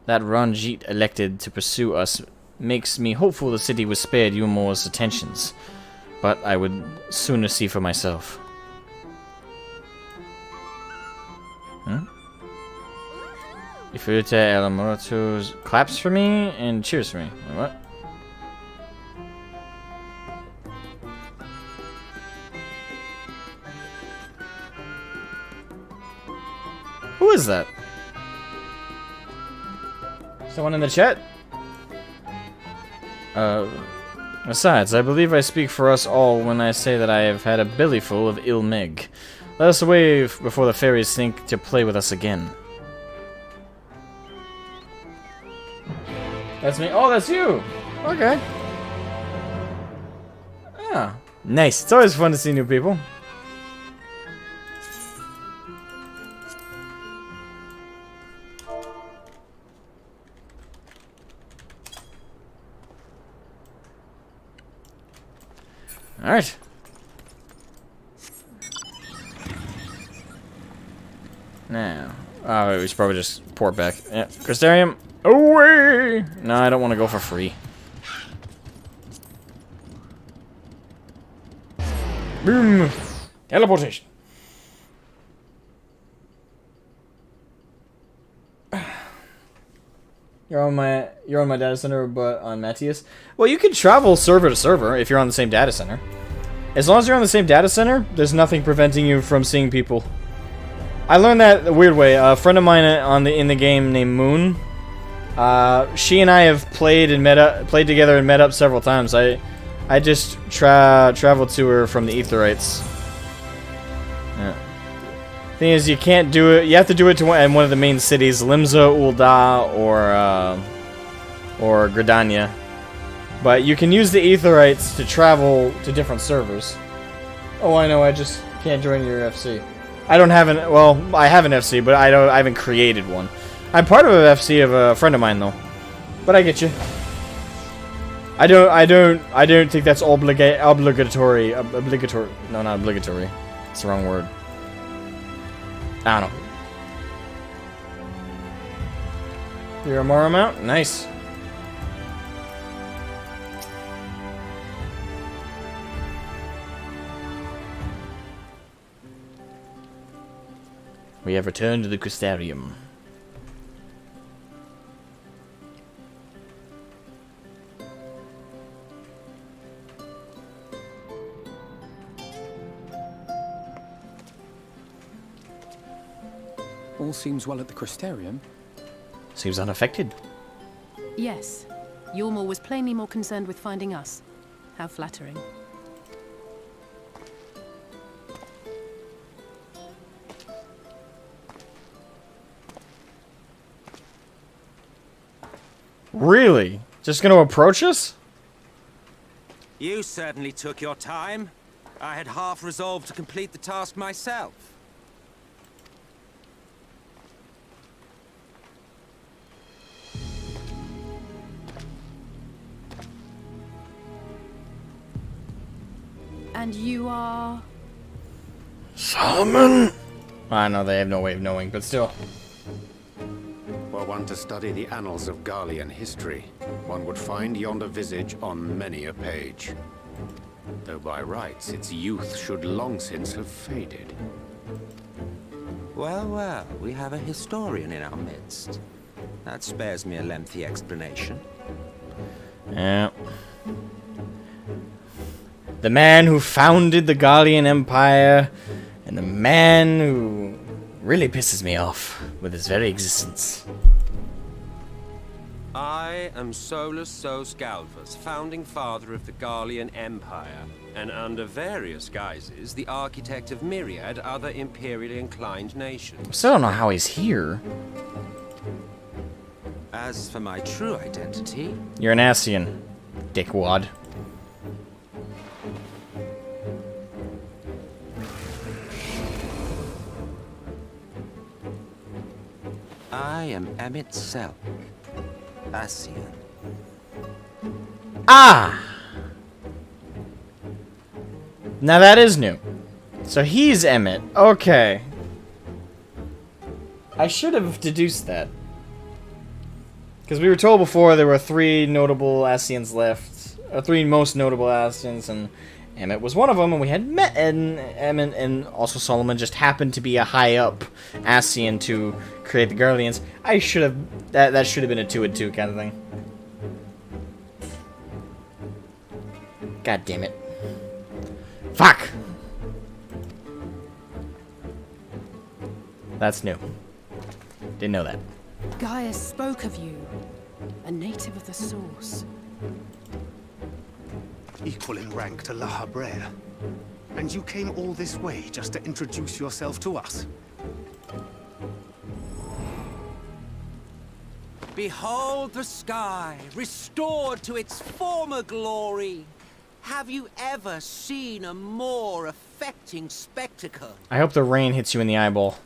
That Ranjit elected to pursue us makes me hopeful the city was spared Yulmor's attentions, but I would sooner see for myself. Hmm? Ifurita Elamoto claps for me and cheers for me. Wait, what? Who is that? Someone in the chat? Besides, I believe I speak for us all when I say that I have had a bellyful of ill Mheg. Let us away before the fairies think to play with us again. That's me. Oh, that's you! Okay. Ah, nice. It's always fun to see new people. Alright. Now. Oh, we should probably just port back. Yeah, Crystarium. Away! No, I don't want to go for free. Boom! Teleportation. You're on my data center, but on Matthias. Well, you can travel server to server if you're on the same data center. As long as you're on the same data center, there's nothing preventing you from seeing people. I learned that the weird way. A friend of mine in the game named Moon. She and I have played together and met up several times. I just traveled to her from the Aetherites. Yeah. Thing is, you can't do it. You have to do it to in one of the main cities, Limsa, Ul'dah, or Gridania. But you can use the Aetherites to travel to different servers. Oh, I know. I just can't join your FC. I don't have an. Well, I have an FC, but I haven't created one. I'm part of an FC of a friend of mine though. But I get you. I don't think that's obligatory. Obligatory. No, not obligatory. It's the wrong word. I don't know. You're a more amount? Nice. We have returned to the Crystarium. All seems well at the Crystarium. Seems unaffected. Yes. Yulmore was plainly more concerned with finding us. How flattering. Really? Just gonna approach us? You certainly took your time. I had half resolved to complete the task myself. And you are... Solomon? I know they have no way of knowing, but still. Were one to study the annals of Garlean history, one would find yonder visage on many a page. Though by rights its youth should long since have faded. Well, well, we have a historian in our midst. That spares me a lengthy explanation. Yeah. The man who founded the Garlean Empire, and the man who really pisses me off with his very existence. I am Solus Sos Galvus, founding father of the Garlean Empire, and under various guises, the architect of myriad other imperially inclined nations. I still don't know how he's here. As for my true identity... You're an Ascian, dickwad. I am Emmett Selk, Ascian. Ah! Now that is new. So he's Emmett. Okay. I should have deduced that. Because we were told before there were 3 notable Ascians left. 3 most notable Ascians, and Emmett was one of them, and we had met, and also Solomon just happened to be a high up Ascian to create the Guardians. I should have that should have been a 2 and 2 kind of thing. God damn it! Fuck! That's new. Didn't know that. Gaia spoke of you, a native of the Source. Equal in rank to La Habrea. And you came all this way just to introduce yourself to us? Behold the sky, restored to its former glory. Have you ever seen a more affecting spectacle? I hope the rain hits you in the eyeball.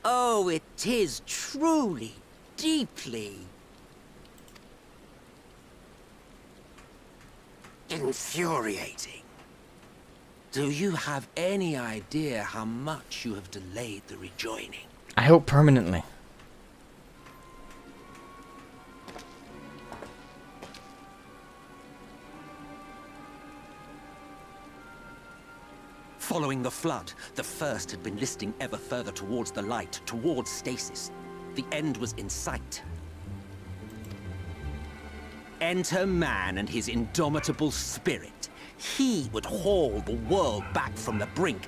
Oh, it is truly, deeply infuriating. Do you have any idea how much you have delayed the rejoining? I hope permanently. Following the flood, the First had been listing ever further towards the light, towards stasis. The end was in sight. Enter man and his indomitable spirit. He would haul the world back from the brink.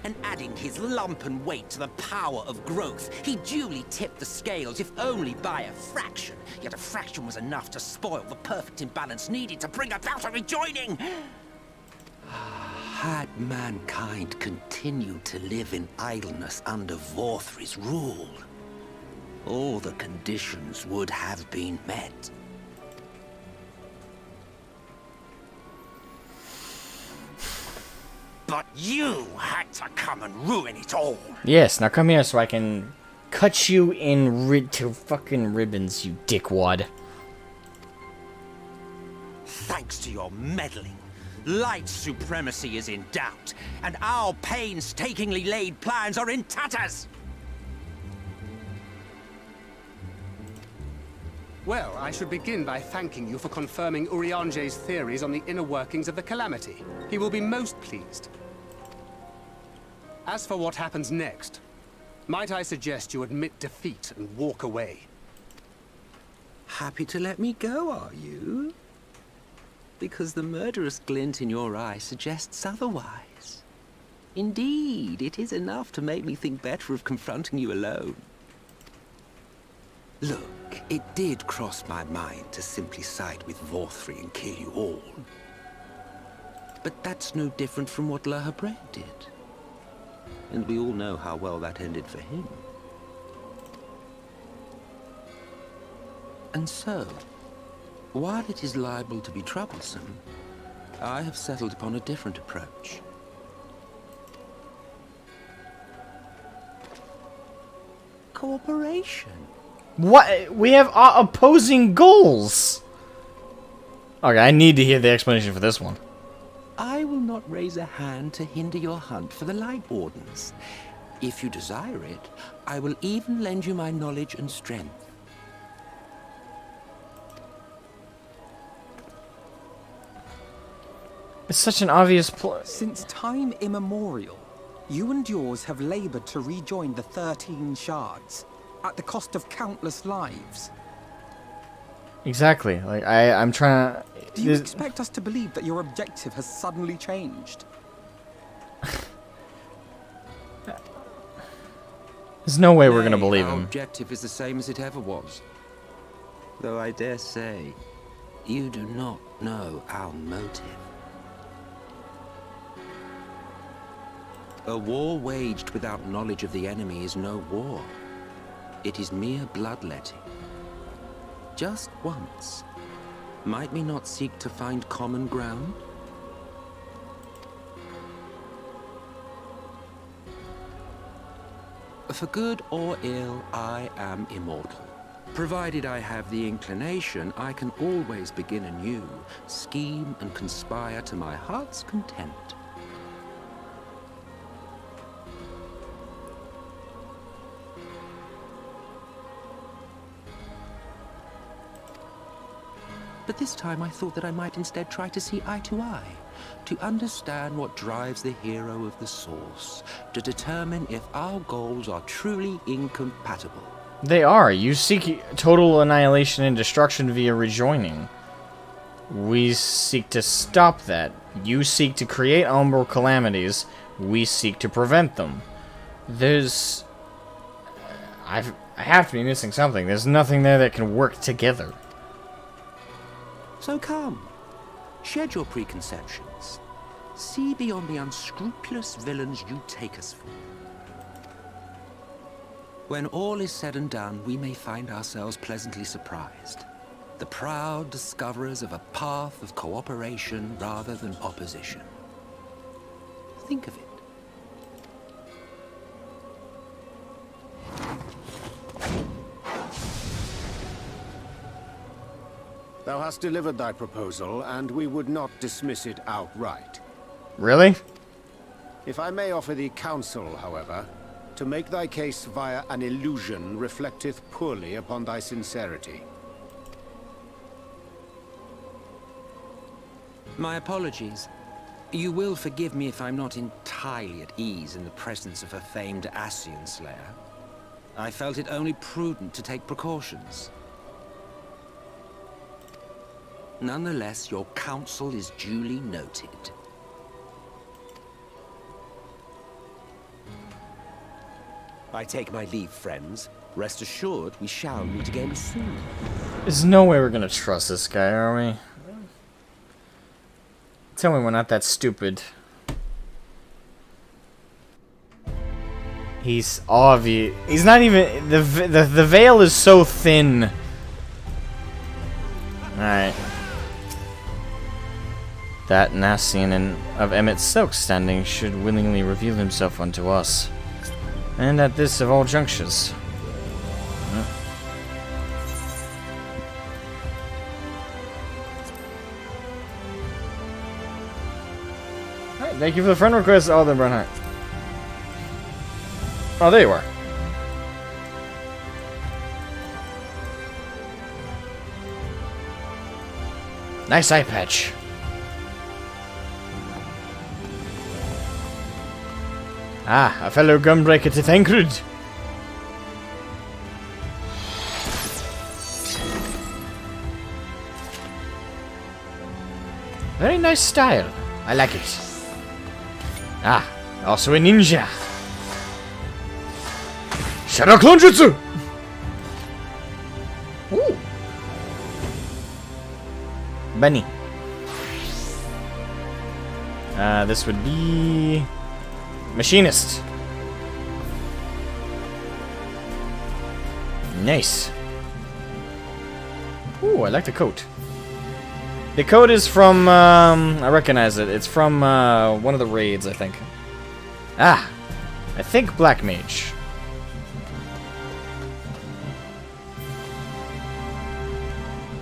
And adding his lumpen weight to the power of growth, he duly tipped the scales, if only by a fraction. Yet a fraction was enough to spoil the perfect imbalance needed to bring about a rejoining. Had mankind continued to live in idleness under Vorthri's rule, all the conditions would have been met. But you had to come and ruin it all. Yes, now come here so I can cut you in to fucking ribbons, you dickwad. Thanks to your meddling, light supremacy is in doubt, and our painstakingly laid plans are in tatters! Well, I should begin by thanking you for confirming Urianger's theories on the inner workings of the Calamity. He will be most pleased. As for what happens next, might I suggest you admit defeat and walk away? Happy to let me go, are you? Because the murderous glint in your eye suggests otherwise. Indeed, it is enough to make me think better of confronting you alone. Look, it did cross my mind to simply side with Vorthri and kill you all. But that's no different from what La Habrea did. And we all know how well that ended for him. And so, while it is liable to be troublesome, I have settled upon a different approach. Cooperation. What? We have opposing goals! Okay, I need to hear the explanation for this one. I will not raise a hand to hinder your hunt for the Light Wardens. If you desire it, I will even lend you my knowledge and strength. It's such an obvious Since time immemorial, you and yours have labored to rejoin the 13 shards, at the cost of countless lives. Exactly. Like, I'm trying to... Do you expect us to believe that your objective has suddenly changed? There's no way we're gonna believe our him. objective is the same as it ever was. Though I dare say, you do not know our motive. A war waged without knowledge of the enemy is no war. It is mere bloodletting. Just once, might we not seek to find common ground? For good or ill, I am immortal. Provided I have the inclination, I can always begin anew, scheme and conspire to my heart's content. But this time I thought that I might instead try to see eye to eye, to understand what drives the hero of the Source, to determine if our goals are truly incompatible. They are. You seek total annihilation and destruction via rejoining. We seek to stop that. You seek to create umbral calamities. We seek to prevent them. There's... I have to be missing something. There's nothing there that can work together. So come, shed your preconceptions. See beyond the unscrupulous villains you take us for. When all is said and done, we may find ourselves pleasantly surprised. The proud discoverers of a path of cooperation rather than opposition. Think of it. Thou hast delivered thy proposal, and we would not dismiss it outright. Really? If I may offer thee counsel, however, to make thy case via an illusion reflecteth poorly upon thy sincerity. My apologies. You will forgive me if I'm not entirely at ease in the presence of a famed Ascian Slayer. I felt it only prudent to take precautions. Nonetheless, your counsel is duly noted. I take my leave, friends. Rest assured, we shall meet again soon. There's no way we're gonna trust this guy, are we? Tell me we're not that stupid. He's obvious. He's not even... The veil is so thin. Alright. That Nassian of Emmett's silk standing should willingly reveal himself unto us. And at this of all junctures. Alright, thank you for the friend request, Alden Brunhart. Oh, there you are. Nice eye patch. Ah, a fellow gunbreaker to Thancred. Very nice style. I like it. Ah, also a ninja. Shadow Clone Jutsu! Ooh. Bunny. This would be... Machinist. Nice. Ooh, I like the coat. The coat is from, I recognize it. It's from, one of the raids, I think. Ah! I think Black Mage.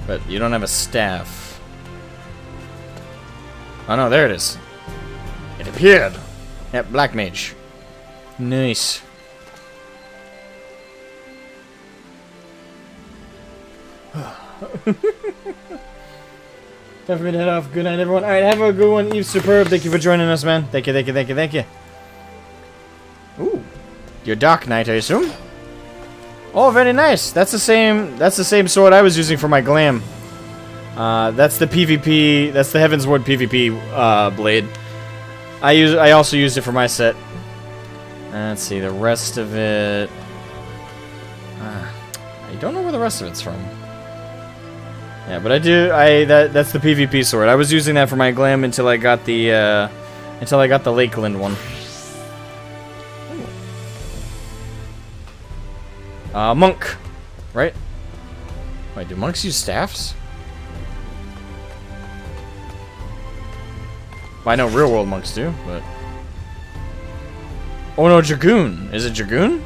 But you don't have a staff. Oh no, there it is. It appeared. Yep, Black Mage. Nice. Time for me to head off. Good night, everyone. Alright, have a good one. Eve Superb, thank you for joining us, man. Thank you, thank you, thank you, thank you. Ooh. Your Dark Knight, I assume? Oh, very nice. That's the same sword I was using for my glam. That's the PvP, that's the Heavensward PvP blade. I also used it for my set. Let's see, the rest of it... I don't know where the rest of it's from. Yeah, but that's the PvP sword. I was using that for my glam until I got the Lakeland one. Monk, right? Wait, do monks use staffs? Well, I know real world monks do, but... Oh no, Dragoon. Is it Dragoon?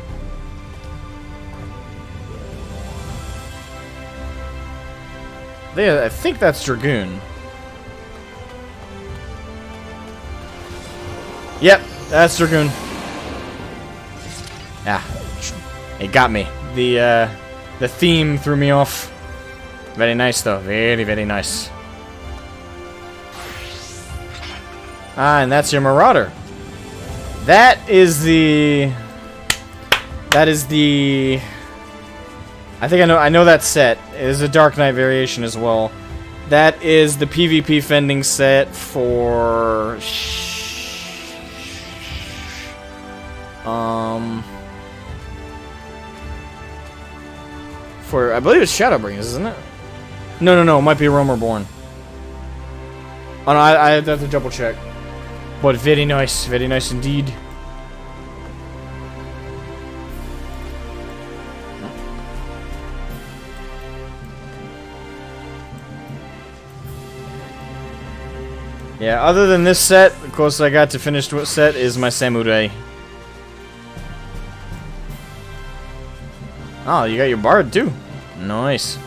I think that's Dragoon. Yep, that's Dragoon. Yeah, it got me. The theme threw me off. Very nice, though. Very, very nice. Ah, and that's your Marauder. That is the... I think I know that set. It is a Dark Knight variation as well. That is the PvP fending set for... I believe it's Shadowbringers, isn't it? No, it might be Realm Reborn. Oh no, I have to double check. But very nice indeed. Yeah, other than this set, of course I got to finish what set is my Samurai. Oh, you got your Bard too. Nice.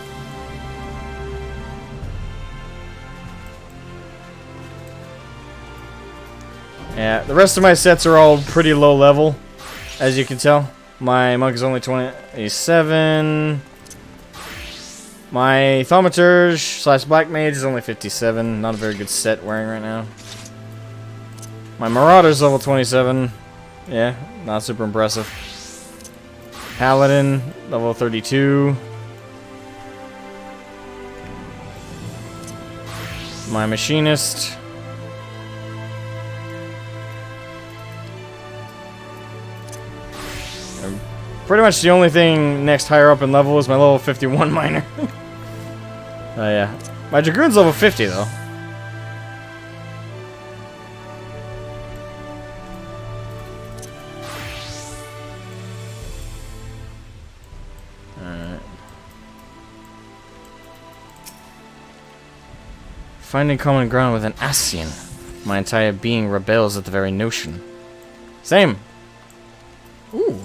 Yeah, the rest of my sets are all pretty low level, as you can tell. My Monk is only 27. My Thaumaturge / Black Mage is only 57. Not a very good set wearing right now. My Marauder's level 27. Yeah, not super impressive. Paladin, level 32. My Machinist. Pretty much the only thing next higher up in level is my level 51 Miner. Oh yeah. My Dragoon's level 50 though. Alright. Finding common ground with an Ascian. My entire being rebels at the very notion. Same. Ooh.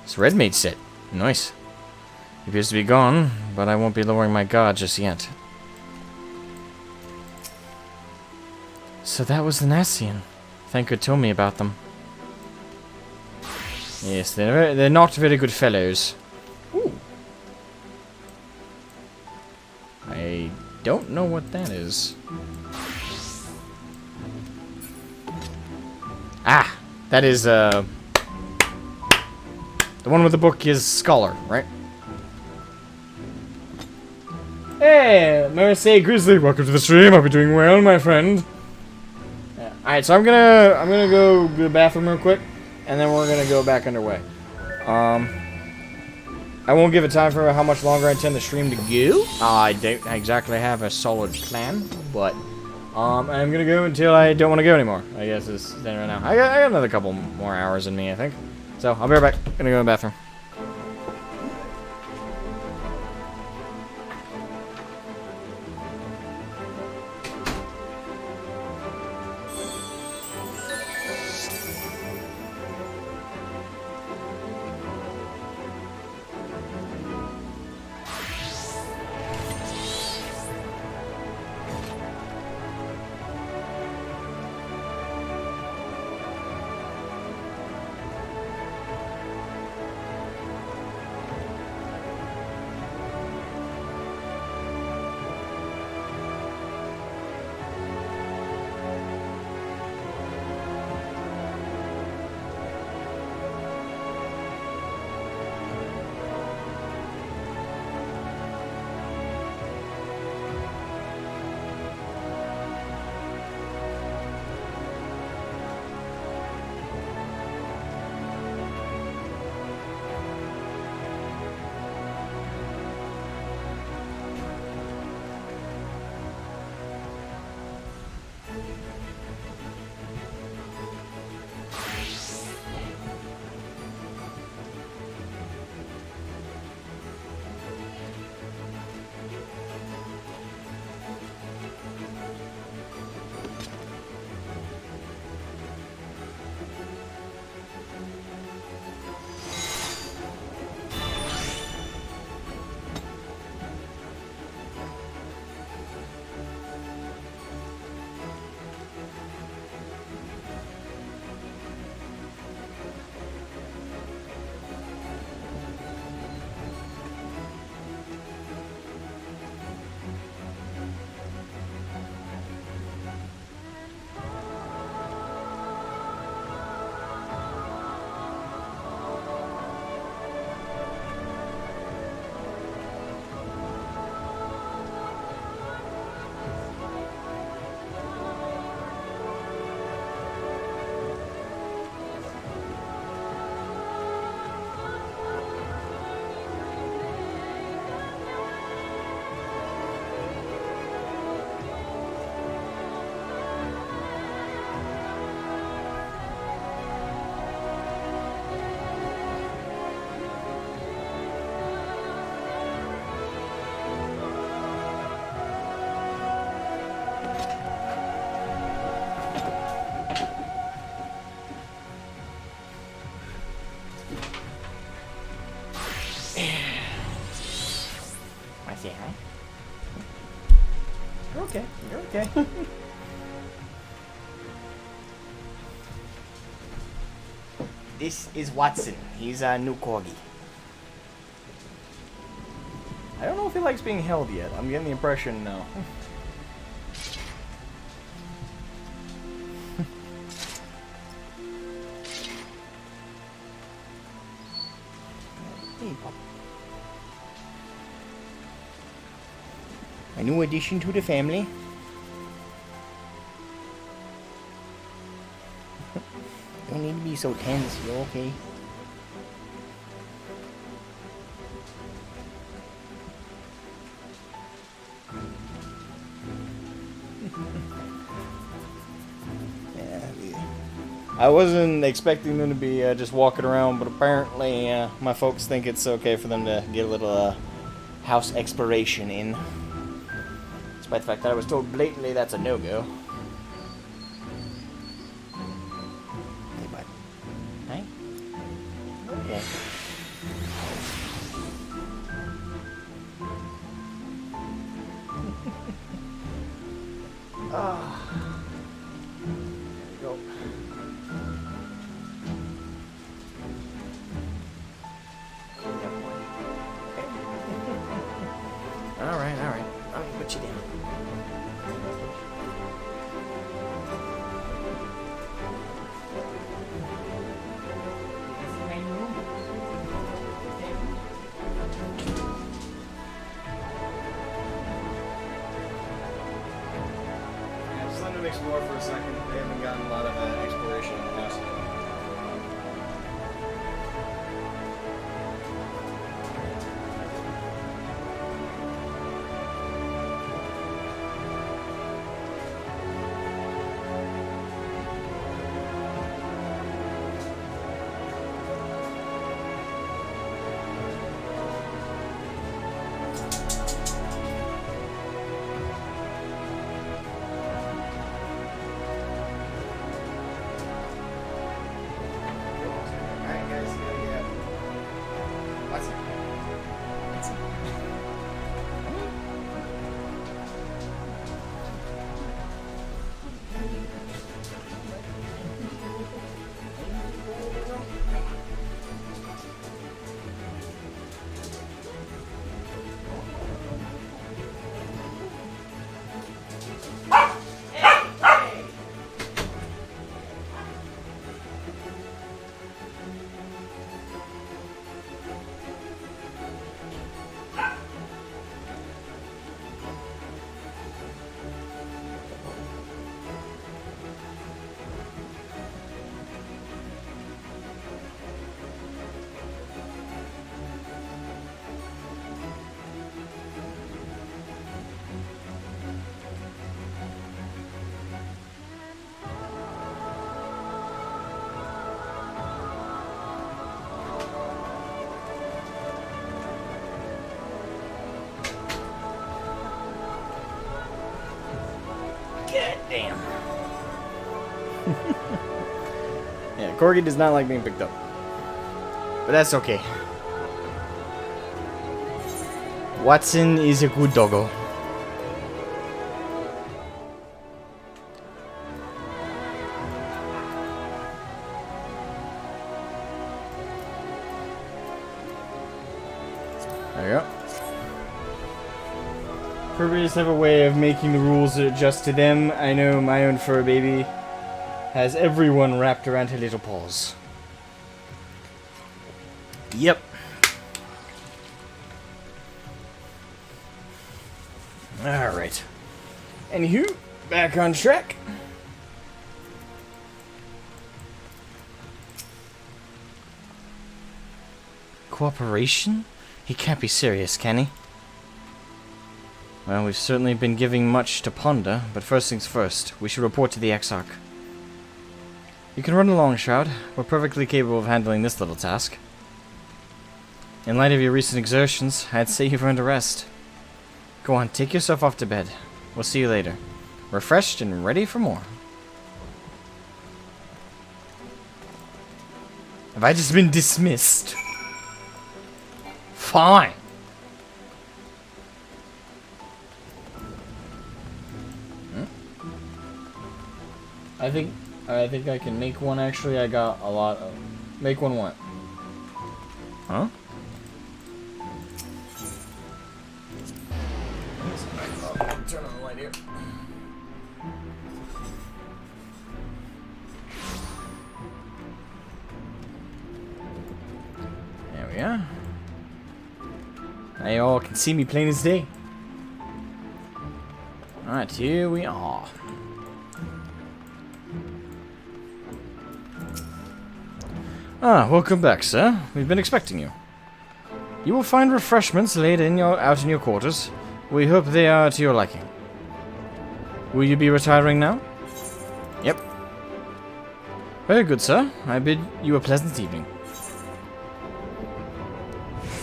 It's Red Mage set. Nice. He appears to be gone, but I won't be lowering my guard just yet. So that was the Nassian. Thanker told me about them. Yes, they're not very good fellows. Ooh. I don't know what that is. Ah! That is, the one with the book is Scholar, right? Hey, Mercy Grizzly, welcome to the stream. I'll be doing well, my friend. Yeah. Alright, so I'm gonna go to the bathroom real quick, and then we're gonna go back underway. I won't give it time for how much longer I intend the stream to go. I don't exactly have a solid plan, but I'm gonna go until I don't want to go anymore. I guess is standing right now. I got another couple more hours in me, I think. So I'll be right back. Gonna go in the bathroom. This is Watson. He's a new corgi. I don't know if he likes being held yet. I'm getting the impression no. Hey, Pop. A new addition to the family. Don't need to be so tense, you okay? I wasn't expecting them to be just walking around, but apparently my folks think it's okay for them to get a little house exploration in. Despite the fact that I was told blatantly that's a no-go. Hey, bud. Hi. Okay. Ah. There we go. Alright, alright. Let me put you down. Yeah, just let them explore for a second. They haven't gotten a lot of exploration in the house. Damn. Yeah, Corgi does not like being picked up. But that's okay. Watson is a good doggo. There you go. Furries have a way of making the rules adjust to them. I know my own fur baby has everyone wrapped around her little paws. Yep. Alright. Anywho, back on track. Cooperation? He can't be serious, can he? Well, we've certainly been giving much to ponder, but first things first, we should report to the Exarch. You can run along, Shroud. We're perfectly capable of handling this little task. In light of your recent exertions, I'd say you've earned a rest. Go on, take yourself off to bed. We'll see you later. Refreshed and ready for more. Have I just been dismissed? Fine. I think I can make one. Actually, I got a lot of. Make one what? Huh? Turn on the light here. There we are. Now you all can see me plain as day. Alright, here we are. Ah, welcome back, sir. We've been expecting you. You will find refreshments laid out in your quarters. We hope they are to your liking. Will you be retiring now? Yep. Very good, sir. I bid you a pleasant evening.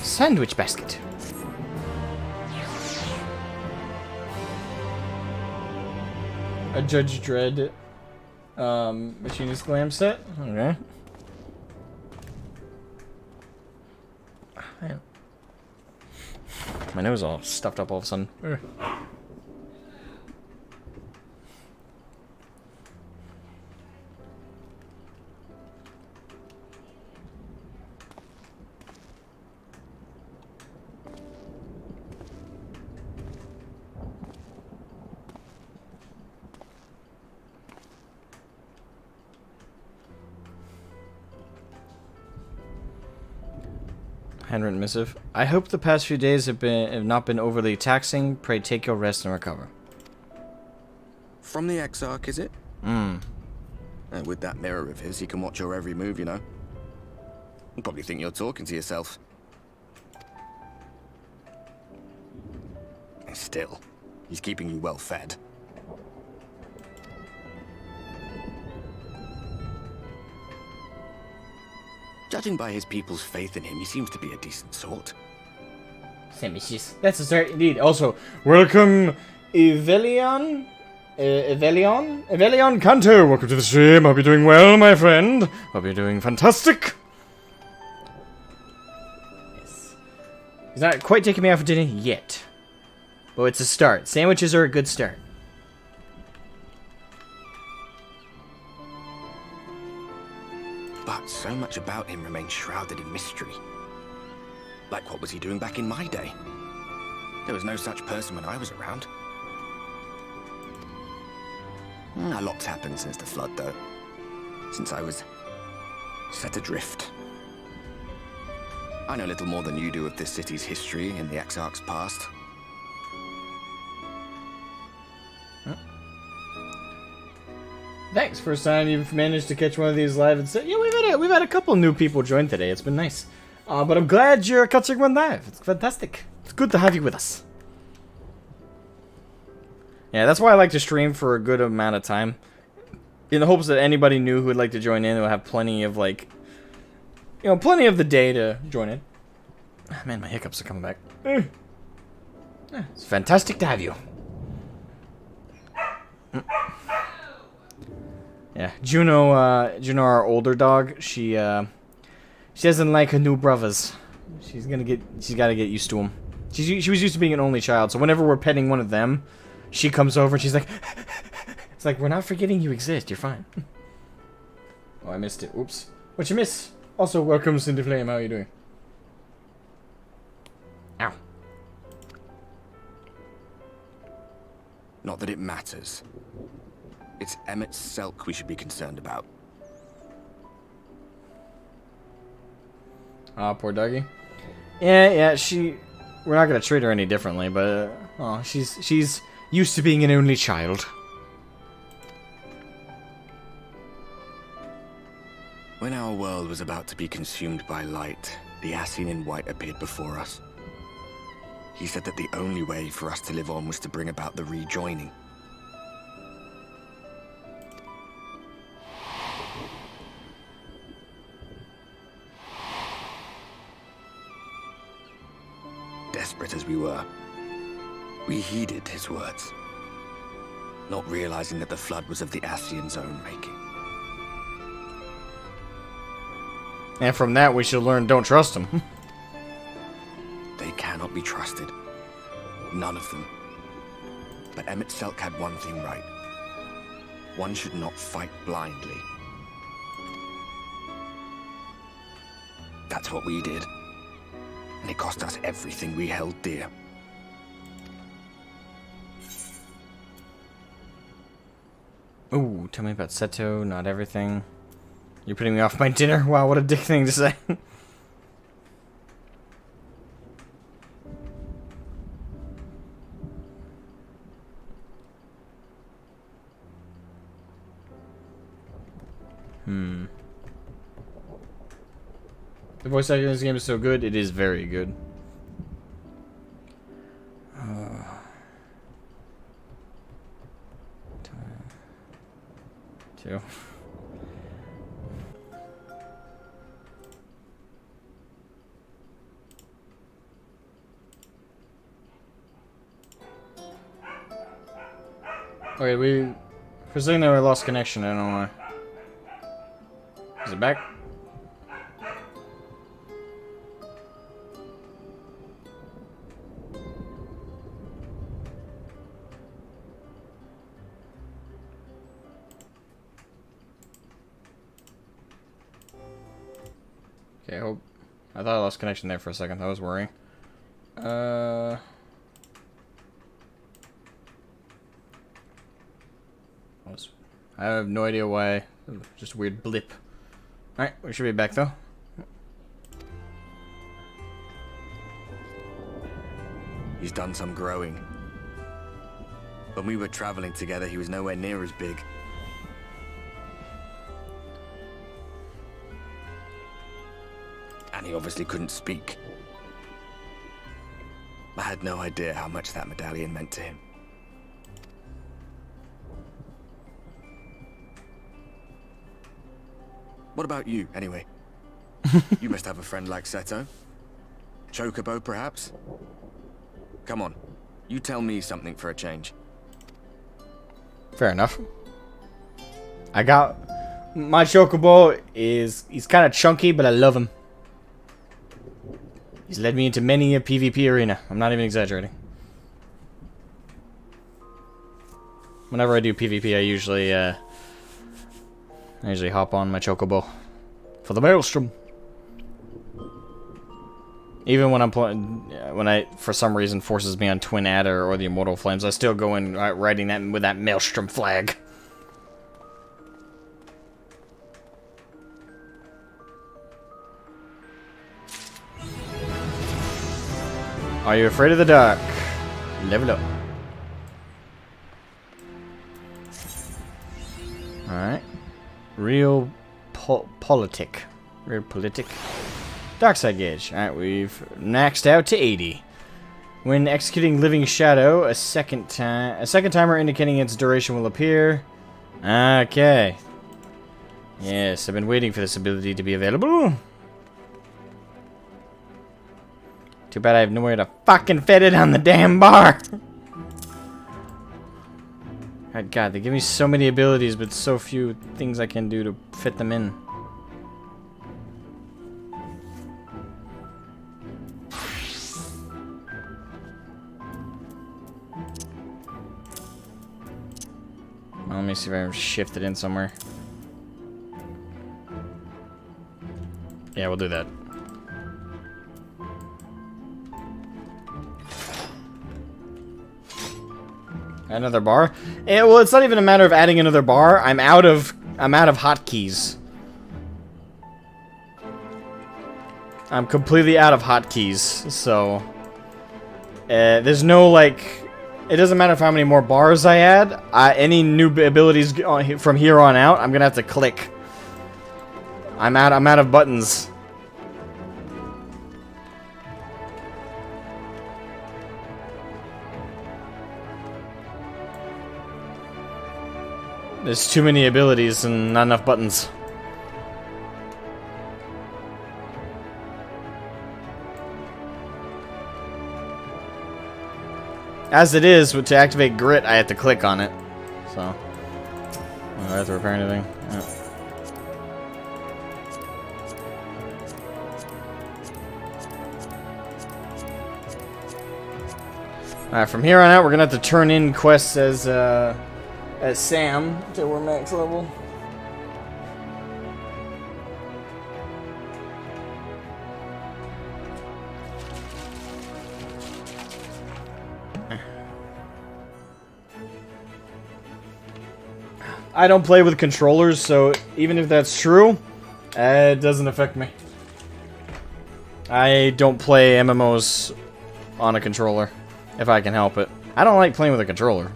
Sandwich basket. A Judge Dredd machinist glam set. Okay. Man. My nose all stuffed up all of a sudden. Handwritten missive. I hope the past few days have not been overly taxing. Pray take your rest and recover. From the Exarch, is it? Hmm. With that mirror of his, he can watch your every move, you know. You probably think you're talking to yourself. Still, he's keeping you well fed. Judging by his people's faith in him, he seems to be a decent sort. That's a start indeed. Also, welcome, Evelion? Evelion Kanto! Welcome to the stream. Hope you're doing well, my friend. Hope you're doing fantastic. Yes. He's not quite taking me out for dinner yet. But it's a start. Sandwiches are a good start. But so much about him remains shrouded in mystery. Like, what was he doing back in my day? There was no such person when I was around. A lot's happened since the flood, though. Since I was set adrift. I know little more than you do of this city's history and the Exarch's past. Thanks. First time you've managed to catch one of these live and say, yeah, we've had a couple new people join today. It's been nice. But I'm glad you're catching one live. It's fantastic. It's good to have you with us. Yeah, that's why I like to stream for a good amount of time. In the hopes that anybody new who would like to join in will have plenty of, like, you know, plenty of the day to join in. Man, my hiccups are coming back. It's fantastic to have you. Yeah, Juno, our older dog, she doesn't like her new brothers. She's gotta get used to them. She was used to being an only child, so whenever we're petting one of them, she comes over and she's like, it's like, we're not forgetting you exist, you're fine. Oh, I missed it, oops. What'd you miss? Also, welcome, Cindy Flame, how are you doing? Ow. Not that it matters. It's Emmett Selk we should be concerned about. Poor doggy. Yeah, we're not gonna treat her any differently, but she's used to being an only child. When our world was about to be consumed by light, the Ascian in white appeared before us. He said that the only way for us to live on was to bring about the rejoining. Desperate as we were, we heeded his words, not realizing that the flood was of the Ascian's own making. And from that, we should learn don't trust them. They cannot be trusted. None of them. But Emmett Selk had one thing right. One should not fight blindly. That's what we did. And it cost us everything we held dear. Ooh, tell me about Seto, not everything. You're putting me off my dinner? Wow, what a dick thing to say. The voice acting in this game is so good, it is very good. Two. Okay, for a second there I lost connection, I don't know why. Is it back? Okay, I thought I lost connection there for a second. I was worrying. I have no idea why. Just a weird blip. Alright, we should be back though. He's done some growing. When we were traveling together, he was nowhere near as big. And he obviously couldn't speak. I had no idea how much that medallion meant to him. What about you, anyway? You must have a friend like Seto. Chocobo, perhaps? Come on, you tell me something for a change. Fair enough. I got... My Chocobo he's kind of chunky, but I love him. He's led me into many a PvP arena. I'm not even exaggerating. Whenever I do PvP, I usually hop on my Chocobo for the Maelstrom. Even when I'm playing, when I for some reason forces me on Twin Adder or the Immortal Flames, I still go in riding that with that Maelstrom flag. Are you afraid of the dark? Level up. Alright. Real politic. Real politic. Dark side gauge. Alright, we've maxed out to 80. When executing Living Shadow, a second timer indicating its duration will appear. Okay. Yes, I've been waiting for this ability to be available. Too bad I have nowhere to fucking fit it on the damn bar. God, they give me so many abilities, but so few things I can do to fit them in. Well, let me see if I can shift it in somewhere. Yeah, we'll do that. Another bar? Well, it's not even a matter of adding another bar. I'm out of hotkeys. I'm completely out of hotkeys, so there's no like. It doesn't matter how many more bars I add. Any new abilities from here on out, I'm gonna have to click. I'm out of buttons. There's too many abilities and not enough buttons. As it is, to activate Grit, I have to click on it. So, I don't have to repair anything. Yeah. Alright, from here on out, we're gonna have to turn in quests as as Sam till we're max level. I don't play with controllers, so even if that's true, it doesn't affect me. I don't play MMOs on a controller, if I can help it. I don't like playing with a controller.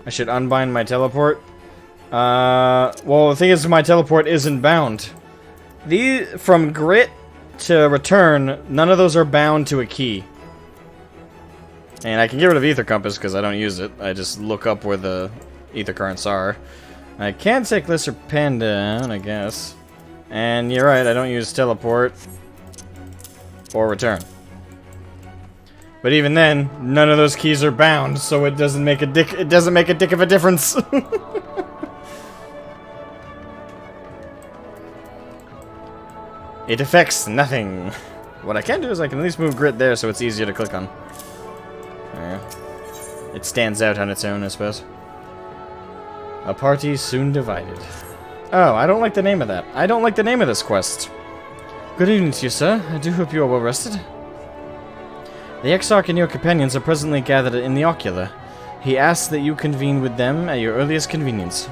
I should unbind my teleport. Well, the thing is, my teleport isn't bound. From Grit to Return, none of those are bound to a key. And I can get rid of Ether Compass because I don't use it. I just look up where the Ether Currents are. I can take Lesser Pen down, I guess. And you're right, I don't use Teleport or Return. But even then, none of those keys are bound, so it doesn't make a dick. It doesn't make a dick of a difference. It affects nothing. What I can do is I can at least move Grit there, so it's easier to click on. There. It stands out on its own, I suppose. A party soon divided. Oh, I don't like the name of that. I don't like the name of this quest. Good evening to you, sir. I do hope you are well rested. The Exarch and your companions are presently gathered in the Ocular. He asks that you convene with them at your earliest convenience.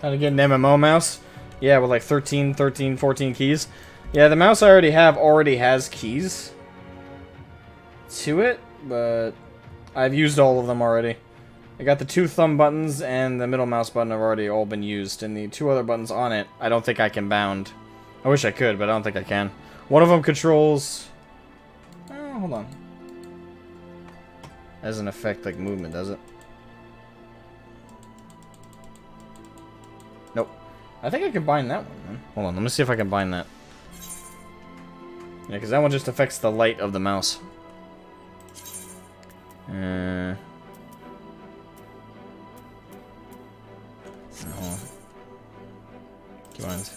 How to get an MMO mouse? Yeah, with like 13, 14 keys. Yeah, the mouse I already have already has keys to it, but I've used all of them already. I got the 2 thumb buttons and the middle mouse button have already all been used, and the 2 other buttons on it, I don't think I can bound. I wish I could, but I don't think I can. One of them controls... Oh, hold on. Doesn't affect like movement, does it? Nope. I think I can bind that one, man. Hold on, let me see if I can bind that. Yeah, because that one just affects the light of the mouse. Oh. Bind.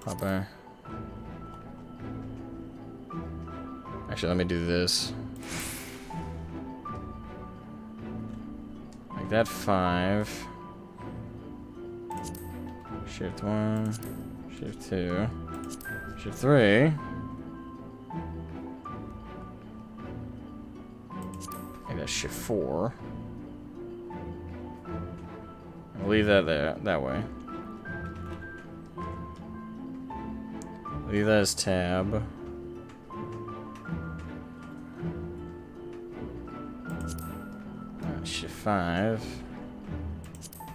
Hopper. Actually, let me do this. Make that 5. Shift 1, Shift 2, Shift 3. Maybe that's Shift 4. I'll leave that there, that way. Leave that as tab. Shift 5.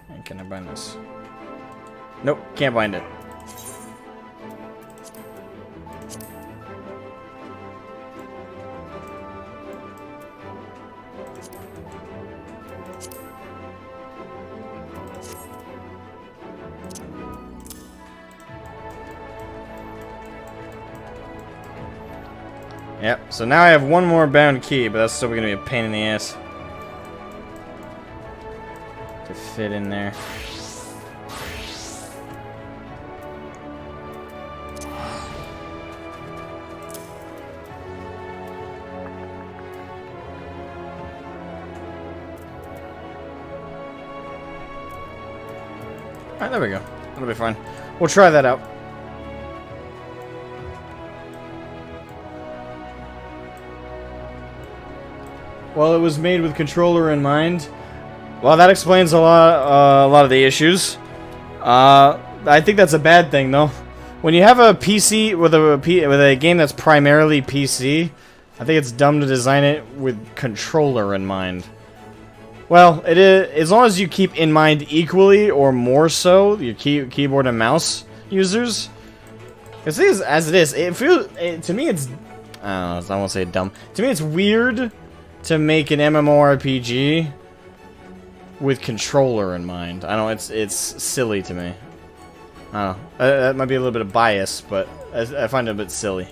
And can I bind this? Nope, can't bind it. Yep, so now I have one more bound key, but that's still gonna be a pain in the ass to fit in there. Alright, there we go. That'll be fine. We'll try that out. Well, it was made with controller in mind. Well, that explains a lot of the issues. I think that's a bad thing, though. When you have a PC with a game that's primarily PC, I think it's dumb to design it with controller in mind. Well, it is, as long as you keep in mind equally or more so your keyboard and mouse users. Because as it is, it feels to me it's I won't say dumb. To me, it's weird to make an MMORPG with controller in mind. I don't know, it's silly to me. I don't know. That might be a little bit of bias, but I find it a bit silly.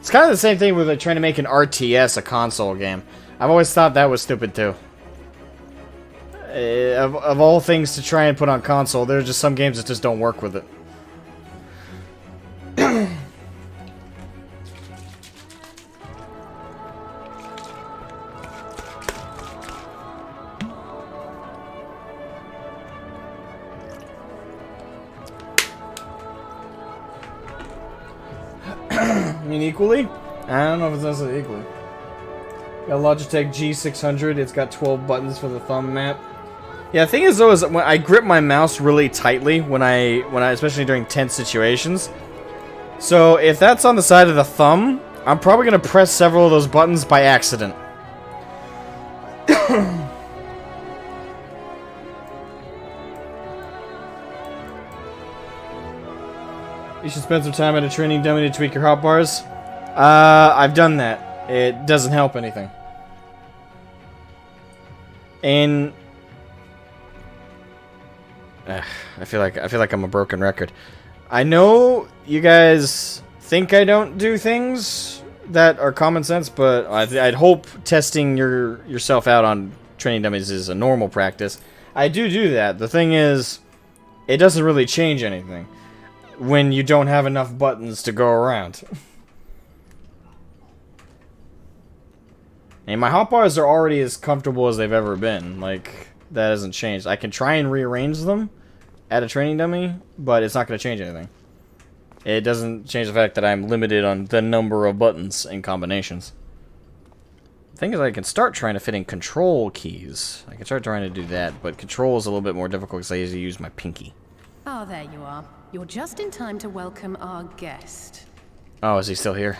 It's kind of the same thing with like, trying to make an RTS a console game. I've always thought that was stupid too. Of all things to try and put on console, there's just some games that just don't work with it. I mean, equally? I don't know if it's necessarily equally. Got Logitech G600. It's got 12 buttons for the thumb map. Yeah, the thing is though, is when I grip my mouse really tightly when I especially during tense situations. So if that's on the side of the thumb, I'm probably gonna press several of those buttons by accident. You should spend some time at a training dummy to tweak your hotbars. I've done that. It doesn't help anything. And I feel like I'm a broken record. I know you guys think I don't do things that are common sense, but I'd hope testing yourself out on training dummies is a normal practice. I do that. The thing is, it doesn't really change anything when you don't have enough buttons to go around. And my hotbars are already as comfortable as they've ever been. Like, that hasn't changed. I can try and rearrange them at a training dummy, but it's not going to change anything. It doesn't change the fact that I'm limited on the number of buttons and combinations. The thing is, I can start trying to fit in control keys. I can start trying to do that, but control is a little bit more difficult because I usually use my pinky. Oh, there you are. You're just in time to welcome our guest. Oh, is he still here?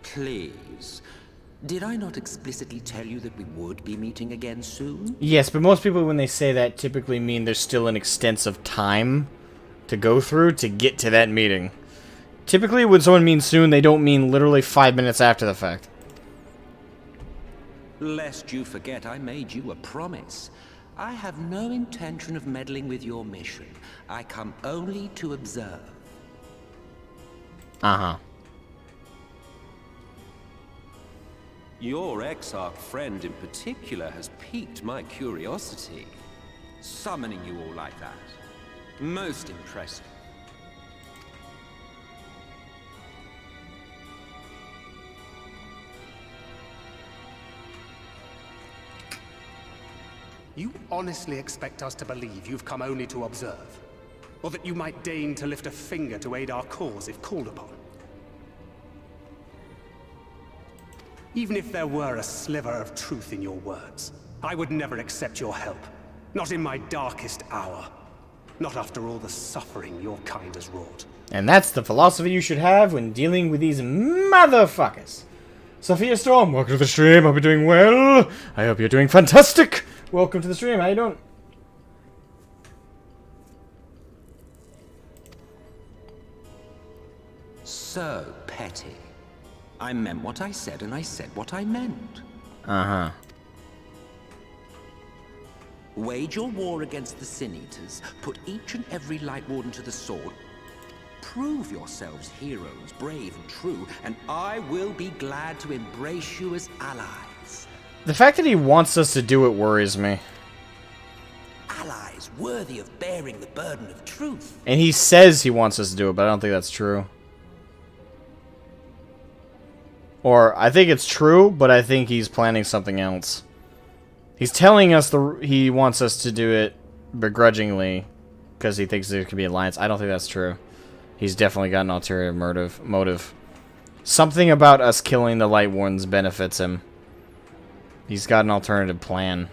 Please. Did I not explicitly tell you that we would be meeting again soon? Yes, but most people when they say that typically mean there's still an extensive time to go through to get to that meeting. Typically when someone means soon, they don't mean literally 5 minutes after the fact. Lest you forget, I made you a promise. I have no intention of meddling with your mission. I come only to observe. Uh-huh. Your Exarch friend in particular has piqued my curiosity. Summoning you all like that. Most impressive. You honestly expect us to believe you've come only to observe? Or that you might deign to lift a finger to aid our cause if called upon? Even if there were a sliver of truth in your words, I would never accept your help. Not in my darkest hour. Not after all the suffering your kind has wrought. And that's the philosophy you should have when dealing with these motherfuckers. Sophia Storm, welcome to the stream. Hope you're doing well. I hope you're doing fantastic. Welcome to the stream. How you doing? So petty. I meant what I said, and I said what I meant. Uh-huh. Wage your war against the Sin Eaters, put each and every Light Warden to the sword, prove yourselves heroes, brave and true, and I will be glad to embrace you as allies. The fact that he wants us to do it worries me. Allies worthy of bearing the burden of truth. And he says he wants us to do it, but I don't think that's true. Or, I think it's true, but I think he's planning something else. He's telling us he wants us to do it begrudgingly because he thinks there could be an alliance. I don't think that's true. He's definitely got an ulterior motive. Something about us killing the Light Wardens benefits him. He's got an alternative plan.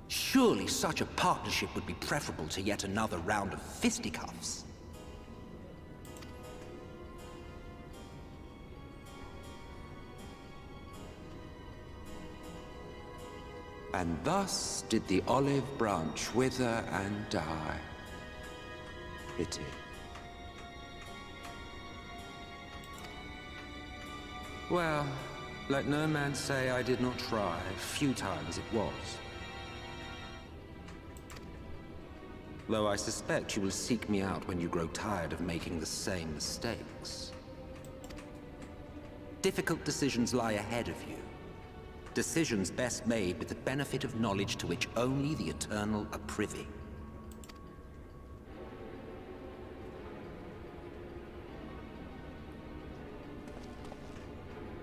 Surely such a partnership would be preferable to yet another round of fisticuffs. And thus did the olive branch wither and die. Pity. Well, let no man say I did not try, futile as it was. Though I suspect you will seek me out when you grow tired of making the same mistakes. Difficult decisions lie ahead of you. Decisions best made with the benefit of knowledge to which only the Eternal are privy.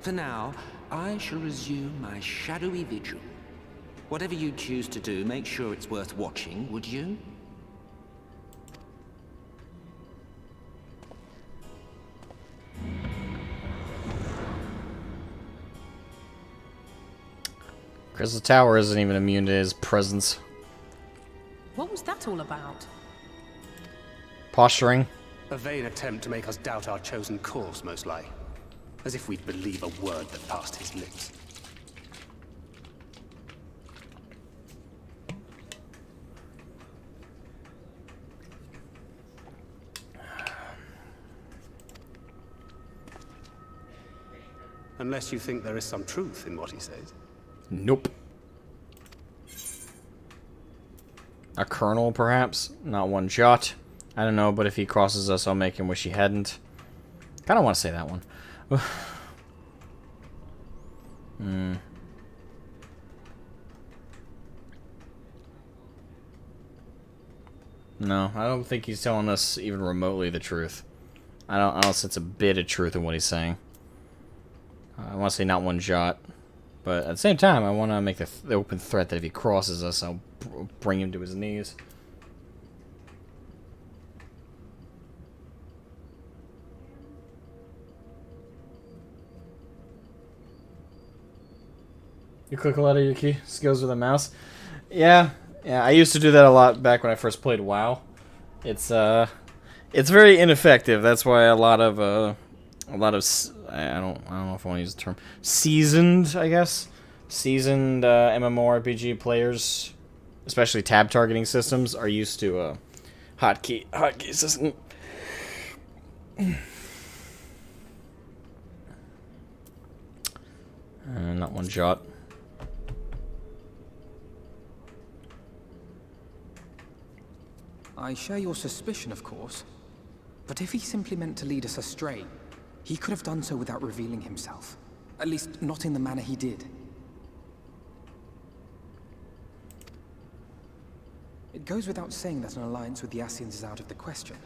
For now, I shall resume my shadowy vigil. Whatever you choose to do, make sure it's worth watching, would you? Crystal Tower isn't even immune to his presence. What was that all about? Posturing. A vain attempt to make us doubt our chosen course, most likely. As if we'd believe a word that passed his lips. Unless you think there is some truth in what he says. Nope. A colonel, perhaps? Not one jot. I don't know, but if he crosses us, I'll make him wish he hadn't. Kinda want to say that one. No, I don't think he's telling us even remotely the truth. I don't sense a bit of truth in what he's saying. I want to say not one jot. But at the same time, I want to make the open threat that if he crosses us, I'll bring him to his knees. You click a lot of your key skills with a mouse? Yeah, I used to do that a lot back when I first played WoW. It's very ineffective. That's why a lot of I don't know if I want to use the term seasoned, I guess. Seasoned MMORPG players, especially tab targeting systems, are used to hotkey system. Not one jot. I share your suspicion, of course. But if he simply meant to lead us astray, he could have done so without revealing himself. At least, not in the manner he did. It goes without saying that an alliance with the Ascians is out of the question.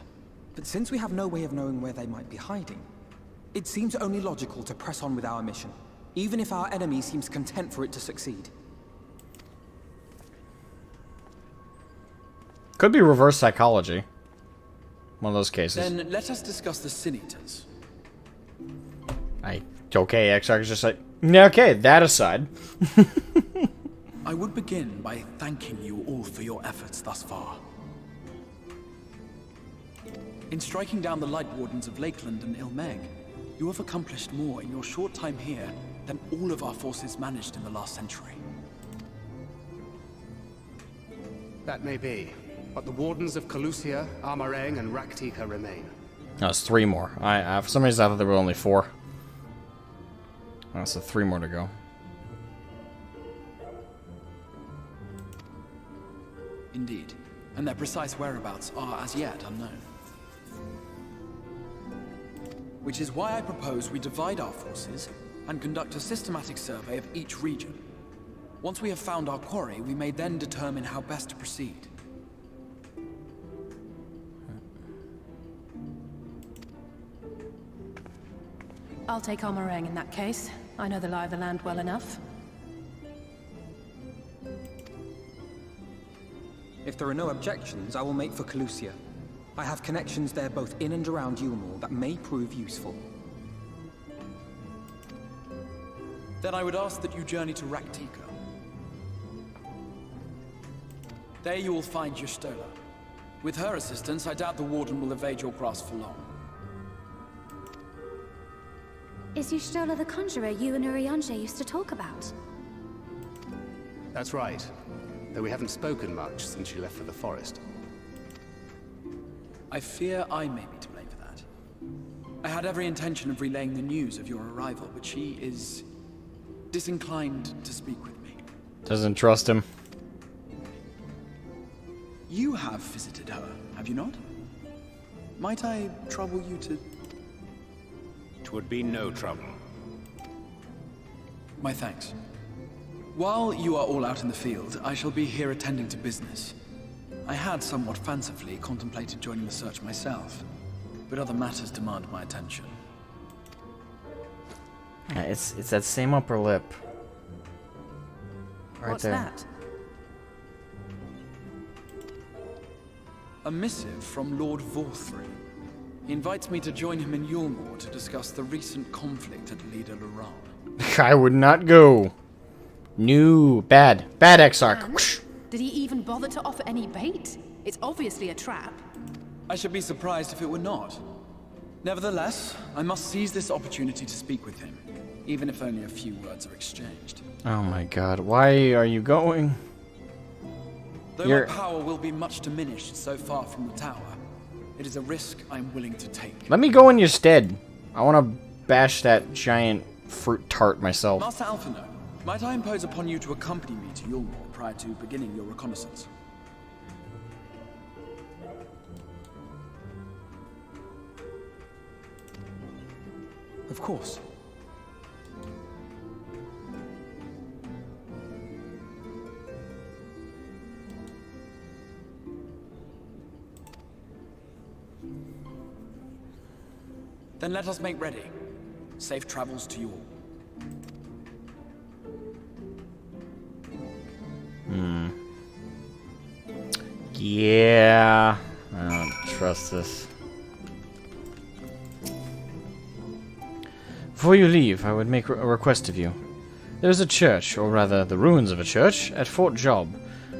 But since we have no way of knowing where they might be hiding, it seems only logical to press on with our mission, even if our enemy seems content for it to succeed. Could be reverse psychology. One of those cases. Then let us discuss the Sin Eaters. Okay, Exarch's just like, yeah, okay, that aside. I would begin by thanking you all for your efforts thus far. In striking down the Light Wardens of Lakeland and Mheg, you have accomplished more in your short time here than all of our forces managed in the last century. That may be, but the Wardens of Calusia, Amareng, and Raktika remain. No, it's 3 more. For some reason I thought there were only 4. Oh, so 3 more to go. Indeed, and their precise whereabouts are as yet unknown. Which is why I propose we divide our forces and conduct a systematic survey of each region. Once we have found our quarry, we may then determine how best to proceed. I'll take Amareng in that case. I know the lie of the land well enough. If there are no objections, I will make for Calusia. I have connections there both in and around Yulmore that may prove useful. Then I would ask that you journey to Raktika. There you will find Y'shtola. With her assistance, I doubt the Warden will evade your grasp for long. Is Y'shtola the conjurer you and Urianger used to talk about? That's right. Though we haven't spoken much since you left for the forest. I fear I may be to blame for that. I had every intention of relaying the news of your arrival, but she is disinclined to speak with me. Doesn't trust him. You have visited her, have you not? Might I trouble you to... 'Twould be no trouble. My thanks. While you are all out in the field, I shall be here attending to business. I had somewhat fancifully contemplated joining the search myself, but other matters demand my attention. Yeah, it's that same upper lip. Right What's there. that? A missive from Lord Vorthry. He invites me to join him in Yulmore to discuss the recent conflict at Lida Luran. I would not go. No, bad Exarch. And did he even bother to offer any bait? It's obviously a trap. I should be surprised if it were not. Nevertheless, I must seize this opportunity to speak with him, even if only a few words are exchanged. Oh my god, why are you going? Though my power will be much diminished so far from the tower, it is a risk I'm willing to take. Let me go in your stead. I want to bash that giant fruit tart myself. Master Alphino, might I impose upon you to accompany me to Yulmore prior to beginning your reconnaissance? Of course. Then let us make ready. Safe travels to you all. Yeah. I don't trust this. Before you leave, I would make a request of you. There is a church, or rather the ruins of a church, at Fort Job.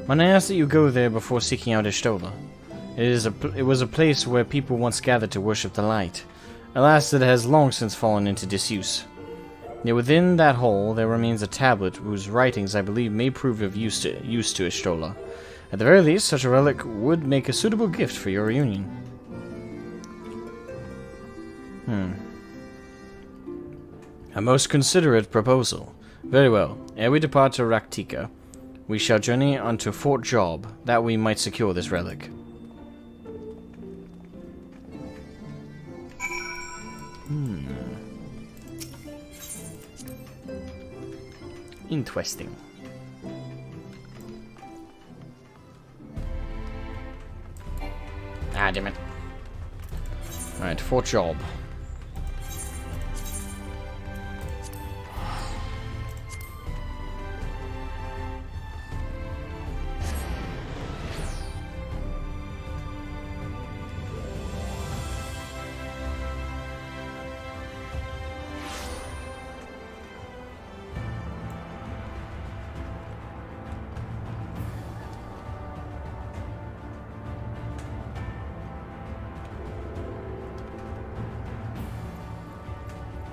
When I ask that you go there before seeking out Ishtola. It was a place where people once gathered to worship the light. Alas, it has long since fallen into disuse. Yet within that hole there remains a tablet whose writings I believe may prove of use to Ishtola. At the very least, such a relic would make a suitable gift for your reunion. A most considerate proposal. Very well. Ere we depart to Raktika, we shall journey unto Fort Job, that we might secure this relic. Interesting. Ah, damn it. Alright, Fort Job.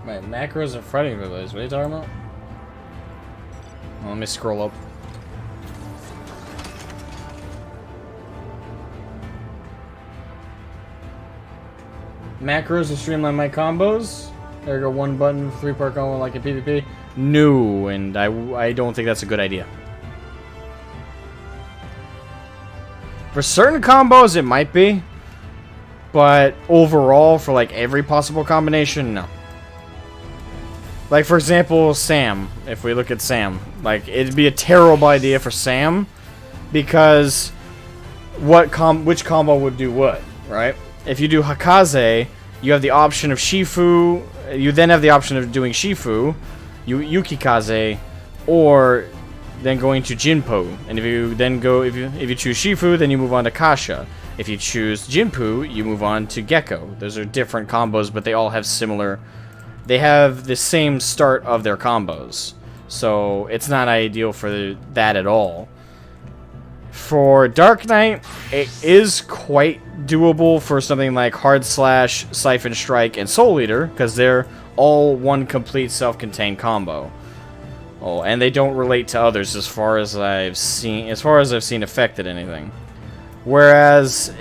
My macros and fighting abilities. What are you talking about? Well, let me scroll up. Macros to streamline my combos. There go one button, 3-part combo like a PvP. No, and I don't think that's a good idea. For certain combos, it might be, but overall, for like every possible combination, no. Like, for example, Sam. If we look at Sam. Like, it'd be a terrible idea for Sam. Because which combo would do what, right? If you do Hakaze, you have the option of Shifu. You then have the option of doing Shifu, Yukikaze, or then going to Jinpo. And if you then go, if you choose Shifu, then you move on to Kasha. If you choose Jinpu, you move on to Gecko. Those are different combos, but they all have similar... They have the same start of their combos, so it's not ideal for that at all. For Dark Knight, it is quite doable for something like Hard Slash, Siphon Strike, and Soul Eater, because they're all one complete self-contained combo. Oh, and they don't relate to others as far as I've seen affected anything. Whereas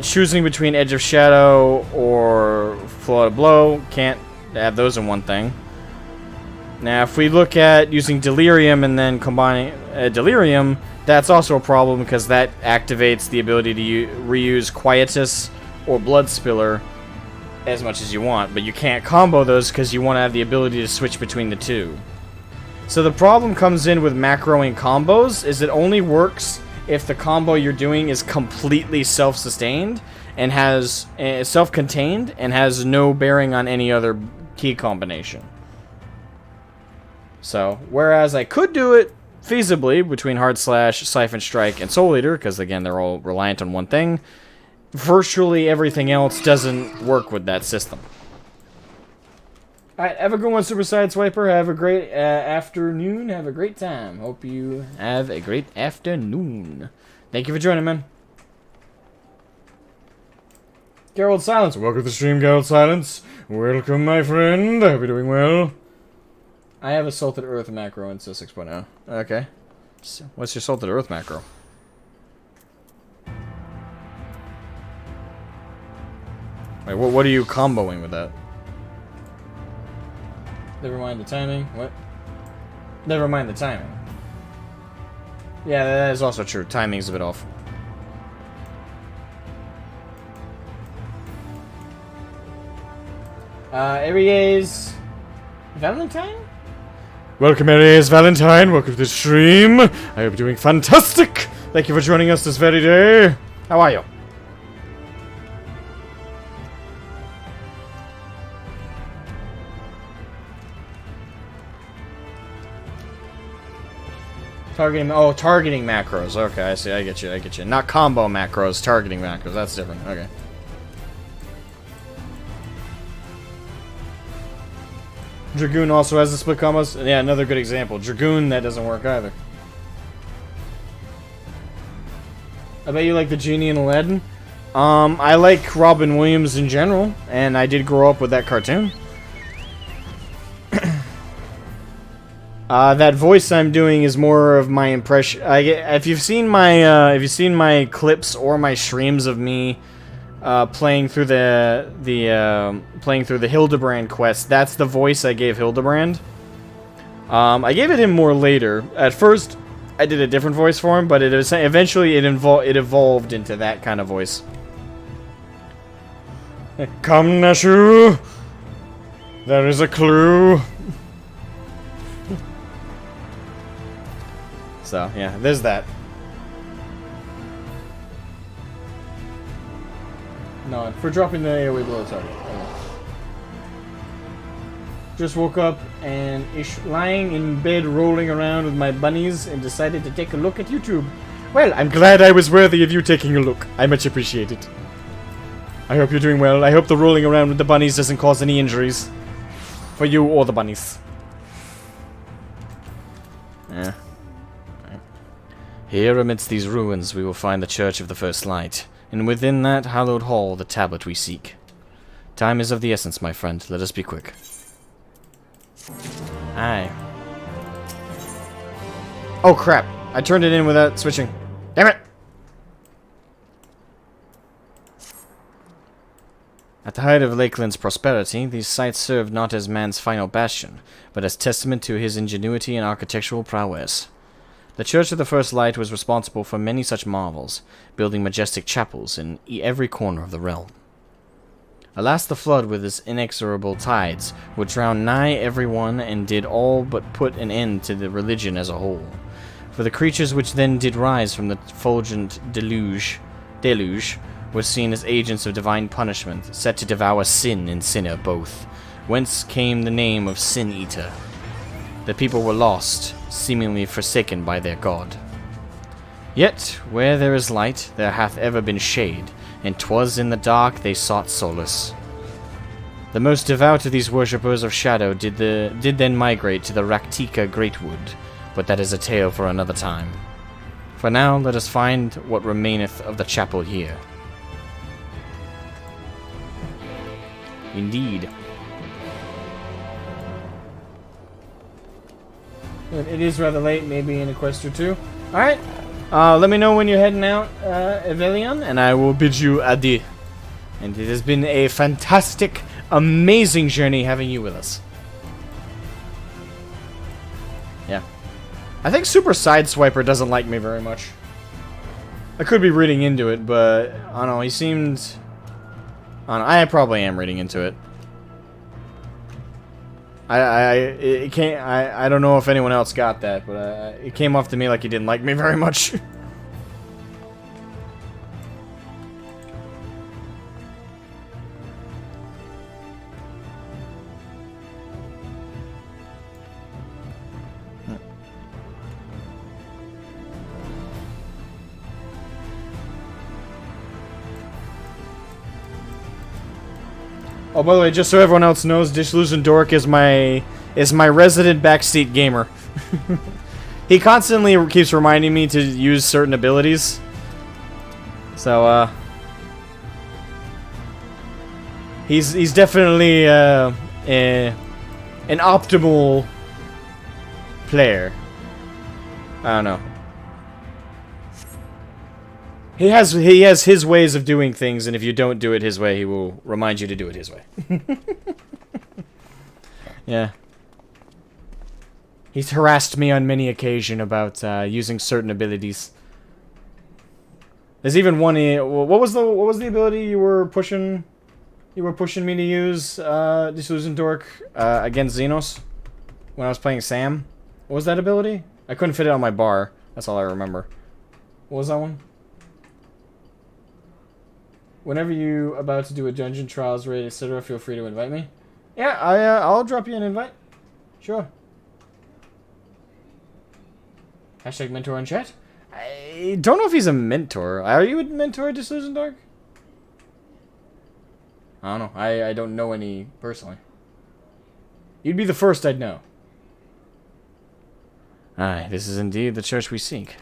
choosing between Edge of Shadow or Flood of Blow, can't have those in one thing. Now, if we look at using Delirium and then combining Delirium, that's also a problem because that activates the ability to reuse Quietus or Blood Spiller as much as you want, but you can't combo those because you want to have the ability to switch between the two. So the problem comes in with macroing combos is it only works if the combo you're doing is completely self-sustained and has self-contained and has no bearing on any other key combination. So, whereas I could do it feasibly between Hard Slash, Siphon Strike, and Soul Eater, because again they're all reliant on one thing, virtually everything else doesn't work with that system. Alright, have a good one, Super Sideswiper. Have a great afternoon. Have a great time. Hope you have a great afternoon. Thank you for joining, man. Gerald Silence. Welcome to the stream, Gerald Silence. Welcome, my friend. I hope you're doing well. I have a Salted Earth macro in 6.0. Okay. So, what's your Salted Earth macro? Wait, what are you comboing with that? Never mind the timing. What? Never mind the timing. Yeah, that is also true. Timing's a bit off. Aries Valentine? Welcome, Aries Valentine. Welcome to the stream. I hope you're doing fantastic. Thank you for joining us this very day. How are you? Targeting macros. Okay, I see. I get you. Not combo macros, targeting macros. That's different. Okay. Dragoon also has the split combos. Yeah, another good example. Dragoon, that doesn't work either. I bet you like the Genie and Aladdin. I like Robin Williams in general, and I did grow up with that cartoon. That voice I'm doing is more of my impression. If you've seen my clips or my streams of me playing through the Hildebrand quest, that's the voice I gave Hildebrand. I gave it him more later. At first, I did a different voice for him, but eventually it evolved into that kind of voice. Come, Nashu. There is a clue. So, yeah, there's that. No, for dropping the AoE blow target. Okay. Just woke up and lying in bed rolling around with my bunnies and decided to take a look at YouTube. Well, I'm glad I was worthy of you taking a look. I much appreciate it. I hope you're doing well. I hope the rolling around with the bunnies doesn't cause any injuries. For you or the bunnies. Yeah. Here amidst these ruins we will find the Church of the First Light, and within that hallowed hall the tablet we seek. Time is of the essence, my friend. Let us be quick. Aye. Oh crap! I turned it in without switching. Damn it! At the height of Lakeland's prosperity, these sites served not as man's final bastion, but as testament to his ingenuity and architectural prowess. The Church of the First Light was responsible for many such marvels, building majestic chapels in every corner of the realm. Alas, the flood with its inexorable tides would drown nigh everyone and did all but put an end to the religion as a whole. For the creatures which then did rise from the fulgent deluge were seen as agents of divine punishment, set to devour sin and sinner both, whence came the name of Sin Eater. The people were lost, seemingly forsaken by their god. Yet, where there is light, there hath ever been shade, and 'twas in the dark they sought solace. The most devout of these worshippers of shadow did then migrate to the Raktika Greatwood, but that is a tale for another time. For now, let us find what remaineth of the chapel here. Indeed. It is rather late, maybe in a quest or two. Alright. Let me know when you're heading out, Evelion, and I will bid you adieu. And it has been a fantastic, amazing journey having you with us. Yeah. I think Super Sideswiper doesn't like me very much. I could be reading into it, but I don't know, he seemed... I probably am reading into it. I don't know if anyone else got that, but it came off to me like he didn't like me very much. Oh, by the way, just so everyone else knows, Dishluzin Dork is my resident backseat gamer. He constantly keeps reminding me to use certain abilities. So, he's definitely an optimal player. I don't know. He has his ways of doing things, and if you don't do it his way, he will remind you to do it his way. Yeah. He's harassed me on many occasions about using certain abilities. There's even one. What was the ability you were pushing? You were pushing me to use Dishluzin Dork against Xenos when I was playing Sam. What was that ability? I couldn't fit it on my bar. That's all I remember. What was that one? Whenever you about to do a dungeon, trials, raid, etc., feel free to invite me. Yeah, I'll drop you an invite. Sure. Hashtag mentor in chat. I don't know if he's a mentor. Are you a mentor, Dishluzin Dork? I don't know. I don't know any personally. You'd be the first I'd know. Aye, this is indeed the church we seek.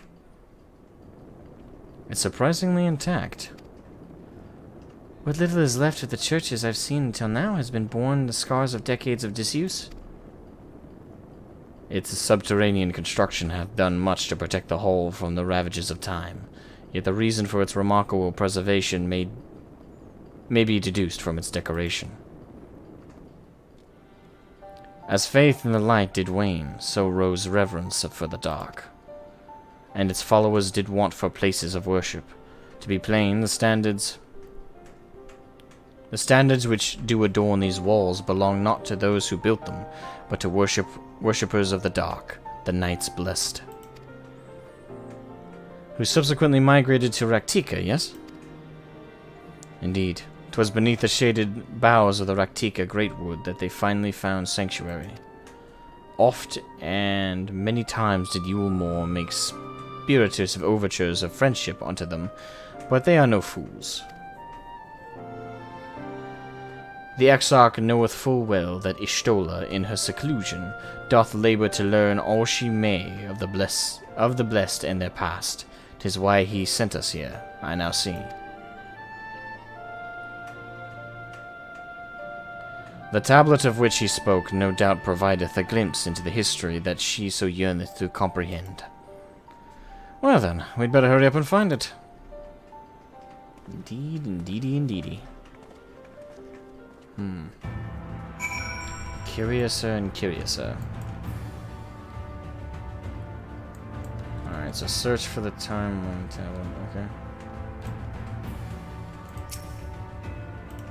It's surprisingly intact. What little is left of the churches I've seen until now has been borne the scars of decades of disuse. Its subterranean construction hath done much to protect the whole from the ravages of time, yet the reason for its remarkable preservation may be deduced from its decoration. As faith in the light did wane, so rose reverence for the dark, and its followers did want for places of worship. To be plain, the standards which do adorn these walls belong not to those who built them, but to worshippers of the dark, the Knights Blessed, who subsequently migrated to Raktika, yes? Indeed, 'twas beneath the shaded boughs of the Raktika Greatwood that they finally found sanctuary. Oft and many times did Yulmore make spiritus of overtures of friendship unto them, but they are no fools. The Exarch knoweth full well that Ishtola, in her seclusion, doth labor to learn all she may of the blessed and their past. 'Tis why he sent us here, I now see. The tablet of which he spoke no doubt provideth a glimpse into the history that she so yearneth to comprehend. Well then, we'd better hurry up and find it. Indeed, indeedy, indeedy. Curiouser and curiouser. Alright, so search for the timeline tablet, okay.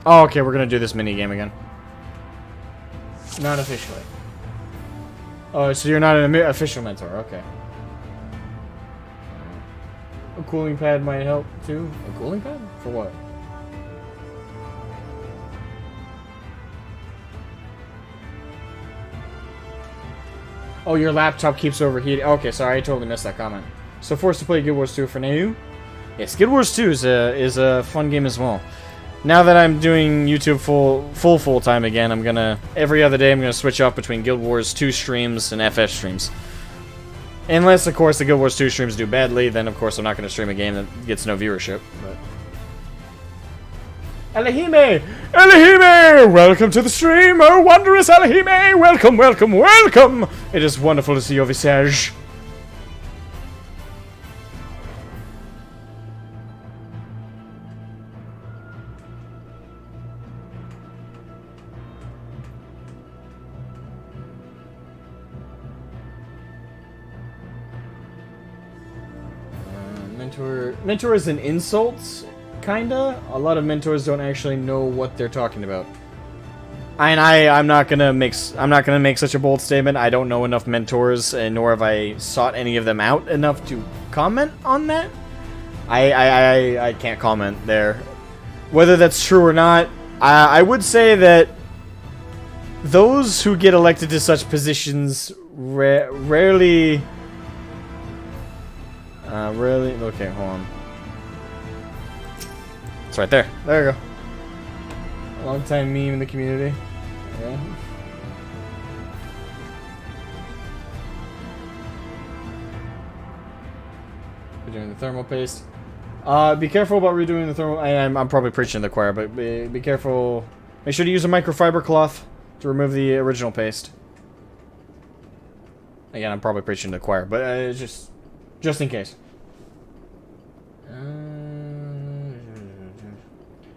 Oh, okay, we're gonna do this minigame again. Not officially. Oh, so you're not an official mentor, okay. A cooling pad might help too. A cooling pad? For what? Oh, your laptop keeps overheating. Okay, sorry, I totally missed that comment. So forced to play Guild Wars 2 for Neu? Yes, Guild Wars 2 is a fun game as well. Now that I'm doing YouTube full time again, I'm gonna every other day I'm gonna switch off between Guild Wars 2 streams and FF streams. Unless, of course, the Guild Wars 2 streams do badly, then of course I'm not gonna stream a game that gets no viewership. But Elohime! Elohime! Welcome to the stream, oh wondrous Elohime! Welcome, welcome, welcome! It is wonderful to see your visage. Mentor is an insult, kinda. A lot of mentors don't actually know what they're talking about. And I'm not gonna make such a bold statement. I don't know enough mentors, and nor have I sought any of them out enough to comment on that. I can't comment there. Whether that's true or not, I would say that those who get elected to such positions rarely. Really? Okay, hold on. It's right there. There you go. Long time meme in the community. Yeah. We're doing the thermal paste. Be careful about redoing the thermal. I'm probably preaching to the choir, but be careful. Make sure to use a microfiber cloth to remove the original paste. Again, I'm probably preaching to the choir, but just in case.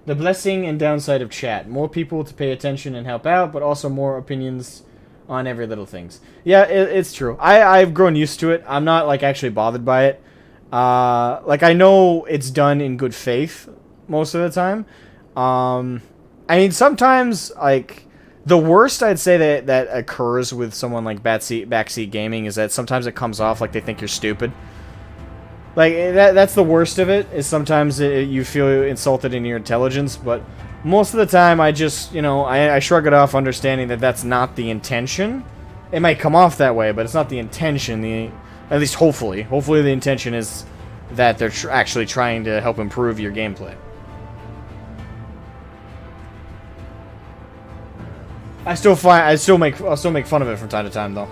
The blessing and downside of chat. More people to pay attention and help out, but also more opinions on every little things. Yeah, it's true. I've grown used to it. I'm not, like, actually bothered by it. Like, I know it's done in good faith most of the time. I mean, sometimes, like, the worst I'd say that occurs with someone like backseat gaming is that sometimes it comes off like they think you're stupid. Like, that's the worst of it, is sometimes you feel insulted in your intelligence, but most of the time I just, you know, I shrug it off, understanding that that's not the intention. It might come off that way, but it's not the intention, at least hopefully. Hopefully the intention is that they're actually trying to help improve your gameplay. I'll still make fun of it from time to time, though.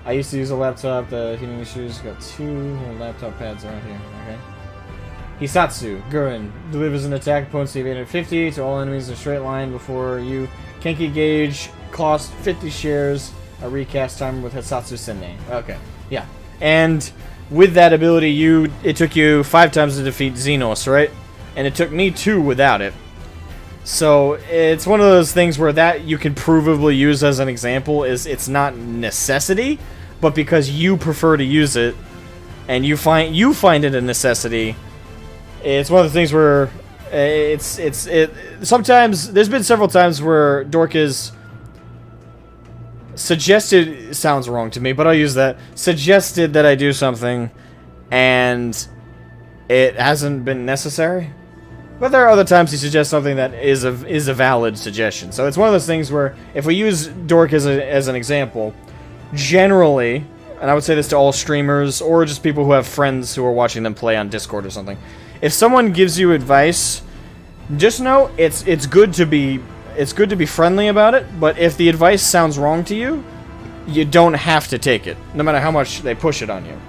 I used to use a laptop, the heating issues, got 2 laptop pads around here, okay. Hisatsu, Gurren, delivers an attack opponent save 850 to all enemies in a straight line before you. Kenki Gauge, cost 50 shares, a recast timer with Hisatsu Senne. Okay, yeah. And with that ability, it took you 5 times to defeat Xenos, right? And it took me 2 without it. So it's one of those things where that you can provably use as an example is it's not necessity, but because you prefer to use it and you find it a necessity, it's one of the things where sometimes there's been several times where Dorcas suggested, sounds wrong to me, but I'll use that, suggested that I do something and it hasn't been necessary. But there are other times he suggests something that is a valid suggestion. So it's one of those things where, if we use Dork as an example, generally, and I would say this to all streamers, or just people who have friends who are watching them play on Discord or something, if someone gives you advice, just know it's good to be friendly about it, but if the advice sounds wrong to you, you don't have to take it, no matter how much they push it on you.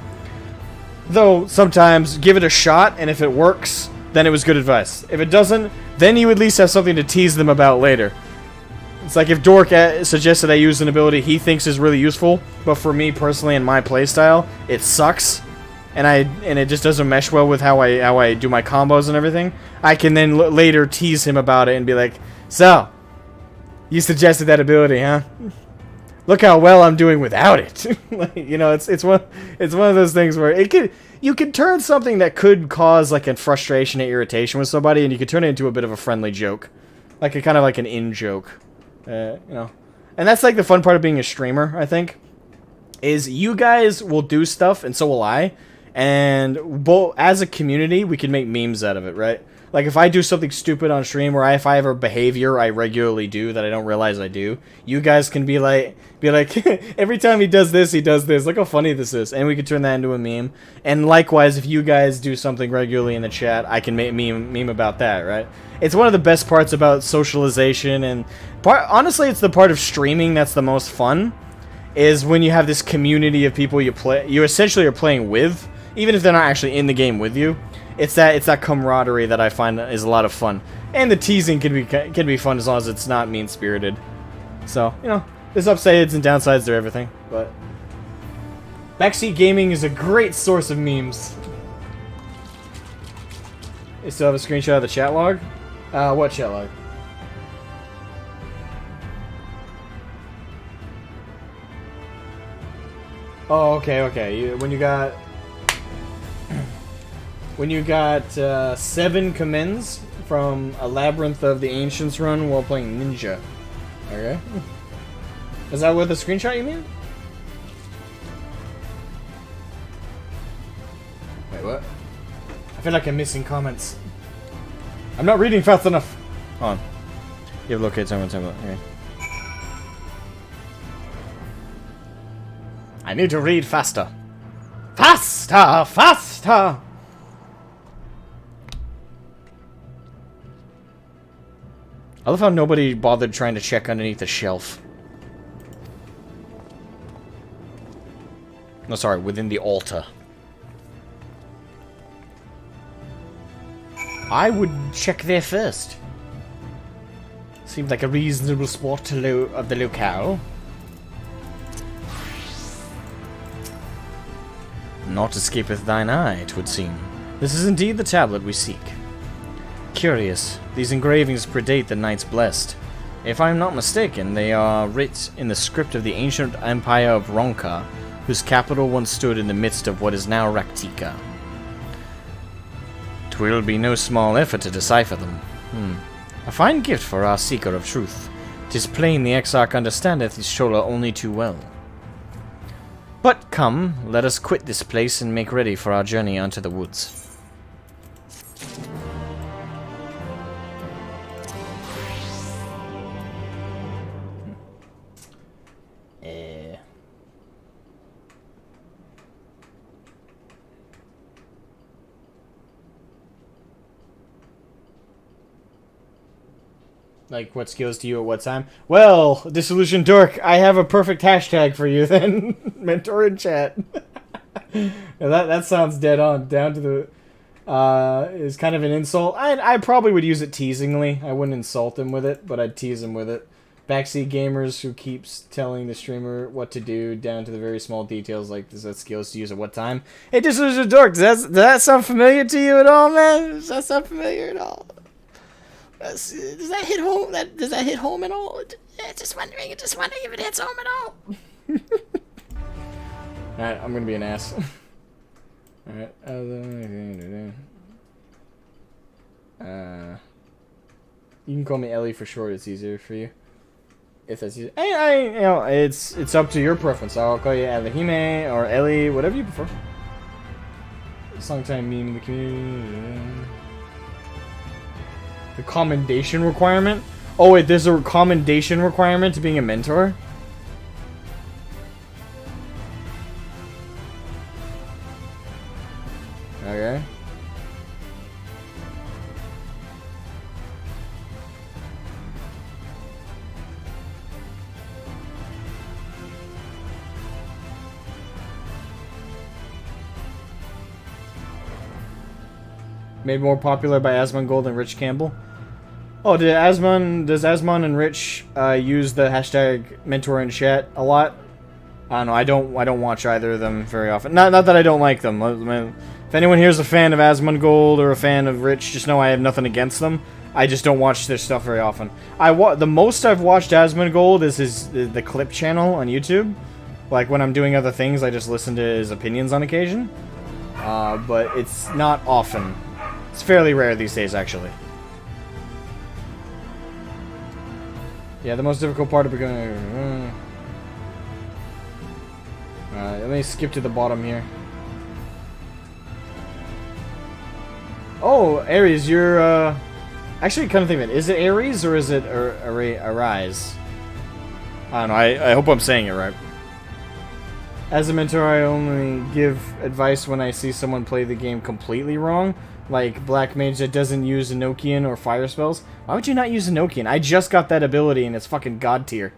Though, sometimes, give it a shot, and if it works, then it was good advice. If it doesn't, then you at least have something to tease them about later. It's like if Dork suggested I use an ability he thinks is really useful, but for me personally and my playstyle, it sucks, and it just doesn't mesh well with how I do my combos and everything. I can then later tease him about it and be like, "So, you suggested that ability, huh? Look how well I'm doing without it." Like, you know, it's one of those things where you can turn something that could cause like a frustration and irritation with somebody, and you could turn it into a bit of a friendly joke, like a kind of like an in-joke, you know. And that's like the fun part of being a streamer, I think, is you guys will do stuff, and so will I, and as a community, we can make memes out of it, right? Like, if I do something stupid on stream, or if I have a behavior I regularly do that I don't realize I do, you guys can be like, every time he does this, look how funny this is, and we can turn that into a meme. And likewise, if you guys do something regularly in the chat, I can make meme about that, right? It's one of the best parts about socialization, and honestly, it's the part of streaming that's the most fun, is when you have this community of people you essentially are playing with, even if they're not actually in the game with you. it's that camaraderie that I find is a lot of fun, and the teasing can be fun as long as it's not mean spirited. So you know, there's upsides and downsides to everything, but backseat gaming is a great source of memes. You still have a screenshot of the chat log? What chat log? Oh, okay. When you got 7 commends from a Labyrinth of the Ancients run while playing Ninja. Okay. Is that what the screenshot you mean? Wait, what? I feel like I'm missing comments. I'm not reading fast enough. Hold on. You have located someone. Okay. I need to read faster. Faster! I love how nobody bothered trying to check underneath the shelf. No, sorry, within the altar. I would check there first. Seems like a reasonable spot of the locale. Naught escapeth thine eye, 'twould seem. This is indeed the tablet we seek. Curious, these engravings predate the Knights Blessed. If I am not mistaken, they are writ in the script of the ancient empire of Ronka, whose capital once stood in the midst of what is now Raktika. 'Twill be no small effort to decipher them. A fine gift for our seeker of truth. 'Tis plain the Exarch understandeth his Shola only too well. But come, let us quit this place and make ready for our journey unto the woods. Like, what skills do you at what time? Well, Disillusioned Dork, I have a perfect hashtag for you then. Mentor in chat. Yeah, that sounds dead on. Down to the... is kind of an insult. I probably would use it teasingly. I wouldn't insult him with it, but I'd tease him with it. Backseat gamers who keeps telling the streamer what to do down to the very small details, like does that skills to use at what time. Hey, Disillusioned Dork, does that sound familiar to you at all, man? Does that sound familiar at all? Does that hit home? Does that hit home at all? Just wondering if it hits home at all. Alright, I'm gonna be an ass. Alright. You can call me Ellie for short. It's easier for you. If that's easy. You know, it's up to your preference. I'll call you Elihime or Ellie, whatever you prefer. Longtime meme in the community. The commendation requirement? Oh wait, there's a commendation requirement to being a mentor? Okay. Made more popular by Asmongold and Rich Campbell. Oh, does Asmon and Rich use the hashtag mentor in chat a lot? I don't know. I don't watch either of them very often. Not that I don't like them. If anyone here is a fan of Asmongold or a fan of Rich, just know I have nothing against them. I just don't watch their stuff very often. The most I've watched Asmongold is the clip channel on YouTube. Like when I'm doing other things, I just listen to his opinions on occasion. But it's not often. It's fairly rare these days, actually. Yeah, the most difficult part of becoming... let me skip to the bottom here. Oh, Ares, you're, actually, kind of think of it. Is it Ares or is it Arise? I don't know. I hope I'm saying it right. As a mentor, I only give advice when I see someone play the game completely wrong. Like Black Mage that doesn't use Enochian or fire spells. Why would you not use Enochian? I just got that ability and it's fucking god tier.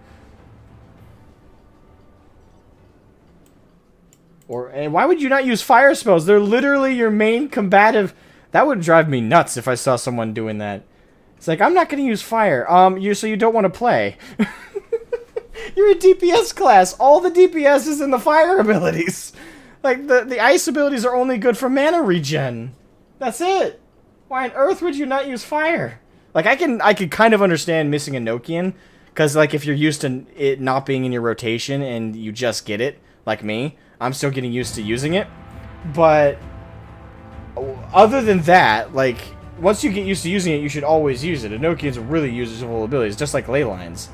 Or why would you not use fire spells? They're literally your main combative. That would drive me nuts if I saw someone doing that. It's like, I'm not going to use fire. So you don't want to play. You're a DPS class. All the DPS is in the fire abilities. Like, the ice abilities are only good for mana regen. That's it. Why on earth would you not use fire? Like, I could kind of understand missing a Nokian, because, like, if you're used to it not being in your rotation and you just get it, like me, I'm still getting used to using it. But other than that, like, once you get used to using it, you should always use it. Enochian's really useful abilities, just like ley lines.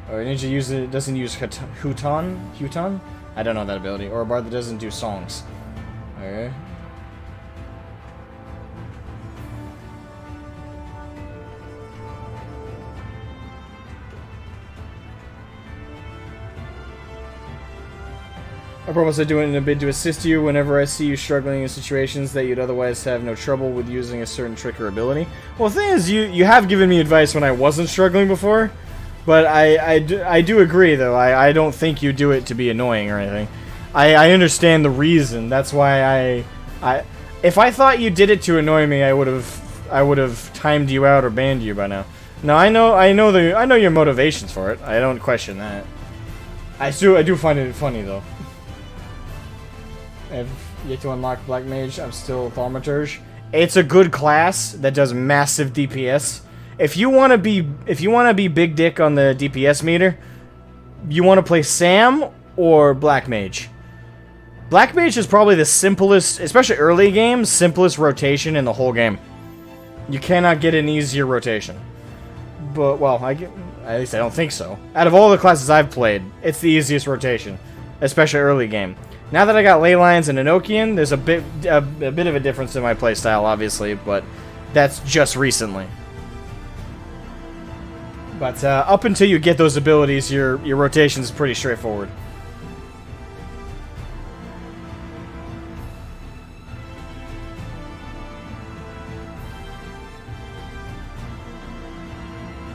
Or a ninja doesn't use Huton? I don't know that ability. Or a bard that doesn't do songs. Okay. I promise I do it in a bid to assist you whenever I see you struggling in situations that you'd otherwise have no trouble with using a certain trick or ability. Well, the thing is, you have given me advice when I wasn't struggling before, but I do agree, though. I don't think you do it to be annoying or anything. I understand the reason. That's why if I thought you did it to annoy me, I would have timed you out or banned you by now. No, I know your motivations for it. I don't question that. I do find it funny, though. I've yet to unlock Black Mage. I'm still Thaumaturge. It's a good class that does massive DPS. If you want to be big dick on the DPS meter, you want to play Sam or Black Mage. Black Mage is probably the simplest, especially early game, simplest rotation in the whole game. You cannot get an easier rotation. But well, at least I don't think so. Out of all the classes I've played, it's the easiest rotation, especially early game. Now that I got Ley Lines and Enochian, there's a bit of a difference in my playstyle, obviously, but that's just recently. But up until you get those abilities, your rotation is pretty straightforward.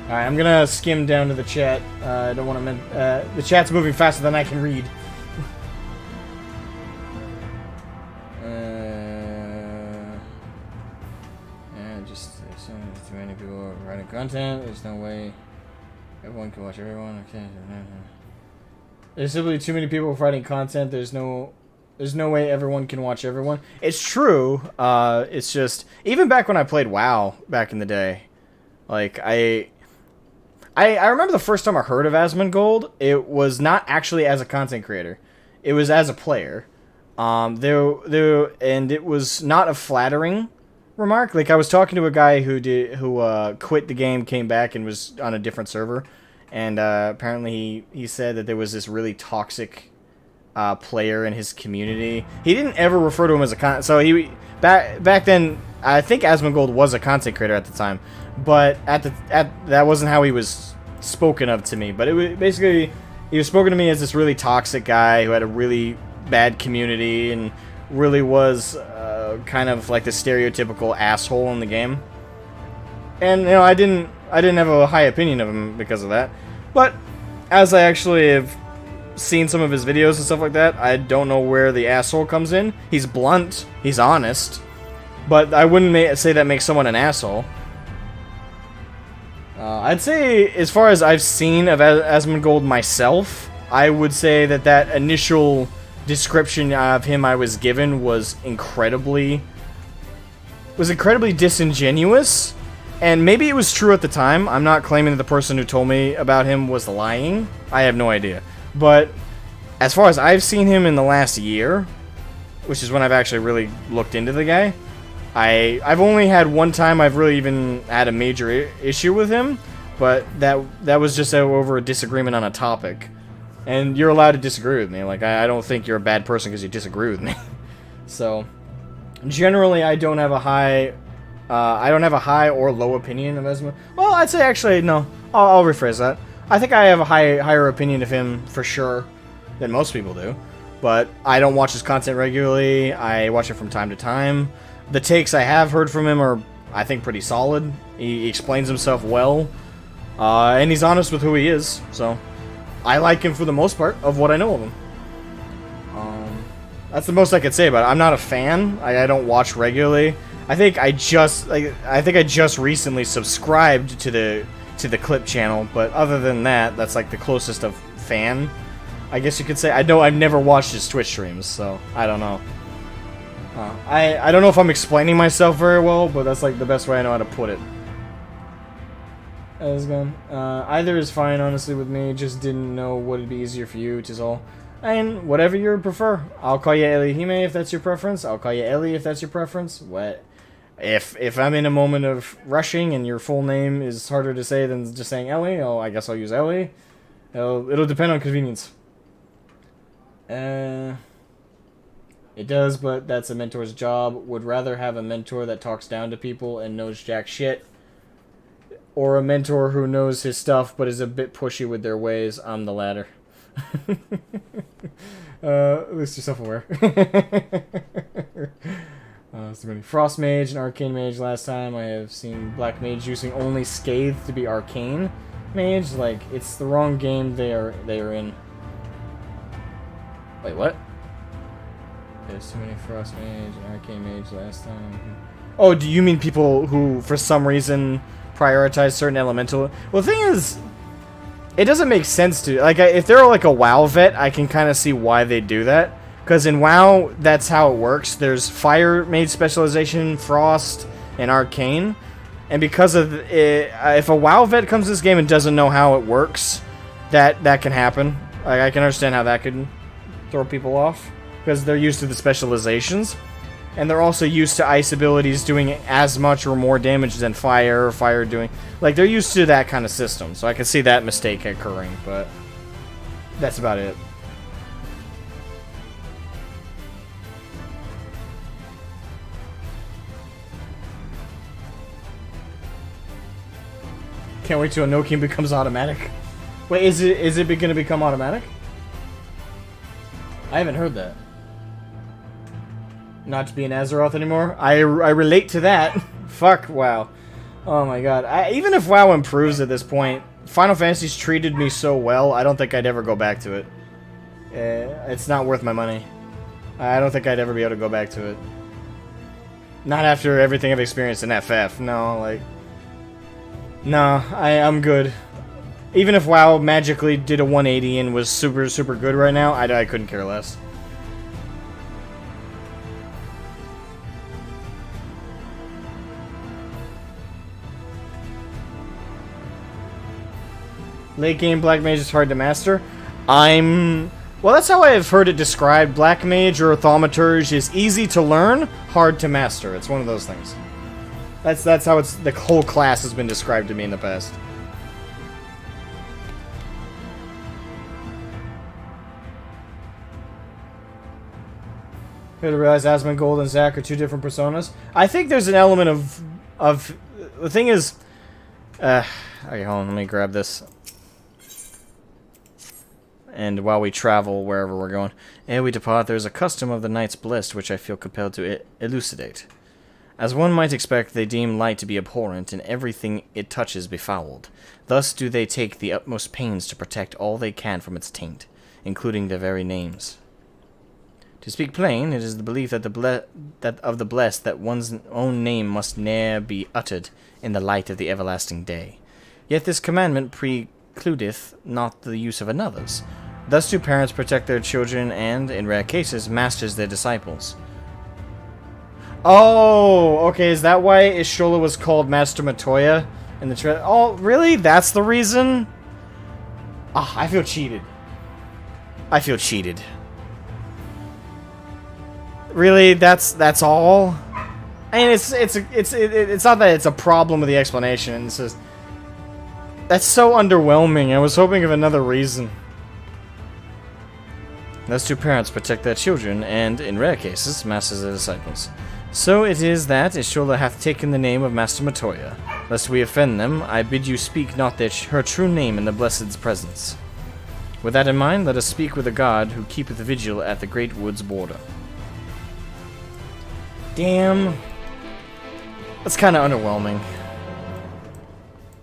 Alright, I'm gonna skim down to the chat. I don't want to. The chat's moving faster than I can read. Too many people are writing content. There's no way everyone can watch everyone. Okay. There's simply too many people writing content. There's no way everyone can watch everyone. It's true. It's just even back when I played WoW back in the day, like I remember the first time I heard of Asmongold. It was not actually as a content creator. It was as a player. And it was not a flattering remark. Like, I was talking to a guy who quit the game, came back, and was on a different server, and apparently he said that there was this really toxic player in his community. He didn't ever refer to him as a back then. I think Asmongold was a content creator at the time, but that wasn't how he was spoken of to me. But it was basically, he was spoken to me as this really toxic guy who had a really bad community and really was kind of like the stereotypical asshole in the game. And I didn't have a high opinion of him because of that. But as I actually have seen some of his videos and stuff like that, I don't know where the asshole comes in. He's blunt, he's honest, but I wouldn't say that makes someone an asshole. I'd say, as far as I've seen of Asmongold myself, I would say that initial description of him I was given was incredibly disingenuous, and maybe it was true at the time. I'm not claiming that the person who told me about him was lying. I have no idea. But as far as I've seen him in the last year, which is when I've actually really looked into the guy, I've only had one time I've really even had a major issue with him, but that was just over a disagreement on a topic. And you're allowed to disagree with me. Like, I don't think you're a bad person because you disagree with me. So, generally, I don't have a high or low opinion of Asmongold. Well, I'd say actually no. I'll rephrase that. I think I have a higher opinion of him for sure than most people do. But I don't watch his content regularly. I watch it from time to time. The takes I have heard from him are, I think, pretty solid. He explains himself well, and he's honest with who he is. So I like him for the most part of what I know of him. That's the most I could say about it. I'm not a fan. I don't watch regularly. I think I just recently subscribed to the clip channel, but other than that, that's like the closest of fan, I guess you could say. I know I've never watched his Twitch streams, so I don't know. I don't know if I'm explaining myself very well, but that's like the best way I know how to put it. Asmogan. Either is fine, honestly, with me. Just didn't know what would be easier for you, 'tis all. And whatever you prefer. I'll call you Elihime if that's your preference. I'll call you Ellie if that's your preference. What? If I'm in a moment of rushing and your full name is harder to say than just saying Ellie, I guess I'll use Ellie. It'll depend on convenience. It does, but that's a mentor's job. Would rather have a mentor that talks down to people and knows jack shit, or a mentor who knows his stuff but is a bit pushy with their ways. I'm the latter. At least you're self-aware. So many Frost Mage and Arcane Mage last time. I have seen Black Mage using only Scathe to be Arcane Mage. Like, it's the wrong game they are in. Wait, what? There's too many Frost Mage and Arcane Mage last time. Oh, do you mean people who, for some reason, prioritize certain elemental? Well, the thing is, it doesn't make sense to, like, if they're like a WoW vet, I can kind of see why they do that. Because in WoW, that's how it works. There's Fire Mage specialization, Frost, and Arcane. And because of it, if a WoW vet comes to this game and doesn't know how it works, that can happen. Like, I can understand how that could throw people off. Because they're used to the specializations. And they're also used to ice abilities doing as much or more damage than fire doing. Like, they're used to that kind of system. So I can see that mistake occurring, but that's about it. Can't wait till Enochian becomes automatic. Wait, is it going to become automatic? I haven't heard that. Not to be an Azeroth anymore? I relate to that. Fuck WoW. Oh my god. Even if WoW improves at this point, Final Fantasy's treated me so well, I don't think I'd ever go back to it. It's not worth my money. I don't think I'd ever be able to go back to it. Not after everything I've experienced in FF. No, like... No, I'm good. Even if WoW magically did a 180 and was super, super good right now, I couldn't care less. Late game Black Mage is hard to master. Well, that's how I have heard it described. Black Mage or Thaumaturge is easy to learn, hard to master. It's one of those things. That's how the whole class has been described to me in the past. Here to realize Asmongold and Zack are two different personas. I think there's an element of the thing is, okay, hold on, let me grab this. And while we travel wherever we're going, ere we depart, there is a custom of the Knights Blessed which I feel compelled to elucidate. As one might expect, they deem light to be abhorrent, and everything it touches befouled. Thus do they take the utmost pains to protect all they can from its taint, including their very names. To speak plain, it is the belief that of the blessed that one's own name must ne'er be uttered in the light of the everlasting day. Yet this commandment precludeth not the use of another's. Thus do parents protect their children and, in rare cases, masters their disciples. Oh, okay, is that why Ishola was called Master Matoya in the oh, really? That's the reason? Ah, I feel cheated. I feel cheated. Really? That's all? I mean, it's not that it's a problem with the explanation. It's just that's so underwhelming. I was hoping of another reason. Thus do parents protect their children, and, in rare cases, masters their disciples. So it is that Ishola hath taken the name of Master Matoya. Lest we offend them, I bid you speak not her true name in the Blessed's presence. With that in mind, let us speak with the god who keepeth vigil at the great wood's border. Damn. That's kind of underwhelming.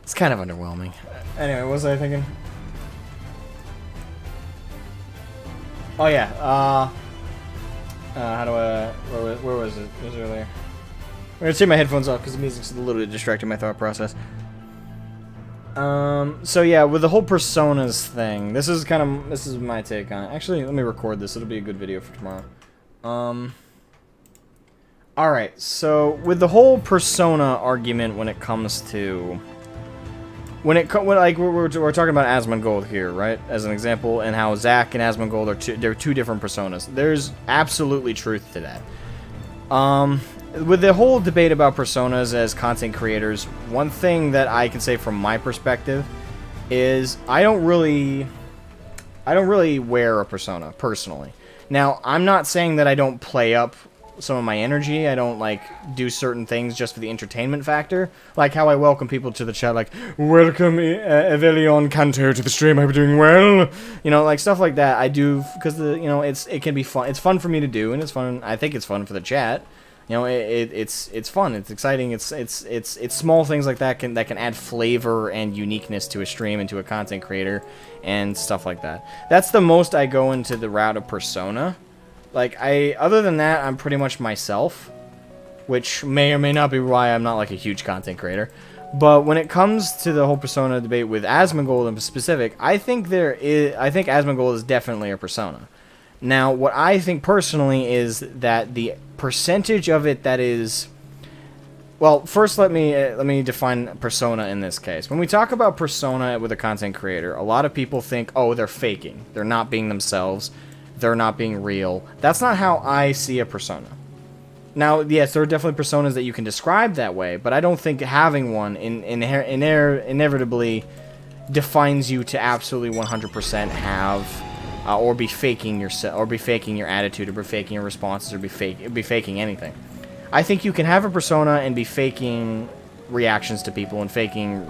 It's kind of underwhelming. Anyway, what was I thinking? Oh yeah, How do I... Where was it? It was earlier. I'm gonna take my headphones off because the music's a little bit distracting my thought process. So yeah, with the whole personas thing, this is my take on it. Actually, let me record this. It'll be a good video for tomorrow. Alright, so with the whole persona argument when it comes to... we're talking about Asmongold here, right? As an example, and how Zack and Asmongold they're two different personas. There's absolutely truth to that. With the whole debate about personas as content creators, one thing that I can say from my perspective is I don't really wear a persona, personally. Now, I'm not saying that I don't play up some of my energy. I don't, like, do certain things just for the entertainment factor. Like how I welcome people to the chat, like, welcome Evelion Kanto to the stream, I hope you're doing well. You know, like, stuff like that I do because, it can be fun. It's fun for me to do, and it's fun. I think it's fun for the chat. You know, it's fun, it's exciting, it's small things like that can add flavor and uniqueness to a stream and to a content creator and stuff like that. That's the most I go into the route of persona. Like, other than that, I'm pretty much myself, which may or may not be why I'm not like a huge content creator. But when it comes to the whole persona debate with Asmongold in specific, I think Asmongold is definitely a persona. Now, what I think personally is that the percentage of it that is... Well, first let me define persona in this case. When we talk about persona with a content creator, a lot of people think, oh, they're faking. They're not being themselves. They're not being real. That's not how I see a persona. Now, yes, there are definitely personas that you can describe that way, but I don't think having one inevitably defines you to absolutely 100% have... or be faking yourself, or be faking your attitude, or be faking your responses, or be faking anything. I think you can have a persona and be faking reactions to people and faking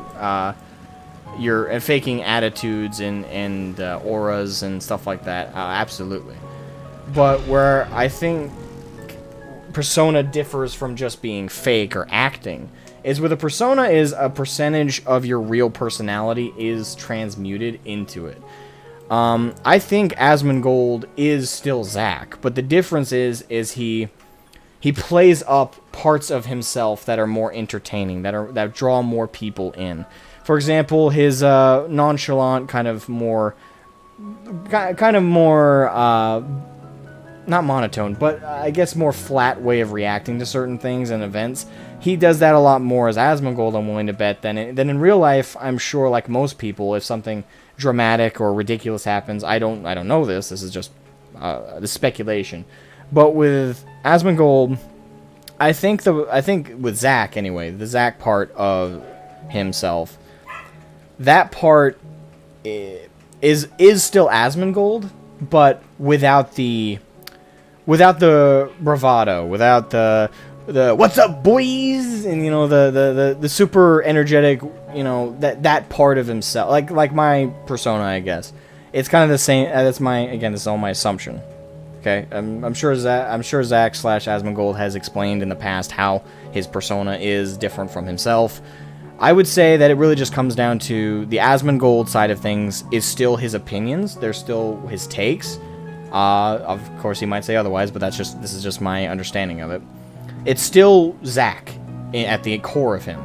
faking attitudes and auras and stuff like that. Absolutely. But where I think persona differs from just being fake or acting is with a persona is a percentage of your real personality is transmuted into it. I think Asmongold is still Zack, but the difference is he plays up parts of himself that are more entertaining, that draw more people in. For example, his nonchalant, kind of more, not monotone, but I guess more flat way of reacting to certain things and events. He does that a lot more as Asmongold, I'm willing to bet, than in real life. I'm sure, like most people, if something dramatic or ridiculous happens, I don't know this. This is just the speculation. But with Asmongold, I think with Zack anyway, the Zack part of himself, that part is still Asmongold, but without the bravado, without the what's up, boys, and the super energetic, that part of himself, like my persona, I guess. It's kind of the same. That's this is all my assumption. Okay, I'm sure Zack / Asmongold has explained in the past how his persona is different from himself. I would say that it really just comes down to the Asmongold side of things is still his opinions. They're still his takes. Of course, he might say otherwise, but this is just my understanding of it. It's still Zack at the core of him.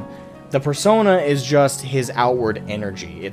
The persona is just his outward energy.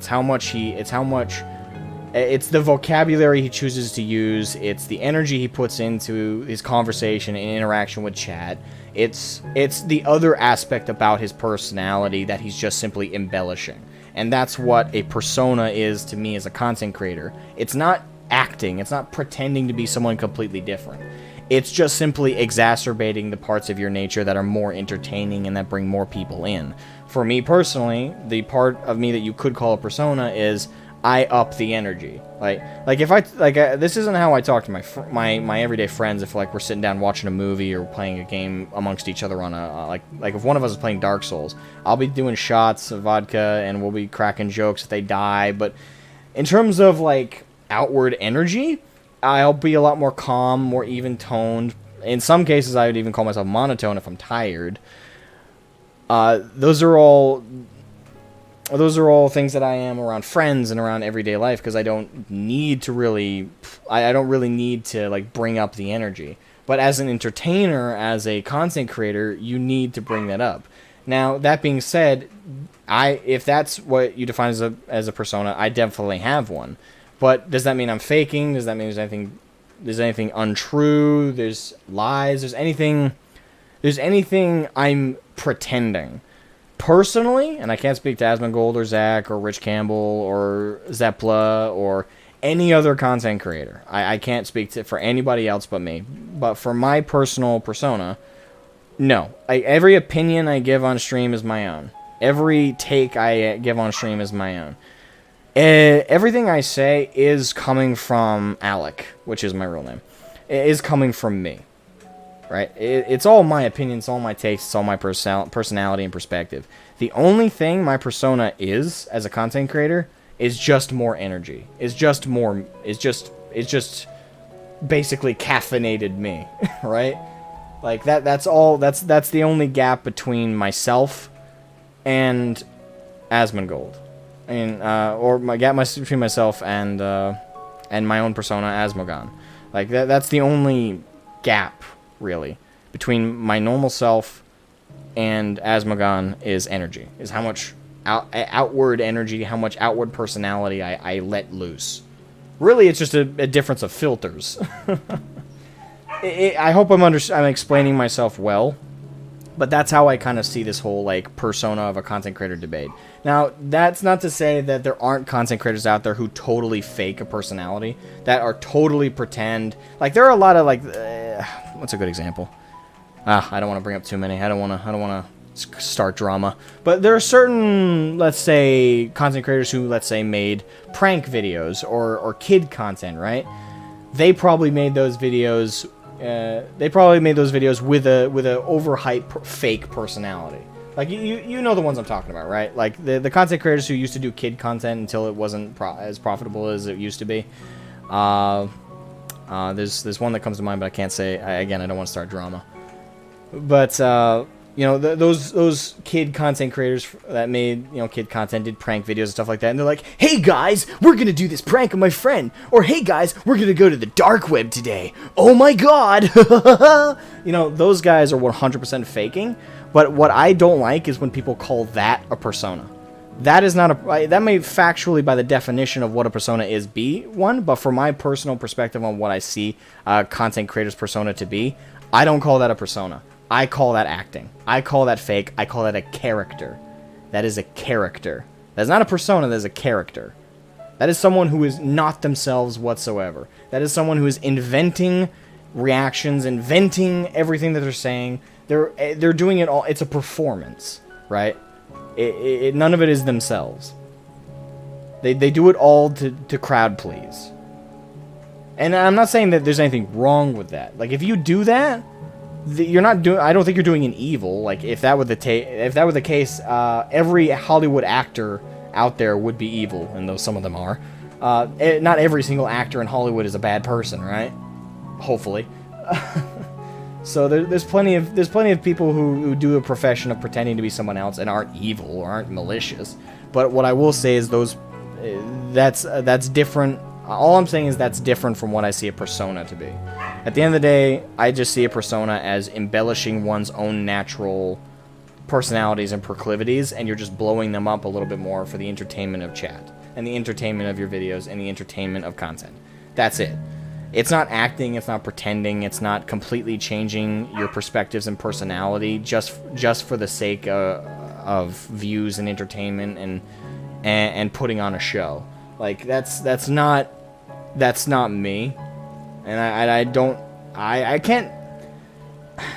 It's the vocabulary he chooses to use. It's the energy he puts into his conversation and interaction with chat. It's the other aspect about his personality that he's just simply embellishing. And that's what a persona is to me as a content creator. It's not acting. It's not pretending to be someone completely different. It's just simply exacerbating the parts of your nature that are more entertaining and that bring more people in. For me personally, the part of me that you could call a persona is I up the energy. This isn't how I talk to my everyday friends if we're sitting down watching a movie or playing a game amongst each other on a if one of us is playing Dark Souls, I'll be doing shots of vodka and we'll be cracking jokes if they die. But in terms of outward energy, I'll be a lot more calm, more even toned. In some cases, I would even call myself monotone if I'm tired. Those are all things that I am around friends and around everyday life because I don't need to really, I don't really need to bring up the energy. But as an entertainer, as a content creator, you need to bring that up. Now, that being said, if that's what you define as a persona, I definitely have one. But does that mean I'm faking? Does that mean there's anything untrue? There's lies? There's anything I'm pretending? Personally, and I can't speak to Asmongold or Zach or Rich Campbell or Zepla or any other content creator. I can't speak for anybody else but me. But for my personal persona, no. Every opinion I give on stream is my own. Every take I give on stream is my own. Everything I say is coming from Alec, which is my real name. It is coming from me. Right? It's all my opinion, it's all my takes, it's all my personality and perspective. The only thing my persona is, as a content creator, is just more energy. It's just basically caffeinated me, right? Like that's all. That's the only gap between myself and Asmongold, or my gap between myself and my own persona, Asmogan. Like that's the only gap, really, between my normal self and Asmogan is energy. Is how much outward energy, how much outward personality I let loose. Really, it's just a difference of filters. I hope I'm explaining myself well, but that's how I kind of see this whole like persona of a content creator debate. Now, that's not to say that there aren't content creators out there who totally fake a personality, that are totally pretend. Like there are a lot of like, what's a good example? I don't want to bring up too many. I don't want to start drama. But there are certain, let's say, content creators who, let's say, made prank videos or kid content, right? They probably made those videos. With a overhyped fake personality. Like you know the ones I'm talking about, right? Like the content creators who used to do kid content until it wasn't as profitable as it used to be. There's one that comes to mind, but I can't say. Again, I don't want to start drama. But you know, those kid content creators that made, you know, kid content, did prank videos and stuff like that, and they're like, hey guys, we're gonna do this prank on my friend, or hey guys, we're gonna go to the dark web today, oh my god. You know, those guys are 100% faking. But what I don't like is when people call that a persona. That is not that may factually, by the definition of what a persona is, be one, but from my personal perspective on what I see content creators' persona to be, I don't call that a persona. I call that acting. I call that fake. I call that a character. That is a character. That's not a persona, that is a character. That is someone who is not themselves whatsoever. That is someone who is inventing reactions, inventing everything that they're saying. They're doing it all. It's a performance, right? None of it is themselves. They do it all to crowd please. And I'm not saying that there's anything wrong with that. Like, if you do that, you're not doing. I don't think you're doing an evil. Like, if that were the case, every Hollywood actor out there would be evil, and though some of them are, not every single actor in Hollywood is a bad person, right? Hopefully. So there's plenty of people who do a profession of pretending to be someone else and aren't evil or aren't malicious. But what I will say is that's different. All I'm saying is that's different from what I see a persona to be. At the end of the day, I just see a persona as embellishing one's own natural personalities and proclivities, and you're just blowing them up a little bit more for the entertainment of chat, and the entertainment of your videos, and the entertainment of content. That's it. It's not acting, it's not pretending, it's not completely changing your perspectives and personality just for the sake of views and entertainment and putting on a show. Like, that's not me, and I can't.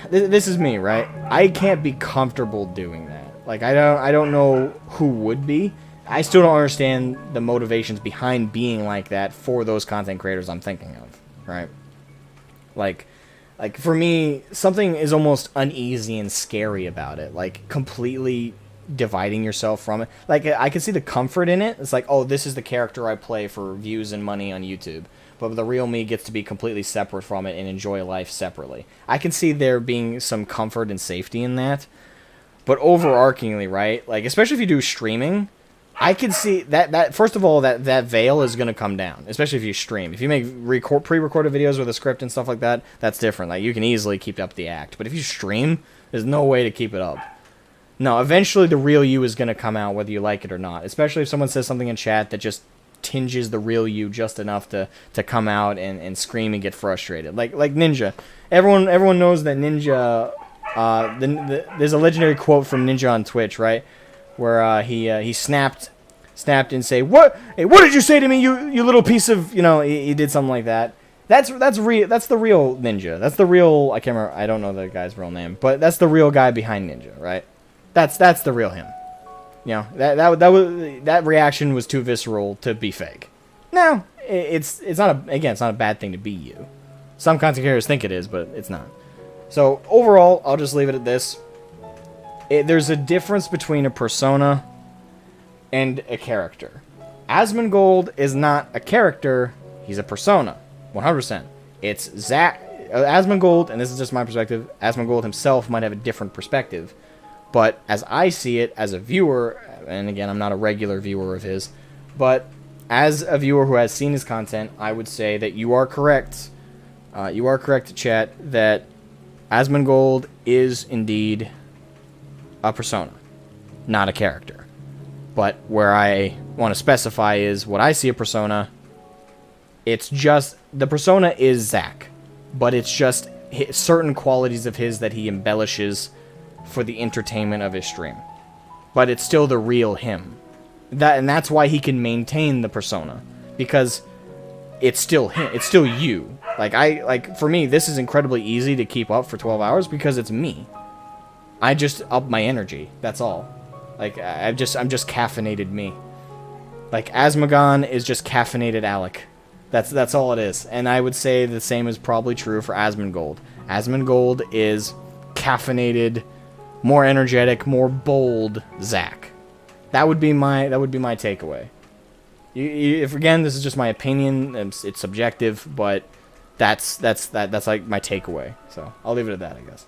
This is me, right? I can't be comfortable doing that. Like, I don't know who would be. I still don't understand the motivations behind being like that for those content creators I'm thinking of, right? Like for me, something is almost uneasy and scary about it. Like, completely dividing yourself from it. Like, I can see the comfort in it. It's like, oh, this is the character I play for views and money on YouTube. But the real me gets to be completely separate from it and enjoy life separately. I can see there being some comfort and safety in that. But overarchingly, right? Like, especially if you do streaming, I can see that first of all, that veil is going to come down, especially if you stream. If you make pre-recorded videos with a script and stuff like that, that's different. Like, you can easily keep up the act. But if you stream, there's no way to keep it up. No, eventually the real you is going to come out whether you like it or not, especially if someone says something in chat that just tinges the real you just enough to come out and scream and get frustrated. Like Ninja. Everyone knows that Ninja... there's a legendary quote from Ninja on Twitch, right? Where he snapped and say, "What? Hey, what did you say to me, you little piece of?" You know, he did something like that. That's real. That's the real Ninja. That's the real. I can't remember. I don't know the guy's real name, but that's the real guy behind Ninja, right? That's the real him. You know, that reaction was too visceral to be fake. No, it's not a bad thing to be you. Some content creators think it is, but it's not. So overall, I'll just leave it at this. There's a difference between a persona and a character. Asmongold is not a character, he's a persona. 100%. It's Zack. Asmongold, and this is just my perspective, Asmongold himself might have a different perspective. But as I see it, as a viewer, and again, I'm not a regular viewer of his, but as a viewer who has seen his content, I would say that you are correct. You are correct, chat, that Asmongold is indeed a persona, not a character. But where I want to specify is what I see a persona, it's just, the persona is Zack, but it's just certain qualities of his that he embellishes for the entertainment of his stream. But it's still the real him. And that's why he can maintain the persona, because it's still him, it's still you. Like for me, this is incredibly easy to keep up for 12 hours because it's me. I just up my energy. That's all. Like I'm just caffeinated me. Like Asmogan is just caffeinated Alec. That's all it is. And I would say the same is probably true for Asmongold. Asmongold is caffeinated, more energetic, more bold Zack. That would be my takeaway. If again, this is just my opinion. It's subjective, but that's like my takeaway. So I'll leave it at that, I guess.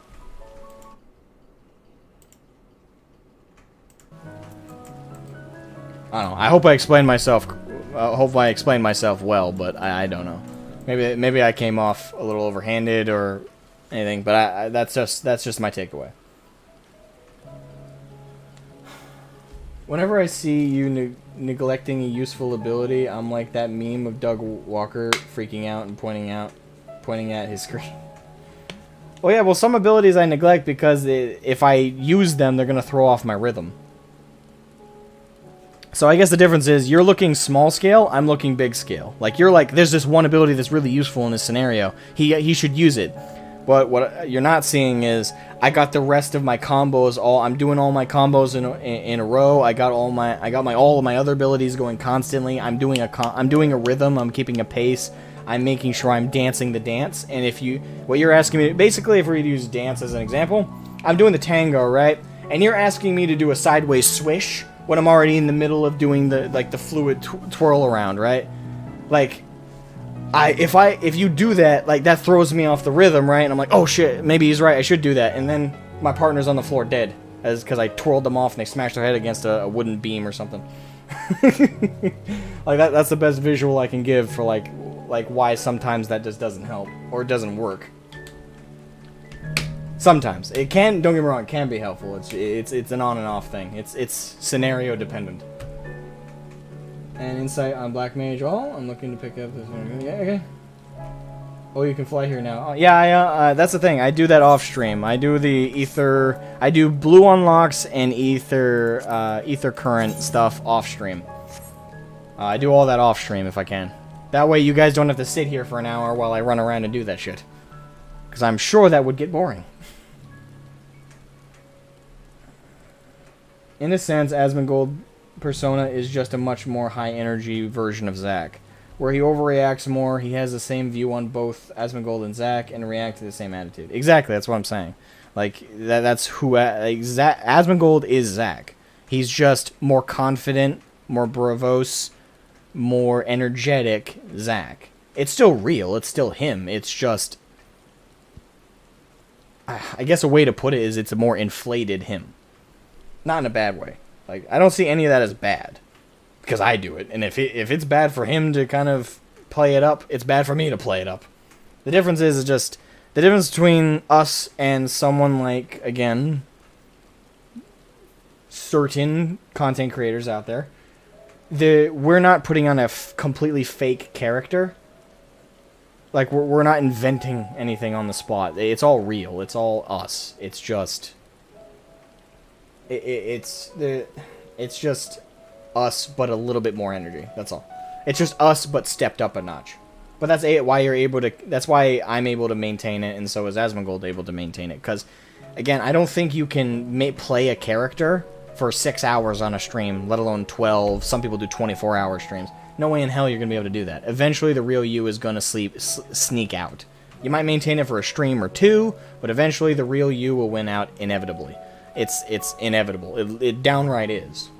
I don't know. I hope I explained myself. Well, but I don't know. Maybe I came off a little overhanded or anything, but that's just my takeaway. Whenever I see you neglecting a useful ability, I'm like that meme of Doug Walker freaking out and pointing at his screen. Well, yeah, well, some abilities I neglect because if I use them, they're gonna throw off my rhythm. So I guess the difference is you're looking small scale, I'm looking big scale. Like you're like, there's this one ability that's really useful in this scenario. He should use it. But what you're not seeing is I got the rest of my combos I'm doing all my combos in a row. I got all of my other abilities going constantly. I'm doing a rhythm. I'm keeping a pace. I'm making sure I'm dancing the dance. And what you're asking me, basically, if we use dance as an example, I'm doing the tango, right? And you're asking me to do a sideways swish when I'm already in the middle of doing the fluid twirl around, right? Like, if you do that, like, that throws me off the rhythm, right? And I'm like, oh shit, maybe he's right, I should do that. And then my partner's on the floor dead, because I twirled them off and they smashed their head against a wooden beam or something. Like, that's the best visual I can give for, like why sometimes that just doesn't help, or it doesn't work. Sometimes. It can, don't get me wrong, it can be helpful. It's an on and off thing. It's scenario dependent. And insight on Black Mage All. I'm looking to pick up this one. Yeah, okay. Oh, you can fly here now. Oh, yeah, that's the thing. I do that off stream. I do the ether. I do blue unlocks and ether current stuff off stream. I do all that off stream if I can. That way you guys don't have to sit here for an hour while I run around and do that shit. Because I'm sure that would get boring. In a sense, Asmongold persona is just a much more high energy version of Zack, where he overreacts more. He has the same view on both Asmongold and Zack and react to the same attitude. Exactly, that's what I'm saying. Like that's who Asmongold is. Zack. He's just more confident, more bravos, more energetic Zack. It's still real. It's still him. It's just, I guess a way to put it is it's a more inflated him. Not in a bad way. Like, I don't see any of that as bad. because I do it. And if it's bad for him to kind of play it up, it's bad for me to play it up. The difference is just the difference between us and someone like, again, certain content creators out there. We're not putting on a completely fake character. Like, we're not inventing anything on the spot. It's all real. It's all us. It's just... It's just us, but a little bit more energy. That's all. It's just us, but stepped up a notch. But that's why you're able to... That's why I'm able to maintain it, and so is Asmongold able to maintain it. Because, again, I don't think you can play a character for 6 hours on a stream, let alone 12. Some people do 24-hour streams. No way in hell you're going to be able to do that. Eventually, the real you is going to sneak out. You might maintain it for a stream or two, but eventually the real you will win out inevitably. It's inevitable. It downright is.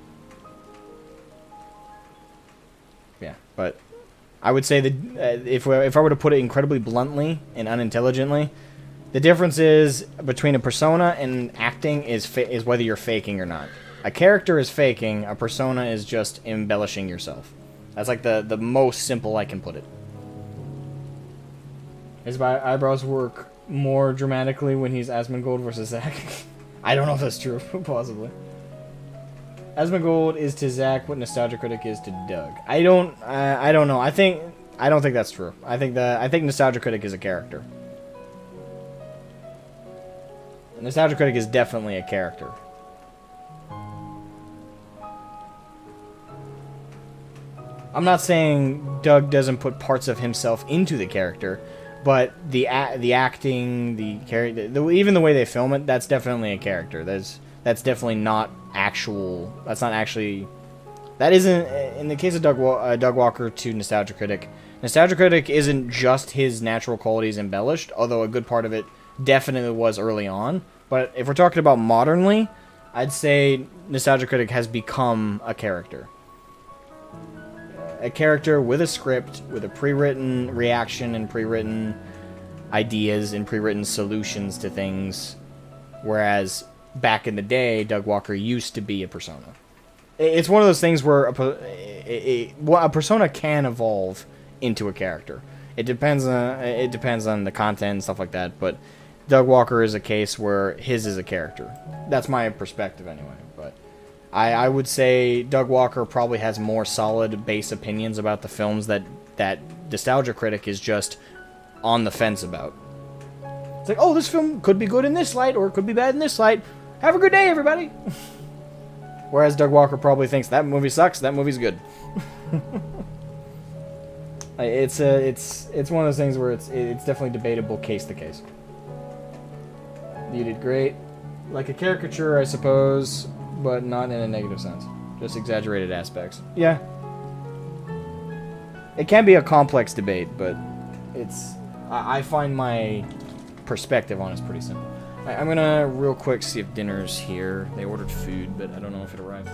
Yeah, but I would say that if I were to put it incredibly bluntly and unintelligently, the difference is between a persona and acting is whether you're faking or not. A character is faking. A persona is just embellishing yourself. That's like the most simple I can put it. His eyebrows work more dramatically when he's Asmongold versus Zack. I don't know if that's true. Possibly. Asmongold is to Zack what Nostalgia Critic is to Doug. I don't know. I don't think that's true. I think Nostalgia Critic is a character. Nostalgia Critic is definitely a character. I'm not saying Doug doesn't put parts of himself into the character, but the acting, the character, even the way they film it, that's definitely a character. That's definitely not actual. That's not actually. That isn't in the case of Doug Walker to Nostalgia Critic. Nostalgia Critic isn't just his natural qualities embellished, although a good part of it definitely was early on. But if we're talking about modernly, I'd say Nostalgia Critic has become a character. A character with a script, with a pre-written reaction and pre-written ideas and pre-written solutions to things. Whereas back in the day, Doug Walker used to be a persona. It's one of those things where a persona can evolve into a character. It depends on the content and stuff like that, but Doug Walker is a case where his is a character. That's my perspective anyway, but I would say Doug Walker probably has more solid base opinions about the films that Nostalgia Critic is just on the fence about. It's like, oh, this film could be good in this light, or it could be bad in this light. Have a good day, everybody! Whereas Doug Walker probably thinks that movie sucks, that movie's good. It's one of those things where it's definitely debatable case to case. You did great. Like a caricature, I suppose, but not in a negative sense. Just exaggerated aspects. Yeah. It can be a complex debate, but I find my perspective on it's pretty simple. I'm gonna real quick see if dinner's here. They ordered food, but I don't know if it arrived.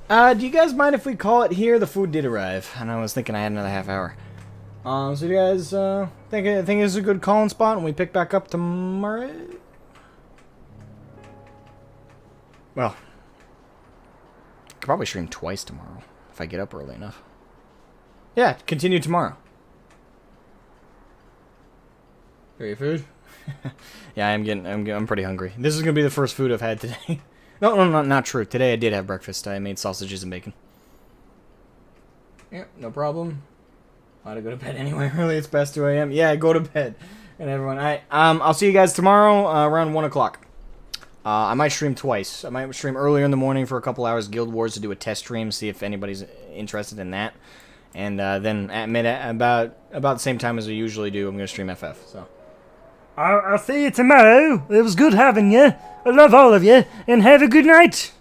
Do you guys mind if we call it here? The food did arrive, and I was thinking I had another half hour. So you guys think this is a good calling spot, and we pick back up tomorrow? Well, I could probably stream twice tomorrow if I get up early enough. Yeah, continue tomorrow. Got your food? Yeah, I'm pretty hungry. This is gonna be the first food I've had today. No, not true. Today I did have breakfast. I made sausages and bacon. Yeah, no problem. I ought to go to bed anyway. Really, it's past 2 a.m. Yeah, go to bed. And everyone, I'll see you guys tomorrow around 1 o'clock. I might stream twice. I might stream earlier in the morning for a couple hours Guild Wars to do a test stream, see if anybody's interested in that. And then at about the same time as we usually do, I'm going to stream FF. So I'll see you tomorrow. It was good having you. I love all of you, and have a good night.